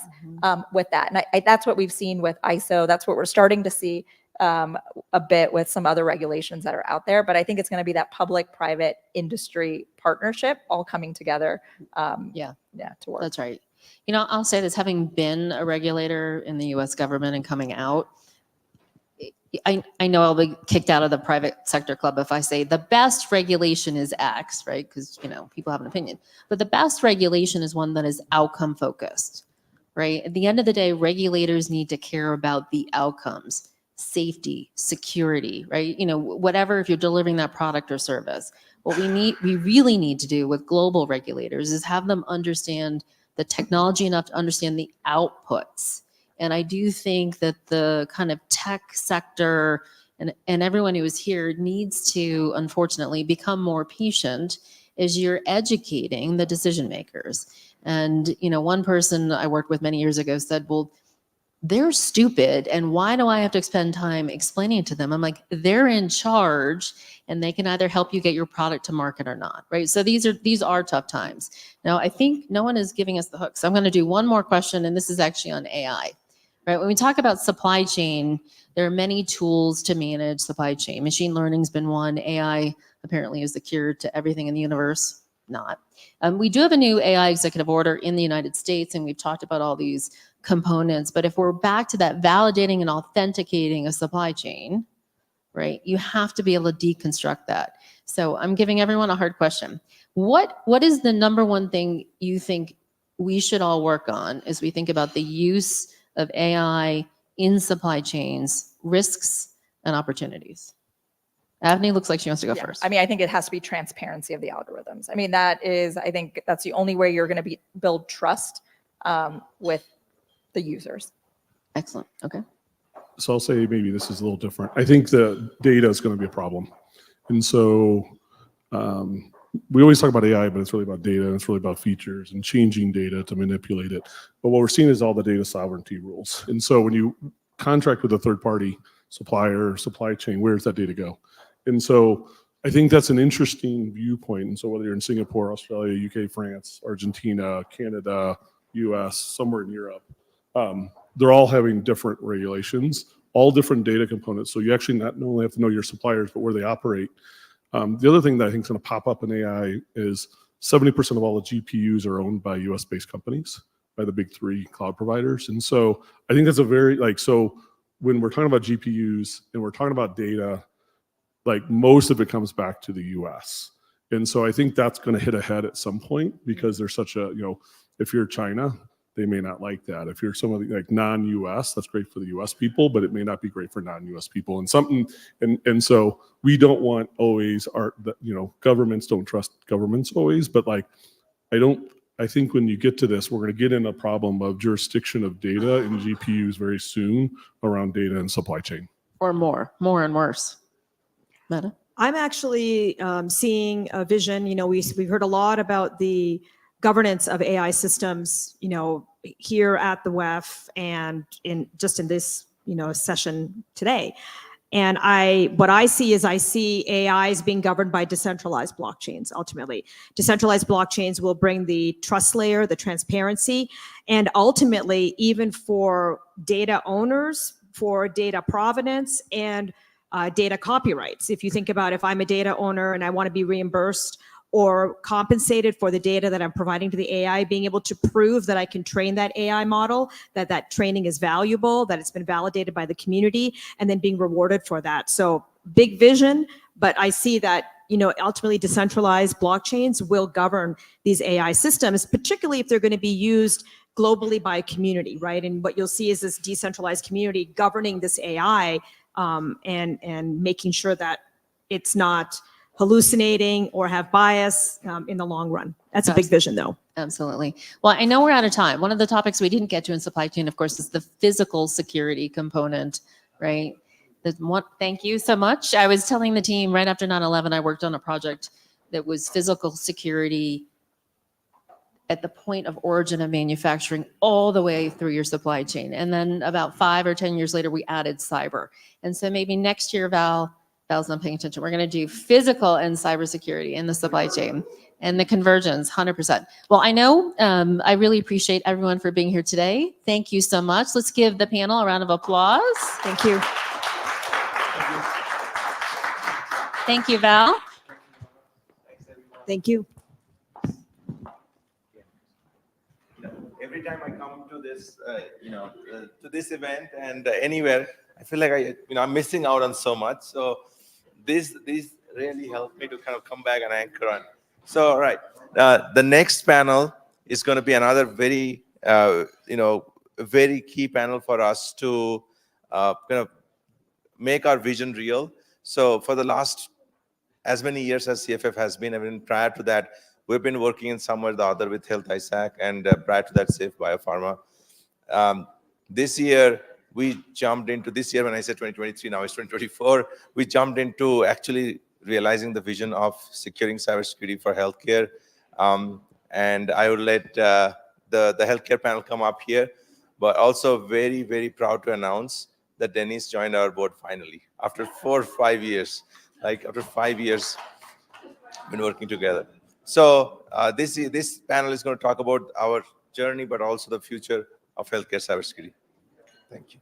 S8: with that. And that's what we've seen with ISO. That's what we're starting to see a bit with some other regulations that are out there. But I think it's going to be that public-private industry partnership all coming together to work.
S5: That's right. I'll say this, having been a regulator in the US government and coming out, I know I'll be kicked out of the private sector club if I say the best regulation is X, right? Because, people have an opinion. But the best regulation is one that is outcome focused, right? At the end of the day, regulators need to care about the outcomes, safety, security, right? Whatever, if you're delivering that product or service. What we really need to do with global regulators is have them understand the technology enough to understand the outputs. And I do think that the kind of tech sector and everyone who is here needs to, unfortunately, become more patient as you're educating the decision makers. And, one person I worked with many years ago said, well, they're stupid, and why do I have to spend time explaining it to them? I'm like, they're in charge, and they can either help you get your product to market or not, right? So these are tough times. Now, I think no one is giving us the hook, so I'm going to do one more question, and this is actually on AI, right? When we talk about supply chain, there are many tools to manage supply chain. Machine learning's been one. AI apparently is the cure to everything in the universe. Not. We do have a new AI executive order in the United States, and we've talked about all these components. But if we're back to that validating and authenticating a supply chain, right, you have to be able to deconstruct that. So I'm giving everyone a hard question. What is the number one thing you think we should all work on as we think about the use of AI in supply chains, risks and opportunities? Avni looks like she wants to go first.
S8: I mean, I think it has to be transparency of the algorithms. I mean, I think that's the only way you're going to build trust with the users.
S5: Excellent. Okay.
S7: So I'll say maybe this is a little different. I think the data is going to be a problem. And so we always talk about AI, but it's really about data, and it's really about features and changing data to manipulate it. But what we're seeing is all the data sovereignty rules. And so when you contract with a third party supplier, supply chain, where does that data go? And so I think that's an interesting viewpoint. And so whether you're in Singapore, Australia, UK, France, Argentina, Canada, US, somewhere in Europe, they're all having different regulations all different data components. So you actually not only have to know your suppliers, but where they operate. The other thing that I think is going to pop up in AI is 70% of all the GPUs are owned by US-based companies, by the big three cloud providers. And so I think that's a very, so when we're talking about GPUs and we're talking about data, like most of it comes back to the US. And so I think that's going to hit ahead at some point because there's such a, if you're China, they may not like that. If you're some of the like non-US, that's great for the US people, but it may not be great for non-US people. And so we don't want always governments don't trust governments always, but like I think when you get to this, we're going to get in a problem of jurisdiction of data and GPUs very soon around data and supply chain.
S5: Or more and worse. Meta?
S9: I'm actually seeing a vision. We've heard a lot about the governance of AI systems, here at the WEF and in this, session today. And what I see is AI is being governed by decentralized blockchains. Ultimately, decentralized blockchains will bring the trust layer, the transparency, and ultimately even for data owners, for data provenance and data copyrights. If you think about if I'm a data owner and I want to be reimbursed or compensated for the data that I'm providing to the AI, being able to prove that I can train that AI model, that training is valuable, that it's been validated by the community, and then being rewarded for that. So big vision, but I see that ultimately decentralized blockchains will govern these AI systems, particularly if they're going to be used globally by a community, right? And what you'll see is this decentralized community governing this AI and making sure that it's not hallucinating or have bias in the long run. That's a big vision, though.
S5: Absolutely. Well, I know we're out of time. One of the topics we didn't get to in supply chain, of course, is the physical security component, right? Thank you so much. I was telling the team right after 9/11, I worked on a project that was physical security at the point of origin of manufacturing all the way through your supply chain. And then about 5 or 10 years later, we added cyber. And so maybe next year, Val's not paying attention. We're going to do physical and cybersecurity in the supply chain and the convergence, 100%. Well, I know I really appreciate everyone for being here today. Thank you so much. Let's give the panel a round of applause.
S9: Thank you.
S5: Thank you, Val.
S9: Thank you.
S1: Every time I come to this, to this event and anywhere, I feel like I'm missing out on so much. So these really helped me to kind of come back and anchor on. So, all right, the next panel is going to be another very, very key panel for us to kind of make our vision real. So for the last as many years as CFF has been, even prior to that, we've been working in some way or the other with Health ISAC, and prior to that, Safe Biopharma. This year, we jumped into this year, when I said 2023, now it's 2024, we jumped into actually realizing the vision of securing cybersecurity for healthcare. And I would let the healthcare panel come up here, but also very, very proud to announce that Denise joined our board finally, after 4 or 5 years. Like after 5 years, been working together. So this panel is going to talk about our journey, but also the future of healthcare cybersecurity. Thank you.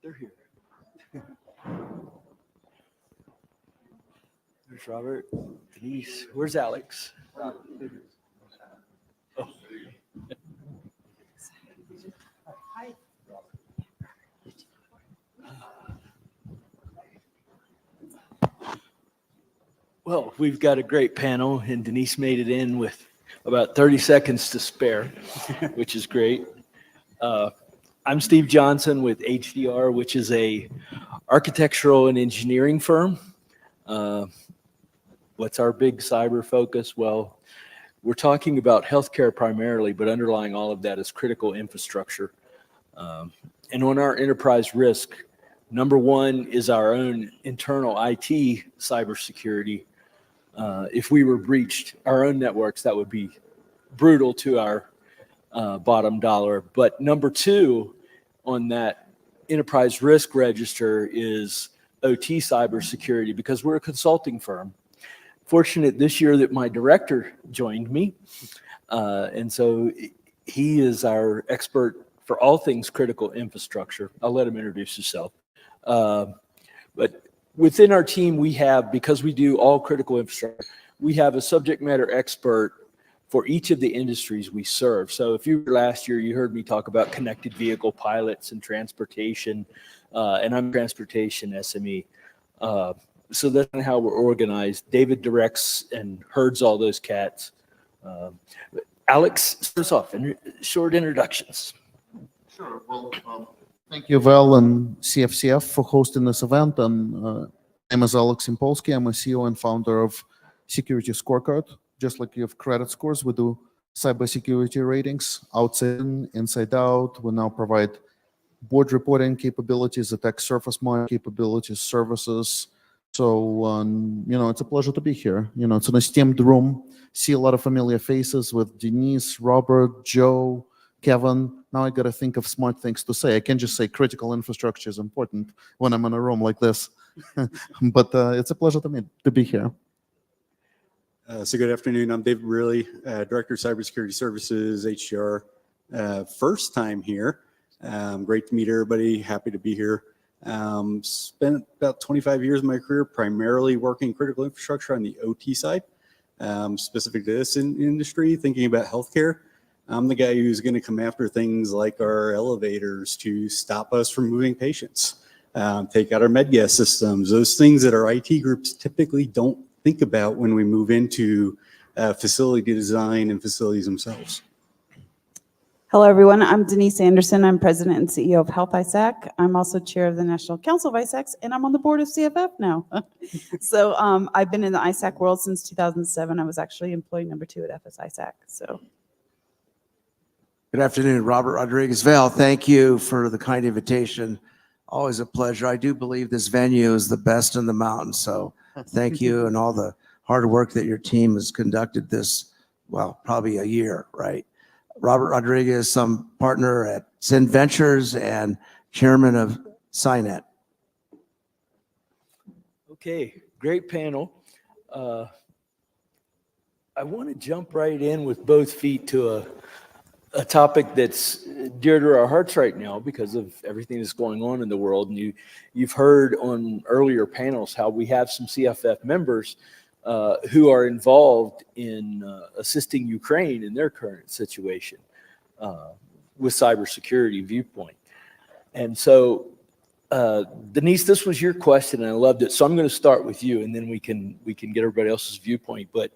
S18: They're here. There's Robert, Denise. Where's Alex? Oh. Well, we've got a great panel, and Denise made it in with about 30 seconds to spare, which is great. I'm Steve Johnson with HDR, which is a architectural and engineering firm. What's our big cyber focus? Well, we're talking about healthcare primarily, but underlying all of that is critical infrastructure. And on our enterprise risk, number one is our own internal IT cybersecurity. If we were breached, our own networks, that would be brutal to our bottom dollar. But number two on that enterprise risk register is OT cybersecurity, because we're a consulting firm. Fortunate this year that my director joined me. And so he is our expert for all things critical infrastructure. I'll let him introduce himself. But within our team, we have, because we do all critical infrastructure, we have a subject matter expert for each of the industries we serve. So if you were last year, you heard me talk about connected vehicle pilots and transportation, and I'm transportation SME. So that's how we're organized. David directs and herds all those cats. Alex, starts off in short introductions.
S10: Sure. Well, thank you, Val and CFCF for hosting this event. And my name is Alex Impolsky. I'm a CEO and founder of Security Scorecard. Just like you have credit scores, we do cybersecurity ratings, outside in, inside out. We now provide board reporting capabilities, attack surface mine capabilities, services. So, it's a pleasure to be here. It's an esteemed room. See a lot of familiar faces with Denise, Robert, Joe, Kevin. Now I got to think of smart things to say. I can't just say critical infrastructure is important when I'm in a room like this. But it's a pleasure to be here.
S11: So good afternoon. I'm David Riley, Director of Cybersecurity Services, HCR. First time here. Great to meet everybody. Happy to be here. Spent about 25 years of my career primarily working critical infrastructure on the OT side, specific to this industry, thinking about healthcare. I'm the guy who's going to come after things like our elevators to stop us from moving patients, take out our med gas systems, those things that our IT groups typically don't think about when we move into facility design and facilities themselves.
S12: Hello, everyone. I'm Denise Anderson. I'm President and CEO of Health ISAC. I'm also Chair of the National Council of ISACs, and I'm on the board of CFF now. So I've been in the ISAC world since 2007. I was actually employee number 2 at FS ISAC. So.
S13: Good afternoon, Robert Rodriguez. Val, thank you for the kind invitation. Always a pleasure. I do believe this venue is the best in the mountain, so thank you and all the hard work that your team has conducted this, well, probably a year, right? Robert Rodriguez, some partner at Sin Ventures and chairman of SINET.
S18: Okay, great panel. I want to jump right in with both feet to a topic that's dear to our hearts right now because of everything that's going on in the world. And you've heard on earlier panels how we have some CFF members who are involved in assisting Ukraine in their current situation with cybersecurity viewpoint. And so, Denise, this was your question, and I loved it. So I'm going to start with you, and then we can get everybody else's viewpoint. But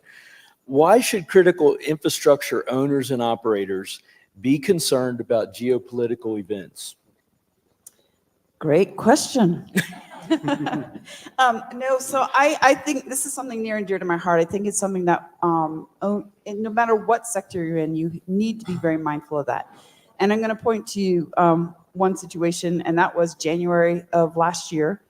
S18: why should critical infrastructure owners and operators be concerned about geopolitical events?
S12: Great question. No, so I think this is something near and dear to my heart. I think it's something that no matter what sector you're in, you need to be very mindful of that. And I'm going to point to you one situation, and that was January of last year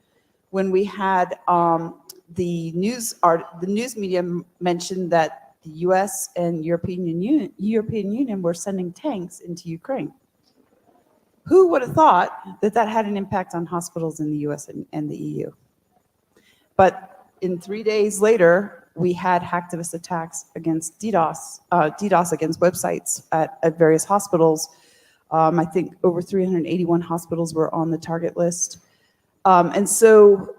S12: when we had the news media mentioned that the U.S. and European Union were sending tanks into Ukraine. Who would have thought that that had an impact on hospitals in the U.S. and the EU? But in 3 days later, we had hacktivist attacks against DDoS against websites at various hospitals. I think over 381 hospitals were on the target list. And so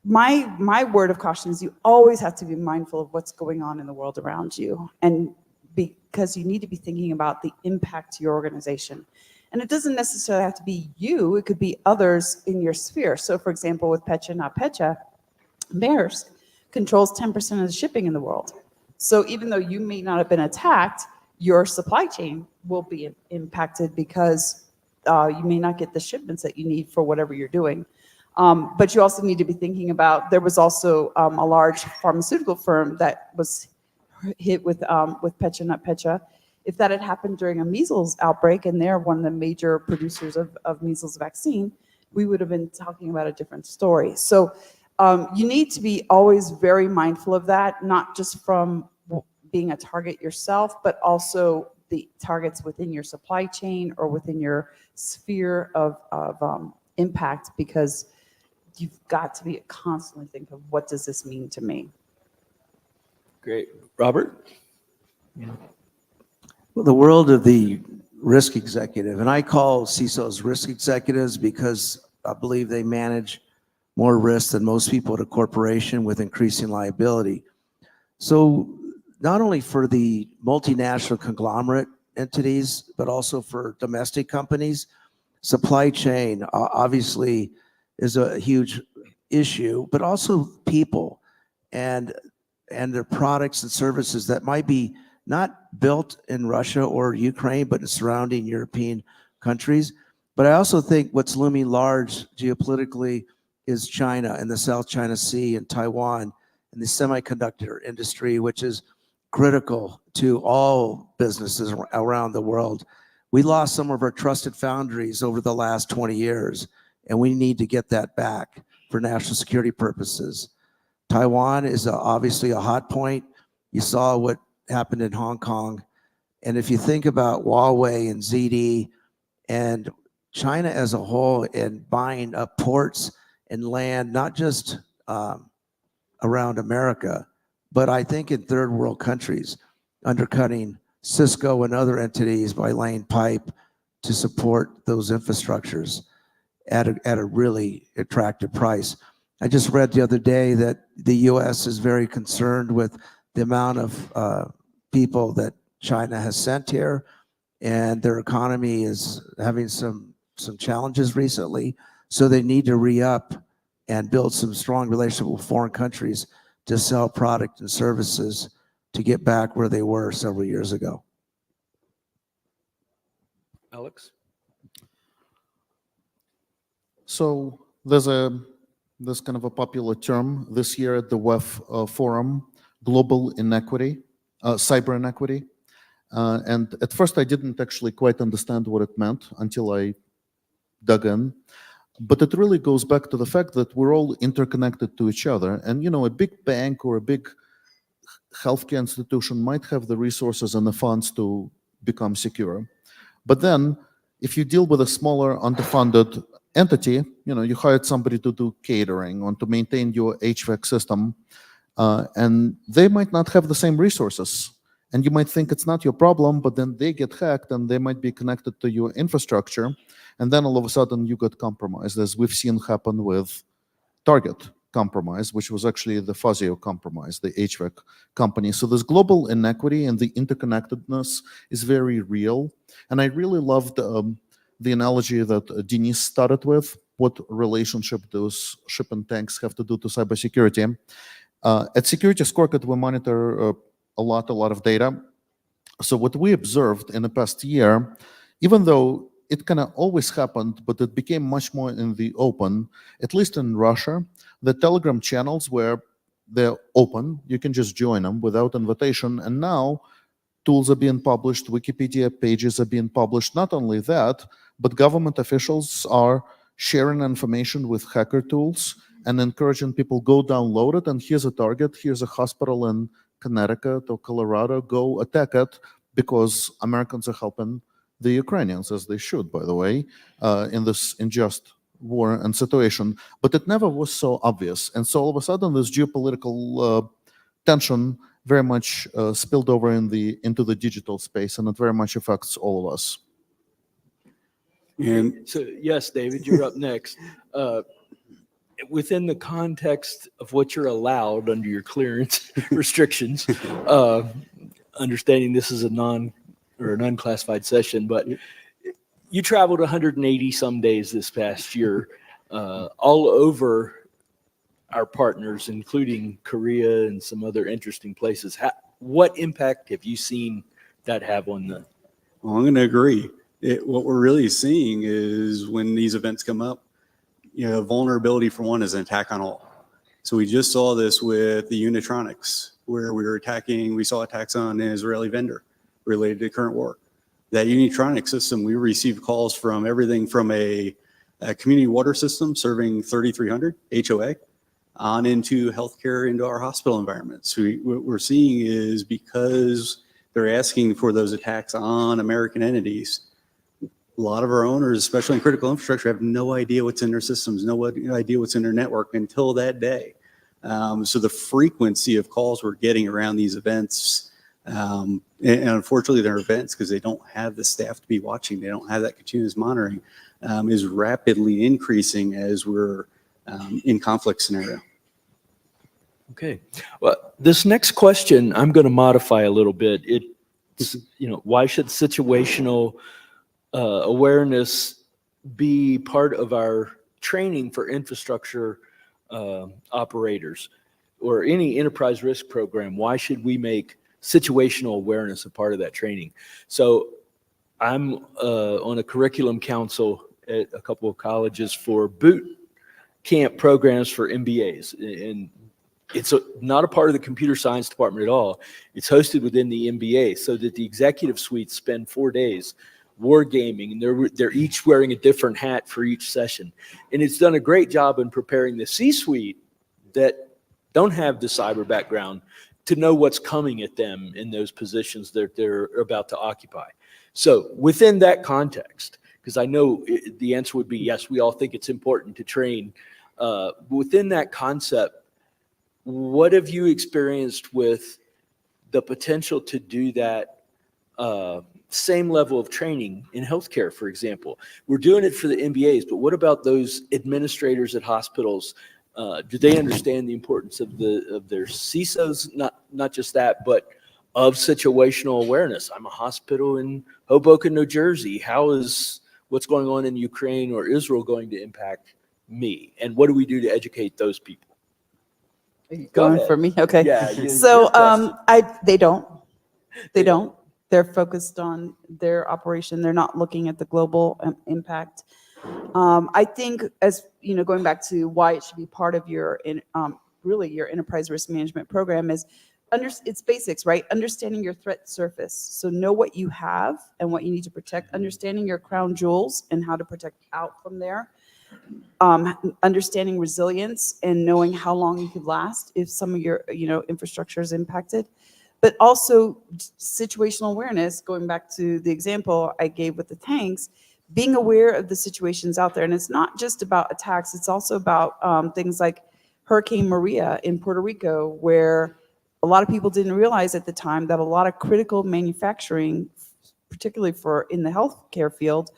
S12: my word of caution is you always have to be mindful of what's going on in the world around you, and because you need to be thinking about the impact to your organization. And it doesn't necessarily have to be you, it could be others in your sphere. So for example, with Pecha Not Pecha, Maersk controls 10% of the shipping in the world. So even though you may not have been attacked, your supply chain will be impacted because you may not get the shipments that you need for whatever you're doing. But you also need to be thinking about, there was also a large pharmaceutical firm that was hit with Pecha Not Pecha. If that had happened during a measles outbreak, and they're one of the major producers of measles vaccine, we would have been talking about a different story. So you need to be always very mindful of that, not just from being a target yourself, but also the targets within your supply chain or within your sphere of impact, because you've got to be constantly think of what does this mean to me.
S18: Great. Robert?
S13: the world of the risk executive, and I call CISOs risk executives because I believe they manage more risk than most people at a corporation with increasing liability. So not only for the multinational conglomerate entities, but also for domestic companies, supply chain obviously is a huge issue, but also people and their products and services that might be not built in Russia or Ukraine, but in surrounding European countries. But I also think what's looming large geopolitically is China and the South China Sea and Taiwan and the semiconductor industry, which is critical to all businesses around the world. We lost some of our trusted foundries over the last 20 years, and we need to get that back for national security purposes. Taiwan is obviously a hot point. You saw what happened in Hong Kong. And if you think about Huawei and ZD and China as a whole and buying up ports and land, not just around America, but I think in third world countries, undercutting Cisco and other entities by laying pipe to support those infrastructures at a really attractive price. I just read the other day that the US is very concerned with the amount of people that China has sent here, and their economy is having some challenges recently. So they need to re-up and build some strong relationship with foreign countries to sell product and services to get back where they were several years ago.
S18: Alex?
S10: So there's kind of a popular term this year at the WEF forum, global inequity, cyber inequity. And at first I didn't actually quite understand what it meant until I dug in. But it really goes back to the fact that we're all interconnected to each other. And, you know, a big bank or a big healthcare institution might have the resources and the funds to become secure. But then if you deal with a smaller underfunded entity, you know, you hired somebody to do catering or to maintain your HVAC system, and they might not have the same resources. And you might think it's not your problem, but then they get hacked and they might be connected to your infrastructure. And then all of a sudden you got compromised, as we've seen happen with Target compromise, which was actually the Fazio compromise, the HVAC company. So this global inequity and the interconnectedness is very real. And I really loved the analogy that Denise started with, what relationship those ship and tanks have to do to cybersecurity. At Security Scorecard, we monitor a lot of data. So what we observed in the past year, even though it kind of always happened, but it became much more in the open, at least in Russia, the Telegram channels where they're open, you can just join them without invitation. And now tools are being published, Wikipedia pages are being published. Not only that, but government officials are sharing information with hacker tools and encouraging people, go download it, and here's a target, here's a hospital in Connecticut or Colorado, go attack it, because Americans are helping the Ukrainians, as they should, by the way, in this unjust war and situation. But it never was so obvious. And so all of a sudden, this geopolitical tension very much spilled over into the digital space, and it very much affects all of us.
S18: And so, yes, David, you're up next. Within the context of what you're allowed under your clearance restrictions, understanding this is an unclassified session, but you traveled 180 some days this past year, all over our partners, including Korea and some other interesting places. What impact have you seen that have on the?
S11: Well, I'm going to agree. What we're really seeing is when these events come up, you know, vulnerability for one is an attack on all. So we just saw this with the Unitronics, where we saw attacks on an Israeli vendor related to current war. That Unitronics system, we received calls from everything from a community water system serving 3,300 HOA on into healthcare, into our hospital environments. What we're seeing is because they're asking for those attacks on American entities, a lot of our owners, especially in critical infrastructure, have no idea what's in their systems, no idea what's in their network until that day. So the frequency of calls we're getting around these events And unfortunately, there are events because they don't have the staff to be watching. They don't have that continuous monitoring. Is rapidly increasing as we're in conflict scenario.
S18: Okay. Well, this next question I'm going to modify a little bit. It's, why should situational awareness be part of our training for infrastructure operators or any enterprise risk program? Why should we make situational awareness a part of that training? So I'm on a curriculum council at a couple of colleges for boot camp programs for MBAs. And it's not a part of the computer science department at all. It's hosted within the MBA so that the executive suites spend 4 days wargaming, and they're each wearing a different hat for each session. And it's done a great job in preparing the C-suite that don't have the cyber background to know what's coming at them in those positions that they're about to occupy. So within that context, because I know the answer would be yes, we all think it's important to train. Within that concept, what have you experienced with the potential to do that same level of training in healthcare, for example? We're doing it for the MBAs, but what about those administrators at hospitals? Do they understand the importance of their CISOs? Not just that, but of situational awareness. I'm a hospital in Hoboken, New Jersey. How is what's going on in Ukraine or Israel going to impact me? And what do we do to educate those people?
S12: Going for me? Okay.
S18: Yeah.
S12: So they don't. They're focused on their operation. They're not looking at the global impact. I think, as you know, going back to why it should be part of your really your enterprise risk management program is it's basics, right? Understanding your threat surface. So know what you have and what you need to protect. Understanding your crown jewels and how to protect out from there. Understanding resilience and knowing how long you could last if some of your infrastructure is impacted. But also situational awareness, going back to the example I gave with the tanks, being aware of the situations out there. And it's not just about attacks, it's also about things like Hurricane Maria in Puerto Rico, where a lot of people didn't realize at the time that a lot of critical manufacturing, particularly in the healthcare field,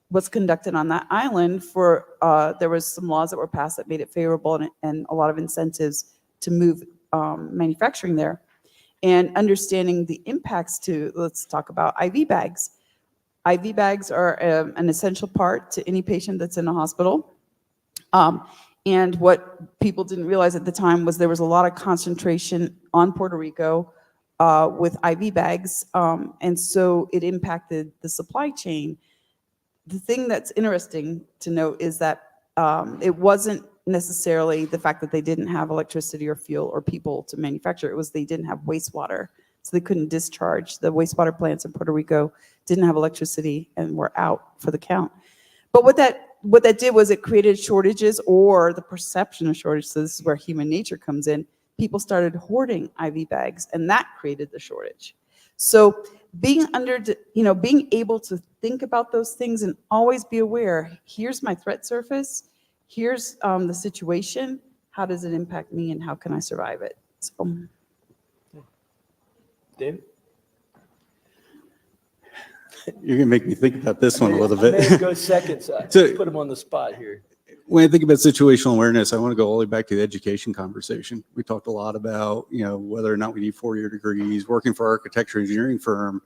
S12: was conducted on that island. There was some laws that were passed that made it favorable and a lot of incentives to move manufacturing there. And understanding the impacts let's talk about IV bags. IV bags are an essential part to any patient that's in a hospital. And what people didn't realize at the time was there was a lot of concentration on Puerto Rico with IV bags. And so it impacted the supply chain. The thing that's interesting to note is that it wasn't necessarily the fact that they didn't have electricity or fuel or people to manufacture. It was they didn't have wastewater, so they couldn't discharge. The wastewater plants in Puerto Rico didn't have electricity and were out for the count. But what that did was it created shortages or the perception of shortage. So this is where human nature comes in. People started hoarding IV bags, and that created the shortage. So being able to think about those things and always be aware, here's my threat surface, here's the situation, how does it impact me, and how can I survive it? So,
S18: David?
S11: You're gonna make me think about this one a little bit.
S18: Maybe go second. So put him on the spot here.
S11: When I think about situational awareness, I want to go all the way back to the education conversation. We talked a lot about, whether or not we need 4-year degrees, working for an architecture engineering firm.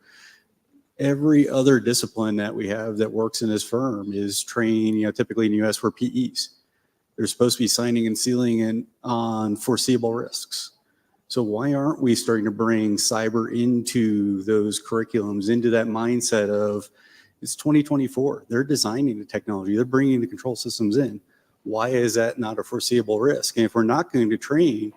S11: Every other discipline that we have that works in this firm is trained, typically in the US for PEs. They're supposed to be signing and sealing on foreseeable risks. So why aren't we starting to bring cyber into those curriculums, into that mindset of, it's 2024. They're designing the technology. They're bringing the control systems in. Why is that not a foreseeable risk? And if we're not going to train,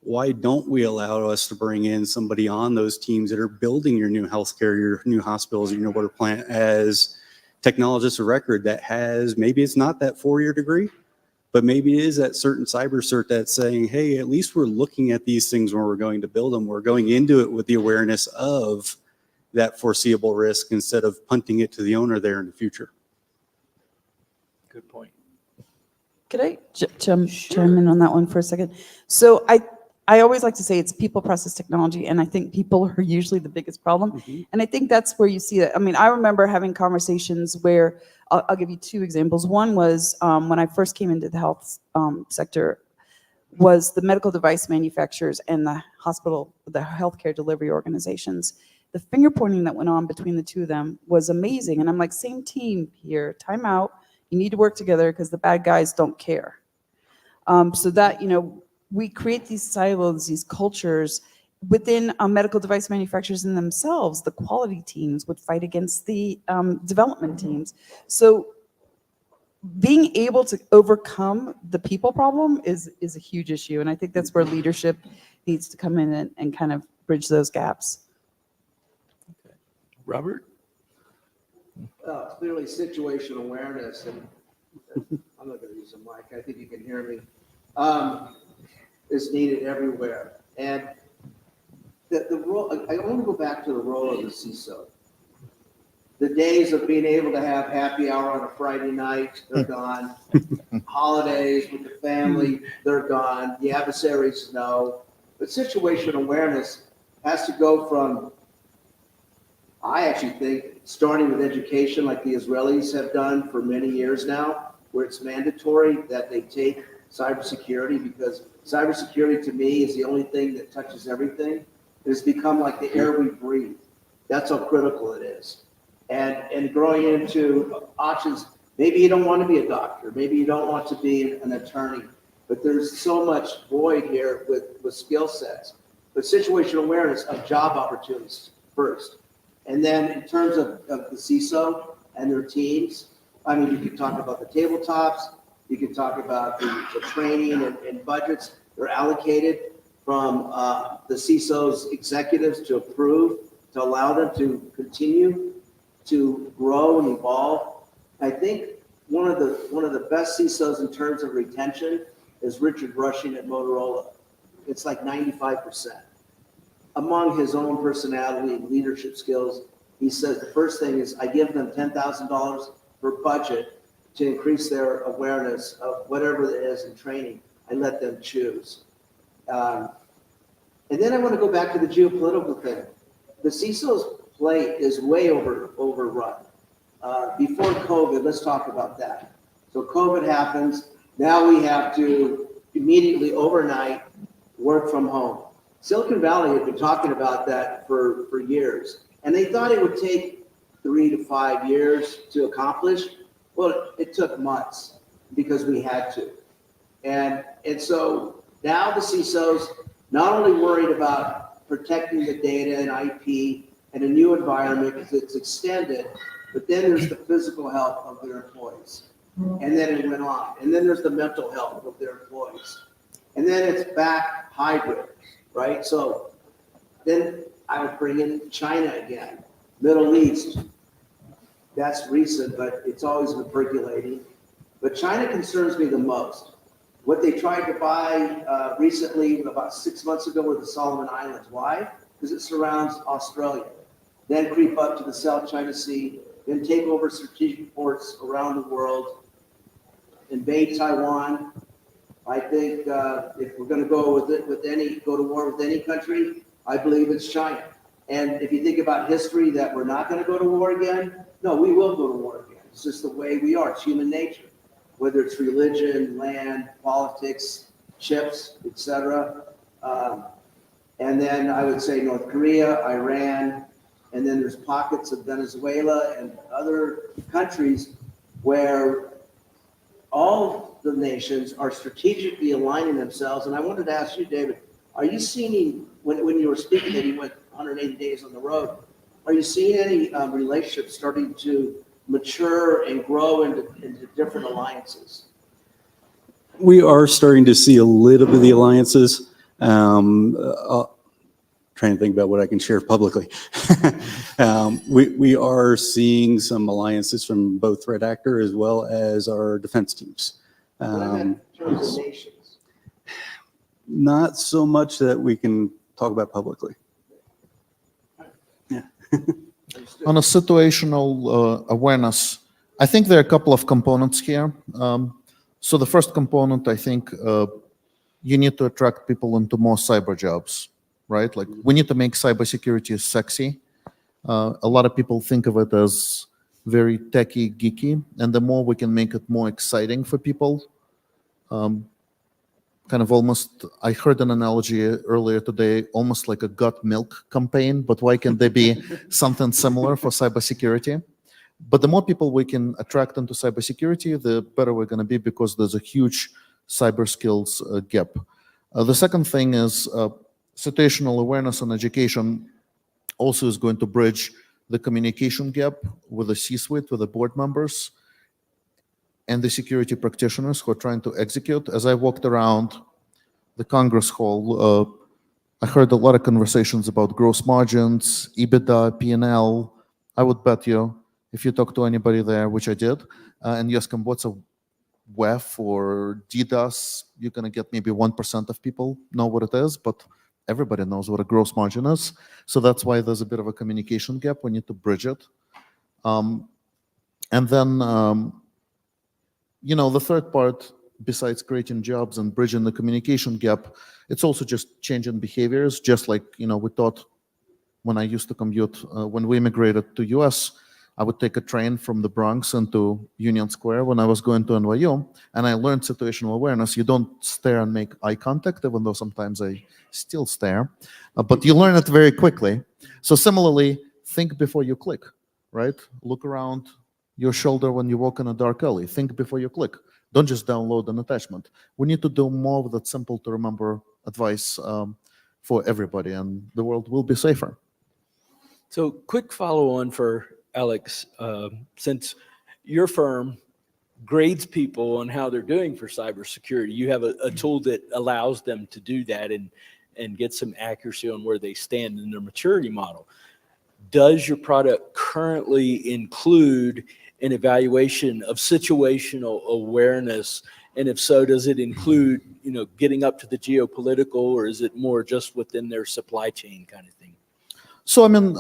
S11: why don't we allow us to bring in somebody on those teams that are building your new healthcare, your new hospitals, your new water plant as technologists of record that has, maybe it's not that 4-year degree, but maybe it is that certain cyber cert that's saying, hey, at least we're looking at these things when we're going to build them. We're going into it with the awareness of that foreseeable risk instead of punting it to the owner there in the future.
S18: Good point.
S12: Could I chime in on that one for a second? So I always like to say it's people, process, technology, and I think people are usually the biggest problem. And I think that's where you see it. I mean, I remember having conversations where I'll give you two examples. One was when I first came into the health sector, was the medical device manufacturers and the hospital, the healthcare delivery organizations. The finger pointing that went on between the two of them was amazing. And I'm like, same team here, time out. You need to work together because the bad guys don't care. So that, you know, we create these silos, these cultures within medical device manufacturers in themselves. The quality teams would fight against the development teams. So being able to overcome the people problem is a huge issue. And I think that's where leadership needs to come in and kind of bridge those gaps.
S24: Robert?
S13: Clearly situational awareness, and I'm not going to use a mic, I think you can hear me, is needed everywhere. And the role, I want to go back to the role of the CISO. The days of being able to have happy hour on a Friday night, they're gone. Holidays with the family, they're gone. The adversaries know. But situational awareness has to go from, I actually think, starting with education like the Israelis have done for many years now, where it's mandatory that they take cybersecurity, because cybersecurity to me is the only thing that touches everything. It has become like the air we breathe. That's how critical it is. And growing into options, maybe you don't want to be a doctor, maybe you don't want to be an attorney, but there's so much void here with skill sets. But situational awareness of job opportunities first. And then in terms of the CISO and their teams, I mean, you can talk about the tabletops, you can talk about the training and budgets that are allocated from the CISO's executives to approve, to allow them to continue to grow and evolve. I think one of the best CISOs in terms of retention is Richard Rushing at Motorola. It's like 95%. Among his own personality and leadership skills, he says the first thing is I give them $10,000 per budget to increase their awareness of whatever it is in training. I let them choose. And then I want to go back to the geopolitical thing. The CISO's plate is way overrun. Before COVID, let's talk about that. So COVID happens. Now we have to immediately overnight work from home. Silicon Valley had been talking about that for years, and they thought it would take 3 to 5 years to accomplish. Well, it took months because we had to. And so now the CISOs not only worried about protecting the data and IP and a new environment because it's extended, but then there's the physical health of their employees. And then it went on. And then there's the mental health of their employees. And then it's back hybrid, right? So then I would bring in China again, Middle East. That's recent, but it's always been percolating. But China concerns me the most. What they tried to buy recently, about 6 months ago, were the Solomon Islands. Why? Because it surrounds Australia. Then creep up to the South China Sea, then take over strategic ports around the world, invade Taiwan. I think if we're going to go go to war with any country, I believe it's China. And if you think about history, that we're not going to go to war again, no, we will go to war again. It's just the way we are. It's human nature. Whether it's religion, land, politics, chips, etc. And then I would say North Korea, Iran, and then there's pockets of Venezuela and other countries where all the nations are strategically aligning themselves. And I wanted to ask you, David, are you seeing, when you were speaking that you went 180 days on the road, are you seeing any relationships starting to mature and grow into different alliances?
S24: We are starting to see a little bit of the alliances. Trying to think about what I can share publicly. We are seeing some alliances from both threat actor as well as our defense teams.
S13: In terms of nations.
S24: Not so much that we can talk about publicly.
S10: On a situational awareness, I think there are a couple of components here. So the first component, I think, you need to attract people into more cyber jobs, right? Like we need to make cybersecurity sexy. A lot of people think of it as very techy, geeky, and the more we can make it more exciting for people, kind of almost, I heard an analogy earlier today, almost like a gut milk campaign, but why can't there be something similar for cybersecurity? But the more people we can attract into cybersecurity, the better we're going to be, because there's a huge cyber skills gap. The second thing is situational awareness and education also is going to bridge the communication gap with the C-suite, with the board members, and the security practitioners who are trying to execute. As I walked around the Congress Hall, I heard a lot of conversations about gross margins, EBITDA, P&L. I would bet you, if you talk to anybody there, which I did, and you ask them what's a WEF or DDoS, you're going to get maybe 1% of people know what it is, but everybody knows what a gross margin is. So that's why there's a bit of a communication gap. We need to bridge it. And then, you know, the third part, besides creating jobs and bridging the communication gap, it's also just changing behaviors. Just like, you know, we thought when I used to commute, when we immigrated to US, I would take a train from the Bronx into Union Square when I was going to NYU, and I learned situational awareness. You don't stare and make eye contact, even though sometimes I still stare, but you learn it very quickly. So similarly, think before you click, right? Look around your shoulder when you walk in a dark alley. Think before you click. Don't just download an attachment. We need to do more of that simple to remember advice for everybody, and the world will be safer.
S18: So quick follow on for Alex, since your firm grades people on how they're doing for cybersecurity, you have a tool that allows them to do that and get some accuracy on where they stand in their maturity model. Does your product currently include an evaluation of situational awareness? And if so, does it include, you know, getting up to the geopolitical, or is it more just within their supply chain kind of thing?
S10: So, I mean,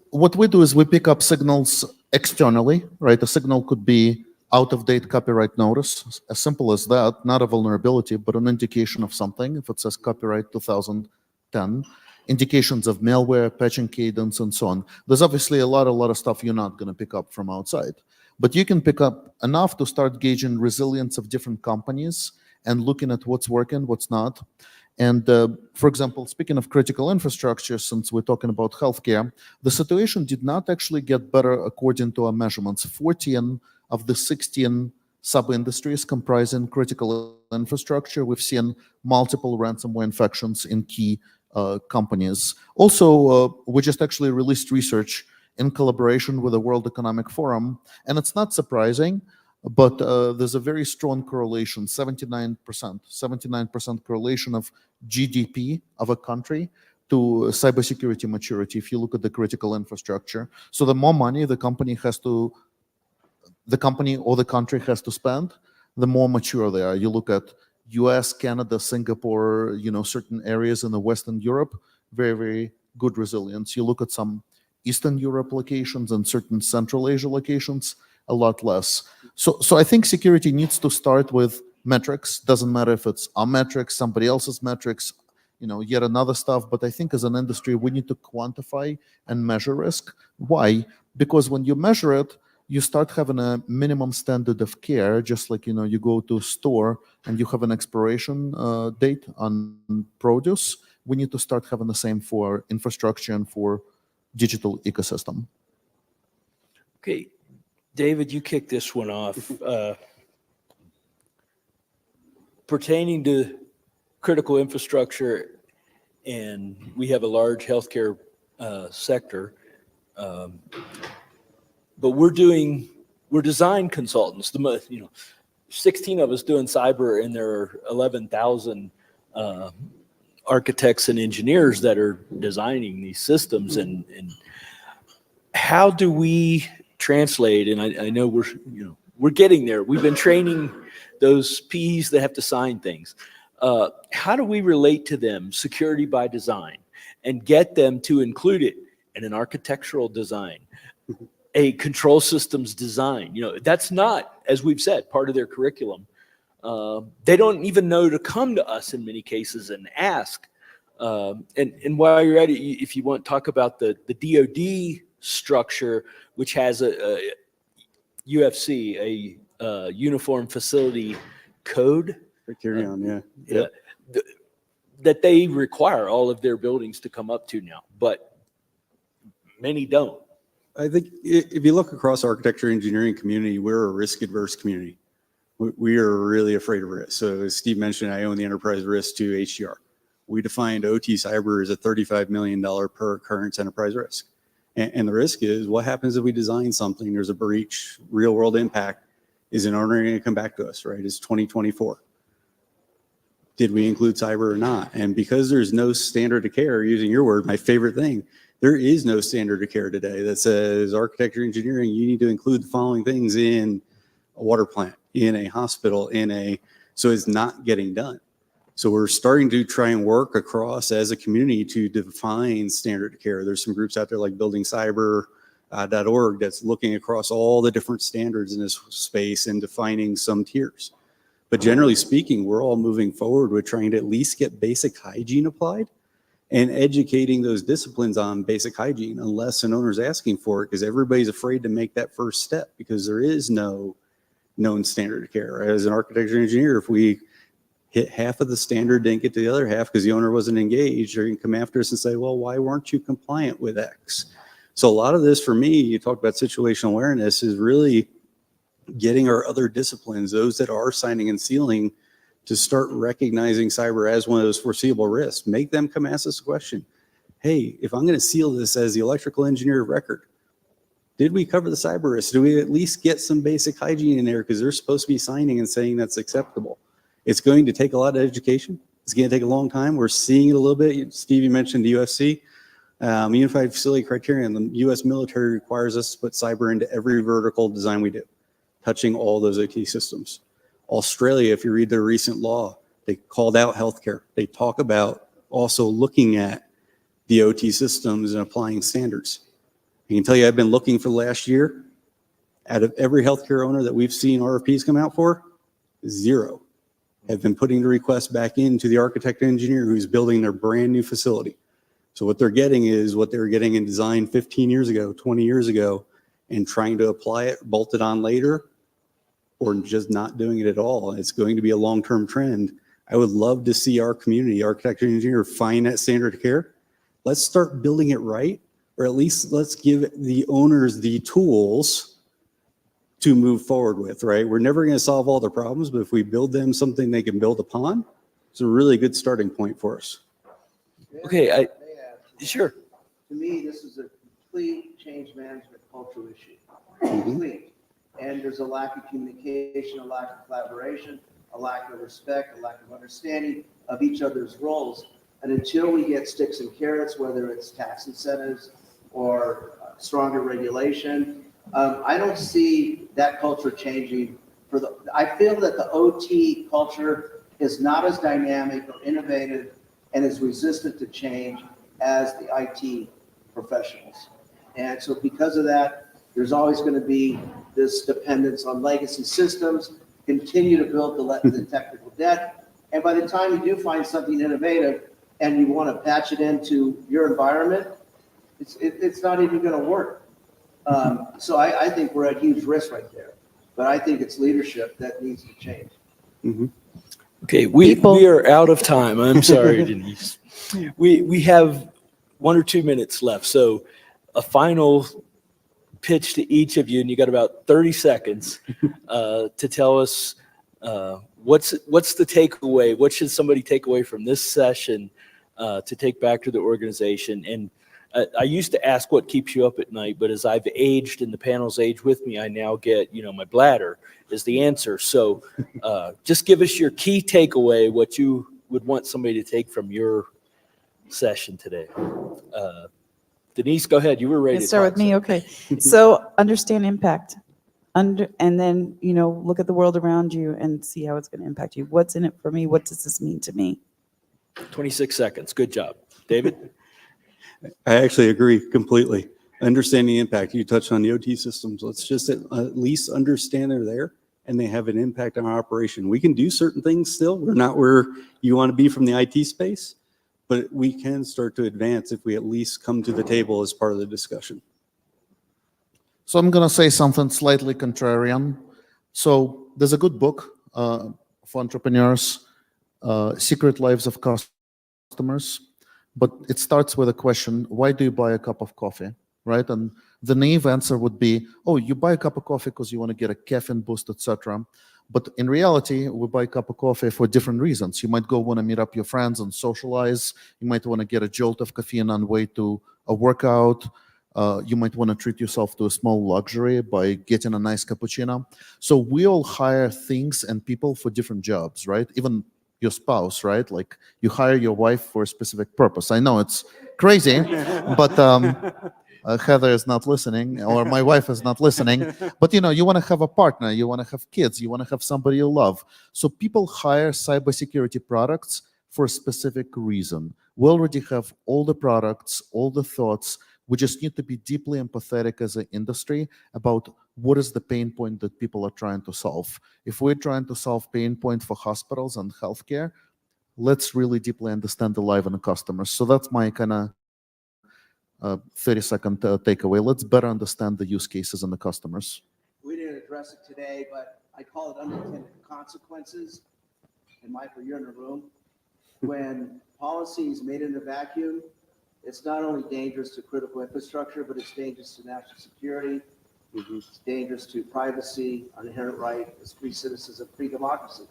S10: what we do is we pick up signals externally, right? A signal could be out-of-date copyright notice, as simple as that, not a vulnerability, but an indication of something. If it says copyright 2010, indications of malware, patching cadence, and so on. There's obviously a lot of stuff you're not going to pick up from outside, but you can pick up enough to start gauging resilience of different companies and looking at what's working, what's not. And for example, speaking of critical infrastructure, since we're talking about healthcare, the situation did not actually get better according to our measurements. 14 of the 16 sub-industries comprising critical infrastructure, we've seen multiple ransomware infections in key companies. Also, we just actually released research in collaboration with the World Economic Forum, and it's not surprising, but there's a very strong correlation, 79% correlation of GDP of a country to cybersecurity maturity if you look at the critical infrastructure. So the more money the company or the country has to spend, the more mature they are. You look at US, Canada, Singapore, you know, certain areas in the Western Europe, very, very good resilience. You look at some Eastern Europe locations and certain Central Asia locations, a lot less. So I think security needs to start with metrics. Doesn't matter if it's our metrics, somebody else's metrics, you know, yet another stuff. But I think as an industry, we need to quantify and measure risk. Why? Because when you measure it, you start having a minimum standard of care, just like, you know, you go to a store and you have an expiration date on produce. We need to start having the same for infrastructure and for digital ecosystem.
S18: Okay, David, you kicked this one off. Pertaining to critical infrastructure, and we have a large healthcare sector, but we're design consultants. 16 of us doing cyber, and there are 11,000 architects and engineers that are designing these systems. And how do we translate? And I know we're getting there. We've been training those Ps that have to sign things. How do we relate to them security by design and get them to include it in an architectural design, a control systems design? You know, that's not, as we've said, part of their curriculum. They don't even know to come to us in many cases and ask. And while you're at it, if you want to talk about the DoD structure, which has a UFC, a Uniform Facility Code.
S11: Criterion, yeah.
S18: Yeah. That they require all of their buildings to come up to now, but many don't.
S11: I think if you look across architecture engineering community, we're a risk adverse community. We are really afraid of risk. So as Steve mentioned, I own the enterprise risk to HDR. We defined OT cyber as a $35 million per occurrence enterprise risk. And the risk is what happens if we design something, there's a breach, real world impact, is an owner going to come back to us, right? It's 2024. Did we include cyber or not? And because there's no standard of care, using your word, my favorite thing, there is no standard of care today that says architecture engineering, you need to include the following things in a water plant, in a hospital, so it's not getting done. So we're starting to try and work across as a community to define standard of care. There's some groups out there like buildingcyber.org that's looking across all the different standards in this space and defining some tiers. But generally speaking, we're all moving forward with trying to at least get basic hygiene applied and educating those disciplines on basic hygiene, unless an owner's asking for it, because everybody's afraid to make that first step because there is no known standard of care. As an architecture engineer, if we hit half of the standard, didn't get to the other half because the owner wasn't engaged, they're going to come after us and say, well, why weren't you compliant with X? So a lot of this for me, you talk about situational awareness, is really getting our other disciplines, those that are signing and sealing, to start recognizing cyber as one of those foreseeable risks. Make them come ask us a question. Hey, if I'm going to seal this as the electrical engineer of record, did we cover the cyber risk? Do we at least get some basic hygiene in there? Because they're supposed to be signing and saying that's acceptable. It's going to take a lot of education. It's going to take a long time. We're seeing it a little bit. Steve, you mentioned the UFC. Unified Facility Criterion. The U.S. military requires us to put cyber into every vertical design we do, touching all those OT systems. Australia, if you read their recent law, they called out healthcare. They talk about also looking at the OT systems and applying standards. I can tell you, I've been looking for the last year. Out of every healthcare owner that we've seen RFPs come out for, 0 have been putting the request back into the architect engineer who's building their brand new facility. So what they're getting is what they were getting in design 15 years ago, 20 years ago, and trying to apply it, bolt it on later, or just not doing it at all. It's going to be a long-term trend. I would love to see our community, architecture engineer, find that standard of care. Let's start building it right, or at least let's give the owners the tools to move forward with, right? We're never going to solve all the problems, but if we build them something they can build upon, it's a really good starting point for us.
S18: Okay, sure.
S13: To me, this is a complete change management cultural issue. Complete. And there's a lack of communication, a lack of collaboration, a lack of respect, a lack of understanding of each other's roles. And until we get sticks and carrots, whether it's tax incentives or stronger regulation, I don't see that culture changing. I feel that the OT culture is not as dynamic or innovative and is resistant to change as the IT professionals. And so because of that, there's always going to be this dependence on legacy systems, continue to build the technical debt. And by the time you do find something innovative and you want to patch it into your environment, it's not even going to work. So I think we're at huge risk right there. But I think it's leadership that needs to change.
S11: Mm-hmm.
S18: Okay, we are out of time. I'm sorry, Denise. We have 1 or 2 minutes left. So a final pitch to each of you, and you got about 30 seconds to tell us what's the takeaway. What should somebody take away from this session to take back to the organization? And I used to ask what keeps you up at night, but as I've aged and the panel's aged with me, I now get, my bladder is the answer. So just give us your key takeaway, what you would want somebody to take from your session today. Denise, go ahead. You were ready to
S12: Start with me. Okay. So understand impact. And then, look at the world around you and see how it's going to impact you. What's in it for me? What does this mean to me?
S18: 26 seconds. Good job. David?
S11: I actually agree completely. Understanding the impact. You touched on the OT systems. Let's just at least understand they're there and they have an impact on our operation. We can do certain things still. We're not where you want to be from the IT space, but we can start to advance if we at least come to the table as part of the discussion.
S10: So I'm going to say something slightly contrarian. So there's a good book for entrepreneurs, Secret Lives of Customers, but it starts with a question, why do you buy a cup of coffee, right? And the naive answer would be, oh, you buy a cup of coffee because you want to get a caffeine boost, etc. But in reality, we buy a cup of coffee for different reasons. You might go want to meet up your friends and socialize. You might want to get a jolt of caffeine on the way to a workout. You might want to treat yourself to a small luxury by getting a nice cappuccino. So we all hire things and people for different jobs, right? Even your spouse, right? Like you hire your wife for a specific purpose. I know it's crazy, but Heather is not listening, or my wife is not listening. But you want to have a partner, you want to have kids, you want to have somebody you love. So people hire cybersecurity products for a specific reason. We already have all the products, all the thoughts. We just need to be deeply empathetic as an industry about what is the pain point that people are trying to solve. If we're trying to solve pain point for hospitals and healthcare, let's really deeply understand the life and the customers. So that's my kind of 30-second takeaway. Let's better understand the use cases and the customers.
S13: We didn't address it today, but I call it unintended consequences. And Michael, you're in the room. When policy is made in a vacuum, it's not only dangerous to critical infrastructure, but it's dangerous to national security. It's dangerous to privacy, our inherent right as free citizens of free democracy.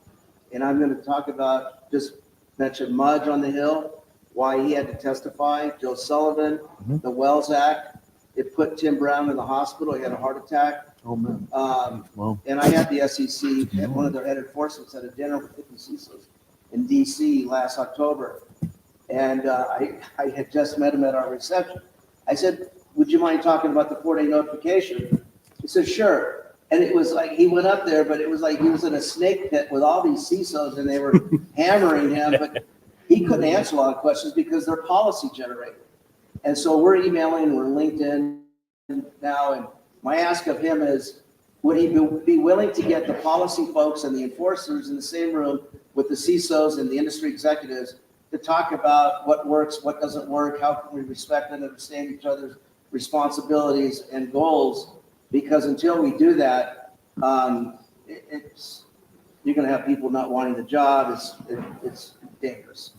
S13: And I'm going to talk about, just mention Mudge on the Hill, why he had to testify, Joe Sullivan, the Wells Act. It put Tim Brown in the hospital. He had a heart attack.
S10: Oh, man. Wow.
S13: And I had the SEC at one of their head enforcements at a dinner with 50 CISOs in DC last October. And I had just met him at our reception. I said, would you mind talking about the 4-day notification? He said, sure. And it was like, he went up there, but it was like he was in a snake pit with all these CISOs and they were hammering him, but he couldn't answer a lot of questions because they're policy generated. And so we're emailing, we're LinkedIn now, and my ask of him is, would he be willing to get the policy folks and the enforcers in the same room with the CISOs and the industry executives to talk about what works, what doesn't work, how can we respect and understand each other's responsibilities and goals? Because until we do that, you're going to have people not wanting the job. It's dangerous.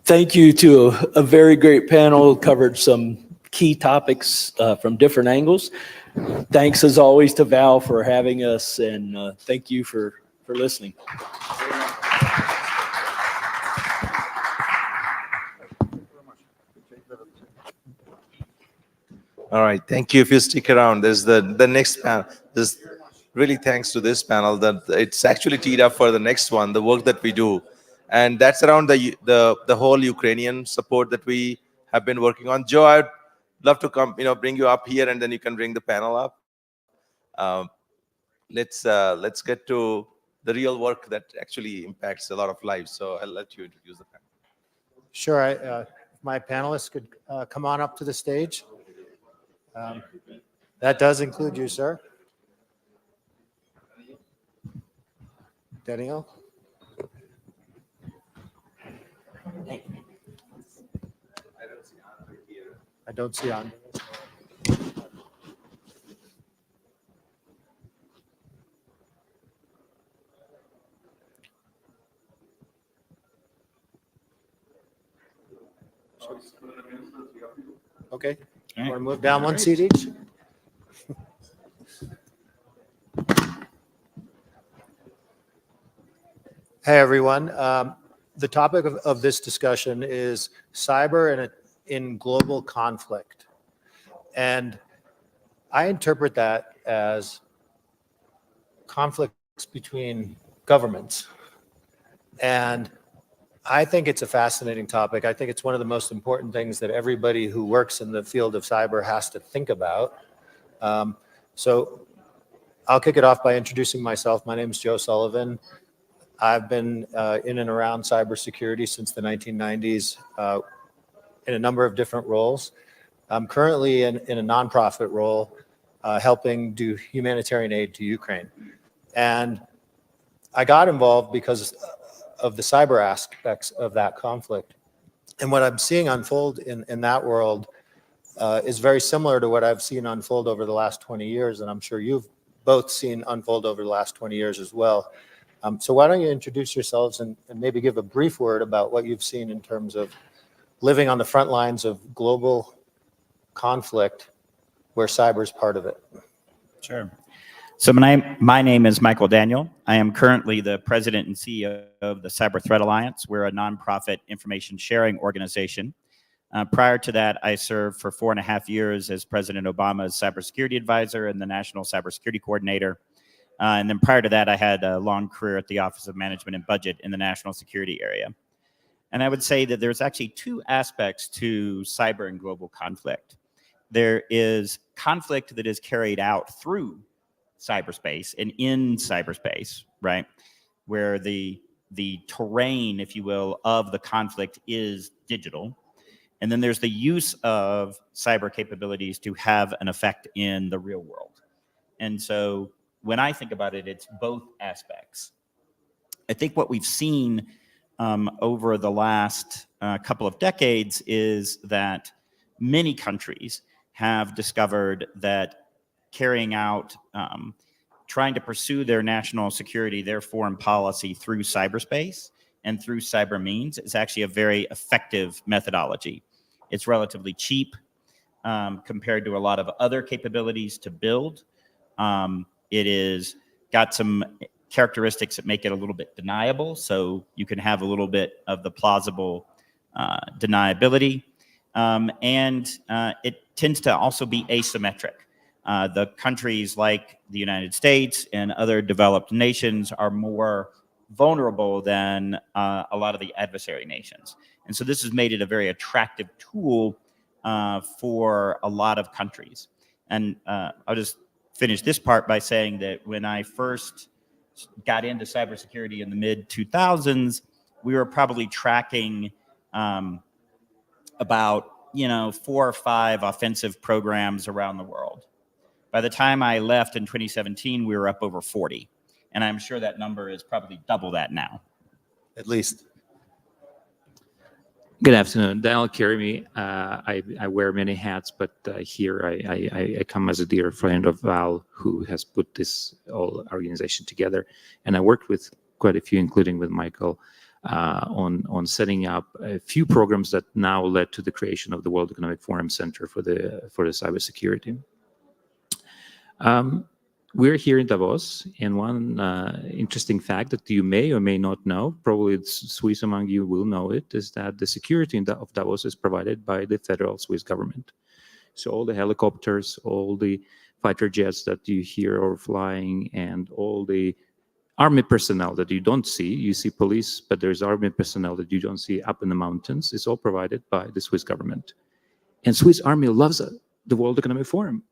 S18: Thank you to a very great panel, covered some key topics from different angles. Thanks as always to Val for having us, and thank you for listening.
S1: All right, thank you. If you stick around, there's the next panel. There's really thanks to this panel that it's actually teed up for the next one, the work that we do, and that's around the whole Ukrainian support that we have been working on. Joe, I'd love to come, bring you up here, and then you can bring the panel up. Let's get to the real work that actually impacts a lot of lives. So I'll let you introduce the panel.
S6: Sure. My panelists could come on up to the stage. That does include you, sir. Daniel? I don't see on. Okay. Want to move down one seat each? Hey, everyone. The topic of this discussion is cyber in global conflict. And I interpret that as conflicts between governments. And I think it's a fascinating topic. I think it's one of the most important things that everybody who works in the field of cyber has to think about. So I'll kick it off by introducing myself. My name is Joe Sullivan. I've been in and around cybersecurity since the 1990s in a number of different roles. I'm currently in a nonprofit role helping do humanitarian aid to Ukraine. And I got involved because of the cyber aspects of that conflict. And what I'm seeing unfold in that world is very similar to what I've seen unfold over the last 20 years, and I'm sure you've both seen unfold over the last 20 years as well. So why don't you introduce yourselves and maybe give a brief word about what you've seen in terms of living on the front lines of global conflict where cyber is part of it.
S14: Sure. So my name is Michael Daniel. I am currently the president and CEO of the Cyber Threat Alliance. We're a nonprofit information sharing organization. Prior to that, I served for 4.5 years as President Obama's cybersecurity advisor and the National Cybersecurity Coordinator. And then prior to that, I had a long career at the Office of Management and Budget in the national security area. And I would say that there's actually two aspects to cyber and global conflict. There is conflict that is carried out through cyberspace and in cyberspace, right? Where the terrain, if you will, of the conflict is digital. And then there's the use of cyber capabilities to have an effect in the real world. And so when I think about it, it's both aspects. I think what we've seen over the last couple of decades is that many countries have discovered that carrying out, trying to pursue their national security, their foreign policy through cyberspace and through cyber means is actually a very effective methodology. It's relatively cheap compared to a lot of other capabilities to build. It is got some characteristics that make it a little bit deniable, so you can have a little bit of the plausible deniability. And it tends to also be asymmetric. The countries like the United States and other developed nations are more vulnerable than a lot of the adversary nations. And so this has made it a very attractive tool for a lot of countries. And I'll just finish this part by saying that when I first got into cybersecurity in the mid-2000s, we were probably tracking about 4 or 5 offensive programs around the world. By the time I left in 2017, we were up over 40. And I'm sure that number is probably double that now.
S6: At least.
S16: Good afternoon, Daniel Kirimi. I wear many hats, but here I come as a dear friend of Val, who has put this whole organization together. And I worked with quite a few, including with Michael, on setting up a few programs that now led to the creation of the World Economic Forum Center for the cybersecurity. We're here in Davos, and one interesting fact that you may or may not know, probably it's Swiss among you will know it, is that the security of Davos is provided by the federal Swiss government. So all the helicopters, all the fighter jets that you hear are flying, and all the army personnel that you don't see, you see police, but there's army personnel that you don't see up in the mountains, is all provided by the Swiss government. And Swiss army loves the World Economic Forum.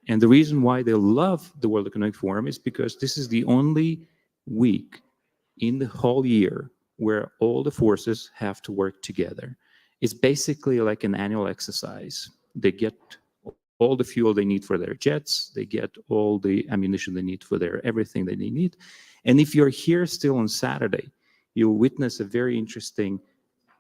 S16: And the reason why they love the World Economic Forum is because this is the only week in the whole year where all the forces have to work together. It's basically like an annual exercise. They get all the fuel they need for their jets. They get all the ammunition they need for their everything that they need. And if you're here still on Saturday, you'll witness a very interesting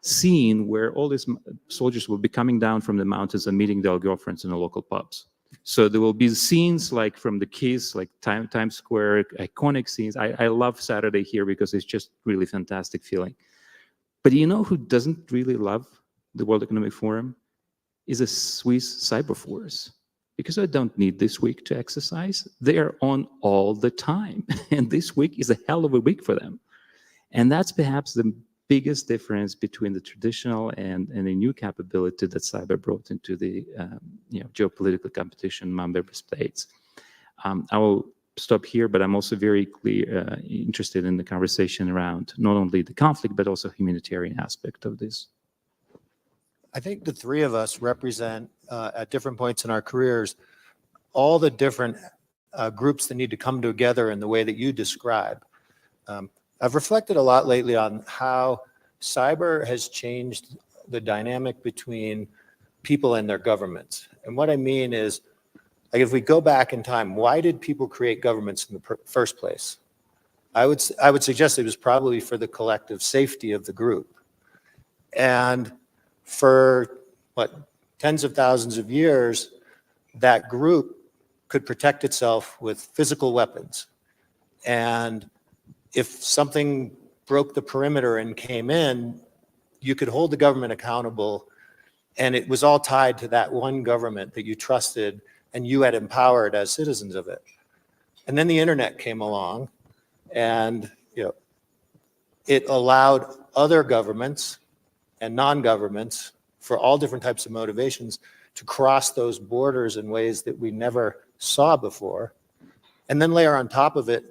S16: scene where all these soldiers will be coming down from the mountains and meeting their girlfriends in the local pubs. So there will be scenes like from the Kiss, like Times Square, iconic scenes. I love Saturday here because it's just really fantastic feeling. But you know who doesn't really love the World Economic Forum? Is a Swiss cyber force. Because I don't need this week to exercise. They are on all the time. And this week is a hell of a week for them. And that's perhaps the biggest difference between the traditional and the new capability that cyber brought into the geopolitical competition among member states. I will stop here, but I'm also very interested in the conversation around not only the conflict, but also humanitarian aspect of this.
S6: I think the three of us represent, at different points in our careers, all the different groups that need to come together in the way that you describe. I've reflected a lot lately on how cyber has changed the dynamic between people and their governments. And what I mean is Like if we go back in time, why did people create governments in the first place? I would suggest it was probably for the collective safety of the group. And for tens of thousands of years, that group could protect itself with physical weapons. And if something broke the perimeter and came in, you could hold the government accountable, and it was all tied to that one government that you trusted and you had empowered as citizens of it. And then the internet came along, and it allowed other governments and non-governments for all different types of motivations to cross those borders in ways that we never saw before. And then layer on top of it,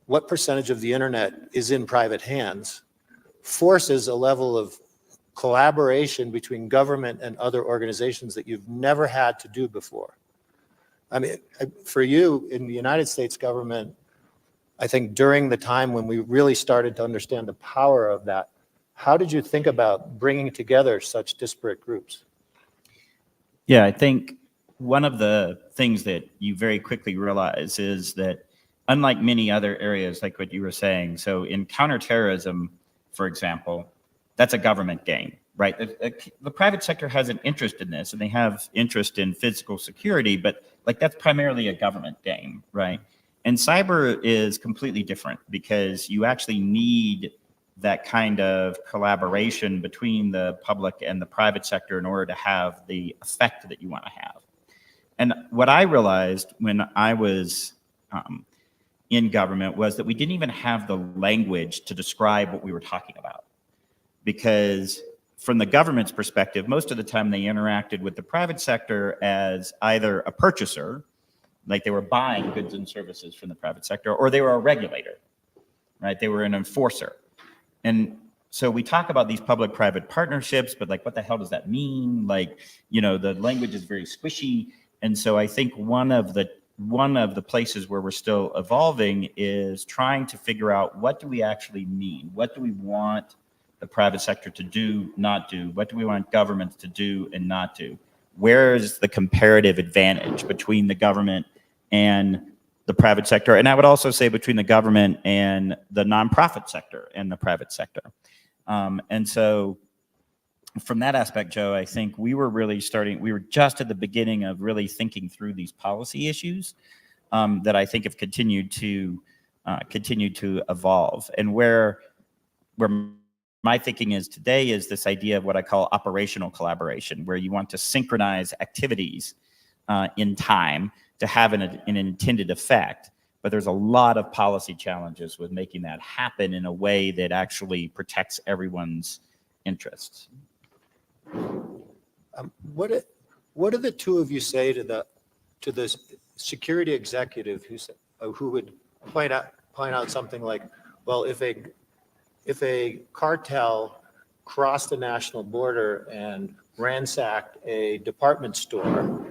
S6: what percentage of the internet is in private hands forces a level of collaboration between government and other organizations that you've never had to do before. I mean, for you in the United States government, I think during the time when we really started to understand the power of that, how did you think about bringing together such disparate groups?
S14: Yeah, I think one of the things that you very quickly realize is that unlike many other areas, like what you were saying, so in counterterrorism, for example, that's a government game, right? The private sector has an interest in this, and they have interest in physical security, but like that's primarily a government game, right? And cyber is completely different because you actually need that kind of collaboration between the public and the private sector in order to have the effect that you want to have. And what I realized when I was in government was that we didn't even have the language to describe what we were talking about. Because from the government's perspective, most of the time they interacted with the private sector as either a purchaser, like they were buying goods and services from the private sector, or they were a regulator, right? They were an enforcer. And so we talk about these public-private partnerships, but like, what the hell does that mean? Like, the language is very squishy. And so I think one of the places where we're still evolving is trying to figure out, what do we actually mean? What do we want the private sector to do, not do? What do we want governments to do and not do? Where is the comparative advantage between the government and the private sector? And I would also say between the government and the nonprofit sector and the private sector. And so from that aspect, Joe, I think we were just at the beginning of really thinking through these policy issues that I think have continued to evolve. And where my thinking is today is this idea of what I call operational collaboration, where you want to synchronize activities in time to have an intended effect. But there's a lot of policy challenges with making that happen in a way that actually protects everyone's interests.
S6: What do the two of you say to the security executive who would point out something like, well, if a cartel crossed the national border and ransacked a department store,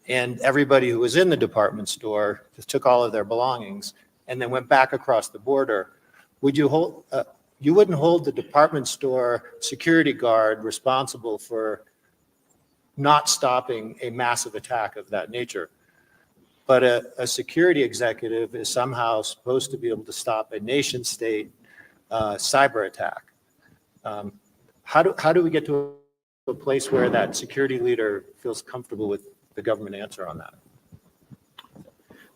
S6: and everybody who was in the department store just took all of their belongings and then went back across the border, would you you wouldn't hold the department store security guard responsible for not stopping a massive attack of that nature. But a security executive is somehow supposed to be able to stop a nation state cyber attack. How do we get to a place where that security leader feels comfortable with the government answer on that?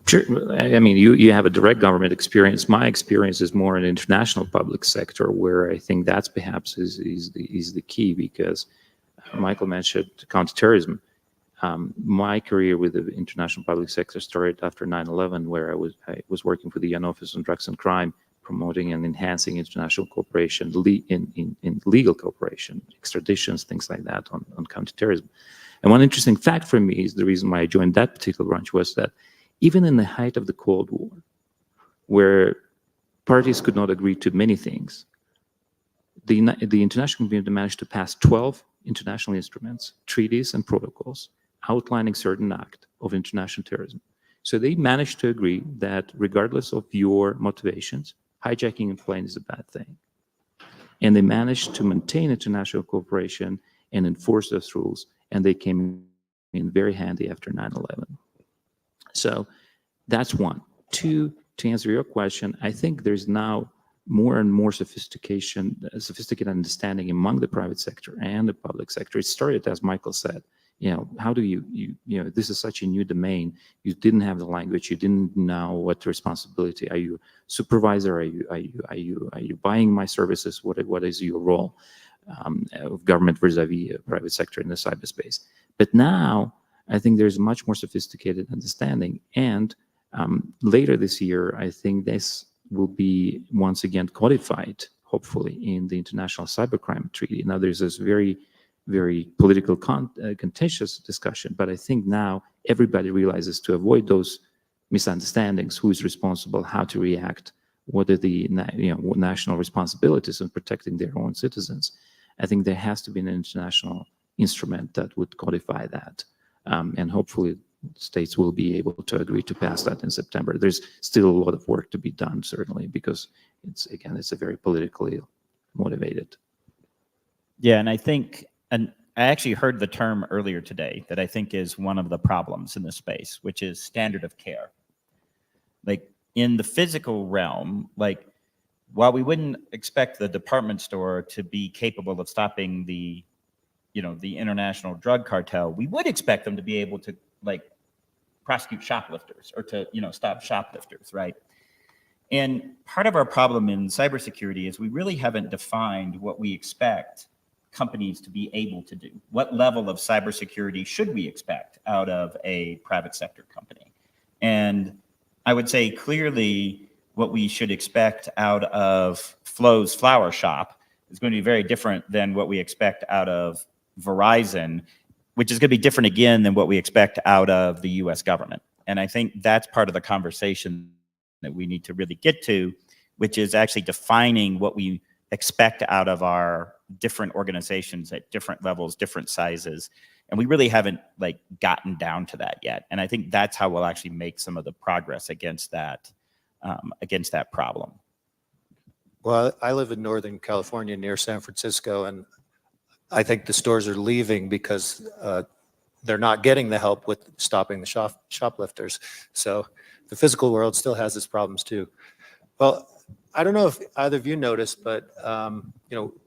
S16: Sure. I mean, you have a direct government experience. My experience is more in international public sector, where I think that's perhaps is the key, because Michael mentioned counterterrorism. My career with the international public sector started after 9/11, where I was working for the UN Office on Drugs and Crime, promoting and enhancing international cooperation in legal cooperation, extraditions, things like that on counterterrorism. And one interesting fact for me is the reason why I joined that particular branch was that even in the height of the Cold War, where parties could not agree to many things, the international community managed to pass 12 international instruments, treaties, and protocols outlining certain acts of international terrorism. So they managed to agree that regardless of your motivations, hijacking a plane is a bad thing. And they managed to maintain international cooperation and enforce those rules, and they came very handy after 9/11. So that's one. Two, to answer your question, I think there's now more and more sophisticated understanding among the private sector and the public sector. It started, as Michael said, how do you this is such a new domain. You didn't have the language. You didn't know what responsibility. Are you supervisor? Are you buying my services? What is your role of government vis-a-vis private sector in the cyberspace? But now I think there's much more sophisticated understanding. And later this year, I think this will be once again codified, hopefully, in the International Cybercrime Treaty. Now, there's this very, very political contentious discussion, but I think now everybody realizes to avoid those misunderstandings, who is responsible, how to react, what are the national responsibilities in protecting their own citizens. I think there has to be an international instrument that would codify that, and hopefully states will be able to agree to pass that in September. There's still a lot of work to be done, certainly, because it's a very politically motivated.
S14: Yeah, and I think, and I actually heard the term earlier today that I think is one of the problems in this space, which is standard of care. Like in the physical realm, like while we wouldn't expect the department store to be capable of stopping the international drug cartel, we would expect them to be able to prosecute shoplifters or to stop shoplifters, right? And part of our problem in cybersecurity is we really haven't defined what we expect companies to be able to do. What level of cybersecurity should we expect out of a private sector company? And I would say clearly what we should expect out of Flo's flower shop is going to be very different than what we expect out of Verizon, which is going to be different again than what we expect out of the US government. And I think that's part of the conversation that we need to really get to, which is actually defining what we expect out of our different organizations at different levels, different sizes. And we really haven't gotten down to that yet. And I think that's how we'll actually make some of the progress against that problem.
S6: Well, I live in Northern California near San Francisco, and I think the stores are leaving because they're not getting the help with stopping the shoplifters. So the physical world still has its problems too. Well, I don't know if either of you noticed, but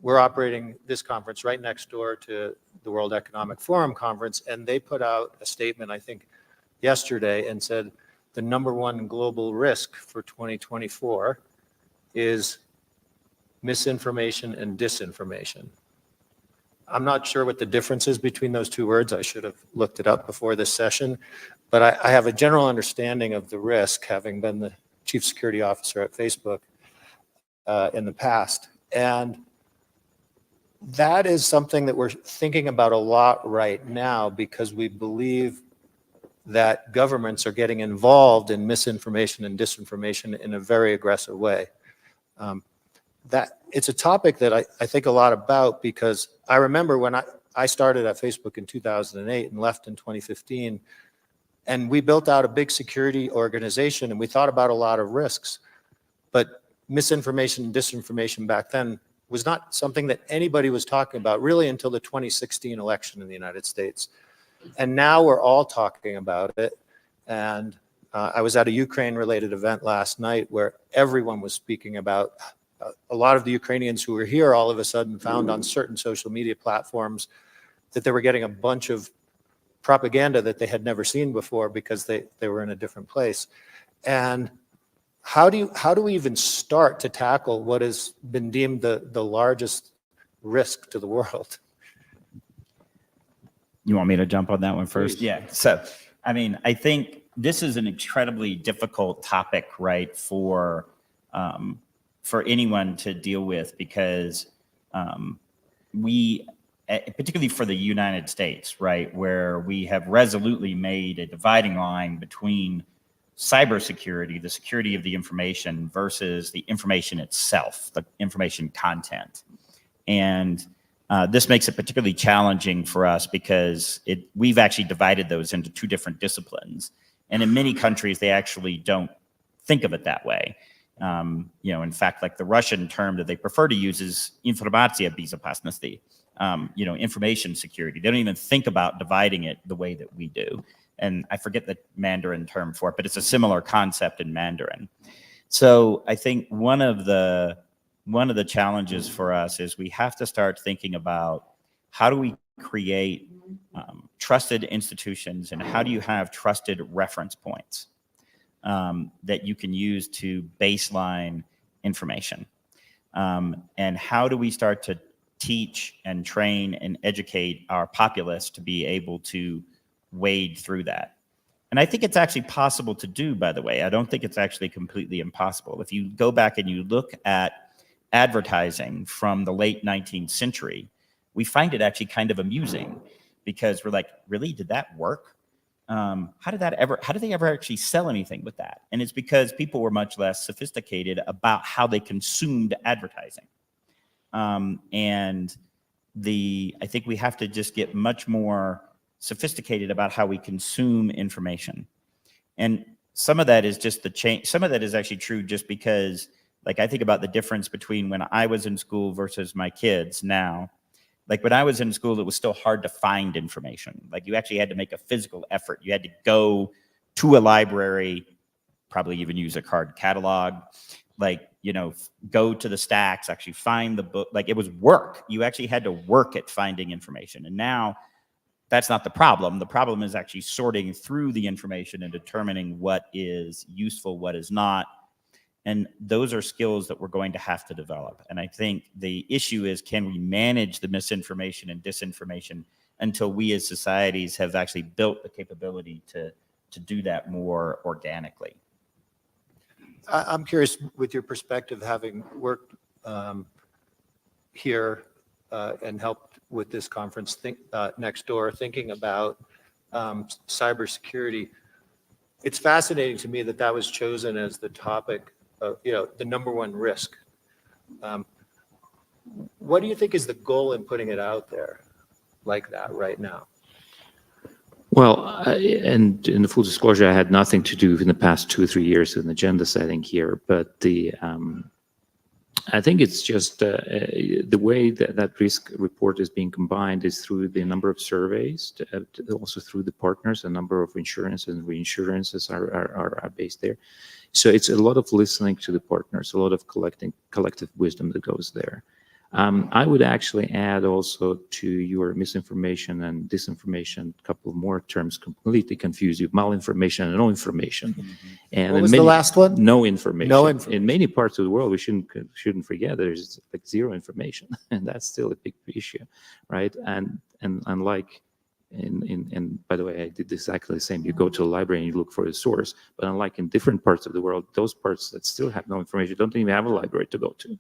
S6: we're operating this conference right next door to the World Economic Forum conference, and they put out a statement, I think, yesterday and said the #1 global risk for 2024 is misinformation and disinformation. I'm not sure what the difference is between those two words. I should have looked it up before this session, but I have a general understanding of the risk, having been the chief security officer at Facebook in the past. And that is something that we're thinking about a lot right now, because we believe that governments are getting involved in misinformation and disinformation in a very aggressive way. That it's a topic that I think a lot about, because I remember when I started at Facebook in 2008 and left in 2015, and we built out a big security organization and we thought about a lot of risks, but misinformation and disinformation back then was not something that anybody was talking about really until the 2016 election in the United States. And now we're all talking about it. And I was at a Ukraine-related event last night where everyone was speaking about a lot of the Ukrainians who were here all of a sudden found on certain social media platforms that they were getting a bunch of propaganda that they had never seen before because they were in a different place. And how do we even start to tackle what has been deemed the largest risk to the world?
S14: You want me to jump on that one first?
S6: Please.
S14: Yeah. So, I mean, I think this is an incredibly difficult topic, right, for anyone to deal with, because we, particularly for the United States, right, where we have resolutely made a dividing line between cybersecurity, the security of the information, versus the information itself, the information content. And this makes it particularly challenging for us because we've actually divided those into two different disciplines. And in many countries, they actually don't think of it that way. In fact, like the Russian term that they prefer to use is informatsiya bezopasnosti, information security. They don't even think about dividing it the way that we do. And I forget the Mandarin term for it, but it's a similar concept in Mandarin. So I think one of the challenges for us is we have to start thinking about how do we create trusted institutions, and how do you have trusted reference points that you can use to baseline information? And how do we start to teach and train and educate our populace to be able to wade through that? And I think it's actually possible to do, by the way. I don't think it's actually completely impossible. If you go back and you look at advertising from the late 19th century, we find it actually kind of amusing, because we're like, really, did that work? How did they ever actually sell anything with that? And it's because people were much less sophisticated about how they consumed advertising. And I think we have to just get much more sophisticated about how we consume information. And some of that is just the change. Some of that is actually true just because, like, I think about the difference between when I was in school versus my kids now. Like, when I was in school, it was still hard to find information. Like, you actually had to make a physical effort. You had to go to a library, probably even use a card catalog, like, go to the stacks, actually find the book. Like, it was work. You actually had to work at finding information. And now that's not the problem. The problem is actually sorting through the information and determining what is useful, what is not. And those are skills that we're going to have to develop. And I think the issue is, can we manage the misinformation and disinformation until we as societies have actually built the capability to do that more organically?
S6: I'm curious, with your perspective, having worked here and helped with this conference next door, thinking about cybersecurity. It's fascinating to me that that was chosen as the topic of, the number one risk. What do you think is the goal in putting it out there like that right now?
S16: Well, and in the full disclosure, I had nothing to do in the past 2 or 3 years in agenda setting here, but I think it's just the way that risk report is being combined is through the number of surveys, also through the partners. A number of insurance and reinsurances are based there. So it's a lot of listening to the partners, a lot of collective wisdom that goes there. I would actually add also to your misinformation and disinformation, a couple of more terms completely confuse you: malinformation and no information. And
S6: what was the last one?
S16: No information.
S6: No information.
S16: In many parts of the world, we shouldn't forget there's like zero information, and that's still a big issue, right? And unlike and by the way, I did exactly the same. You go to a library and you look for a source, but unlike in different parts of the world, those parts that still have no information don't even have a library to go to.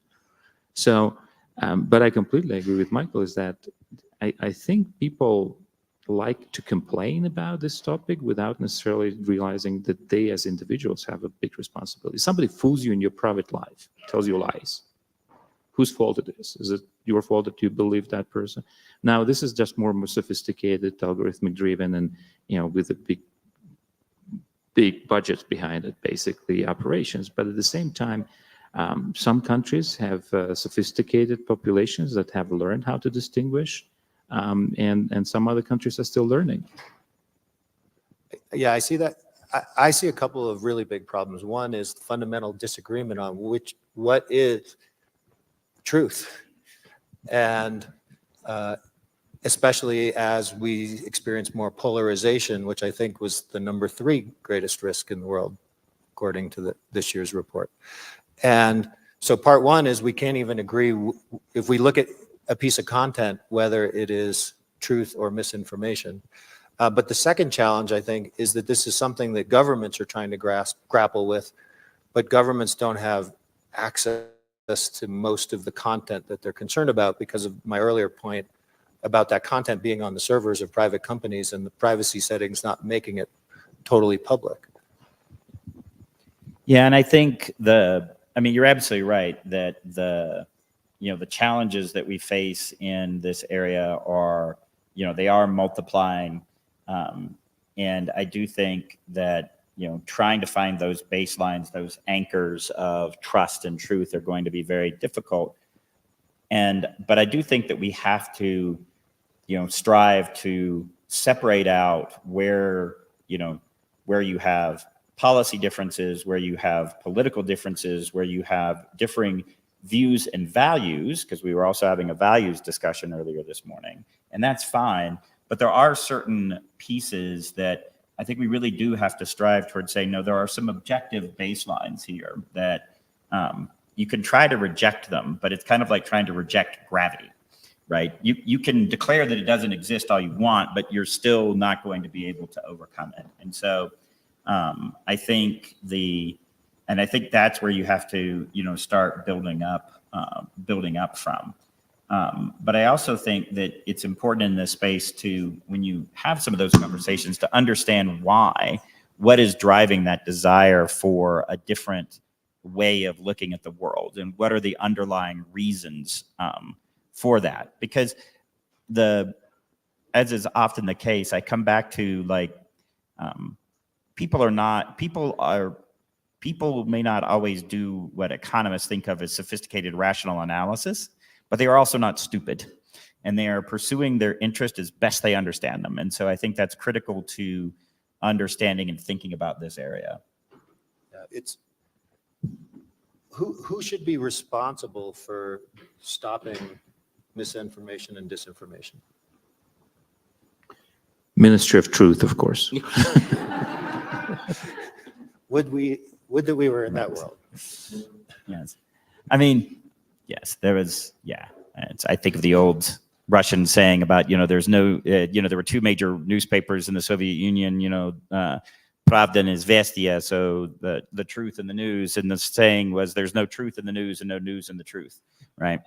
S16: So. But I completely agree with Michael, is that I think people like to complain about this topic without necessarily realizing that they as individuals have a big responsibility. Somebody fools you in your private life, tells you lies. Whose fault it is? Is it your fault that you believe that person? Now, this is just more sophisticated, algorithmic driven, and with a big budget behind it, basically operations. But at the same time, some countries have sophisticated populations that have learned how to distinguish, and some other countries are still learning.
S6: Yeah, I see that. I see a couple of really big problems. One is fundamental disagreement on what is truth, and especially as we experience more polarization, which I think was the number 3 greatest risk in the world, according to this year's report. And so part one is we can't even agree if we look at a piece of content, whether it is truth or misinformation. But the second challenge, I think, is that this is something that governments are trying to grapple with, but governments don't have access to most of the content that they're concerned about because of my earlier point about that content being on the servers of private companies and the privacy settings not making it totally public.
S14: Yeah, and I think you're absolutely right that the challenges that we face in this area are, they are multiplying. And I do think that, trying to find those baselines, those anchors of trust and truth are going to be very difficult. But I do think that we have to, strive to separate out where you have policy differences, where you have political differences, where you have differing views and values, because we were also having a values discussion earlier this morning, and that's fine. But there are certain pieces that I think we really do have to strive towards saying, no, there are some objective baselines here that you can try to reject them, but it's kind of like trying to reject gravity, right? You can declare that it doesn't exist all you want, but you're still not going to be able to overcome it. And so I think that's where you have to, start building up from. But I also think that it's important in this space to, when you have some of those conversations, to understand what is driving that desire for a different way of looking at the world, and what are the underlying reasons for that. Because as is often the case, I come back to people may not always do what economists think of as sophisticated rational analysis, but they are also not stupid, and they are pursuing their interest as best they understand them. And so I think that's critical to understanding and thinking about this area.
S6: It's who should be responsible for stopping misinformation and disinformation?
S16: Ministry of Truth, of course.
S6: Would that we were in that world?
S14: Yes. I mean, yes, there was, I think of the old Russian saying about, there's no, there were two major newspapers in the Soviet Union, Pravda and Izvestia, so the truth and the news, and the saying was, there's no truth in the news and no news in the truth, right?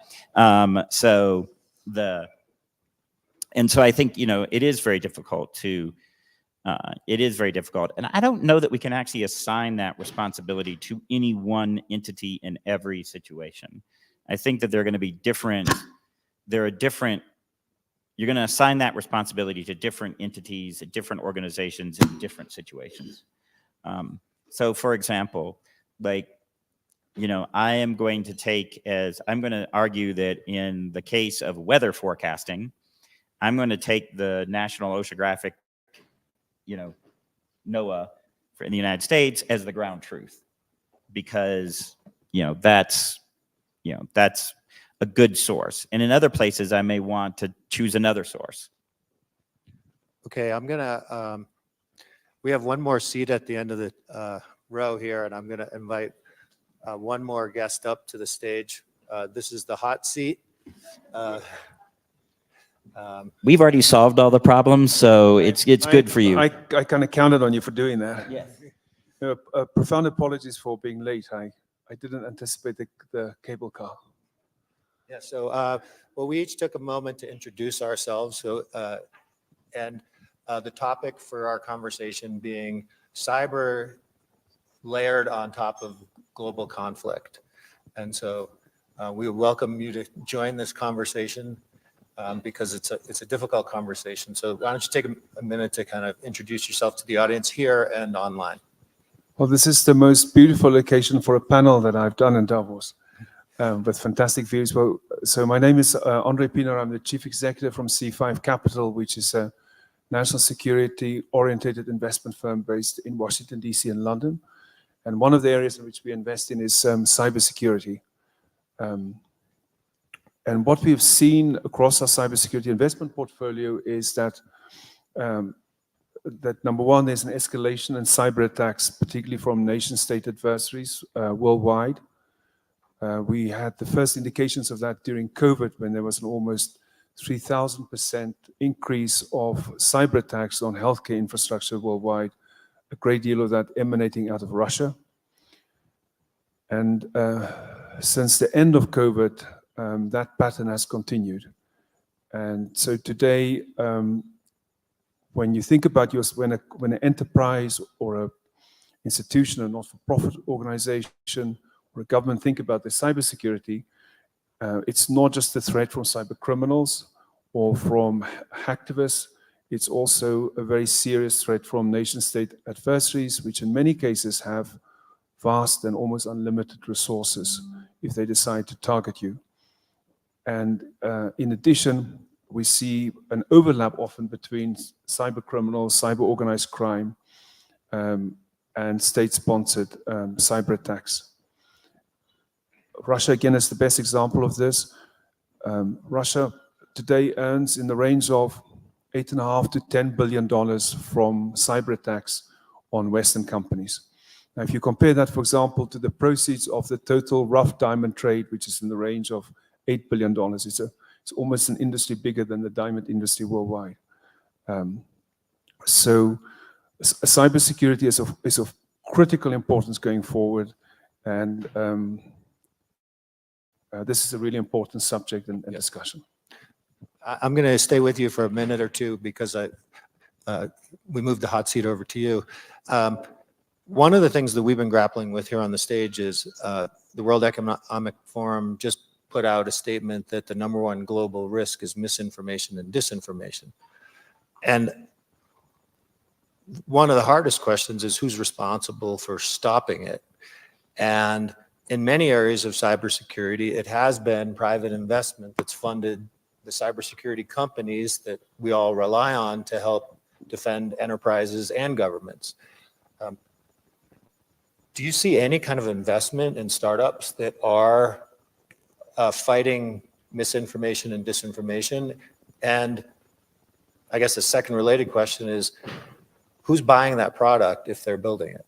S14: So I think, it is very difficult to, and I don't know that we can actually assign that responsibility to any one entity in every situation. I think that they're going to be different. You're going to assign that responsibility to different entities, different organizations in different situations. So for example, I'm going to argue that in the case of weather forecasting, I'm going to take the National Oceanographic, NOAA in the United States as the ground truth, because, that's a good source. And in other places, I may want to choose another source.
S6: Okay, we have one more seat at the end of the row here, and I'm gonna invite one more guest up to the stage. This is the hot seat.
S14: We've already solved all the problems, so it's good for you.
S23: I kind of counted on you for doing that.
S14: Yes.
S23: Profound apologies for being late. I didn't anticipate the cable car.
S6: Yeah, so we each took a moment to introduce ourselves. So, and the topic for our conversation being cyber layered on top of global conflict. And so we welcome you to join this conversation because it's a difficult conversation. So why don't you take a minute to kind of introduce yourself to the audience here and online.
S23: Well, this is the most beautiful location for a panel that I've done in Davos. With fantastic views. Well, so my name is Andre Pienaar. I'm the chief executive from C5 Capital, which is a national security oriented investment firm based in Washington, DC and London. And one of the areas in which we invest in is cybersecurity. And what we've seen across our cybersecurity investment portfolio is that number one, there's an escalation in cyber attacks, particularly from nation-state adversaries worldwide. We had the first indications of that during COVID, when there was an almost 3,000% increase of cyber attacks on healthcare infrastructure worldwide, a great deal of that emanating out of Russia. And since the end of COVID, that pattern has continued. And so today, when you think about when an enterprise or an institution, a not-for-profit organization, or a government think about their cybersecurity, it's not just a threat from cyber criminals or from hacktivists. It's also a very serious threat from nation-state adversaries, which in many cases have vast and almost unlimited resources if they decide to target you.
S2: And in addition, we see an overlap often between cyber criminals, cyber organized crime, and state-sponsored cyber attacks. Russia, again, is the best example of this. Russia today earns in the range of $8.5 to $10 billion from cyber attacks on Western companies. Now, if you compare that, for example, to the proceeds of the total rough diamond trade, which is in the range of $8 billion, it's almost an industry bigger than the diamond industry worldwide. So cybersecurity is of critical importance going forward, and this is a really important subject and discussion.
S6: I'm going to stay with you for a minute or two because we moved the hot seat over to you. One of the things that we've been grappling with here on the stage is the World Economic Forum just put out a statement that the #1 global risk is misinformation and disinformation. And one of the hardest questions is who's responsible for stopping it. And in many areas of cybersecurity, it has been private investment that's funded the cybersecurity companies that we all rely on to help defend enterprises and governments. Do you see any kind of investment in startups that are fighting misinformation and disinformation? And I guess the second related question is, who's buying that product if they're building it?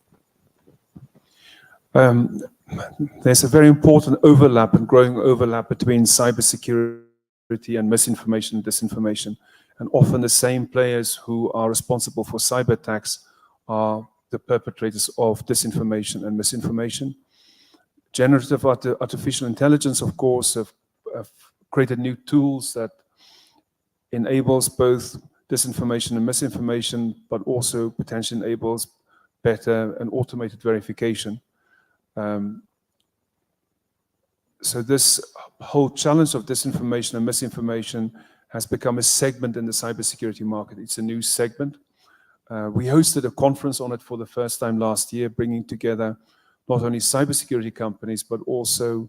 S2: There's a very important overlap and growing overlap between cybersecurity and misinformation and disinformation. And often the same players who are responsible for cyber attacks are the perpetrators of disinformation and misinformation. Generative artificial intelligence, of course, have created new tools that enables both disinformation and misinformation, but also potentially enables better and automated verification. So this whole challenge of disinformation and misinformation has become a segment in the cybersecurity market. It's a new segment. We hosted a conference on it for the first time last year, bringing together not only cybersecurity companies, but also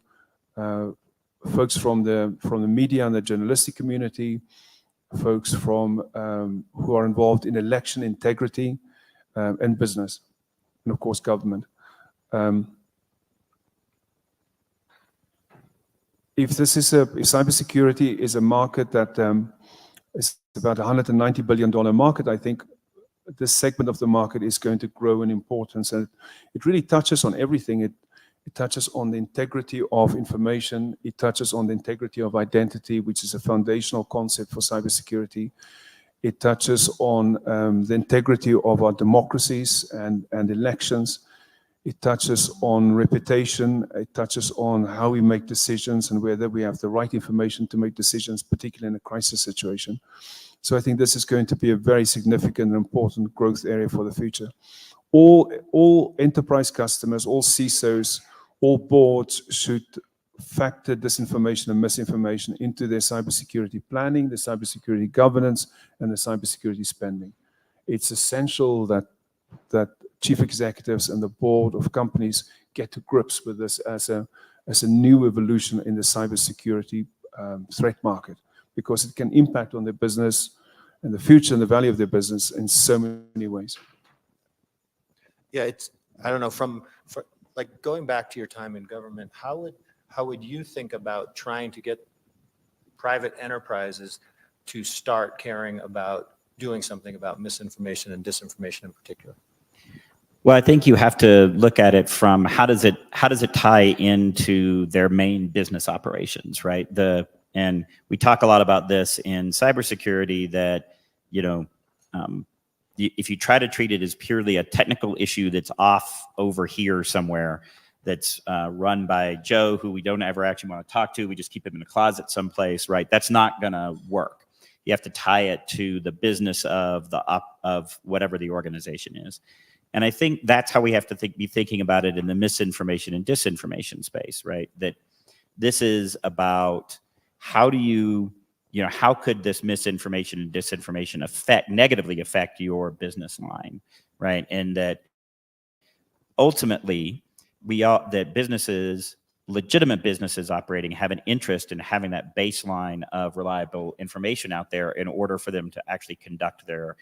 S2: folks from the media and the journalistic community, folks from who are involved in election integrity and business, and of course government. If cybersecurity is a market that is about $190 billion market, I think this segment of the market is going to grow in importance, and it really touches on everything. It touches on the integrity of information. It touches on the integrity of identity, which is a foundational concept for cybersecurity. It touches on the integrity of our democracies and elections. It touches on reputation. It touches on how we make decisions and whether we have the right information to make decisions, particularly in a crisis situation. So I think this is going to be a very significant and important growth area for the future. All enterprise customers, all CISOs, all boards should factor disinformation and misinformation into their cybersecurity planning, the cybersecurity governance, and the cybersecurity spending. It's essential that chief executives and the board of companies get to grips with this as a new evolution in the cybersecurity threat market, because it can impact on their business and the future and the value of their business in so many ways.
S6: Yeah, I don't know, from like going back to your time in government, how would you think about trying to get private enterprises to start caring about doing something about misinformation and disinformation in particular?
S14: Well, I think you have to look at it from how does it tie into their main business operations, right? And we talk a lot about this in cybersecurity that, if you try to treat it as purely a technical issue that's off over here somewhere, that's run by Joe, who we don't ever actually want to talk to, we just keep him in a closet someplace, right? That's not going to work. You have to tie it to the business of whatever the organization is. And I think that's how we have to be thinking about it in the misinformation and disinformation space, right? That this is about how could this misinformation and disinformation negatively affect your business line, right? And that ultimately that businesses legitimate businesses operating have an interest in having that baseline of reliable information out there in order for them to actually conduct their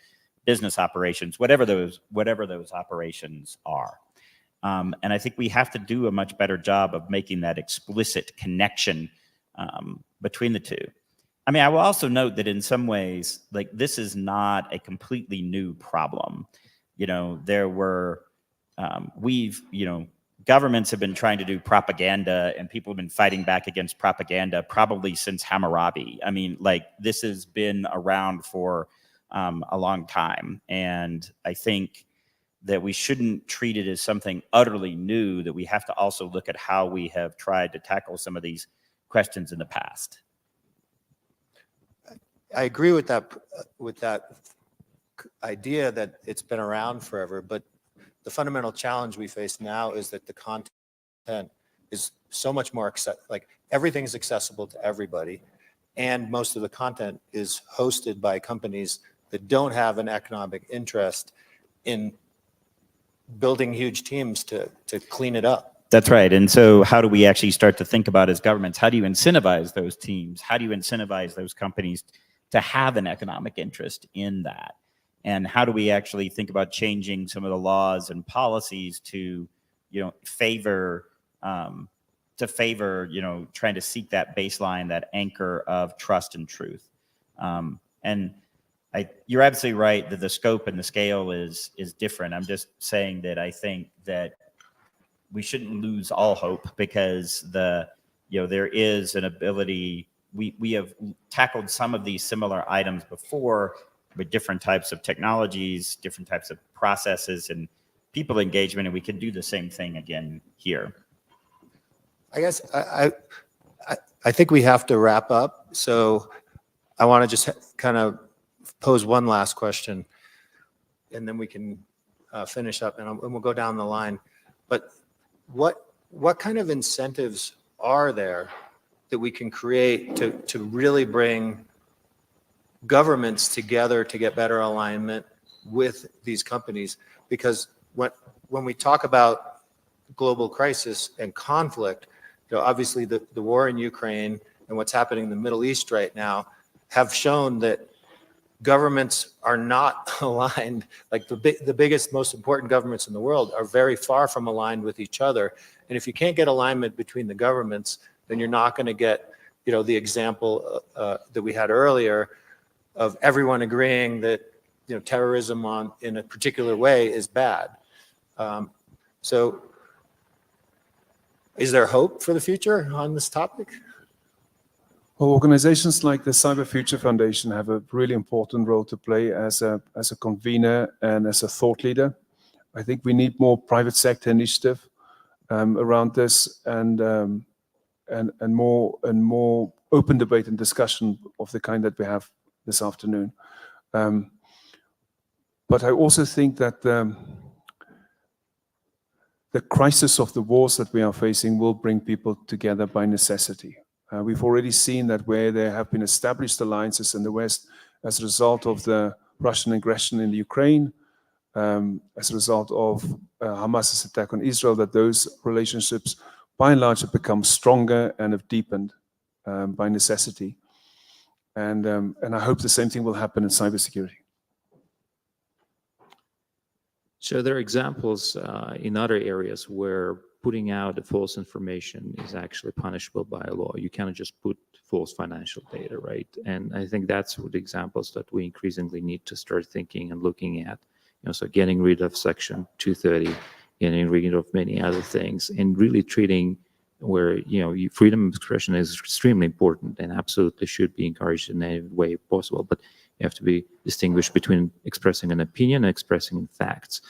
S14: business operations, whatever those operations are. And I think we have to do a much better job of making that explicit connection between the two. I mean, I will also note that in some ways, like, this is not a completely new problem. You know, there were, governments have been trying to do propaganda, and people have been fighting back against propaganda probably since Hammurabi. I mean, like, this has been around for a long time. And I think that we shouldn't treat it as something utterly new, that we have to also look at how we have tried to tackle some of these questions in the past.
S6: I agree with that idea that it's been around forever, but the fundamental challenge we face now is that the content is so much more like, everything is accessible to everybody, and most of the content is hosted by companies that don't have an economic interest in building huge teams to clean it up.
S14: That's right. And so how do we actually start to think about, as governments, how do you incentivize those teams? How do you incentivize those companies to have an economic interest in that? And how do we actually think about changing some of the laws and policies to, favor, trying to seek that baseline, that anchor of trust and truth? And you're absolutely right that the scope and the scale is different. I'm just saying that I think that we shouldn't lose all hope, because there is an ability. We have tackled some of these similar items before with different types of technologies, different types of processes and people engagement, and we can do the same thing again here.
S6: I guess I think we have to wrap up. So I want to just kind of pose one last question, and then we can finish up, and we'll go down the line. But what kind of incentives are there that we can create to really bring governments together to get better alignment with these companies? Because when we talk about global crisis and conflict, obviously the war in Ukraine and what's happening in the Middle East right now have shown that governments are not aligned. Like, the biggest, most important governments in the world are very far from aligned with each other. And if you can't get alignment between the governments, then you're not going to get, the example that we had earlier of everyone agreeing that, terrorism in a particular way is bad. So is there hope for the future on this topic?
S2: Well, organizations like the Cyber Future Foundation have a really important role to play as a convener and as a thought leader. I think we need more private sector initiative around this, and more open debate and discussion of the kind that we have this afternoon. But I also think that the crisis of the wars that we are facing will bring people together by necessity. We've already seen that where there have been established alliances in the West as a result of the Russian aggression in the Ukraine, as a result of Hamas's attack on Israel, that those relationships by and large have become stronger and have deepened by necessity. And I hope the same thing will happen in cybersecurity.
S16: So there are examples in other areas where putting out false information is actually punishable by law. You cannot just put false financial data, right? And I think that's the examples that we increasingly need to start thinking and looking at. So getting rid of Section 230, getting rid of many other things, and really treating where freedom of expression is extremely important and absolutely should be encouraged in any way possible. But you have to be distinguished between expressing an opinion and expressing facts.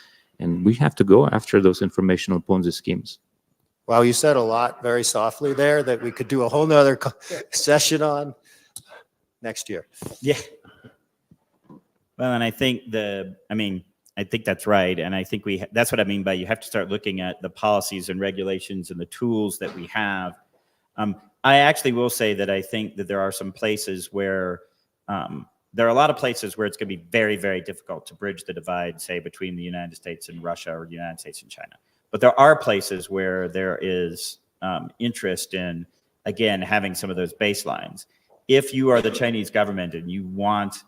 S16: And we have to go after those informational Ponzi schemes.
S6: Wow, you said a lot very softly there that we could do a whole nother session on next year.
S14: Yeah. Well, and I think I think that's right. And I think that's what I mean by you have to start looking at the policies and regulations and the tools that we have. I actually will say that I think that there are some places where there are a lot of places where it's going to be very, very difficult to bridge the divide, say, between the United States and Russia, or the United States and China. But there are places where there is interest in, again, having some of those baselines. If you are the Chinese government and you want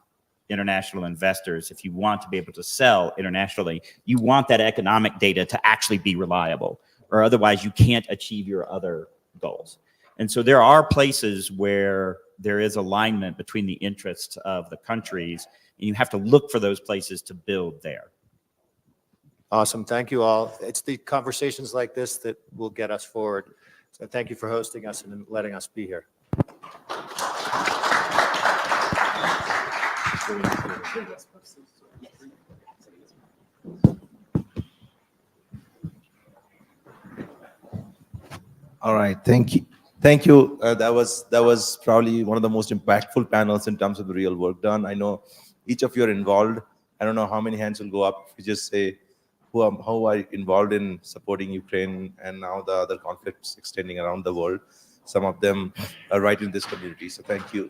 S14: international investors, if you want to be able to sell internationally, you want that economic data to actually be reliable, or otherwise you can't achieve your other goals. And so there are places where there is alignment between the interests of the countries, and you have to look for those places to build there.
S6: Awesome. Thank you all. It's the conversations like this that will get us forward. So thank you for hosting us and letting us be here.
S1: All right, thank you. Thank you. That was probably one of the most impactful panels in terms of the real work done. I know each of you are involved. I don't know how many hands will go up if you just say how are you involved in supporting Ukraine and now the other conflicts extending around the world. Some of them are right in this community, so thank you.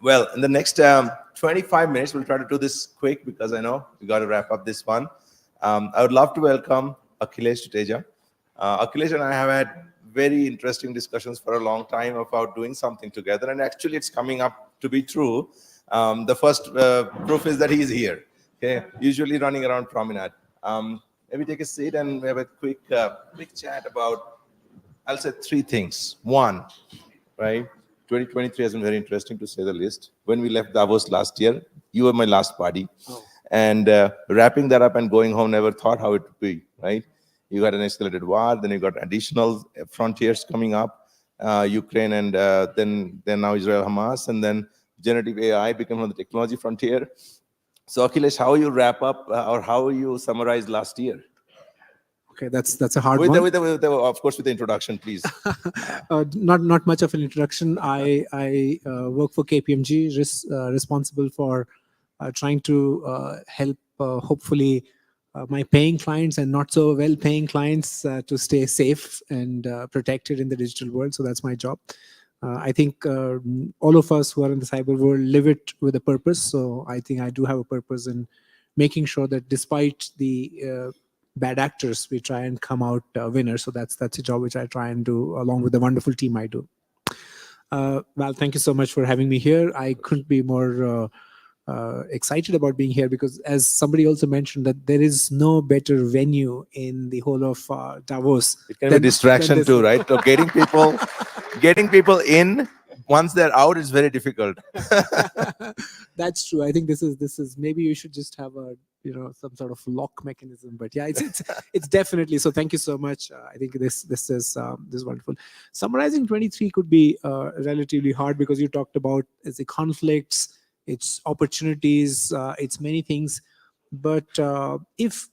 S1: Well, in the next 25 minutes, we'll try to do this quick because I know we got to wrap up this one. I would love to welcome Akhilesh Tuteja. Akhilesh and I have had very interesting discussions for a long time about doing something together, and actually it's coming up to be true. The first proof is that he's here, okay? Usually running around Promenade. Maybe take a seat and we have a quick chat about, I'll say 3 things. One, right? 2023 has been very interesting to say the least. When we left Davos last year, you were my last party. Oh. And wrapping that up and going home, never thought how it would be, right? You got an escalated war, then you got additional frontiers coming up, Ukraine and then now Israel, Hamas, and then generative AI becoming the technology frontier. So Akhilesh, how you wrap up or how you summarize last year?
S19: Okay, that's a hard one.
S1: Of course, with the introduction, please.
S19: Not much of an introduction. I work for KPMG, responsible for trying to help hopefully my paying clients and not so well paying clients to stay safe and protected in the digital world. So that's my job. I think all of us who are in the cyber world live it with a purpose. So I think I do have a purpose in making sure that despite the bad actors, we try and come out winners. So that's a job which I try and do along with the wonderful team I do. Well, thank you so much for having me here. I couldn't be more excited about being here because, as somebody also mentioned, that there is no better venue in the whole of Davos.
S1: It can be a distraction too, right? So getting people in once they're out is very difficult.
S19: That's true. I think this is maybe you should just have a some sort of lock mechanism. But yeah, it's definitely so. Thank you so much. I think this is wonderful. Summarizing 23 could be relatively hard because you talked about the conflicts, its opportunities, its many things. But if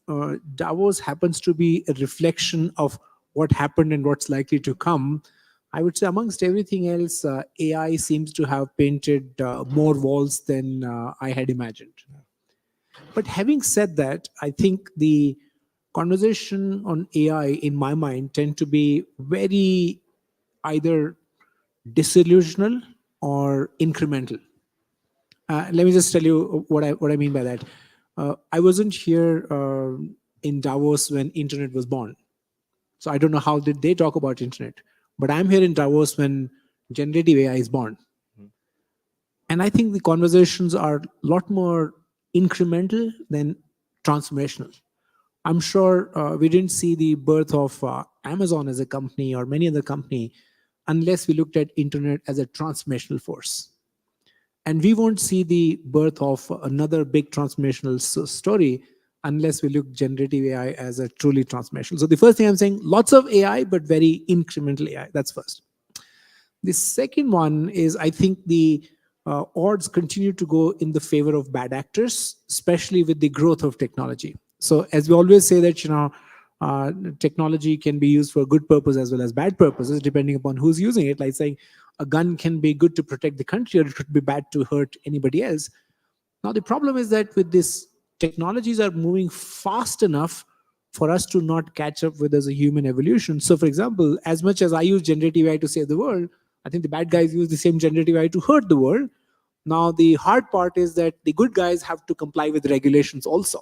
S19: Davos happens to be a reflection of what happened and what's likely to come, I would say amongst everything else, AI seems to have painted more walls than I had imagined. But having said that, I think the conversation on AI in my mind tend to be very either disillusional or incremental. Let me just tell you what I mean by that. I wasn't here in Davos when internet was born. So I don't know how did they talk about internet. But I'm here in Davos when generative AI is born. And I think the conversations are a lot more incremental than transformational. I'm sure we didn't see the birth of Amazon as a company or many other company unless we looked at internet as a transformational force. And we won't see the birth of another big transformational story unless we look generative AI as a truly transformational. So the first thing I'm saying, lots of AI, but very incremental AI. That's first. The second one is I think the odds continue to go in the favor of bad actors, especially with the growth of technology. So as we always say that, technology can be used for good purpose as well as bad purposes, depending upon who's using it. Like saying a gun can be good to protect the country or it could be bad to hurt anybody else. Now, the problem is that with this, technologies are moving fast enough for us to not catch up with as a human evolution. So for example, as much as I use generative AI to save the world, I think the bad guys use the same generative AI to hurt the world. Now, the hard part is that the good guys have to comply with regulations also,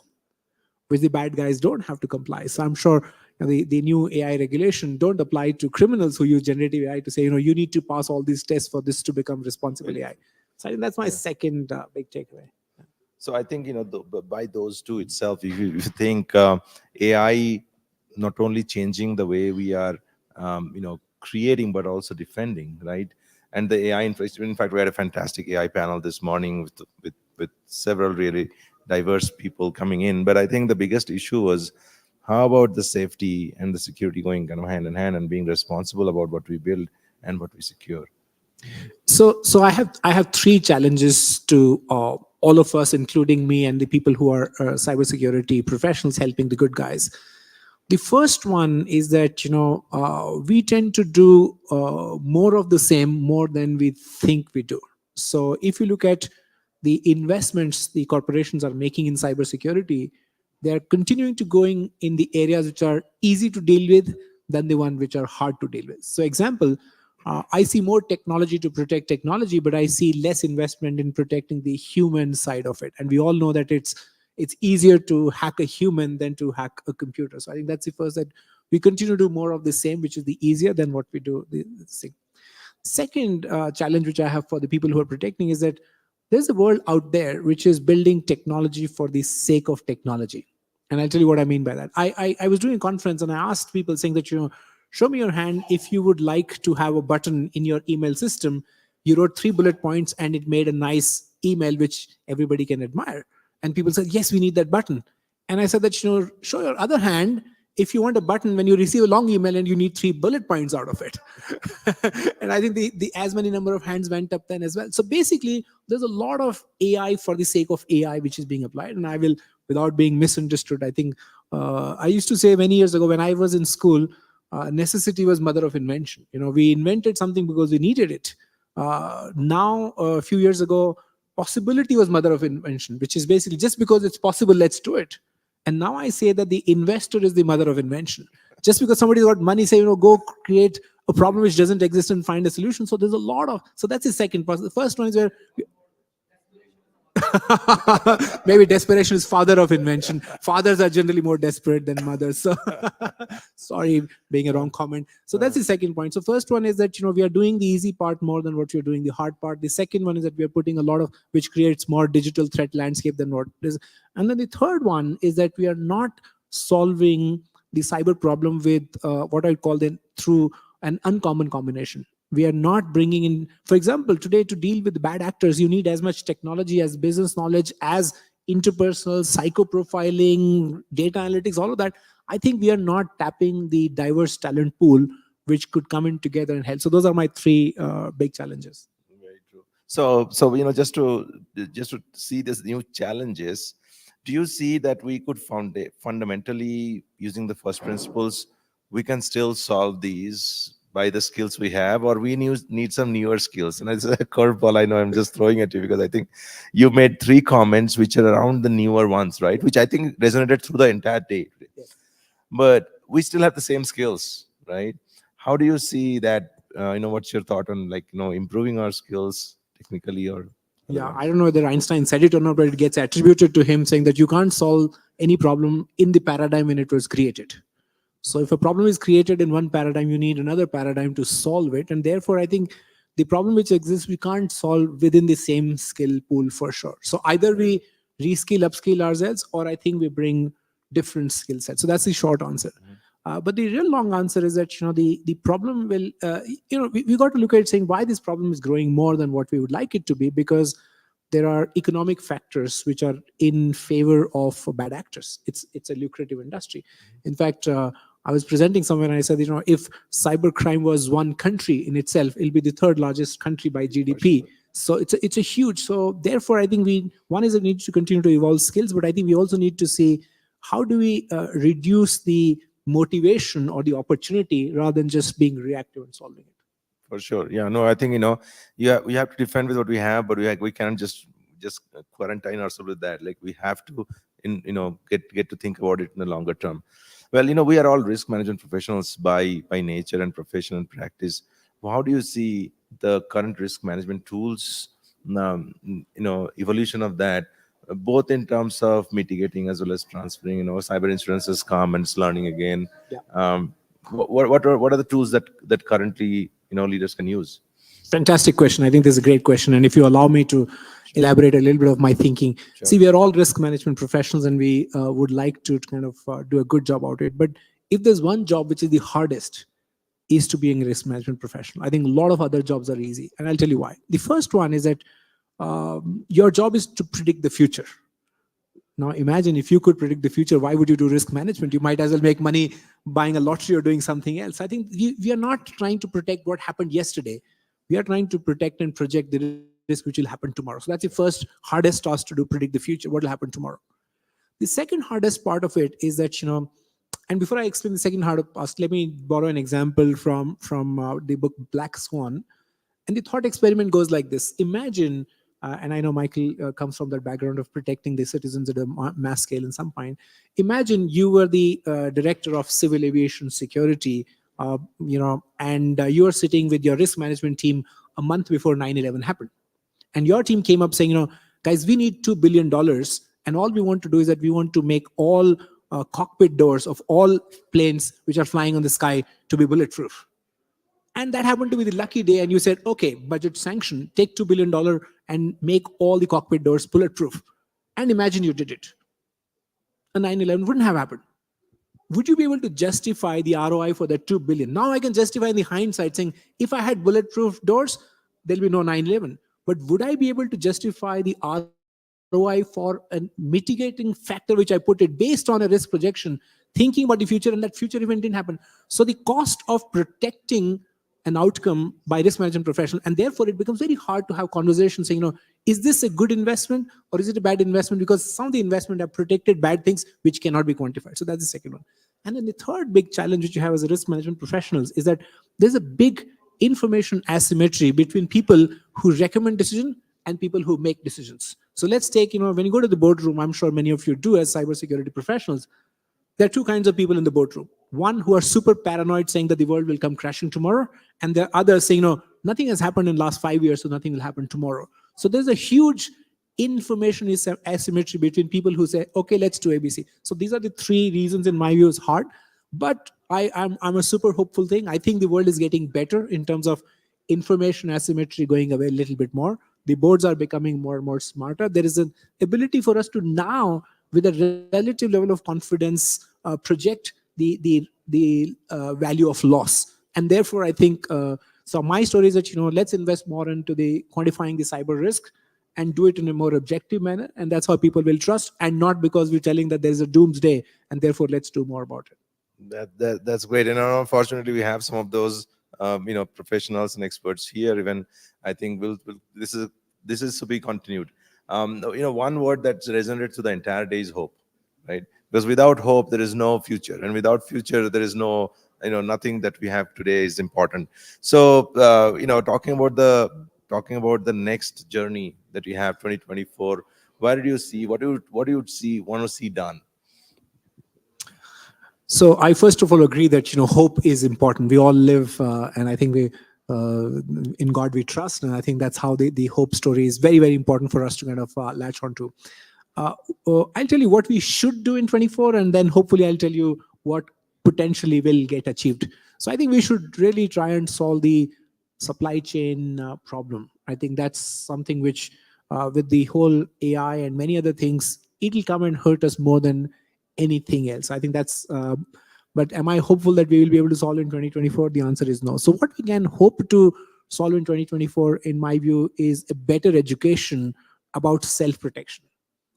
S19: which the bad guys don't have to comply. So I'm sure the new AI regulation don't apply to criminals who use generative AI to say, you need to pass all these tests for this to become responsible AI. So I think that's my second big takeaway.
S1: So I think, by those two itself, if you think AI not only changing the way we are, creating, but also defending, right? And the AI, in fact, we had a fantastic AI panel this morning with several really diverse people coming in. But I think the biggest issue was, how about the safety and the security going kind of hand in hand and being responsible about what we build and what we secure?
S19: So I have three challenges to all of us, including me and the people who are cybersecurity professionals helping the good guys. The first one is that we tend to do more of the same more than we think we do. So if you look at the investments the corporations are making in cybersecurity, they are continuing to going in the areas which are easy to deal with than the one which are hard to deal with. So example, I see more technology to protect technology, but I see less investment in protecting the human side of it. And we all know that it's easier to hack a human than to hack a computer. So I think that's the first, that we continue to do more of the same, which is the easier than what we do the thing. Second challenge which I have for the people who are protecting is that there's a world out there which is building technology for the sake of technology. And I'll tell you what I mean by that. I was doing a conference and I asked people saying that, show me your hand if you would like to have a button in your email system. You wrote 3 bullet points and it made a nice email which everybody can admire. And people said, yes, we need that button. And I said that, show your other hand if you want a button when you receive a long email and you need 3 bullet points out of it. And I think the as many number of hands went up then as well. So basically, there's a lot of AI for the sake of AI which is being applied. And I will, without being misunderstood, I think I used to say many years ago when I was in school, necessity was mother of invention. We invented something because we needed it. Now, a few years ago, possibility was mother of invention, which is basically just because it's possible, let's do it. And now I say that the investor is the mother of invention. Just because somebody's got money, say, go create a problem which doesn't exist and find a solution. So there's a lot of, so that's the second part. The first one is where maybe desperation is father of invention. Fathers are generally more desperate than mothers. So sorry, being a wrong comment. So that's the second point. So first one is that, we are doing the easy part more than what you're doing the hard part. The second one is that we are putting a lot of, which creates more digital threat landscape than what is. And then the third one is that we are not solving the cyber problem with what I call then through an uncommon combination. We are not bringing in, for example, today to deal with bad actors, you need as much technology as business knowledge, as interpersonal, psychoprofiling, data analytics, all of that. I think we are not tapping the diverse talent pool which could come in together and help. So those are my 3 big challenges.
S1: Very true. So just to see these new challenges, do you see that we could fundamentally, using the first principles, we can still solve these by the skills we have, or we need some newer skills? And it's a curveball, I know, I'm just throwing at you because I think you made 3 comments which are around the newer ones, right? Which I think resonated through the entire day.
S19: Yes.
S1: But we still have the same skills, right? How do you see that? What's your thought on improving our skills technically or?
S19: Yeah, I don't know whether Einstein said it or not, but it gets attributed to him, saying that you can't solve any problem in the paradigm when it was created. So if a problem is created in one paradigm, you need another paradigm to solve it. And therefore, I think the problem which exists, we can't solve within the same skill pool for sure. So either we reskill, upskill ourselves, or I think we bring different skill sets. So that's the short answer. But the real long answer is that, the problem will, we got to look at it saying why this problem is growing more than what we would like it to be, because there are economic factors which are in favor of bad actors. It's a lucrative industry. In fact, I was presenting somewhere and I said, if cybercrime was one country in itself, it'll be the 3rd largest country by GDP. So it's a huge. So therefore, I think we need to continue to evolve skills, but I think we also need to see how do we reduce the motivation or the opportunity rather than just being reactive and solving it.
S1: For sure. Yeah, no, I think, we have to defend with what we have, but we can't just quarantine ourselves with that. Like, we have to, get to think about it in the longer term. Well, we are all risk management professionals by nature and profession and practice. How do you see the current risk management tools, evolution of that both in terms of mitigating as well as transferring. Cyber insurance has come and it's learning again.
S19: Yeah.
S1: What are the tools that currently leaders can use?
S19: Fantastic question. I think this is a great question. And if you allow me to elaborate a little bit of my thinking.
S1: Sure.
S19: See, we are all risk management professionals and we would like to kind of do a good job out of it. But if there's one job which is the hardest, is to being a risk management professional. I think a lot of other jobs are easy. And I'll tell you why. The first one is that your job is to predict the future. Now imagine if you could predict the future, why would you do risk management? You might as well make money buying a lottery or doing something else. I think we are not trying to protect what happened yesterday. We are trying to protect and project the risk which will happen tomorrow. So that's the first hardest task to do, predict the future, what will happen tomorrow. The second hardest part of it is that, and before I explain the second hardest part, let me borrow an example from the book Black Swan. And the thought experiment goes like this. Imagine, and I know Michael comes from that background of protecting the citizens at a mass scale in some point. Imagine you were the director of civil aviation security, and you are sitting with your risk management team a month before 9/11 happened. And your team came up saying, guys, we need $2 billion. And all we want to do is that we want to make all cockpit doors of all planes which are flying on the sky to be bulletproof. And that happened to be the lucky day. And you said, okay, budget sanction, take $2 billion and make all the cockpit doors bulletproof. And imagine you did it. A 9/11 wouldn't have happened. Would you be able to justify the ROI for that $2 billion? Now I can justify in the hindsight saying, if I had bulletproof doors, there'll be no 9/11. But would I be able to justify the ROI for a mitigating factor which I put it based on a risk projection, thinking about the future, and that future event didn't happen? So the cost of protecting an outcome by risk management professional, and therefore it becomes very hard to have conversations saying, is this a good investment or is it a bad investment? Because some of the investment have predicted bad things which cannot be quantified. So that's the second one. And then the third big challenge which you have as a risk management professionals is that there's a big information asymmetry between people who recommend decision and people who make decisions. So let's take, when you go to the boardroom, I'm sure many of you do as cybersecurity professionals, there are two kinds of people in the boardroom. One who are super paranoid saying that the world will come crashing tomorrow. And there are others saying, nothing has happened in the last 5 years, so nothing will happen tomorrow. So there's a huge information asymmetry between people who say, okay, let's do ABC. So these are the three reasons in my view it's hard. But I'm a super hopeful thing. I think the world is getting better in terms of information asymmetry going away a little bit more. The boards are becoming more and more smarter. There is an ability for us to now, with a relative level of confidence, project the value of loss. And therefore, I think, so my story is that, let's invest more into the quantifying the cyber risk and do it in a more objective manner. And that's how people will trust, and not because we're telling that there's a doomsday and therefore let's do more about it.
S1: That's great. And unfortunately, we have some of those, professionals and experts here. Even I think this is to be continued. One word that resonated through the entire day is hope, right? Because without hope, there is no future, and without future, there is no, nothing that we have today is important. So, talking about the next journey that we have, 2024. Where do you see what do you want to see done?
S19: So I first of all agree that hope is important. We all live, and I think we in God we trust, and I think that's how the hope story is very, very important for us to kind of latch onto. I'll tell you what we should do in 24, and then hopefully I'll tell you what potentially will get achieved. So I think we should really try and solve the supply chain problem. I think that's something which, with the whole AI and many other things, it'll come and hurt us more than anything else. I think that's, but am I hopeful that we will be able to solve in 2024? The answer is no. So what we can hope to solve in 2024, in my view, is a better education about self-protection.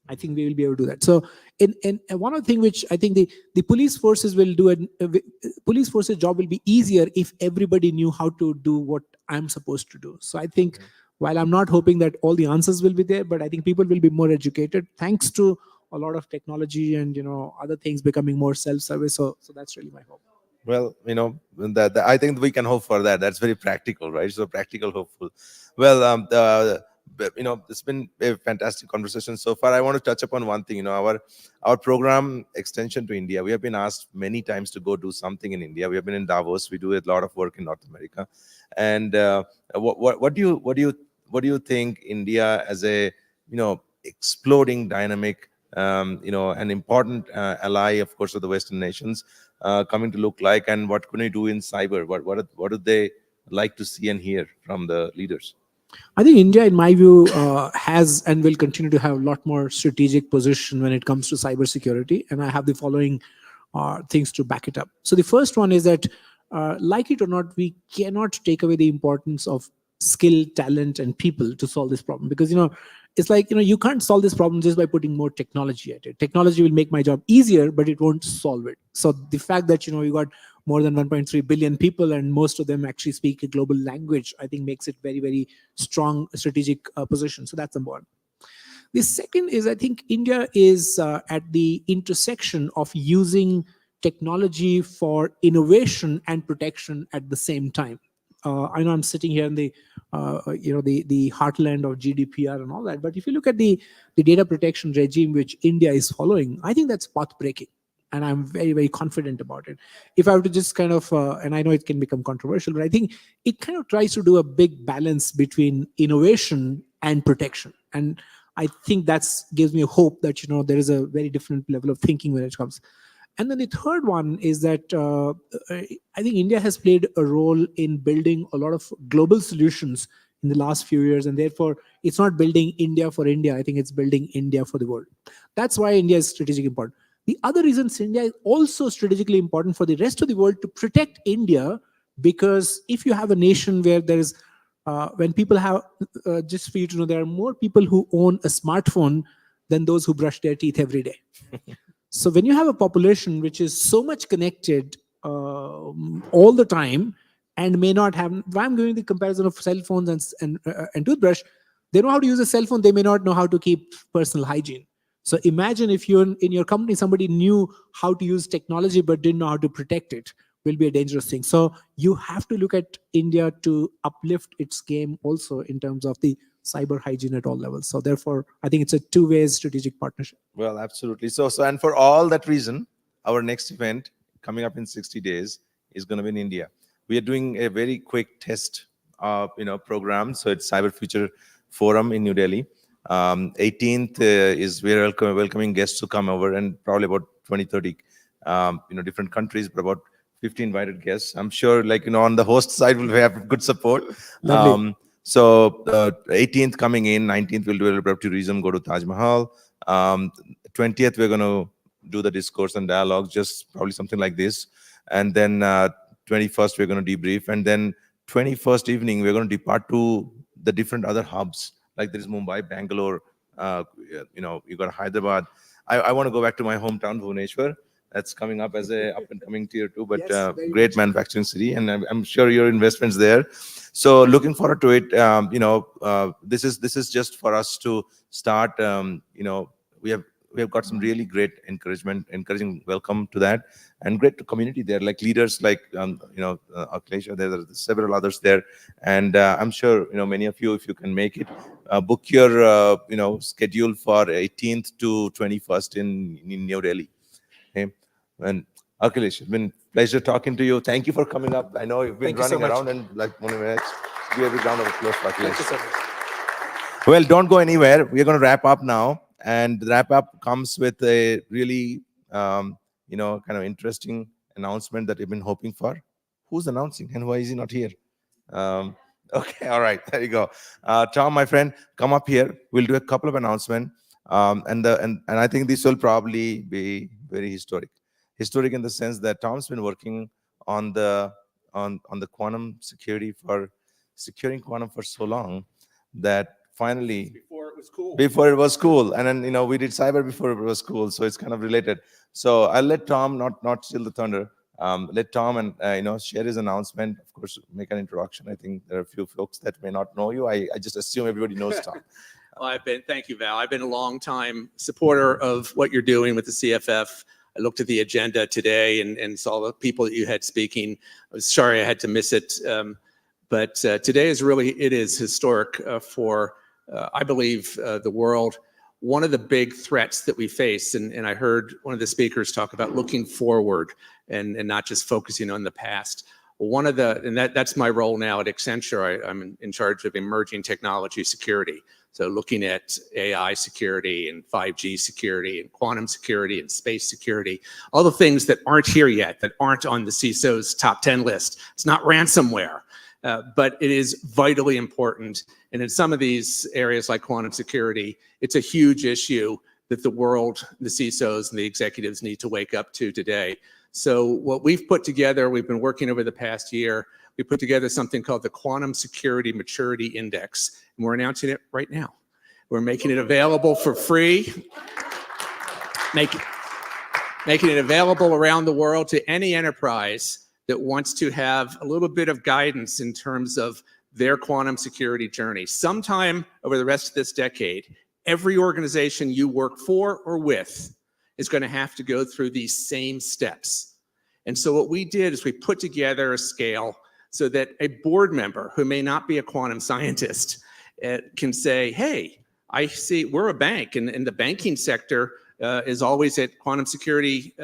S19: I think we will be able to do that. So in one of the things which I think the police forces will do, police forces job will be easier if everybody knew how to do what I'm supposed to do. So I think while I'm not hoping that all the answers will be there, but I think people will be more educated thanks to a lot of technology and other things becoming more self-service. So that's really my hope.
S1: Well, that I think we can hope for that. That's very practical, right? So practical, hopeful. Well, it's been a fantastic conversation so far. I want to touch upon one thing. Our program extension to India. We have been asked many times to go do something in India. We have been in Davos. We do a lot of work in North America. And what do you think India as a exploding, dynamic, an important ally, of course, of the Western nations, coming to look like, and what can we do in cyber? What do they like to see and hear from the leaders?
S19: I think India, in my view, has and will continue to have a lot more strategic position when it comes to cybersecurity, and I have the following things to back it up. So the first one is that, like it or not, we cannot take away the importance of skill, talent, and people to solve this problem. Because, it's like, you can't solve this problem just by putting more technology at it. Technology will make my job easier, but it won't solve it. So the fact that, you got more than 1.3 billion people and most of them actually speak a global language, I think makes it very, very strong strategic position. So that's number one. The second is, I think India is at the intersection of using technology for innovation and protection at the same time. I know I'm sitting here in the heartland of GDPR and all that, but if you look at the data protection regime which India is following, I think that's path breaking, and I'm very, very confident about it. If I were to just kind of, and I know it can become controversial, but I think it kind of tries to do a big balance between innovation and protection, and I think that gives me hope that there is a very different level of thinking when it comes. And then the third one is that I think India has played a role in building a lot of global solutions in the last few years, and therefore it's not building India for India. I think it's building India for the world. That's why India is strategically important. The other reason India is also strategically important for the rest of the world to protect India, because if you have a nation where there is, when people have, just for you to know, there are more people who own a smartphone than those who brush their teeth every day. So when you have a population which is so much connected all the time and may not have, if I'm giving the comparison of cell phones and toothbrush, they know how to use a cell phone, they may not know how to keep personal hygiene. So imagine if you're in your company, somebody knew how to use technology but didn't know how to protect it, will be a dangerous thing. So you have to look at India to uplift its game also in terms of the cyber hygiene at all levels. So therefore, I think it's a two-way strategic partnership.
S1: Well, absolutely. So and for all that reason, our next event coming up in 60 days is going to be in India. We are doing a very quick test, program. So it's Cyber Future Forum in New Delhi. 18th is we're welcoming guests to come over, and probably about 20, 30, different countries, but about 50 invited guests. I'm sure, on the host side, we'll have good support.
S19: Lovely.
S1: So 18th coming in, 19th we'll do a little bit of tourism, go to Taj Mahal. 20th we're going to do the discourse and dialogue, just probably something like this. And then 21st we're going to debrief. And then 21st evening we're going to depart to the different other hubs. Like there is Mumbai, Bangalore, you got Hyderabad. I want to go back to my hometown, Bhubaneswar. That's coming up as a up and coming tier 2, but
S19: Yes,
S1: great manufacturing city, and I'm sure your investments there. So looking forward to it. This is just for us to start. We have got some really great encouraging welcome to that, and great community there, like leaders like Akhilesh. There are several others there, and I'm sure many of you, if you can make it, book your schedule for 18th to 21st in New Delhi. Okay. And Akhilesh, it's been a pleasure talking to you. Thank you for coming up. I know you've been running around, and like 1 minute. Give every round of applause for Akhilesh.
S19: Thank you so much.
S1: Well, don't go anywhere. We're going to wrap up now, and the wrap up comes with a really, kind of interesting announcement that we've been hoping for. Who's announcing, and why is he not here? Okay, all right, there you go. Tom, my friend, come up here. We'll do a couple of announcements. And I think this will probably be very historic in the sense that Tom's been working on the quantum security for securing quantum for so long that finally before it was cool, and then we did cyber before it was cool, so it's kind of related. So I'll let Tom not steal the thunder. Let Tom and share his announcement. Of course, make an introduction. I think there are a few folks that may not know you. I just assume everybody knows Tom.
S3: Well, thank you, Val. I've been a long time supporter of what you're doing with the CFF. I looked at the agenda today and saw the people that you had speaking. I was sorry I had to miss it. But today is historic for, I believe, the world. One of the big threats that we face, and I heard one of the speakers talk about looking forward and not just focusing on the past. That's my role now at Accenture. I'm in charge of emerging technology security. So looking at AI security and 5G security and quantum security and space security, all the things that aren't here yet, that aren't on the CISO's top 10 list. It's not ransomware, but it is vitally important. And in some of these areas like quantum security, it's a huge issue that the world, the CISOs and the executives need to wake up to today. So what we've put together, we've been working over the past year, we put together something called the Quantum Security Maturity Index, and we're announcing it right now. We're making it available for free, making it available around the world to any enterprise that wants to have a little bit of guidance in terms of their quantum security journey. Sometime over the rest of this decade, every organization you work for or with is going to have to go through these same steps. And so what we did is we put together a scale so that a board member who may not be a quantum scientist can say, hey, I see we're a bank, and the banking sector is always at quantum security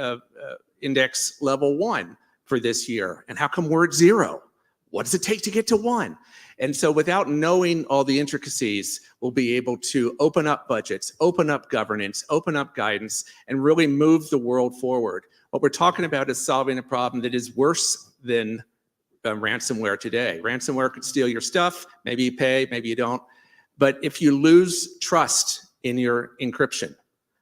S3: index level 1 for this year. And how come we're at 0? What does it take to get to 1? And so without knowing all the intricacies, we'll be able to open up budgets, open up governance, open up guidance, and really move the world forward. What we're talking about is solving a problem that is worse than ransomware today. Ransomware could steal your stuff. Maybe you pay, maybe you don't. But if you lose trust in your encryption,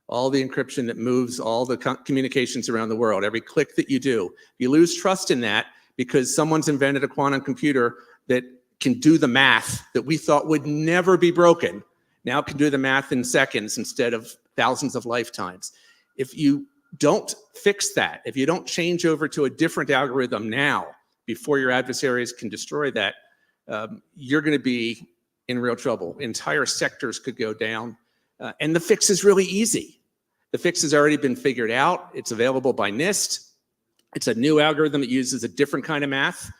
S3: all the encryption that moves all the communications around the world, every click that you do, if you lose trust in that because someone's invented a quantum computer that can do the math that we thought would never be broken, now it can do the math in seconds instead of thousands of lifetimes. If you don't fix that, if you don't change over to a different algorithm now, before your adversaries can destroy that, you're going to be in real trouble. Entire sectors could go down. And the fix is really easy. The fix has already been figured out. It's available by NIST. It's a new algorithm that uses a different kind of math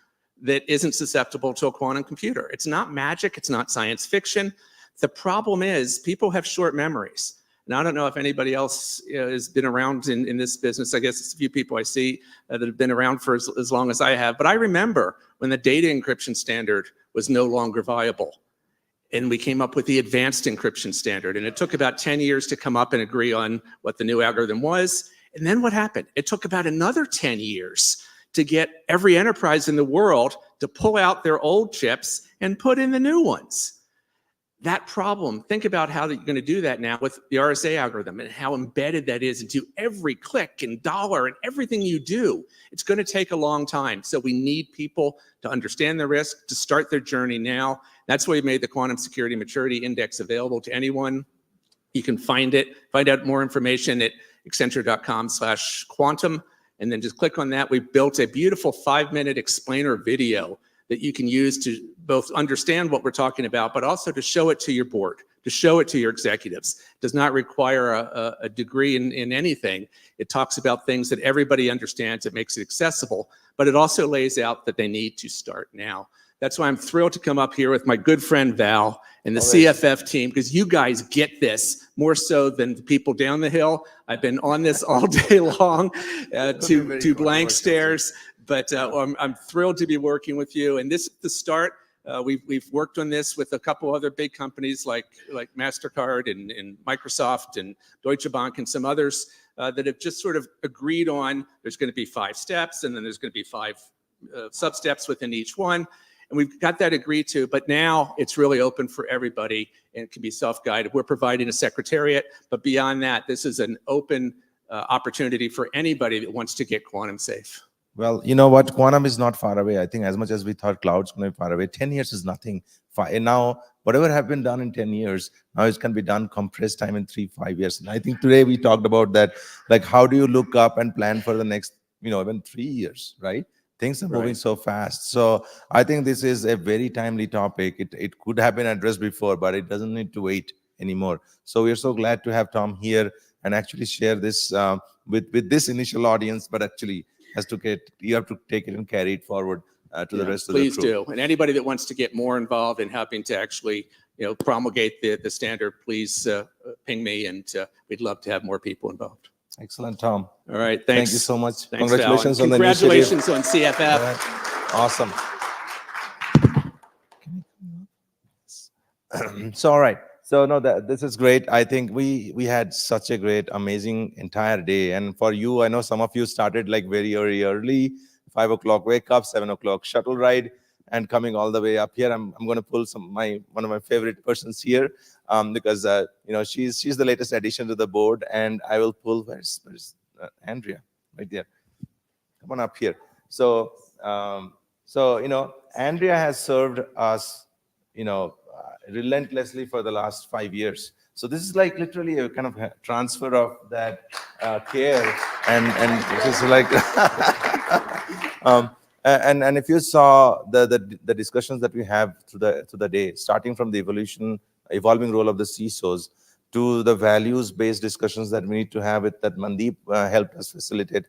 S3: that isn't susceptible to a quantum computer. It's not magic. It's not science fiction. The problem is people have short memories. And I don't know if anybody else has been around in this business. I guess it's a few people I see that have been around for as long as I have. But I remember when the data encryption standard was no longer viable. And we came up with the advanced encryption standard. And it took about 10 years to come up and agree on what the new algorithm was. And then what happened? It took about another 10 years to get every enterprise in the world to pull out their old chips and put in the new ones. That problem, think about how you're going to do that now with the RSA algorithm and how embedded that is into every click and dollar and everything you do. It's going to take a long time. So we need people to understand the risk, to start their journey now. That's why we made the Quantum Security Maturity Index available to anyone. You can find out more information at accenture.com/quantum, and then just click on that. We've built a beautiful 5-minute explainer video that you can use to both understand what we're talking about, but also to show it to your board, to show it to your executives. It does not require a degree in anything. It talks about things that everybody understands. It makes it accessible, but it also lays out that they need to start now. That's why I'm thrilled to come up here with my good friend Val and the CFF team, because you guys get this more so than the people down the hill. I've been on this all day long to blank stares. But I'm thrilled to be working with you. And this is the start. We've worked on this with a couple other big companies like MasterCard and Microsoft and Deutsche Bank and some others that have just sort of agreed on there's going to be 5 steps, and then there's going to be 5 sub-steps within each one. And we've got that agreed to, but now it's really open for everybody and it can be self-guided. We're providing a secretariat, but beyond that, this is an open opportunity for anybody that wants to get quantum safe.
S1: Well, you know what? Quantum is not far away. I think as much as we thought cloud's going to be far away, 10 years is nothing. And now, whatever have been done in 10 years, now it can be done compressed time in 3-5 years. And I think today we talked about that, like how do you look up and plan for the next, even 3 years, right? Things are moving so fast. So I think this is a very timely topic. It could have been addressed before, but it doesn't need to wait anymore. So we're so glad to have Tom here and actually share this with this initial audience, but actually you have to take it and carry it forward to the rest of the
S3: Please
S1: crew.
S3: do. And anybody that wants to get more involved in helping to actually promulgate the standard, please ping me, and we'd love to have more people involved.
S1: Excellent, Tom.
S3: All right, thanks.
S1: Thank you so much.
S3: Thanks,
S1: Congratulations
S3: Val.
S1: on the
S3: Congratulations on
S1: initiative.
S3: CFF.
S1: All right. Awesome. So, all right. So no, this is great. I think we had such a great, amazing entire day. And for you, I know some of you started like very early, 5 o'clock wake up, 7 o'clock shuttle ride, and coming all the way up here. I'm going to pull one of my favorite persons here, because she's the latest addition to the board, and I will pull where's Andrea right there. Come on up here. So Andrea has served us, relentlessly for the last 5 years. So this is like literally a kind of transfer of that care, and this is like, and if you saw the discussions that we have through the day, starting from the evolving role of the CISOs to the values-based discussions that we need to have that Mandeep helped us facilitate,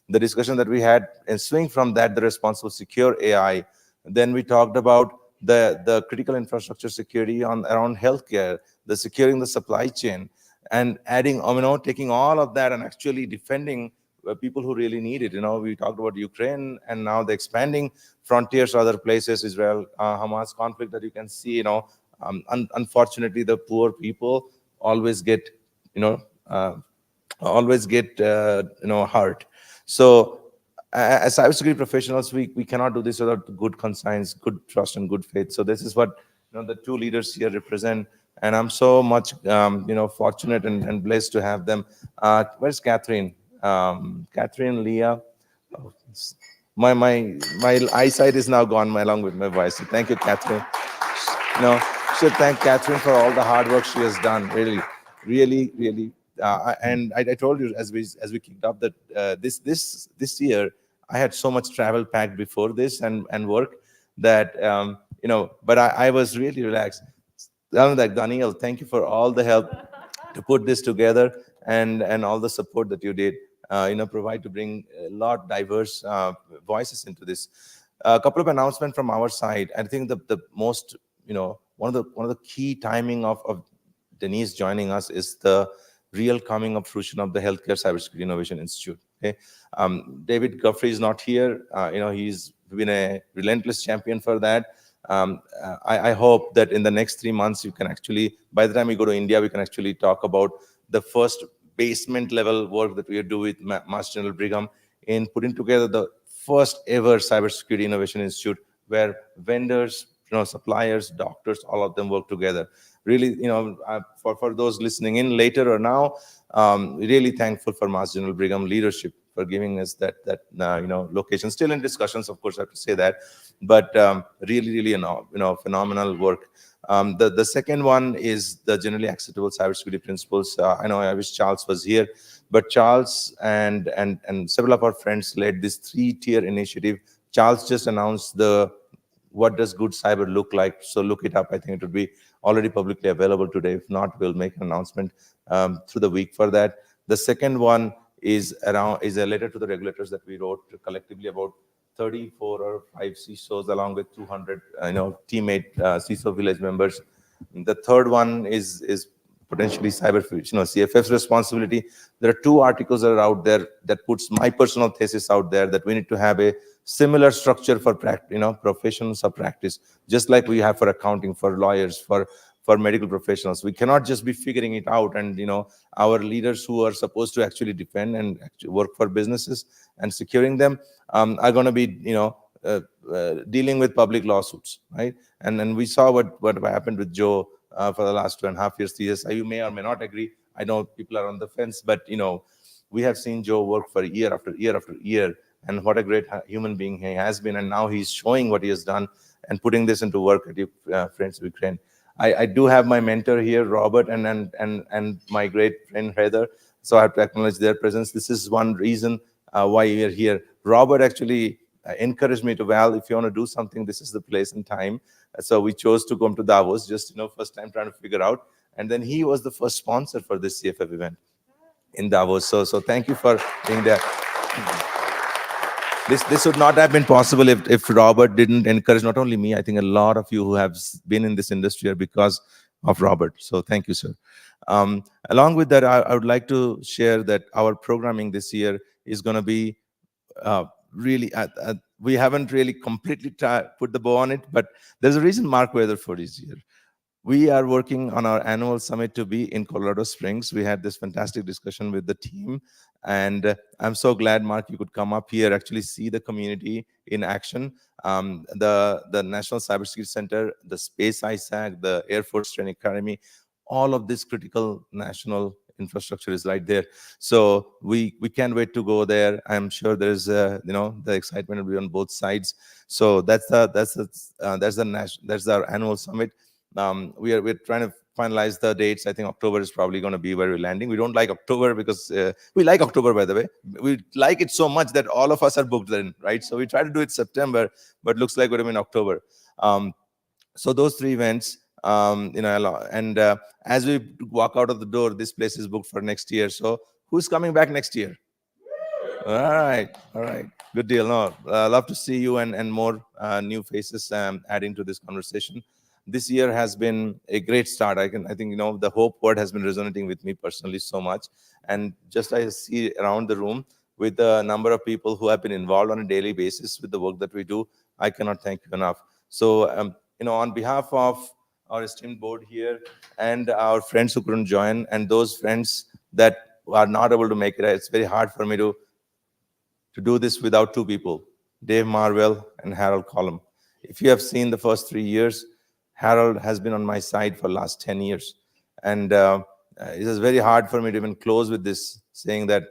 S1: the discussion that we had, and swing from that, the responsible secure AI. Then we talked about the critical infrastructure security around healthcare, the securing the supply chain, and adding, taking all of that and actually defending people who really need it. We talked about Ukraine, and now the expanding frontiers, other places, Israel, Hamas conflict that you can see. Unfortunately, the poor people always get, hurt. So as cybersecurity professionals, we cannot do this without good conscience, good trust, and good faith. So this is what the two leaders here represent, and I'm so much fortunate and blessed to have them. Where's Catherine? Catherine, Leah. Oh, my eyesight is now gone along with my voice. So thank you, Catherine. Should thank Catherine for all the hard work she has done. Really. And I told you as we kicked off that this year I had so much travel packed before this and work that but I was really relaxed. Daniel, thank you for all the help to put this together, and all the support that you did provide to bring a lot diverse voices into this. A couple of announcements from our side. I think the most one of the key timing of Denise joining us is the real coming of fruition of the Healthcare Cybersecurity Innovation Institute. Okay, David Guffrey is not here. He's been a relentless champion for that. I hope that in the next 3 months, you can actually, by the time we go to India, we can actually talk about the first basement level work that we do with Mass General Brigham in putting together the first ever Cybersecurity Innovation Institute, where vendors, suppliers, doctors, all of them work together. Really, for those listening in later or now, really thankful for Mass General Brigham leadership for giving us that location. Still in discussions, of course, I have to say that, but really, phenomenal work. The second one is the generally acceptable cybersecurity principles. I wish Charles was here, but Charles and several of our friends led this 3-tier initiative. Charles just announced what does good cyber look like. So look it up. I think it would be already publicly available today. If not, we'll make an announcement through the week for that. The second one is a letter to the regulators that we wrote collectively, about 34 or 5 CISOs along with 200 teammate CISO village members. The third one is potentially CFF's responsibility. There are 2 articles that are out there that puts my personal thesis out there that we need to have a similar structure for professions of practice, just like we have for accounting, for lawyers, for medical professionals. We cannot just be figuring it out, and our leaders who are supposed to actually defend and actually work for businesses and securing them are going to be dealing with public lawsuits, right? And we saw what happened with Joe for the last 2.5 years, 3 years. You may or may not agree. I know people are on the fence, but we have seen Joe work for year after year after year, and what a great human being he has been. And now he's showing what he has done and putting this into work at you, friends of Ukraine. I do have my mentor here, Robert, and my great friend Heather. So I have to acknowledge their presence. This is one reason why we are here. Robert actually encouraged me to, Val, if you want to do something, this is the place and time. So we chose to come to Davos, just first time trying to figure out. And then he was the first sponsor for this CFF event in Davos. So thank you for being there. This would not have been possible if Robert didn't encourage not only me. I think a lot of you who have been in this industry are because of Robert. So thank you, sir. Along with that, I would like to share that our programming this year is going to be really, we haven't really completely put the bow on it, but there's a reason Mark Weatherford is here. We are working on our annual summit to be in Colorado Springs. We had this fantastic discussion with the team, and I'm so glad, Mark, you could come up here, actually see the community in action. The National Cybersecurity Center, the Space ISAC, the Air Force Training Academy, all of this critical national infrastructure is right there. So we can't wait to go there. I'm sure there's the excitement will be on both sides. So that's our annual summit. We're trying to finalize the dates. I think October is probably going to be where we're landing. We don't like October because we like October, by the way. We like it so much that all of us are booked in, right? So we try to do it September, but looks like we're in October. So those three events, and as we walk out of the door, this place is booked for next year. So who's coming back next year? All right, good deal. No, love to see you and more new faces adding to this conversation. This year has been a great start. I think the hope word has been resonating with me personally so much, and just I see around the room with the number of people who have been involved on a daily basis with the work that we do, I cannot thank you enough. So on behalf of our esteemed board here and our friends who couldn't join, and those friends that are not able to make it, it's very hard for me to do this without two people, Dave Marwell and Harold Collum. If you have seen the first 3 years, Harold has been on my side for the last 10 years. And it is very hard for me to even close with this, saying that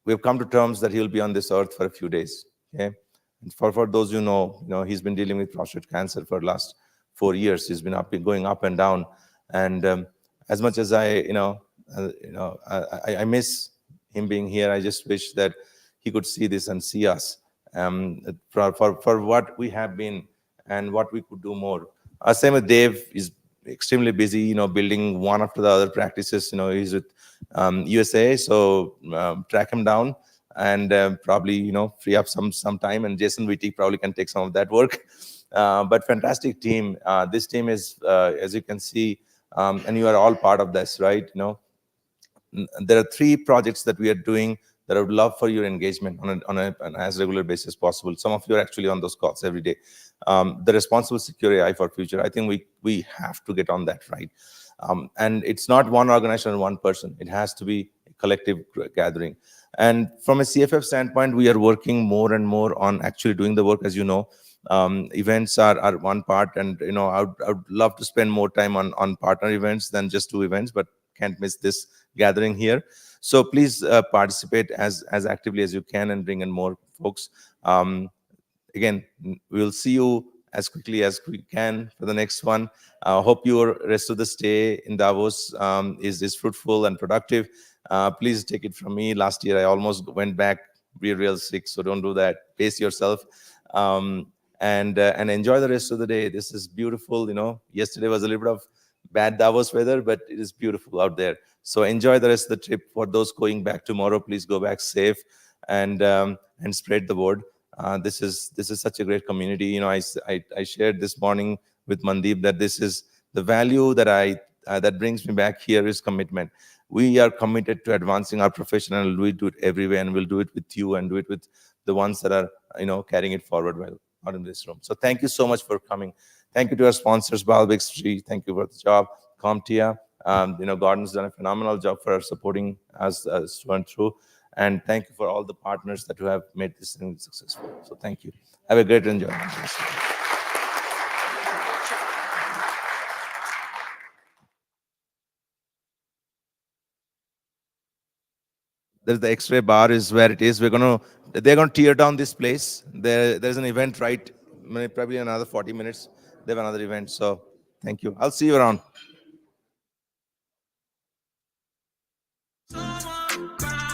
S1: we've come to terms that he'll be on this earth for a few days. Okay? And for those who know, he's been dealing with prostate cancer for the last 4 years. He's been going up and down. And as much as I miss him being here, I just wish that he could see this and see us for what we have been and what we could do more. Same with Dave. Is extremely busy, building one after the other practices. He's with USA, so track him down and probably free up some time. And Jason Wittig probably can take some of that work. But fantastic team. This team is, as you can see, and you are all part of this, right? There are 3 projects that we are doing that I would love for your engagement on an as regular basis as possible. Some of you are actually on those calls every day. The responsible secure AI for future. I think we have to get on that, right? And it's not one organization or one person. It has to be a collective gathering. And from a CFF standpoint, we are working more and more on actually doing the work. As you know, events are one part, and I would love to spend more time on partner events than just 2 events, but can't miss this gathering here. So please participate as actively as you can and bring in more folks. Again, we'll see you as quickly as we can for the next one. Hope your rest of the stay in Davos is fruitful and productive. Please take it from me. Last year, I almost went back real sick, so don't do that. Pace yourself. And enjoy the rest of the day. This is beautiful. Yesterday was a little bit of bad Davos weather, but it is beautiful out there. So enjoy the rest of the trip. For those going back tomorrow, please go back safe and spread the word. This is such a great community. I shared this morning with Mandeep that this is the value that that brings me back here is commitment. We are committed to advancing our profession, and we'll do it everywhere, and we'll do it with you and do it with the ones that are carrying it forward well out in this room. So thank you so much for coming. Thank you to our sponsors, Balbec Street. Thank you for the job. CompTIA, Gordon's done a phenomenal job for supporting us through. And thank you for all the partners that have made this thing successful. So thank you. Have a great enjoyment. There's the X-ray bar is where it is. They're going to tear down this place. There's an event right, probably another 40 minutes. They have another event. So thank you. I'll see you around.